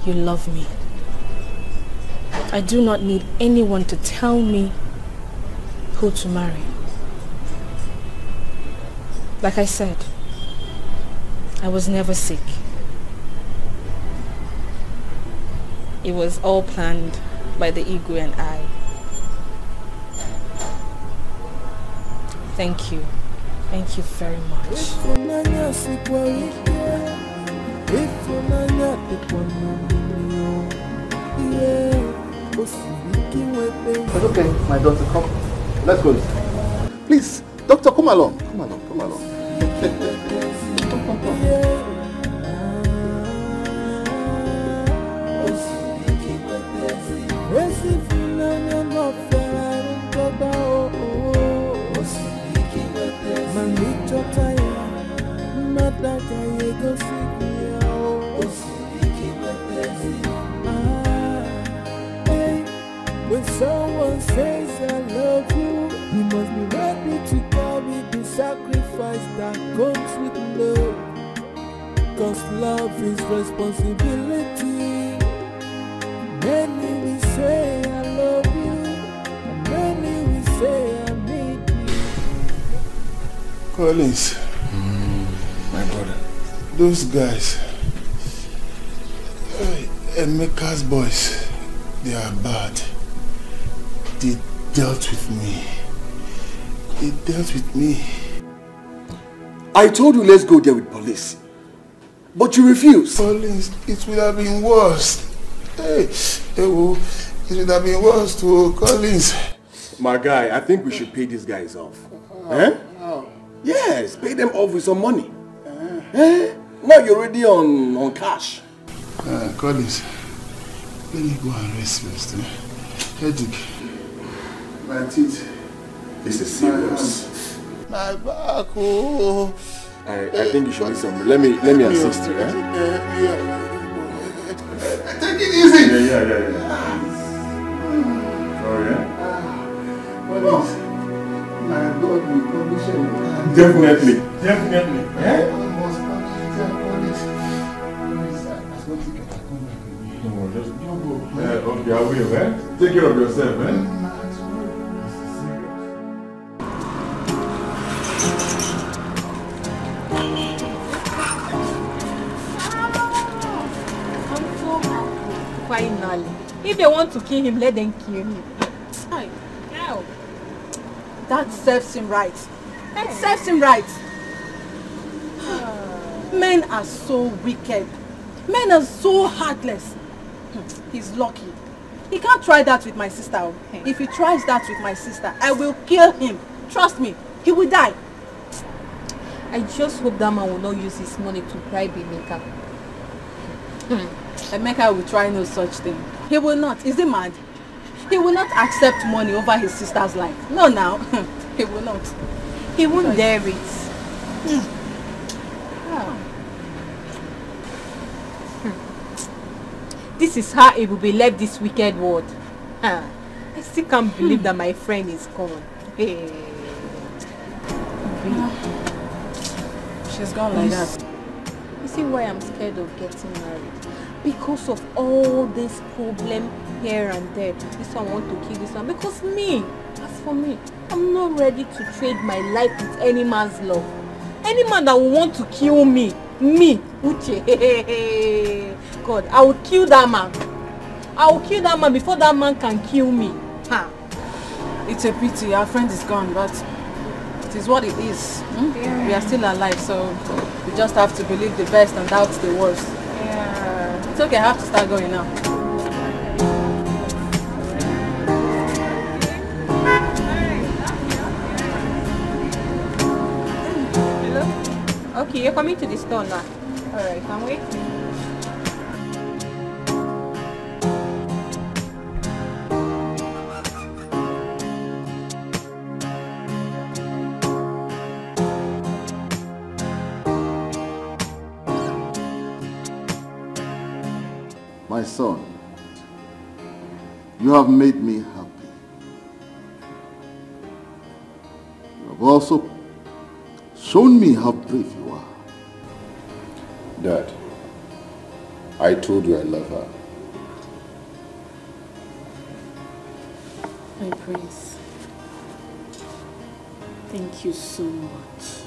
you love me. I do not need anyone to tell me who to marry. Like I said, I was never sick. It was all planned by the Igwe and I. Thank you. Thank you very much. It's okay, my daughter, come. Let's go. Please, doctor, come along. Come along, come along. Come, come, come. When someone says I love you, you must be ready to carry the sacrifice that comes with love. Cause love is responsibility. Many will say I love you, Collins. My brother. Those guys, Emeka's boys, they are bad. They dealt with me. They dealt with me. I told you let's go there with police. But you refused. Collins, it would have been worse. It would have been worse to Collins. My guy, I think we should pay these guys off. Yes, pay them off with some money. Now you're already on cash. Collins, let me go and rest first. Headache. My teeth. This is serious. My back, oh. I think you should need some. Let me assist you. Take it easy. Yeah. Sorry, Collins, my God will punish you. Definitely. Okay, I will, Take care of yourself, Finally. If they want to kill him, let them kill him. Now. That serves him right. That serves him right. Men are so wicked. Men are so heartless. He's lucky. He can't try that with my sister. If he tries that with my sister, I will kill him. Trust me, he will die. I just hope that man will not use his money to bribe Emeka. Emeka will try no such thing. He will not. Is he mad? He will not accept money over his sister's life. No, now. He will not. He won't dare it. This is how it will be left this wicked world. I still can't believe that my friend is gone. Hey. She's gone like that. You see why I'm scared of getting married? Because of all this problem here and there. This one want to kill this one. Because me, as for me, I'm not ready to trade my life with any man's love. Any man that will want to kill me, Uche, God, I will kill that man. I will kill that man before that man can kill me. It's a pity, our friend is gone, but it is what it is. Yeah. We are still alive, so we just have to believe the best and doubt the worst. Yeah. It's okay, I have to start going now. Okay, you're coming to the store now. Alright, can we? My son, you have made me happy. You have also shown me how brave you are. Dad, I told you I love her. My prince, thank you so much.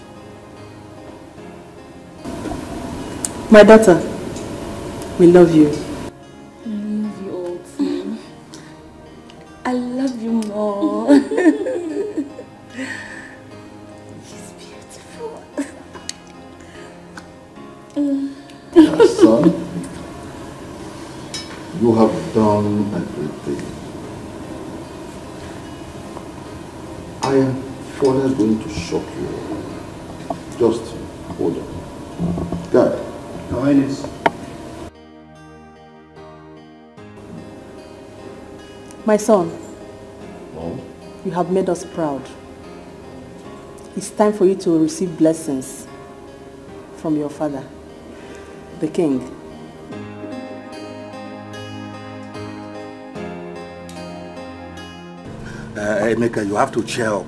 My daughter, we love you. I love you all too. I love you more. She's beautiful. My son, you have done everything. I am further going to shock you. Just hold on. Dad. Your Highness. My son, Mom? you have made us proud. It's time for you to receive blessings from your father, the king. Emeka, you have to cheer up.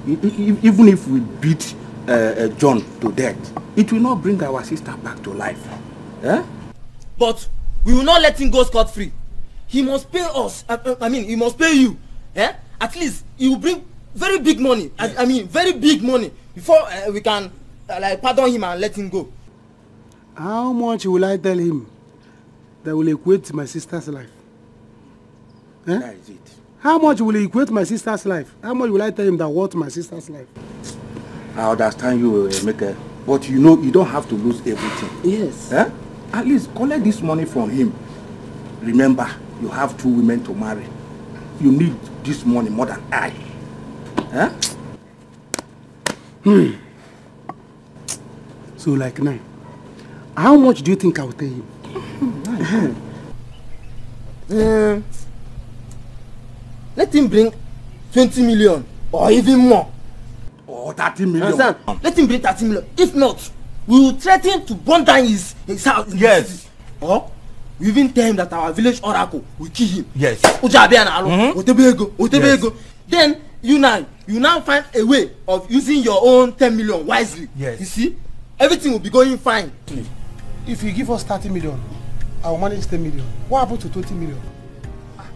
Even if we beat John to death, it will not bring our sister back to life. But we will not let him go scot-free. He must pay us. I mean, he must pay you. At least he will bring very big money. I mean, very big money before we can like pardon him and let him go. How much will I tell him that will equate to my sister's life? Eh? That is it. How much will he equate my sister's life? How much will I tell him that worth my sister's life? I understand you, Emeka, but you know you don't have to lose everything. Yes. Eh? At least collect this money from him. Remember, you have 2 women to marry. You need this money more than I. Eh? So like now, how much do you think I will tell him? Let him bring 20 million or even more. Or 30 million. Understand? Let him bring 30 million. If not, we will threaten to burn down his house. Yes. Or we even tell him that our village oracle will kill him. Yes. Yes. Then you now find a way of using your own 10 million wisely. Yes. You see, everything will be going fine. If you give us 30 million, I will manage 10 million. What happened to 20 million?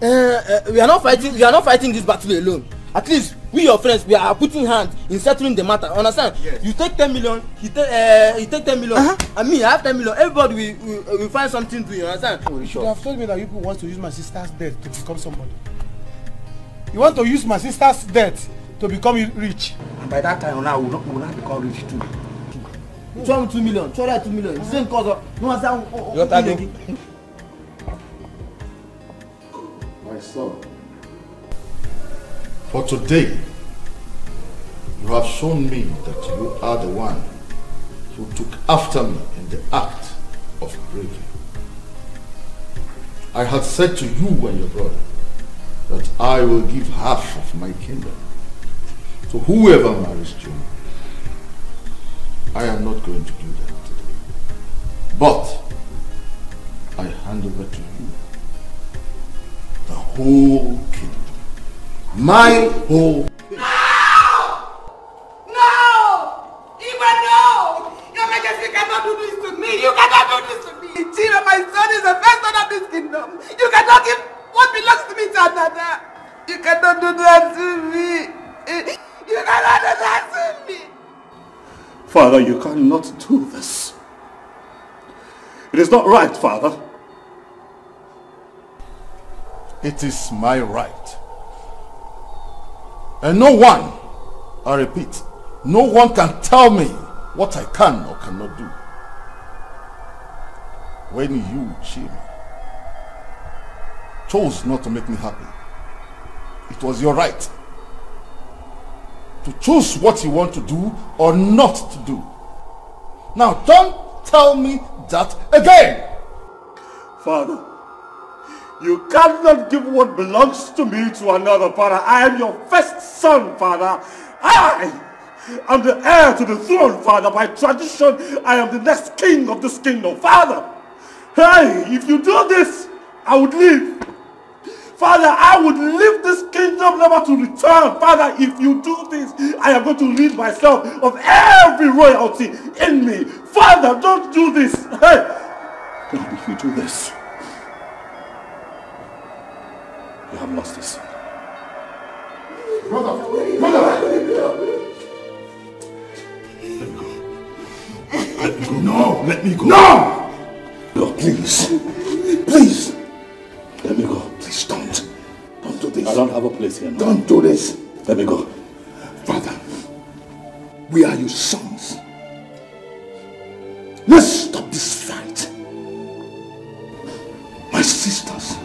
We are not fighting this battle alone. At least we your friends, we are putting hand in settling the matter. Understand? Yes. You take 10 million, he take 10 million, and me I have 10 million. Everybody will find something to do. You understand? You have told me that you people want to use my sister's death to become somebody. You want to use my sister's death to become rich. And by that time now we will not become rich too. Show him 2 million. Show that 2 million. The same cause of no answer. My son, for today, you have shown me that you are the one who took after me in the act of bravery. I had said to you and your brother that I will give half of my kingdom to whoever marries Juma. I am not going to do that today. But I hand over to you the whole kingdom. My whole kingdom. No! Even no! Your Majesty cannot do this to me. You cannot do this to me. Chima, my son is the first son of this kingdom. You cannot give what belongs to me to another. You cannot do that to me. You cannot do that to me. Father, you cannot do this. It is not right, Father. It is my right. And no one, I repeat, no one can tell me what I can or cannot do. When you, Chima, chose not to make me happy, it was your right to choose what you want to do or not to do. Now don't tell me that again. Father, you cannot give what belongs to me to another, Father. I am your first son, Father. I am the heir to the throne, Father. By tradition, I am the next king of this kingdom, Father. Hey, if you do this, I would leave. Father, I would leave this kingdom never to return. Father, if you do this, I am going to rid myself of every royalty in me. Father, don't do this. Hey, God, if you do this, you have lost this. Brother! Let me go. No, let me go. No! No, please. Please. Let me go. Please don't. Don't do this. I don't have a place here now. Don't do this. Let me go. Father, we are your sons. Let's stop this fight. My sisters.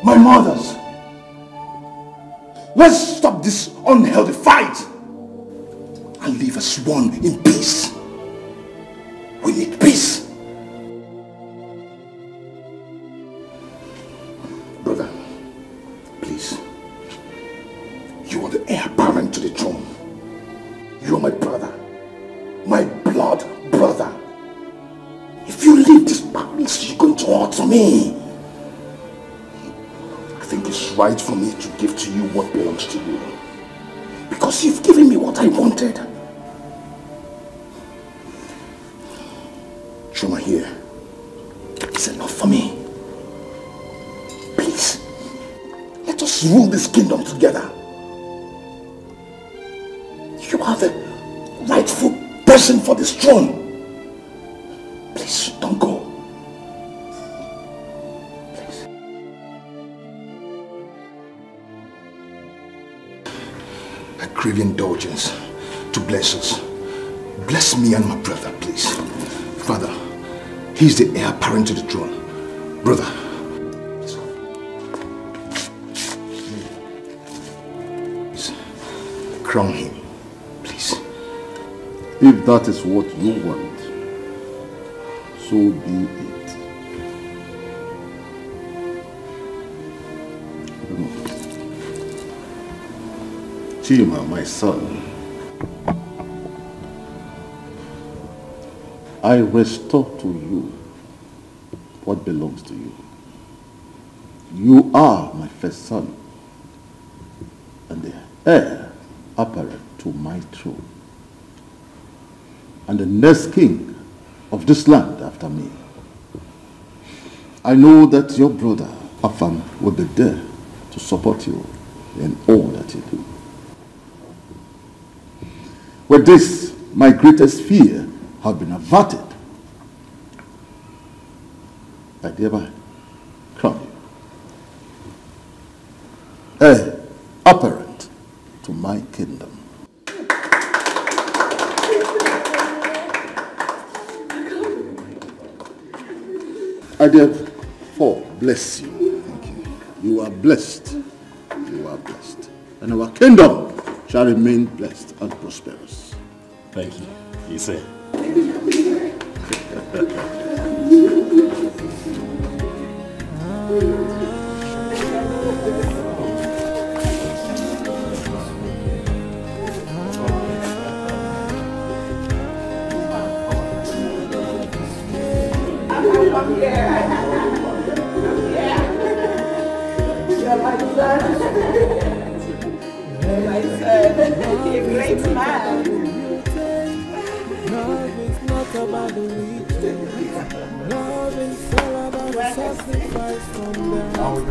My mothers. Let's stop this unhealthy fight and live as one in peace. We need peace. Brother, please. You are the heir apparent to the throne. You are my brother. My blood brother. If you leave this palace, you're going to hurt me. I think it's right for me to give to you what belongs to you. Because you've given me what I wanted. Chuma here. It's enough for me. Please. Let us rule this kingdom together. You are the person for this throne. Please, don't go. Please. I crave indulgence to bless us. Bless me and my brother, please. Father, he's the heir apparent to the throne. Brother, please crown him, please. If that is what you want, so be it. Chima, my son, I restore to you what belongs to you. You are my first son and the heir apparent to my throne, and the next king of this land after me. I know that your brother Afam will be there to support you in all that you do. With this, my greatest fear have been averted. I thereby crown you heir apparent to my kingdom. I therefore bless you. You are blessed. You are blessed. And our kingdom shall remain blessed and prosperous. Thank you. You say. You're my son. My son. You're a great man. Love is not about the riches. Love is all about the sacrifice from the heart.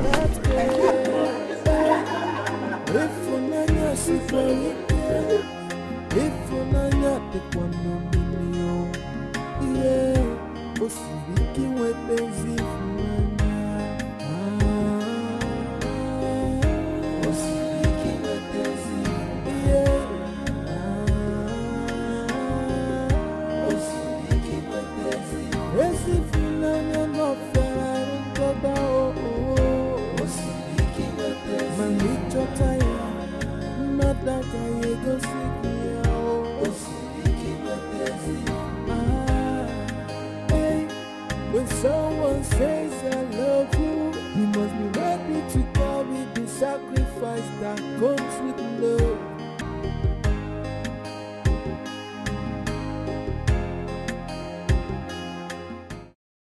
If unanya sifarike, if unanya tekwanomilio, yeah, osibiki wepezi unanya. Osibiki wepezi, yeah. Esse filho não fera um toba o Osibiki wepezi Manicho taya Madaka yego sikia o Osibiki wepezi Hey, when someone says I love you, you must be ready to carry the sacrifice that comes with love.